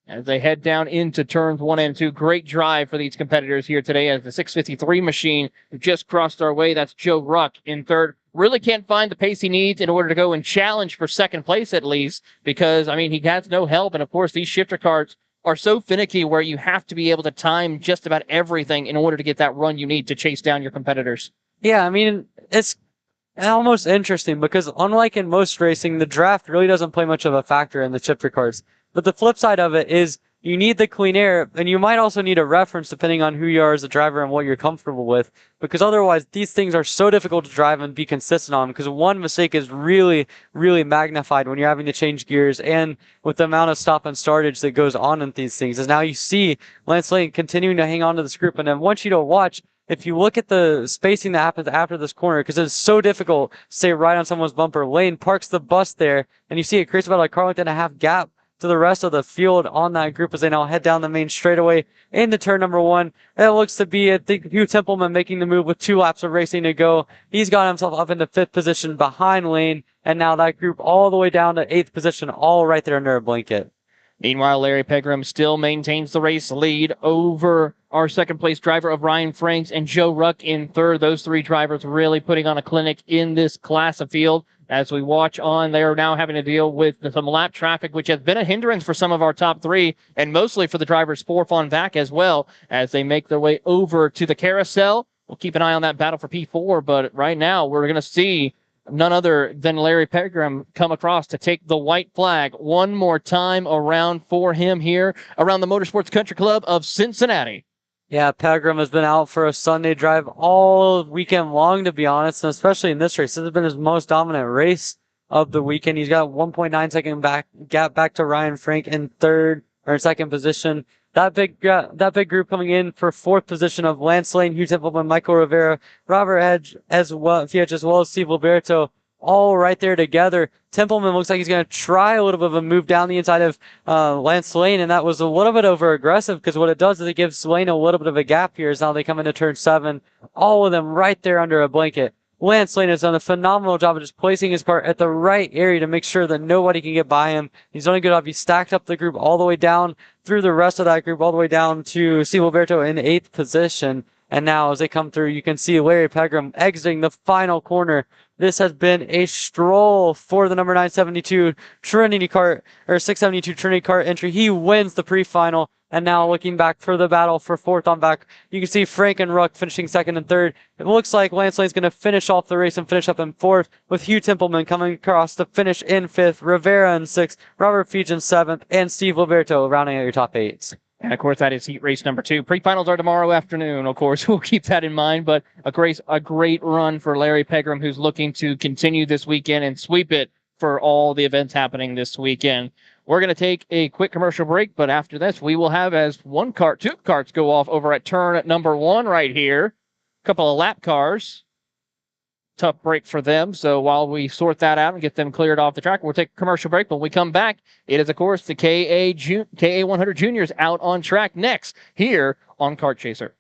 As they head down into turns 1 and 2, great drive for these competitors here today as the 653 machine just crossed our way. That's Joe Ruck in third. Really can't find the pace he needs in order to go and challenge for second place at least, because, I mean, he has no help. And, of course, these shifter carts are so finicky where you have to be able to time just about everything in order to get that run you need to chase down your competitors. Yeah, I mean, it's almost interesting because unlike in most racing, the draft really doesn't play much of a factor in the shifter carts. But the flip side of it is you need the clean air, and you might also need a reference depending on who you are as a driver and what you're comfortable with, because otherwise these things are so difficult to drive and be consistent on, because one mistake is really, really magnified when you're having to change gears, and with the amount of stop and startage that goes on in these things. As now you see Lance Lane continuing to hang on to this group, and I want you to watch, if you look at the spacing that happens after this corner, because it's so difficult to stay right on someone's bumper, Lane parks the bus there, and you see it creates about a car length and a half gap to the rest of the field on that group as they now head down the main straightaway into turn number 1. It looks to be, I think, Hugh Templeman making the move with 2 laps of racing to go. He's got himself up into 5th position behind Lane, and now that group all the way down to 8th position, all right there under a blanket. Meanwhile, Larry Pegram still maintains the race lead over our second place driver of Ryan Franks and Joe Ruck in third. Those 3 drivers really putting on a clinic in this class of field. As we watch on, they are now having to deal with some lap traffic, which has been a hindrance for some of our top 3, and mostly for the drivers fourth on back as well, as they make their way over to the carousel. We'll keep an eye on that battle for P4, but right now we're going to see none other than Larry Pegram come across to take the white flag one more time around for him here around the Motorsports Country Club of Cincinnati. Yeah, Pegram has been out for a Sunday drive all weekend long, to be honest, and especially in this race. This has been his most dominant race of the weekend. He's got 1.9 second gap back to Ryan Frank in second position. That big group coming in for 4th position of Lance Lane, Hugh Templeman, Michael Rivera, Robert Edge, as well as Steve Liberto, all right there together. Templeman looks like he's going to try a little bit of a move down the inside of Lance Lane, and that was a little bit over aggressive, because what it does is it gives Lane a little bit of a gap here as now they come into turn 7. All of them right there under a blanket. Lance Lane has done a phenomenal job of just placing his car at the right area to make sure that nobody can get by him. He's done a good job. He stacked up the group all the way down through the rest of that group, all the way down to Steve Alberto in 8th position. And now as they come through, you can see Larry Pegram exiting the final corner This has been a stroll for the number 972 Trinity Kart, or 672 Trinity Kart entry. He wins the pre-final. And now looking back for the battle for fourth on back, you can see Frank and Ruck finishing second and third. It looks like Lance Lane's going to finish off the race and finish up in fourth, with Hugh Templeman coming across to finish in fifth, Rivera in sixth, Robert Feige in seventh, and Steve Liberto rounding out your top eights. And of course, that is heat race number 2. Pre-finals are tomorrow afternoon. Of course, we'll keep that in mind. But a great run for Larry Pegram, who's looking to continue this weekend and sweep it for all the events happening this weekend. We're going to take a quick commercial break, but after this, we will have as two carts go off over at turn number 1 right here. A couple of lap cars. Tough break for them. So while we sort that out and get them cleared off the track, we'll take a commercial break. When we come back, it is, of course, the KA 100 Juniors out on track next here on Kart Chaser.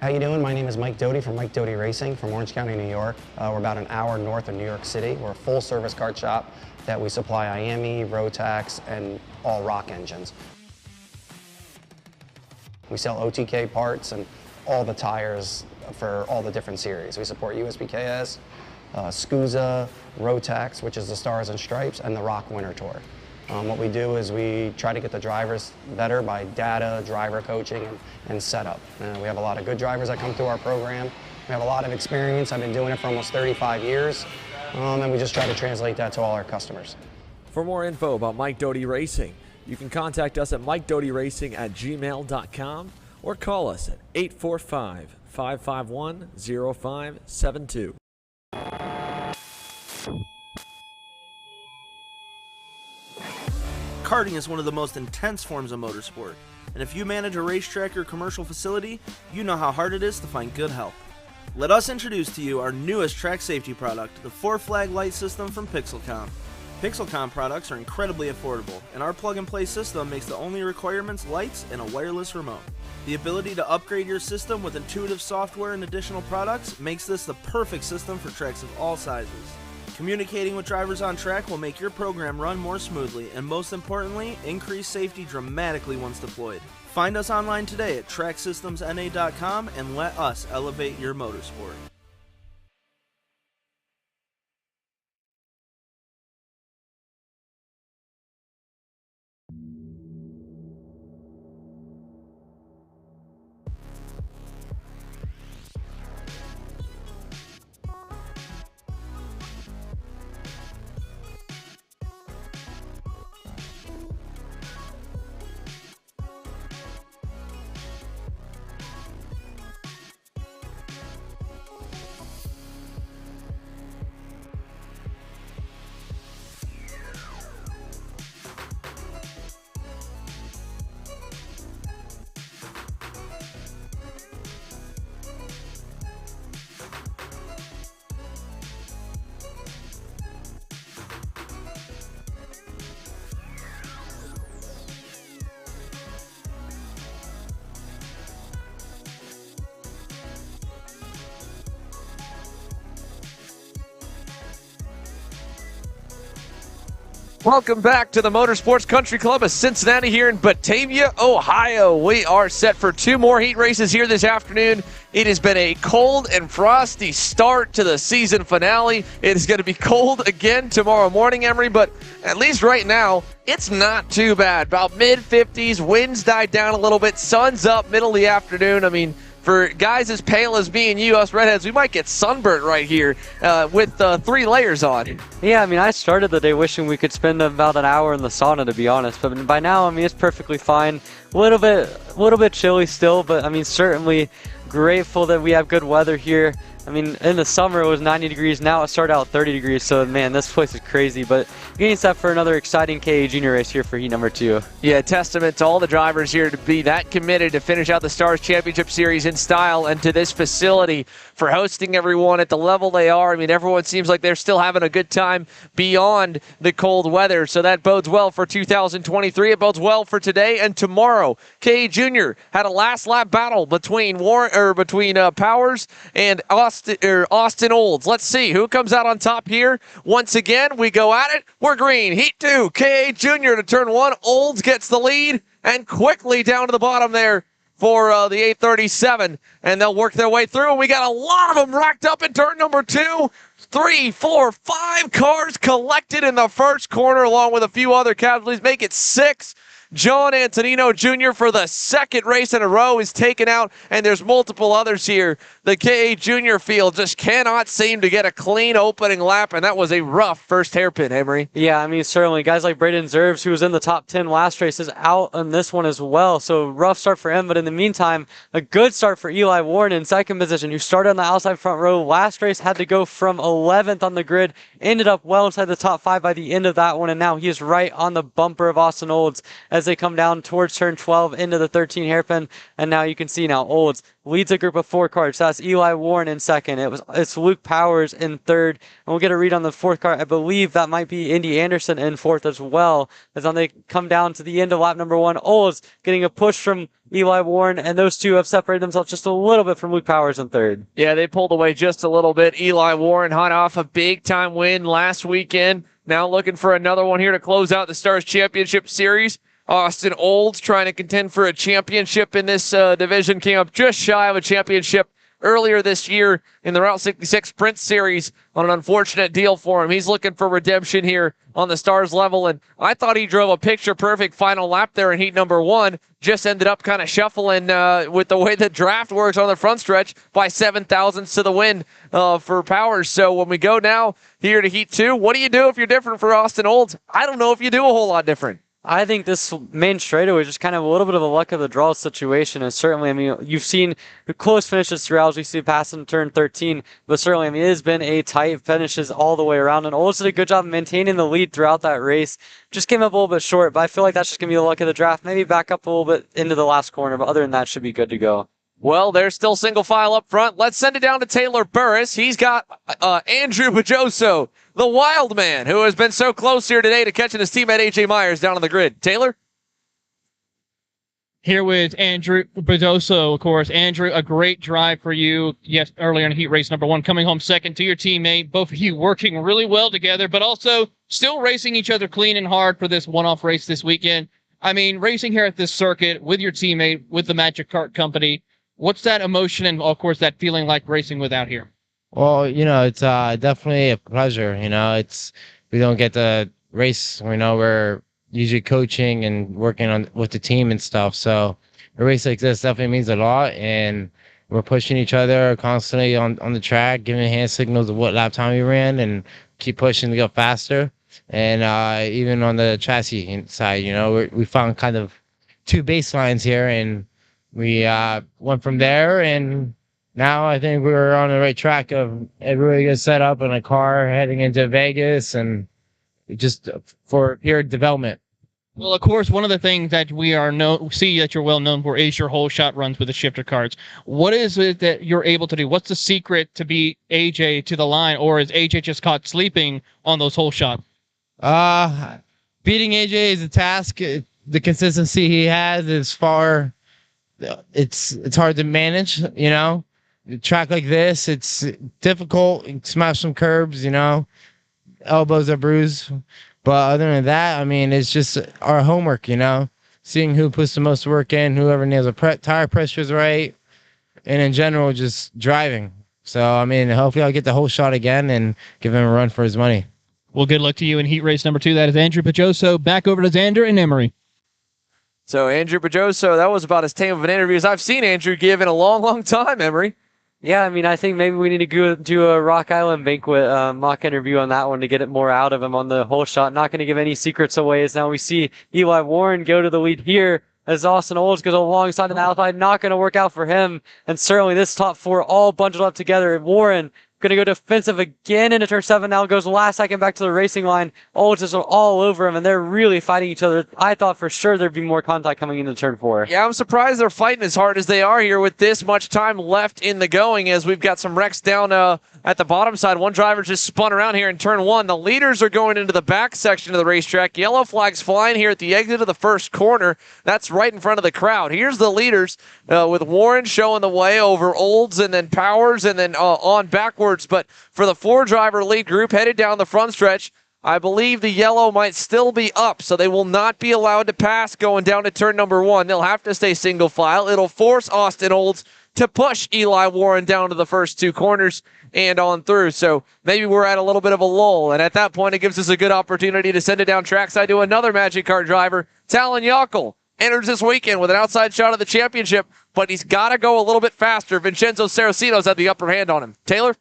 How you doing? My name is Mike Doty from Mike Doty Racing from Orange County, New York. We're about an hour north of New York City. We're a full-service kart shop that we supply IAME, Rotax, and all rock engines. We sell OTK parts and all the tires for all the different series. We support USPKS, SCUSA, Rotax, which is the Stars and Stripes, and the Rock Winter Tour. What we do is we try to get the drivers better by data, driver coaching, and setup. We have a lot of good drivers that come through our program. We have a lot of experience. I've been doing it for almost 35 years, and we just try to translate that to all our customers. For more info about Mike Doty Racing, you can contact us at MikeDotyRacing@gmail.com or call us at 845-551-0572. Karting is one of the most intense forms of motorsport, and if you manage a racetrack or commercial facility, you know how hard it is to find good help. Let us introduce to you our newest track safety product, the 4-flag light system from Pixelcom. Pixelcom products are incredibly affordable, and our plug-and-play system makes the only requirements lights and a wireless remote. The ability to upgrade your system with intuitive software and additional products makes this the perfect system for tracks of all sizes. Communicating with drivers on track will make your program run more smoothly and, most importantly, increase safety dramatically once deployed. Find us online today at tracksystemsna.com and let us elevate your motorsport. Welcome back to the Motorsports Country Club of Cincinnati here in Batavia, Ohio. We are set for 2 more heat races here this afternoon. It has been a cold and frosty start to the season finale. It is going to be cold again tomorrow morning, Emery, but at least right now, it's not too bad. About mid-50s, winds died down a little bit, sun's up middle of the afternoon. I mean, for guys as pale as me and you, us redheads, we might get sunburnt right here with 3 layers on. Yeah, I mean, I started the day wishing we could spend about an hour in the sauna, to be honest. But by now, I mean, it's perfectly fine. A little bit chilly still, but I mean, certainly grateful that we have good weather here. I mean, in the summer it was 90 degrees. Now it started out 30 degrees. So, man, this place is crazy. But getting set for another exciting KA Junior race here for heat number 2. Yeah, testament to all the drivers here to be that committed to finish out the Stars Championship Series in style and to this facility for hosting everyone at the level they are. I mean, everyone seems like they're still having a good time beyond the cold weather. So that bodes well for 2023. It bodes well for today and tomorrow. KA Junior had a last lap battle between Powers and Austin Olds. Let's see who comes out on top here. Once again, we go at it. We're green. Heat 2, KA Junior to turn 1. Olds gets the lead and quickly down to the bottom there for the 837, and they'll work their way through. And we got a lot of them racked up in turn number 2. 3, 4, 5 cars collected in the first corner, along with a few other casualties. Make it 6. John Antonino Jr. for the second race in a row is taken out, and there's multiple others here. The KA Junior field just cannot seem to get a clean opening lap, and that was a rough first hairpin, Emery. Yeah, I mean, certainly. Guys like Braden Zerves, who was in the top 10 last race, is out on this one as well. So rough start for him, but in the meantime, a good start for Eli Warren in second position, who started on the outside front row. Last race had to go from 11th on the grid, ended up well inside the top 5 by the end of that one, and now he is right on the bumper of Austin Olds as they come down towards turn 12 into the 13 hairpin. And now you can see now Olds leads a group of 4 cars. So that's Eli Warren in second. It's Luke Powers in third. And we'll get a read on the 4th car. I believe that might be Indy Anderson in 4th as well. As when they come down to the end of lap number 1, Olds getting a push from Eli Warren, and those two have separated themselves just a little bit from Luke Powers in third. Yeah, they pulled away just a little bit. Eli Warren hot off a big-time win last weekend. Now looking for another one here to close out the Stars Championship Series. Austin Olds trying to contend for a championship in this division. Came up just shy of a championship earlier this year in the Route 66 Sprint Series on an unfortunate deal for him. He's looking for redemption here on the Stars level, and I thought he drove a picture-perfect final lap there in heat number 1. Just ended up kind of shuffling with the way the draft works on the front stretch by 7 thousandths to the win for Powers. So when we go now here to heat 2, what do you do if you're different for Austin Olds? I don't know if you do a whole lot different. I think this main straightaway is just kind of a little bit of a luck of the draw situation. And certainly, I mean, you've seen close finishes throughout as we see passing turn 13. But certainly, I mean, it has been a tight finishes all the way around. And Olds did a good job of maintaining the lead throughout that race. Just came up a little bit short, but I feel like that's just going to be the luck of the draft. Maybe back up a little bit into the last corner. But other than that, should be good to go. Well, there's still single file up front. Let's send it down to Taylor Burris. He's got Andrew Bajoso, the wild man, who has been so close here today to catching his teammate AJ Myers down on the grid. Taylor? Here with Andrew Bajoso, of course. Andrew, a great drive for you. Yes, earlier in heat race number 1, coming home second to your teammate. Both of you working really well together, but also still racing each other clean and hard for this one-off race this weekend. I mean, racing here at this circuit with your teammate, with the Magic Kart Company, what's that emotion and, of course, that feeling like racing with out here? Well, it's definitely a pleasure. We don't get to race. We're usually coaching and working with the team and stuff. So a race like this definitely means a lot, and we're pushing each other constantly on the track, giving hand signals of what lap time we ran, and keep pushing to go faster. And even on the chassis side, we found kind of 2 baselines here, and we went from there, and now I think we're on the right track of a really good setup in a car heading into Vegas, and just for pure development. Well, of course, one of the things that we see that you're well known for is your whole shot runs with the shifter cards. What is it that you're able to do? What's the secret to beat AJ to the line, or is AJ just caught sleeping on those whole shots? Beating AJ is a task. The consistency he has is far. It's hard to manage. A track like this, it's difficult. You smash some curbs. Elbows are bruised. But other than that, I mean, it's just our homework, seeing who puts the most work in, whoever nails the tire pressure is right. and in general, just driving. So, I mean, hopefully I'll get the whole shot again and give him a run for his money. Well, good luck to you in heat race number 2. That is Andrew Pajoso. Back over to Xander and Emery. So Andrew Pajoso, that was about as tame of an interview as I've seen Andrew give in a long, long time, Emery. Yeah, I mean, I think maybe we need to go do a Rock Island banquet mock interview on that one to get it more out of him on the whole shot. Not going to give any secrets away as now we see Eli Warren go to the lead here as Austin Olds goes alongside the outside. Not going to work out for him. And certainly this top 4 all bundled up together. Warren going to go defensive again into turn 7. Now goes last second back to the racing line. Olds is all over him, and they're really fighting each other. I thought for sure there'd be more contact coming into turn 4. Yeah, I'm surprised they're fighting as hard as they are here with this much time left in the going, as we've got some wrecks down at the bottom side. One driver just spun around here in turn 1. The leaders are going into the back section of the racetrack. Yellow flags flying here at the exit of the first corner. That's right in front of the crowd. Here's the leaders with Warren showing the way over Olds and then Powers and then on backwards. But for the 4-driver lead group headed down the front stretch, I believe the yellow might still be up, so they will not be allowed to pass going down to turn number 1. They'll have to stay single file. It'll force Austin Olds to push Eli Warren down to the first 2 corners and on through. So maybe we're at a little bit of a lull, and at that point it gives us a good opportunity to send it down trackside to another Magic Kart driver. Talon Yockel enters this weekend with an outside shot of the championship, but he's got to go a little bit faster. Vincenzo Saraceno's had the upper hand on him. Taylor?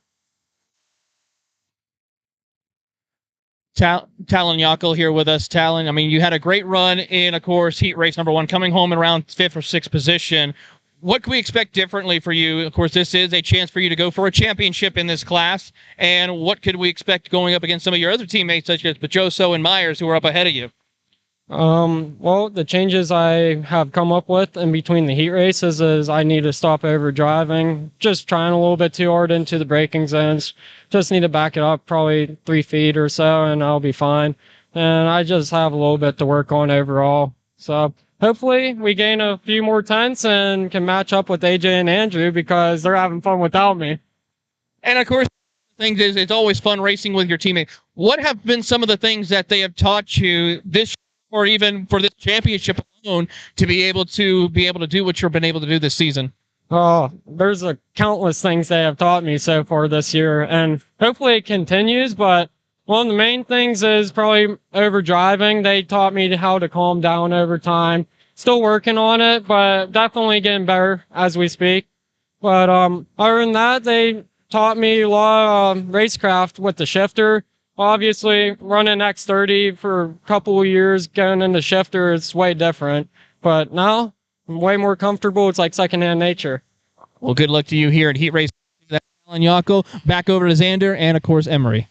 Talon Yockel here with us. Talon, I mean, you had a great run in, of course, heat race number 1, coming home in around 5th or 6th position. What can we expect differently for you? Of course, this is a chance for you to go for a championship in this class. And what could we expect going up against some of your other teammates, such as Pajoso and Myers, who are up ahead of you? Well, the changes I have come up with in between the heat races is I need to stop over driving, just trying a little bit too hard into the braking zones. Just need to back it up probably 3 feet or so, and I'll be fine. And I just have a little bit to work on overall. So hopefully we gain a few more tenths and can match up with AJ and Andrew because they're having fun without me. And of course, the thing is, it's always fun racing with your teammate. What have been some of the things that they have taught you this or even for this championship alone to be able to do what you've been able to do this season? Oh, there's countless things they have taught me so far this year, and hopefully it continues, but one of the main things is probably over driving. They taught me how to calm down over time. Still working on it, but definitely getting better as we speak. But other than that, they taught me a lot of racecraft with the shifter. Obviously, running X30 for a couple of years, going into shifter, it's way different. But now, I'm way more comfortable. It's like secondhand nature. Well, good luck to you here at Heat Race. Alan Yockel, back over to Xander, and of course, Emery.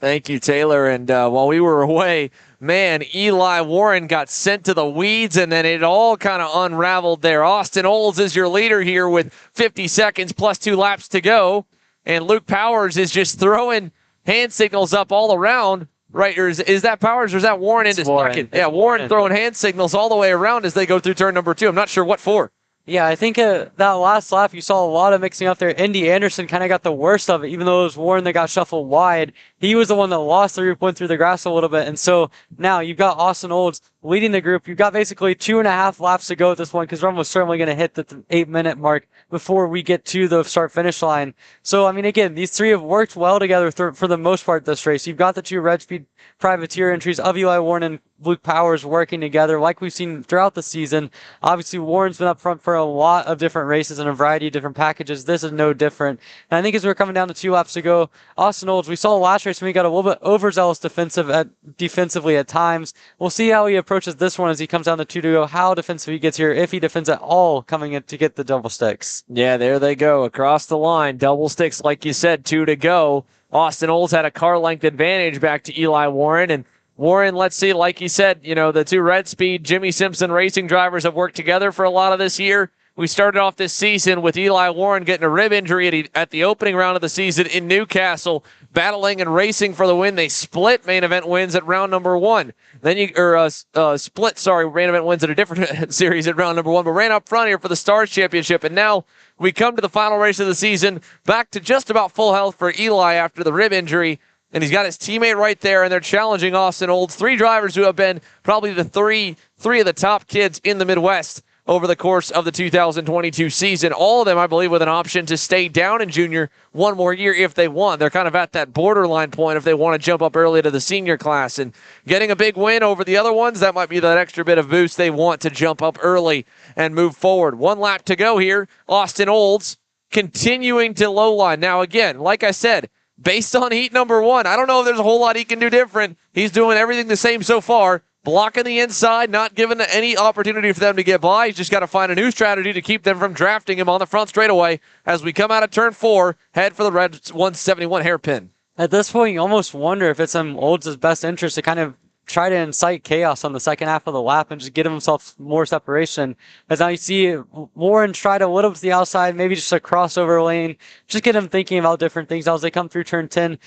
Thank you, Taylor. And while we were away, man, Eli Warren got sent to the weeds, and then it all kind of unraveled there. Austin Olds is your leader here with 50 seconds plus 2 laps to go. And Luke Powers is just throwing hand signals up all around, right? Or is that Powers or is that Warren in his pocket? Yeah, Warren throwing hand signals all the way around as they go through turn number 2. I'm not sure what for. Yeah, I think that last lap you saw a lot of mixing up there. Indy Anderson kind of got the worst of it, even though it was Warren that got shuffled wide. He was the one that lost the group, went through the grass a little bit. And so now you've got Austin Olds leading the group. You've got basically 2.5 laps to go at this one because we're almost certainly going to hit the 8-minute mark before we get to the start-finish line. So, I mean, again, these 3 have worked well together for the most part this race. You've got the 2 Red Speed privateer entries of Eli Warren and Luke Powers working together like we've seen throughout the season. Obviously, Warren's been up front for a lot of different races and a variety of different packages. This is no different. And I think as we're coming down to 2 laps to go, Austin Olds, we saw last race when he got a little bit overzealous defensively at times. We'll see how he approaches this one as he comes down to 2 to go, how defensive he gets here, if he defends at all coming in to get the double sticks. Yeah, there they go across the line. Double sticks, like you said, 2 to go. Austin Olds had a car length advantage back to Eli Warren, and Warren, let's see, like you said, you know, the 2 Red Speed Jimmy Simpson racing drivers have worked together for a lot of this year. We started off this season with Eli Warren getting a rib injury at the opening round of the season in Newcastle, battling and racing for the win. They split main event wins at round number 1. Then main event wins at a different series at round number 1, but ran up front here for the Stars Championship. And now we come to the final race of the season, back to just about full health for Eli after the rib injury. And he's got his teammate right there, and they're challenging Austin Olds. 3 drivers who have been probably the three of the top kids in the Midwest over the course of the 2022 season. All of them, I believe, with an option to stay down in junior one more year if they want. They're kind of at that borderline point if they want to jump up early to the senior class. And getting a big win over the other ones, that might be that extra bit of boost they want to jump up early and move forward. One lap to go here. Austin Olds continuing to low line. Now, again, like I said, based on heat number 1, I don't know if there's a whole lot he can do different. He's doing everything the same so far. Blocking the inside, not giving any opportunity for them to get by. He's just got to find a new strategy to keep them from drafting him on the front straightaway as we come out of turn 4, head for the red 171 hairpin. At this point, you almost wonder if it's in Olds' best interest to kind of try to incite chaos on the second half of the lap and just get himself more separation. As now you see Warren try to little to the outside, maybe just a crossover lane, just get him thinking about different things as they come through turn 10.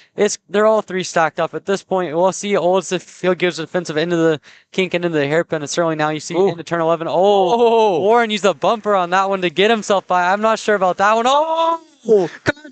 They're all 3 stacked up at this point. We'll see Olds if he'll give defensive into the kink into the hairpin, and certainly now you see into turn 11. Warren used a bumper on that one to get himself by. I'm not sure about that one.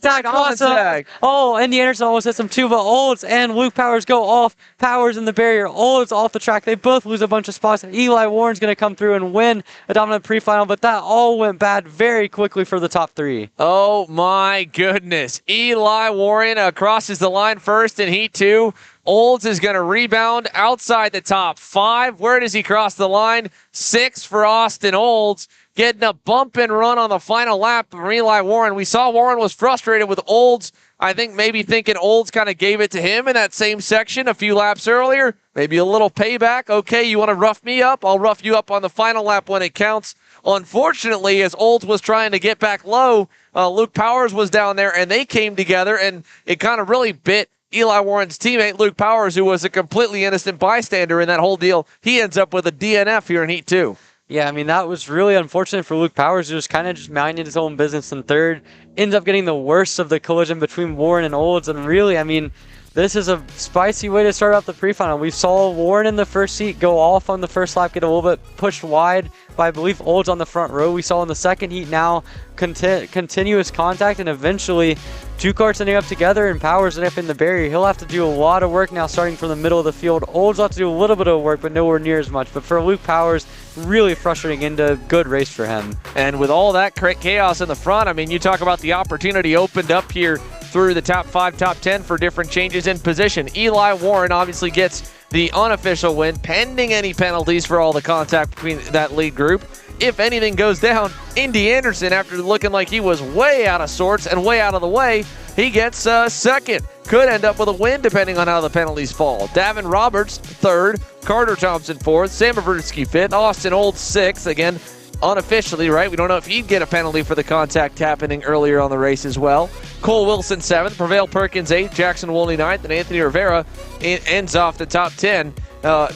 Contact. Andy Anderson almost hits him too, but Olds and Luke Powers go off. Powers in the barrier. Olds off the track. They both lose a bunch of spots, and Eli Warren's going to come through and win a dominant pre-final, but that all went bad very quickly for the top 3. Oh my goodness. Eli Warren crosses the line first in Heat 2. Olds is going to rebound outside the top 5. Where does he cross the line? 6 for Austin Olds. Getting a bump and run on the final lap from Eli Warren. We saw Warren was frustrated with Olds. I think maybe thinking Olds kind of gave it to him in that same section a few laps earlier. Maybe a little payback. Okay, you want to rough me up? I'll rough you up on the final lap when it counts. Unfortunately, as Olds was trying to get back low, Luke Powers was down there, and they came together, and it kind of really bit Eli Warren's teammate, Luke Powers, who was a completely innocent bystander in that whole deal. He ends up with a DNF here in Heat 2. Yeah, I mean, that was really unfortunate for Luke Powers, who was kind of just minding his own business in third. Ends up getting the worst of the collision between Warren and Olds, and really, I mean, this is a spicy way to start off the pre-final. We saw Warren in the first heat go off on the first lap, get a little bit pushed wide by, I believe, Olds on the front row. We saw in the second heat now continuous contact, and eventually 2 carts ending up together and Powers ending up in the barrier. He'll have to do a lot of work now starting from the middle of the field. Olds will have to do a little bit of work, but nowhere near as much. But for Luke Powers, really frustrating and a good race for him. And with all that chaos in the front, I mean, you talk about the opportunity opened up here through the top 5, top 10 for different changes in position. Eli Warren obviously gets the unofficial win, pending any penalties for all the contact between that lead group. If anything goes down, Indy Anderson, after looking like he was way out of sorts and way out of the way, he gets second. Could end up with a win depending on how the penalties fall. Davin Roberts, 3rd. Carter Thompson, 4th. Sam Brzezinski, 5th. Austin Olds, 6th. Again, unofficially, right? We don't know if he'd get a penalty for the contact happening earlier on the race as well. Cole Wilson, 7th. Prevail Perkins, 8th. Jackson Woolney, 9th. And Anthony Rivera ends off the top 10,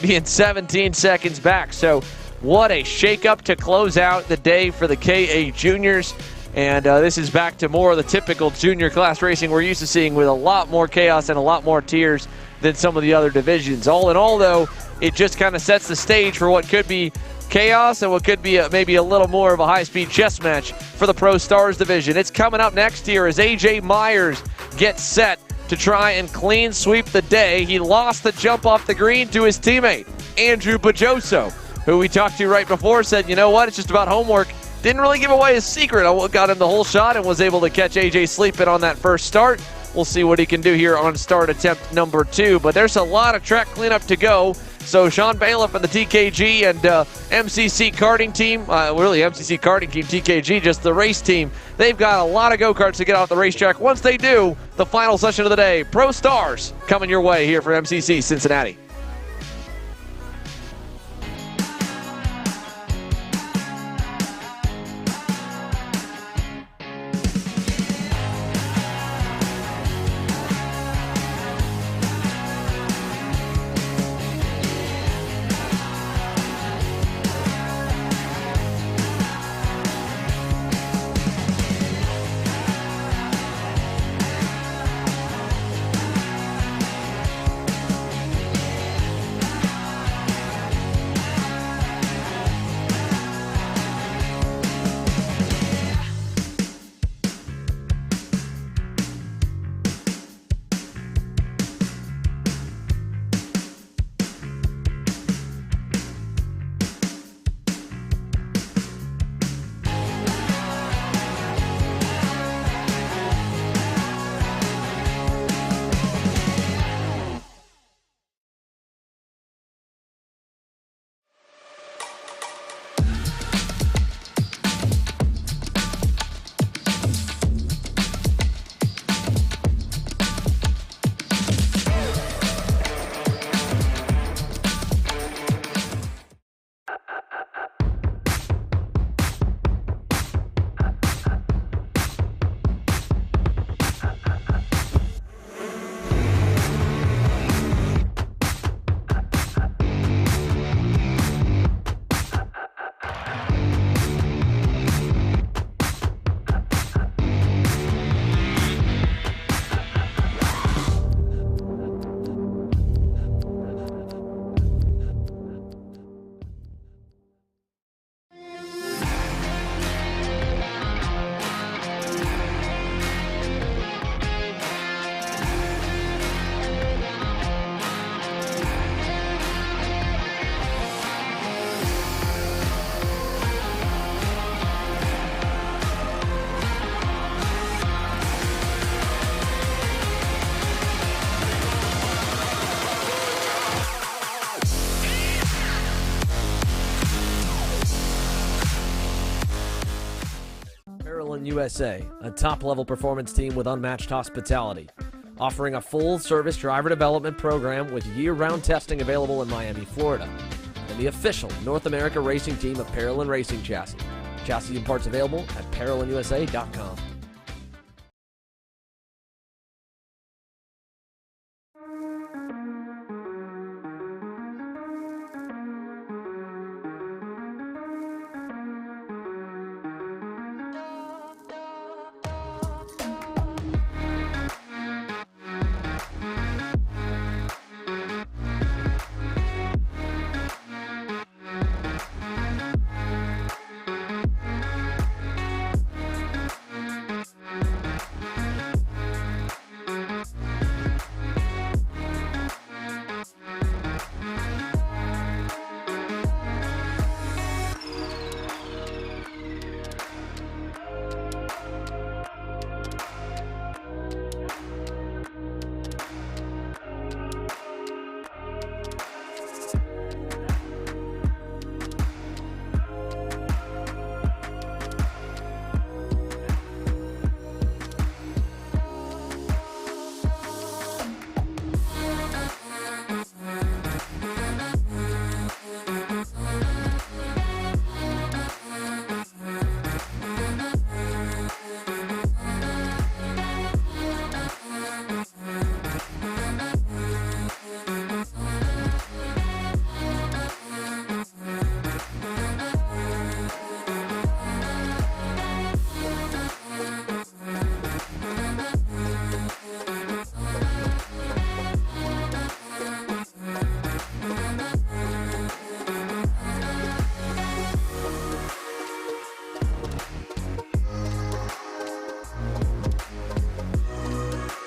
being 17 seconds back. So what a shakeup to close out the day for the KA Juniors. And this is back to more of the typical junior class racing we're used to seeing, with a lot more chaos and a lot more tiers than some of the other divisions. All in all, though, it just kind of sets the stage for what could be chaos and what could be maybe a little more of a high-speed chess match for the Pro Stars division. It's coming up next here as AJ Myers gets set to try and clean sweep the day. He lost the jump off the green to his teammate, Andrew Bajoso, who we talked to right before, said, you know what, it's just about homework. Didn't really give away his secret. I got him the whole shot and was able to catch AJ sleeping on that first start. We'll see what he can do here on start attempt number 2. But there's a lot of track cleanup to go. So Sean Bailiff and the TKG and MCC karting team, really MCC karting team, TKG, just the race team, they've got a lot of go-karts to get off the racetrack. Once they do, the final session of the day, Pro Stars coming your way here for MCC Cincinnati. USA, a top-level performance team with unmatched hospitality, offering a full-service driver development program with year-round testing available in Miami, Florida, and the official North America racing team of Parolin Racing Chassis. Chassis and parts available at ParolinUSA.com.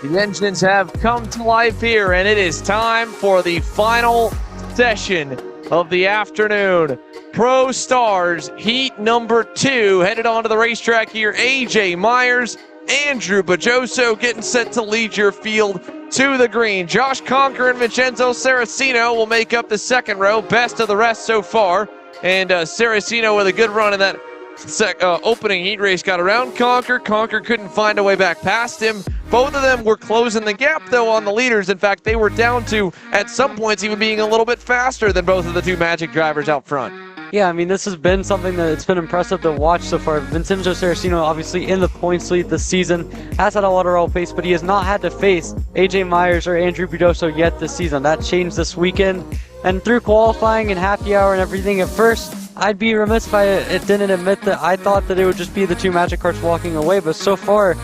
The engines have come to life here, and it is time for the final session of the afternoon. Pro Stars Heat number 2 headed onto the racetrack here. AJ Myers, Andrew Bajoso getting set to lead your field to the green. Josh Conker and Vincenzo Saracino will make up the second row. Best of the rest so far. And Saracino with a good run in that opening heat race got around Conker. Conker couldn't find a way back past him. Both of them were closing the gap, though, on the leaders. In fact, they were down to, at some points, even being a little bit faster than both of the two Magic drivers out front. Yeah, I mean, this has been something that it's been impressive to watch so far. Vincenzo Saracino, obviously in the points lead this season, has had a lot of raw pace, but he has not had to face AJ Myers or Andrew Budoso yet this season. That changed this weekend. And through qualifying and happy hour and everything, at first, I'd be remiss if it didn't admit that I thought that it would just be the two Magic carts walking away, but so far,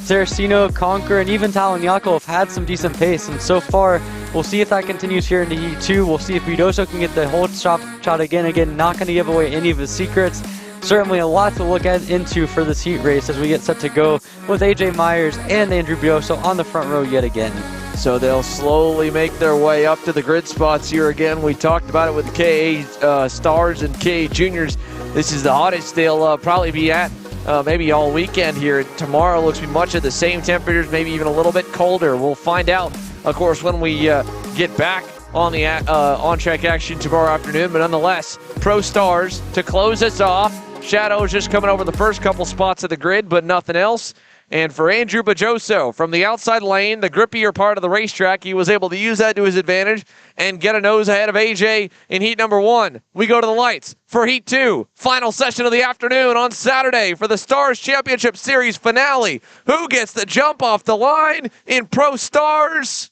Saracino, Conker, and even Talon Yako have had some decent pace, and so far, we'll see if that continues here into Heat 2. We'll see if Budoso can get the whole shot again. Again, not going to give away any of his secrets. Certainly a lot to look into for this heat race as we get set to go with AJ Myers and Andrew Budoso on the front row yet again. So they'll slowly make their way up to the grid spots here again. We talked about it with the KA Stars and KA Juniors. This is the hottest they'll probably be at maybe all weekend here. Tomorrow looks to be much of the same temperatures, maybe even a little bit colder. We'll find out, of course, when we get back on the on-track action tomorrow afternoon. But nonetheless, Pro Stars to close us off. Shadow's just coming over the first couple spots of the grid, but nothing else. And for Andrew Bajoso, from the outside lane, the grippier part of the racetrack, he was able to use that to his advantage and get a nose ahead of AJ in heat number 1. We go to the lights for heat 2. Final session of the afternoon on Saturday for the Stars Championship Series finale. Who gets the jump off the line in Pro Stars?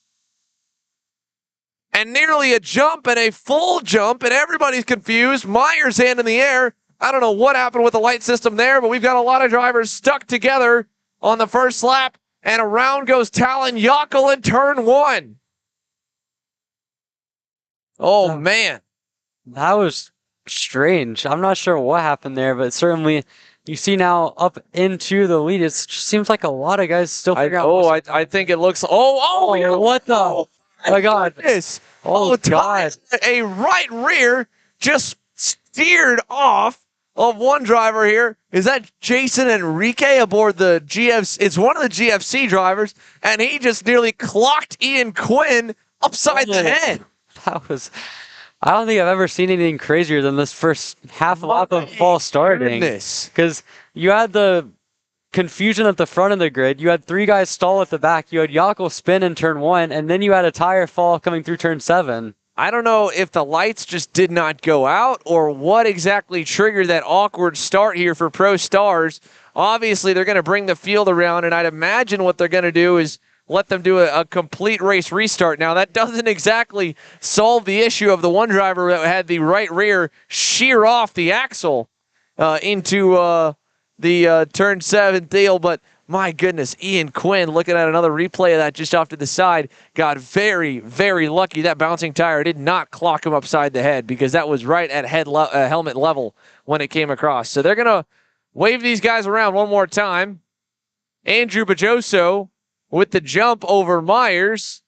And nearly a jump and a full jump, and everybody's confused. Myers' hand in the air. I don't know what happened with the light system there, but we've got a lot of drivers stuck together on the first lap, and around goes Talon Yockel in turn 1. Oh, man. That was strange. I'm not sure what happened there, but certainly you see now up into the lead. It seems like a lot of guys still figure out. I think it looks. What the? Oh, my God. God. A right rear just steered off of one driver here. Is that Jason Enrique aboard the GFC? It's one of the GFC drivers, and he just nearly clocked Ian Quinn upside the head. That was. I don't think I've ever seen anything crazier than this first half lap of false starting. Because you had the confusion at the front of the grid. You had 3 guys stall at the back. You had Jakob spin in turn 1, and then you had a tire fall coming through turn 7. I don't know if the lights just did not go out or what exactly triggered that awkward start here for Pro Stars. Obviously, they're going to bring the field around, and I'd imagine what they're going to do is let them do a complete race restart. Now, that doesn't exactly solve the issue of the one driver that had the right rear shear off the axle into the turn 7 deal, but my goodness, Ian Quinn, looking at another replay of that just off to the side, got very, very lucky. That bouncing tire did not clock him upside the head because that was right at helmet level when it came across. So they're going to wave these guys around one more time. Andrew Bajoso with the jump over Myers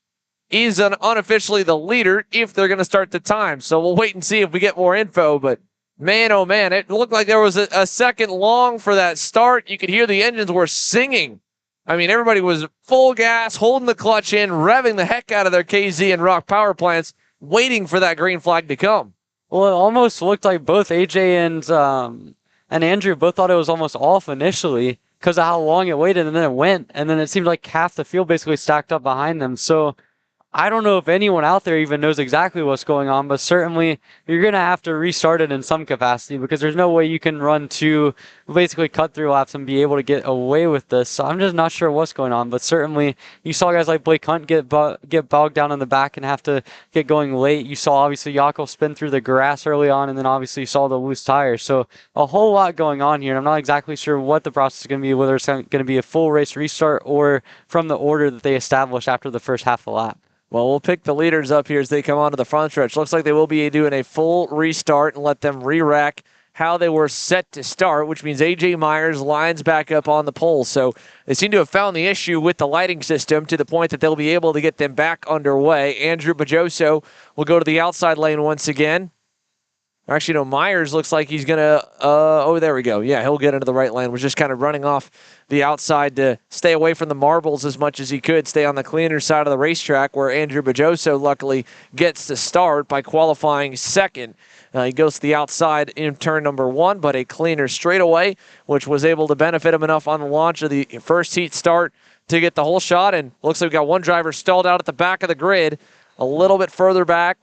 is unofficially the leader if they're going to start the time. So we'll wait and see if we get more info, but man, oh man, it looked like there was a second long for that start. You could hear the engines were singing. I mean, everybody was full gas, holding the clutch in, revving the heck out of their KZ and Rock power plants, waiting for that green flag to come. Well, it almost looked like both AJ and Andrew both thought it was almost off initially because of how long it waited, and then it went, and then it seemed like half the field basically stacked up behind them. So I don't know if anyone out there even knows exactly what's going on, but certainly you're going to have to restart it in some capacity because there's no way you can run 2 basically cut-through laps and be able to get away with this. So I'm just not sure what's going on, but certainly you saw guys like Blake Hunt get bogged down in the back and have to get going late. You saw obviously Jakob spin through the grass early on, and then obviously you saw the loose tires. So a whole lot going on here, and I'm not exactly sure what the process is going to be, whether it's going to be a full race restart or from the order that they established after the first half a lap. Well, we'll pick the leaders up here as they come onto the front stretch. Looks like they will be doing a full restart and let them re-rack how they were set to start, which means A.J. Myers lines back up on the pole. So they seem to have found the issue with the lighting system to the point that they'll be able to get them back underway. Andrew Bajoso will go to the outside lane once again. Actually, no, Myers looks like he's going to, oh, there we go. Yeah, he'll get into the right lane. Was just kind of running off the outside to stay away from the marbles as much as he could, stay on the cleaner side of the racetrack where Andrew Bajoso luckily gets to start by qualifying second. He goes to the outside in turn number 1, but a cleaner straightaway, which was able to benefit him enough on the launch of the first heat start to get the whole shot. And looks like we've got one driver stalled out at the back of the grid. A little bit further back,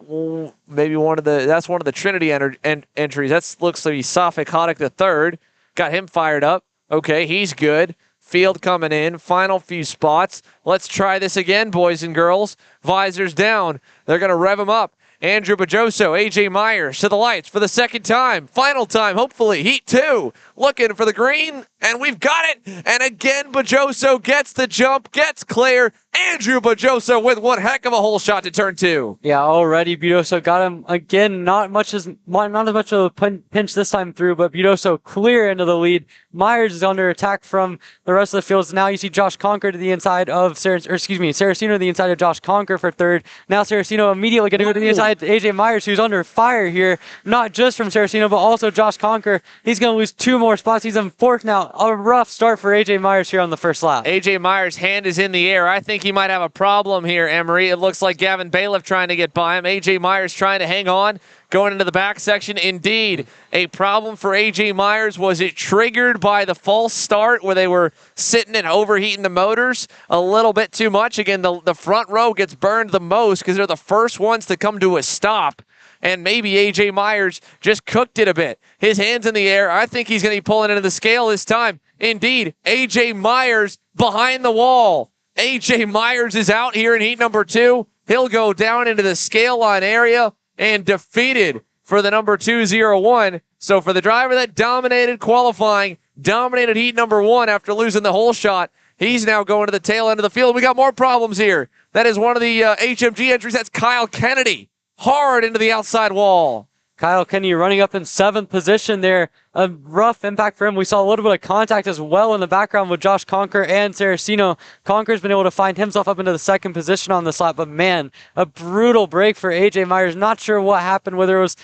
maybe that's one of the Trinity entries. That looks to be Safik Haddock the third. Got him fired up. Okay, he's good. Field coming in. Final few spots. Let's try this again, boys and girls. Visors down. They're going to rev him up. Andrew Bajoso, A.J. Myers to the lights for the second time. Final time, hopefully. Heat 2. Looking for the green, and we've got it. And again, Bajoso gets the jump, gets clear. Andrew Bajoso with one heck of a hole shot to turn 2. Yeah, already Bajoso got him again. Not as much of a pinch this time through, but Bajoso clear into the lead. Myers is under attack from the rest of the fields. Now you see Josh Conker to the inside of Saraceno to the inside of Josh Conker for third. Now Saraceno immediately going to go to the inside to AJ Myers, who's under fire here, not just from Saraceno, but also Josh Conker. He's going to lose 2 more spots. He's in 4th now. A rough start for AJ Myers here on the first lap. AJ Myers' hand is in the air. I think he might have a problem here, Emery. It looks like Gavin Bailiff trying to get by him. AJ Myers trying to hang on, going into the back section. Indeed, a problem for AJ Myers. Was it triggered by the false start where they were sitting and overheating the motors a little bit too much? Again, the front row gets burned the most because they're the first ones to come to a stop. And maybe A.J. Myers just cooked it a bit. His hands in the air. I think he's going to be pulling into the scale this time. Indeed, A.J. Myers behind the wall. A.J. Myers is out here in heat number 2. He'll go down into the scale line area and defeated for the number 201. So for the driver that dominated qualifying, dominated heat number 1 after losing the whole shot, he's now going to the tail end of the field. We got more problems here. That is one of the HMG entries. That's Kyle Kennedy. Hard into the outside wall. Kyle Kennedy running up in 7th position there. A rough impact for him. We saw a little bit of contact as well in the background with Josh Conker and Saraceno. Conker's been able to find himself up into the 2nd position on this lap, but man, a brutal break for AJ Myers. Not sure what happened, whether it was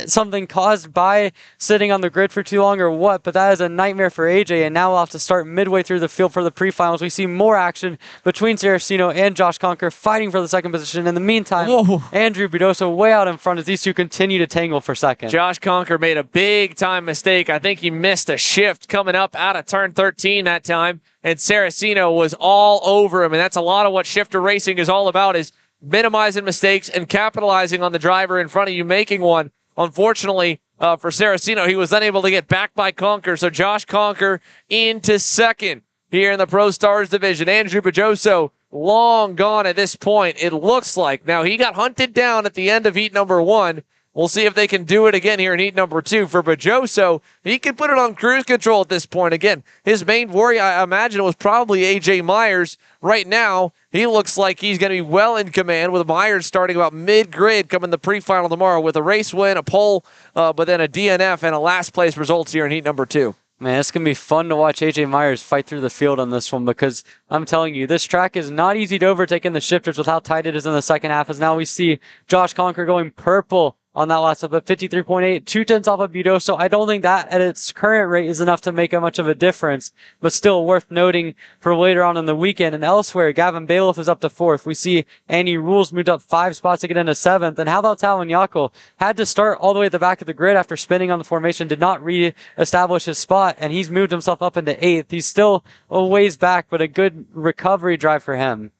something caused by sitting on the grid for too long or what, but that is a nightmare for AJ, and now we'll have to start midway through the field for the pre-finals. We see more action between Saraceno and Josh Conker fighting for the 2nd position. In the meantime, Andrew Bajoso way out in front as these two continue to tangle for 2nd. Josh Conker made a big time mistake mistake. I think he missed a shift coming up out of turn 13 that time, and Saraceno was all over him, and that's a lot of what shifter racing is all about, is minimizing mistakes and capitalizing on the driver in front of you making one. Unfortunately, for Saraceno, he was unable to get back by Conker, so Josh Conker into second here in the Pro Stars division. Andrew Bajoso long gone at this point, it looks like. Now, he got hunted down at the end of heat number 1. We'll see if they can do it again here in heat number 2. For Bajoso, he can put it on cruise control at this point. Again, his main worry, I imagine, was probably A.J. Myers. Right now, he looks like he's going to be well in command, with Myers starting about mid-grid coming the pre-final tomorrow with a race win, a pole, but then a DNF and a last-place results here in heat number 2. Man, it's going to be fun to watch A.J. Myers fight through the field on this one, because I'm telling you, this track is not easy to overtake in the shifters with how tight it is in the second half, as now we see Josh Conker going purple on that last lap at 53.8, 2/10 off of Budoso. I don't think that at its current rate is enough to make much of a difference, but still worth noting for later on in the weekend. And elsewhere, Gavin Bailiff is up to 4th. We see Andy Rules moved up 5 spots to get into 7th. And how about Talon Yako? Had to start all the way at the back of the grid after spinning on the formation, did not re-establish his spot, and he's moved himself up into 8th. He's still a ways back, but a good recovery drive for him.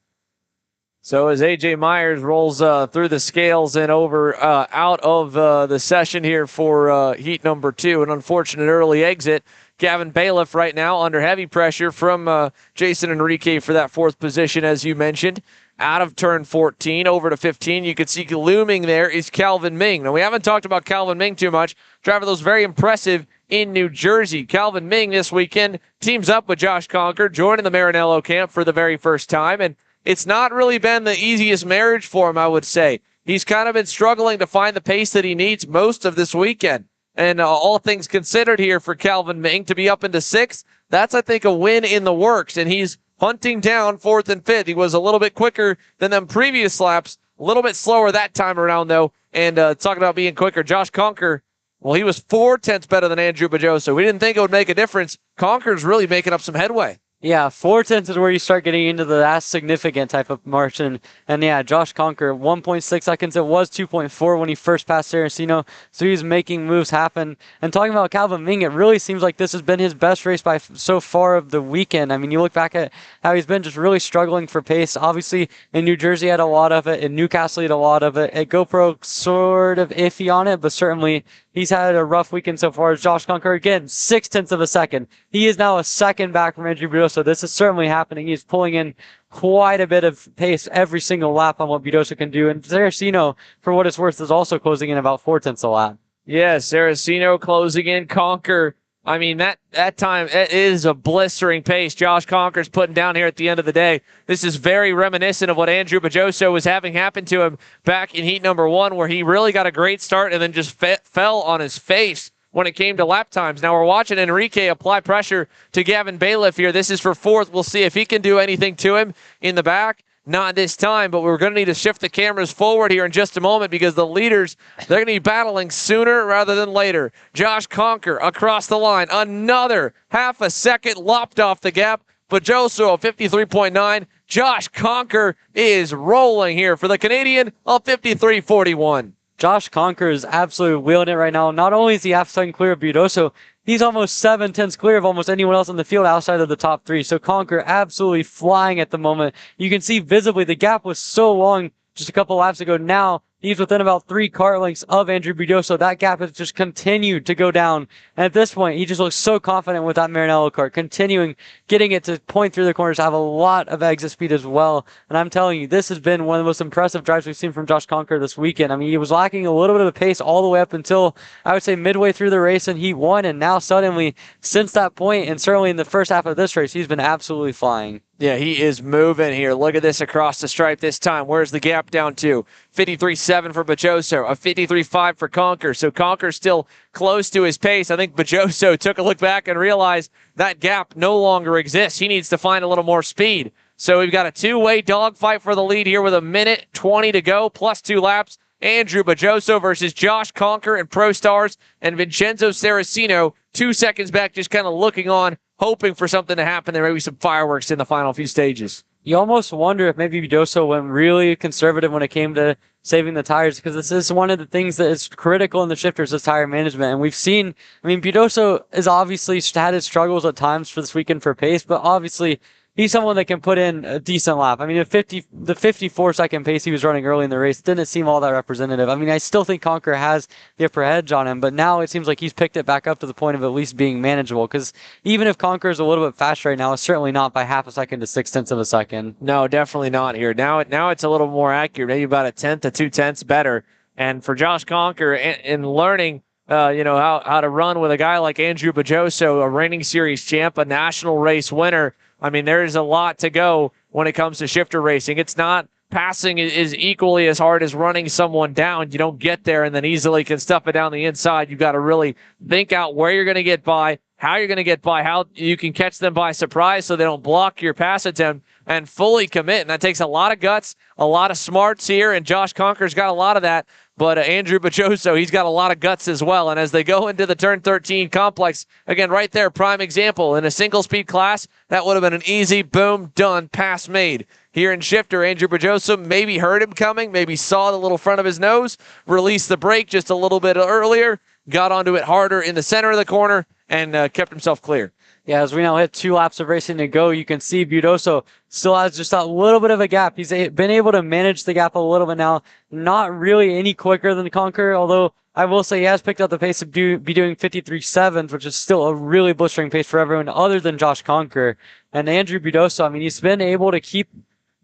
So as A.J. Myers rolls through the scales and over out of the session here for heat number 2, an unfortunate early exit. Gavin Bailiff right now under heavy pressure from Jason Enrique for that 4th position, as you mentioned. Out of turn 14, over to 15, you can see looming there is Calvin Ming. Now, we haven't talked about Calvin Ming too much. Driver that was very impressive in New Jersey. Calvin Ming this weekend teams up with Josh Conker, joining the Maranello camp for the very first time, and it's not really been the easiest marriage for him, I would say. He's kind of been struggling to find the pace that he needs most of this weekend. And all things considered here for Calvin Ming to be up into 6th, that's, I think, a win in the works. And he's hunting down 4th and 5th. He was a little bit quicker than them previous laps, a little bit slower that time around, though. And talking about being quicker, Josh Conker, well, he was 4/10 better than Andrew Bajoso. We didn't think it would make a difference. Conker's really making up some headway. Yeah, 4/10 is where you start getting into the last significant type of margin. And yeah, Josh Conker, 1.6 seconds. It was 2.4 when he first passed Saraceno, so he's making moves happen. And talking about Calvin Ming, it really seems like this has been his best race by so far of the weekend. I mean, you look back at how he's been just really struggling for pace. Obviously, in New Jersey, he had a lot of it. In Newcastle, he had a lot of it. At GoPro, sort of iffy on it, but certainly he's had a rough weekend so far. As Josh Conker, again, 0.6 of a second. He is now a second back from Andrew Budoso. This is certainly happening. He's pulling in quite a bit of pace every single lap on what Budoso can do. And Saraceno, for what it's worth, is also closing in about 0.4 a lap. Yeah, Saraceno closing in. Conker, I mean, that time, it is a blistering pace Josh Conker's putting down here at the end of the day. This is very reminiscent of what Andrew Bajoso was having happen to him back in heat number 1, where he really got a great start and then just fell on his face when it came to lap times. Now we're watching Enrique apply pressure to Gavin Bailiff here. This is for 4th. We'll see if he can do anything to him in the back. Not this time, but we're going to need to shift the cameras forward here in just a moment, because the leaders, they're going to be battling sooner rather than later. Josh Conker across the line. Another half a second lopped off the gap. Bajoso of 53.9. Josh Conker is rolling here for the Canadian of 53.41. Josh Conker is absolutely wheeling it right now. Not only is he half a second clear of Budoso, he's almost 7/10 clear of almost anyone else in the field outside of the top 3. So Conker absolutely flying at the moment. You can see visibly the gap was so long just a couple laps ago. Now he's within about 3 car lengths of Andrew Budoso. That gap has just continued to go down. And at this point, he just looks so confident with that Maranello car, continuing, getting it to point through the corners, have a lot of exit speed as well. And I'm telling you, this has been one of the most impressive drives we've seen from Josh Conker this weekend. I mean, he was lacking a little bit of the pace all the way up until, I would say, midway through the race in Heat 1. And now suddenly, since that point, and certainly in the first half of this race, he's been absolutely flying. Yeah, he is moving here. Look at this across the stripe this time. Where's the gap down to? 53.7 for Bajoso, a 53.5 for Conker. So Conker's still close to his pace. I think Bajoso took a look back and realized that gap no longer exists. He needs to find a little more speed. So we've got a two-way dogfight for the lead here with 1:20 to go, plus 2 laps. Andrew Bajoso versus Josh Conker and Pro Stars, and Vincenzo Saraceno 2 seconds back, just kind of looking on, hoping for something to happen. There may be some fireworks in the final few stages. you almost wonder if maybe Budoso went really conservative when it came to saving the tires, because this is one of the things that is critical in the shifters is tire management. And we've seen, I mean, Budoso is obviously had his struggles at times for this weekend for pace, but obviously he's someone that can put in a decent lap. I mean, the 54-second pace he was running early in the race didn't seem all that representative. I mean, I still think Conquer has the upper edge on him, but now it seems like he's picked it back up to the point of at least being manageable, because even if Conquer is a little bit faster right now, it's certainly not by half a second to 0.6 of a second. No, definitely not here. Now it's a little more accurate, maybe about 1/10 to 2/10 better. And for Josh Conquer in learning how to run with a guy like Andrew Bajoso, a reigning series champ, a national race winner, I mean, there's a lot to go when it comes to shifter racing. It's not passing is equally as hard as running someone down. You don't get there and then easily can stuff it down the inside. You've got to really think out where you're going to get by, how you're going to get by, how you can catch them by surprise so they don't block your pass attempt, and fully commit. And that takes a lot of guts, a lot of smarts here, and Josh Conquer's got a lot of that. But Andrew Bajoso, he's got a lot of guts as well. And as they go into the turn 13 complex, again, right there, prime example. In a single-speed class, that would have been an easy, boom, done, pass made. Here in shifter, Andrew Bajoso maybe heard him coming, maybe saw the little front of his nose, released the brake just a little bit earlier, got onto it harder in the center of the corner, and kept himself clear. Yeah, as we now hit 2 laps of racing to go, you can see Budoso still has just a little bit of a gap. He's been able to manage the gap a little bit now. Not really any quicker than Conquer, although I will say he has picked up the pace to be doing 53.7, which is still a really blistering pace for everyone other than Josh Conquer. And Andrew Budoso, I mean, he's been able to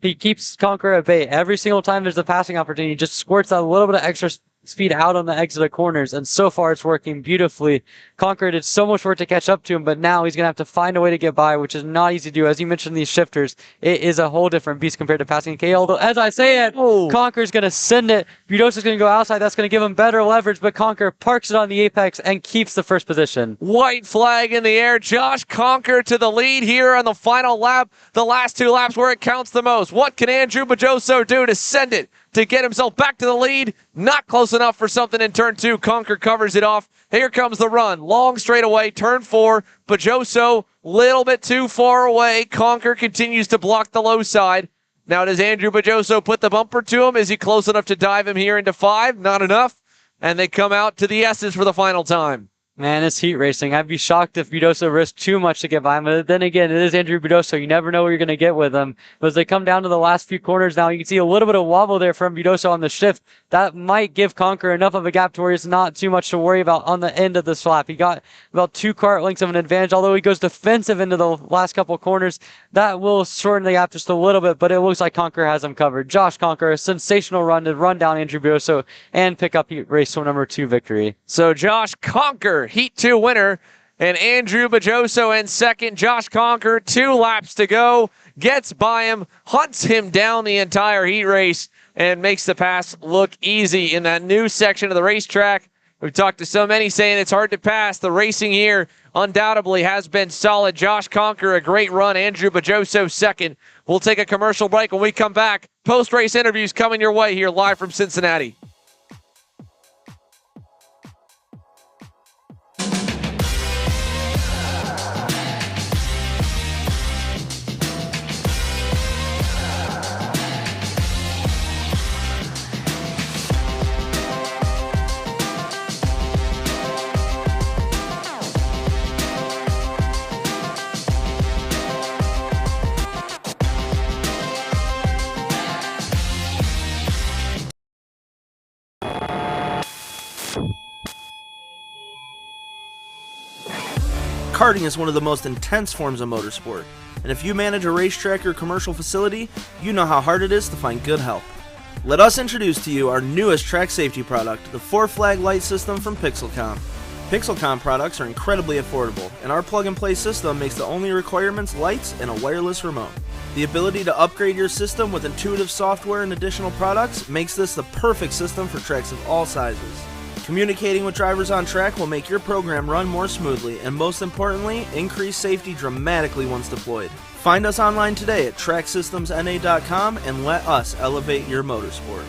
keeps Conquer at bay. Every single time there's a passing opportunity, he just squirts out a little bit of extra speed out on the exit of corners, and so far it's working beautifully. Conquer did so much work to catch up to him, but now he's going to have to find a way to get by, which is not easy to do. As you mentioned, these shifters, it is a whole different beast compared to passing K. Although, as I say it, Conquer's going to send it. Budosa's going to go outside. That's going to give him better leverage, but Conquer parks it on the apex and keeps the first position. White flag in the air. Josh Conquer to the lead here on the final lap, the last 2 laps where it counts the most. What can Andrew Bajoso do to send it, to get himself back to the lead? Not close enough for something in turn 2. Conquer covers it off. Here comes the run. Long straightaway, turn 4. Bajoso, little bit too far away. Conquer continues to block the low side. Now, does Andrew Bajoso put the bumper to him? Is he close enough to dive him here into 5? Not enough. And they come out to the S's for the final time. Man, it's heat racing. I'd be shocked if Budoso risked too much to get by him. But then again, it is Andrew Budoso. You never know what you're going to get with him. But as they come down to the last few corners now, you can see a little bit of wobble there from Budoso on the shift. That might give Conquer enough of a gap to where it's not too much to worry about on the end of this lap. He got about 2 kart lengths of an advantage, although he goes defensive into the last couple corners. That will shorten the gap just a little bit, but it looks like Conquer has him covered. Josh Conquer, a sensational run to run down Andrew Budoso and pick up race number 2 victory. So Josh Conquer, Heat 2 winner, and Andrew Bajoso in second. Josh Conquer, 2 laps to go, gets by him, hunts him down the entire heat race, and makes the pass look easy in that new section of the racetrack. We've talked to so many saying it's hard to pass. The racing here undoubtedly has been solid. Josh Conquer, a great run. Andrew Bajoso, second. We'll take a commercial break. When we come back, post-race interviews coming your way here live from Cincinnati. Karting is one of the most intense forms of motorsport, and if you manage a racetrack or commercial facility, you know how hard it is to find good help. Let us introduce to you our newest track safety product, the 4-flag light system from Pixelcom. Pixelcom products are incredibly affordable, and our plug-and-play system makes the only requirements lights and a wireless remote. The ability to upgrade your system with intuitive software and additional products makes this the perfect system for tracks of all sizes. Communicating with drivers on track will make your program run more smoothly and, most importantly, increase safety dramatically once deployed. Find us online today at tracksystemsna.com and let us elevate your motorsport.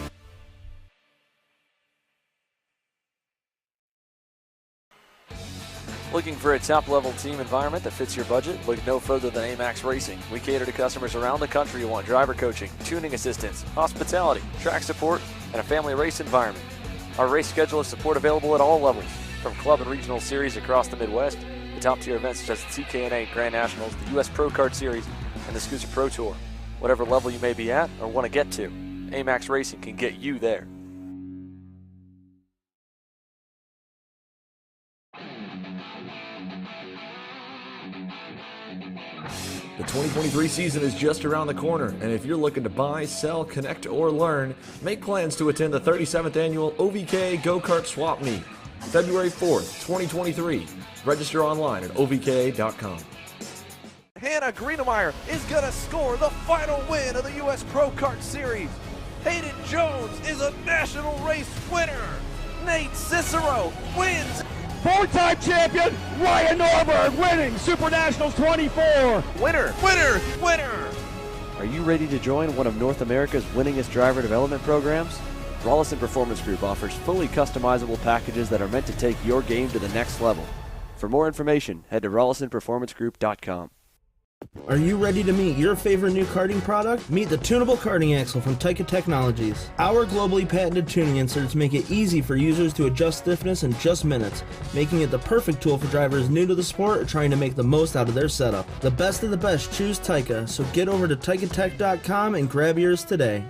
Looking for a top-level team environment that fits your budget? Look no further than AMAX Racing. We cater to customers around the country who want driver coaching, tuning assistance, hospitality, track support, and a family race environment. Our race schedule is support available at all levels, from club and regional series across the Midwest to top-tier events such as the TKNA Grand Nationals, the U.S. Pro Kart Series, and the SCUSA Pro Tour. Whatever level you may be at or want to get to, AMAX Racing can get you there. The 2023 season is just around the corner, and if you're looking to buy, sell, connect, or learn, make plans to attend the 37th annual OVK Go-Kart Swap Meet, February 4th, 2023. Register online at ovk.com. Hannah Greenemeyer is going to score the final win of the U.S. Pro Kart Series. Hayden Jones is a national race winner. Nate Cicero wins. Four-time champion Ryan Norberg winning Super Nationals 24. Winner, winner, winner. Are you ready to join one of North America's winningest driver development programs? Rollison Performance Group offers fully customizable packages that are meant to take your game to the next level. For more information, head to rollisonperformancegroup.com. Are you ready to meet your favorite new karting product? Meet the tunable karting axle from Taika Technologies. Our globally patented tuning inserts make it easy for users to adjust stiffness in just minutes, making it the perfect tool for drivers new to the sport or trying to make the most out of their setup. The best of the best choose Taika, so get over to taikatech.com and grab yours today.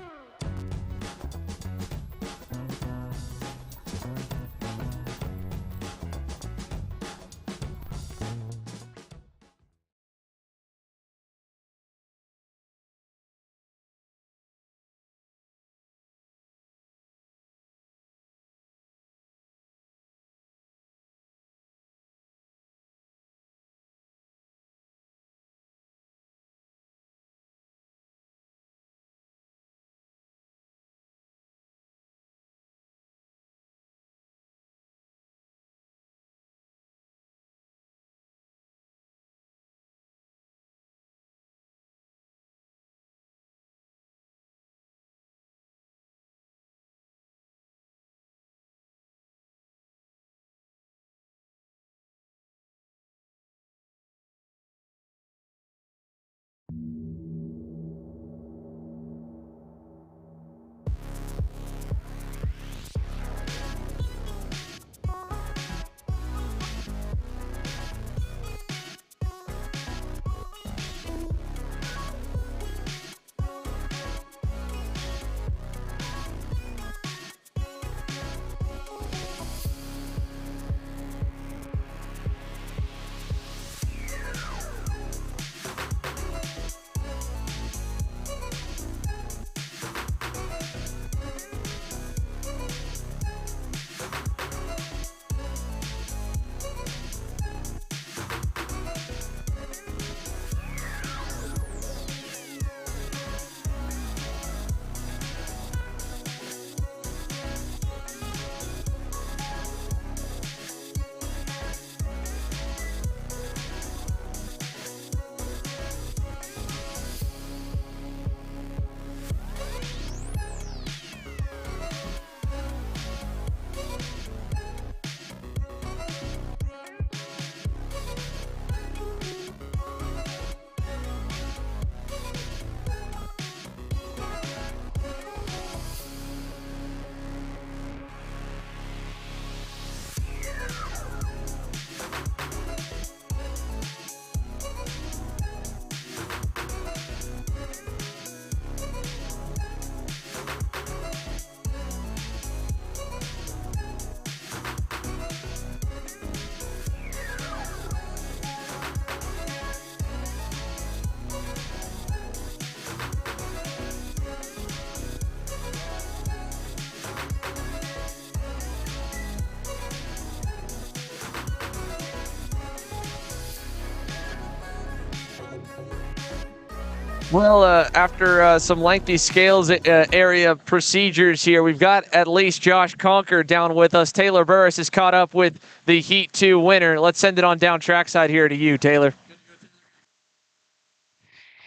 Well, after some lengthy scales area procedures here, we've got at least Josh Conker down with us. Taylor Burris is caught up with the Heat 2 winner. Let's send it on down trackside here to you, Taylor.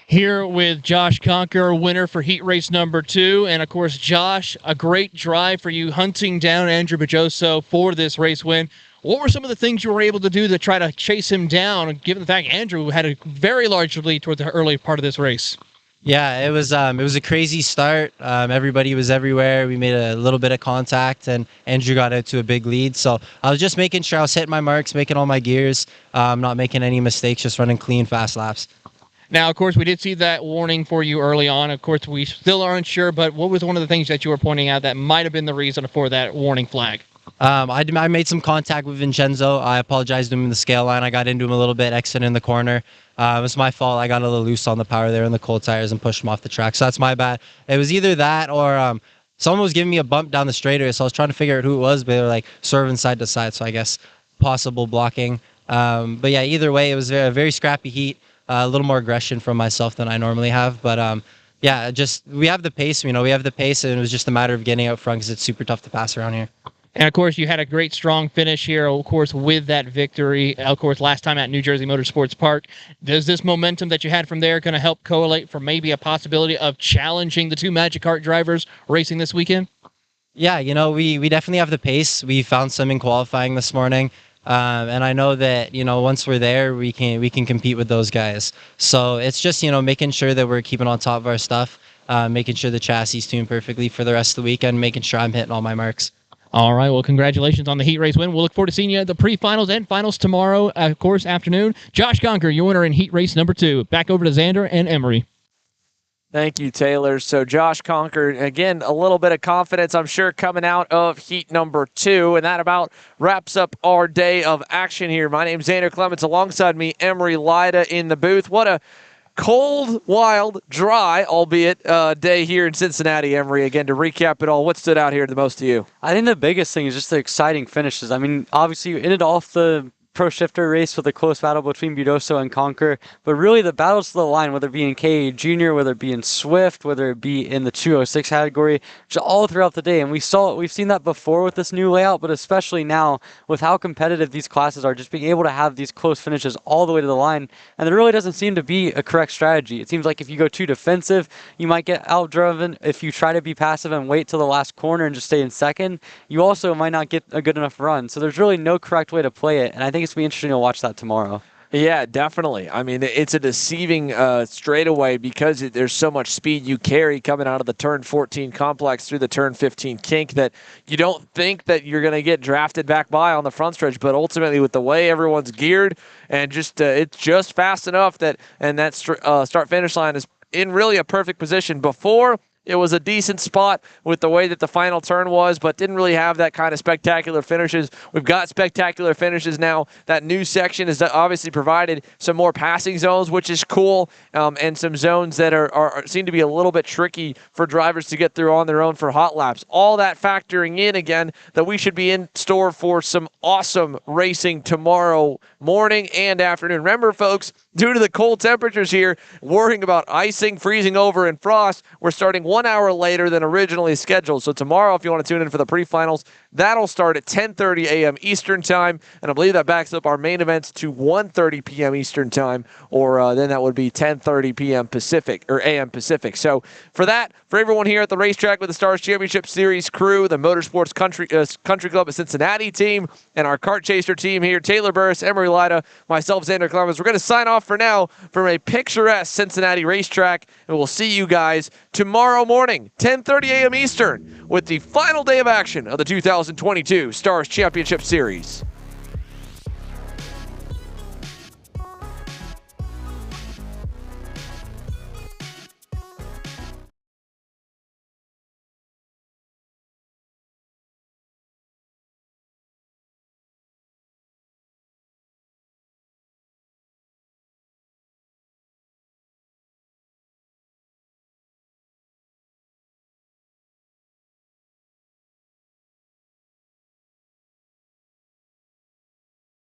Here with Josh Conker, winner for heat race number 2. And, of course, Josh, a great drive for you hunting down Andrew Bajoso for this race win. What were some of the things you were able to do to try to chase him down, given the fact Andrew had a very large lead toward the early part of this race? Yeah, it was a crazy start. Everybody was everywhere. We made a little bit of contact, and Andrew got out to a big lead. So I was just making sure I was hitting my marks, making all my gears, not making any mistakes, just running clean, fast laps. Now, of course, we did see that warning for you early on. Of course, we still aren't sure, but what was one of the things that you were pointing out that might have been the reason for that warning flag? I made some contact with Vincenzo. I apologized to him in the scale line. I got into him a little bit, exiting in the corner. It was my fault. I got a little loose on the power there in the cold tires and pushed him off the track. So that's my bad. It was either that or someone was giving me a bump down the straightaway. So I was trying to figure out who it was, but they were like swerving side to side. So I guess possible blocking. But yeah, either way, it was a very scrappy heat. A little more aggression from myself than I normally have. But yeah, just we have the pace. We have the pace, and it was just a matter of getting out front because it's super tough to pass around here. And, of course, you had a great, strong finish here, of course, with that victory, of course, last time at New Jersey Motorsports Park. Does this momentum that you had from there going to help correlate for maybe a possibility of challenging the two Magic Kart drivers racing this weekend? Yeah, we definitely have the pace. We found some in qualifying this morning. And I know that, once we're there, we can compete with those guys. So it's just, making sure that we're keeping on top of our stuff, making sure the chassis is tuned perfectly for the rest of the weekend, making sure I'm hitting all my marks. All right, well, congratulations on the heat race win. We'll look forward to seeing you at the pre-finals and finals tomorrow, of course, afternoon. Josh Conker, your winner in heat race number 2. Back over to Xander and Emery. Thank you, Taylor. So Josh Conker, again, a little bit of confidence, I'm sure, coming out of heat number 2. And that about wraps up our day of action here. My name's Xander Clements. Alongside me, Emery Lida in the booth. What a cold, wild, dry, albeit, day here in Cincinnati, Emery. Again, to recap it all, what stood out here the most to you? I think the biggest thing is just the exciting finishes. I mean, obviously, you ended off the Pro Shifter race with a close battle between Budoso and Conker, but really the battles to the line, whether it be in KA Junior, whether it be in Swift, whether it be in the 206 category, just all throughout the day. And we've seen that before with this new layout, but especially now with how competitive these classes are, just being able to have these close finishes all the way to the line. And there really doesn't seem to be a correct strategy. It seems like if you go too defensive, you might get outdriven. If you try to be passive and wait till the last corner and just stay in second, you also might not get a good enough run. So there's really no correct way to play it. And I think it's going to be interesting to watch that tomorrow. Yeah, definitely. I mean, it's a deceiving straightaway because there's so much speed you carry coming out of the turn 14 complex through the turn 15 kink that you don't think that you're going to get drafted back by on the front stretch. But ultimately, with the way everyone's geared and just it's just fast enough that start-finish line is in really a perfect position. Before, it was a decent spot with the way that the final turn was, but didn't really have that kind of spectacular finishes. We've got spectacular finishes now. That new section has obviously provided some more passing zones, which is cool, and some zones that seem to be a little bit tricky for drivers to get through on their own for hot laps. All that factoring in, again, that we should be in store for some awesome racing tomorrow morning and afternoon. Remember, folks, due to the cold temperatures here, worrying about icing, freezing over, and frost, we're starting 1 hour later than originally scheduled. So tomorrow, if you want to tune in for the pre-finals, that'll start at 10:30 a.m. Eastern time, and I believe that backs up our main events to 1:30 p.m. Eastern time, or then that would be 10:30 p.m. Pacific, or a.m. Pacific. So for that, for everyone here at the racetrack with the Stars Championship Series crew, the Motorsports Country Club of Cincinnati team, and our kart chaser team here, Taylor Burris, Emery Lida, myself, Xander Clemens, we're going to sign off for now from a picturesque Cincinnati racetrack, and we'll see you guys tomorrow morning, 10:30 a.m. Eastern, with the final day of action of the 2022 Stars Championship Series.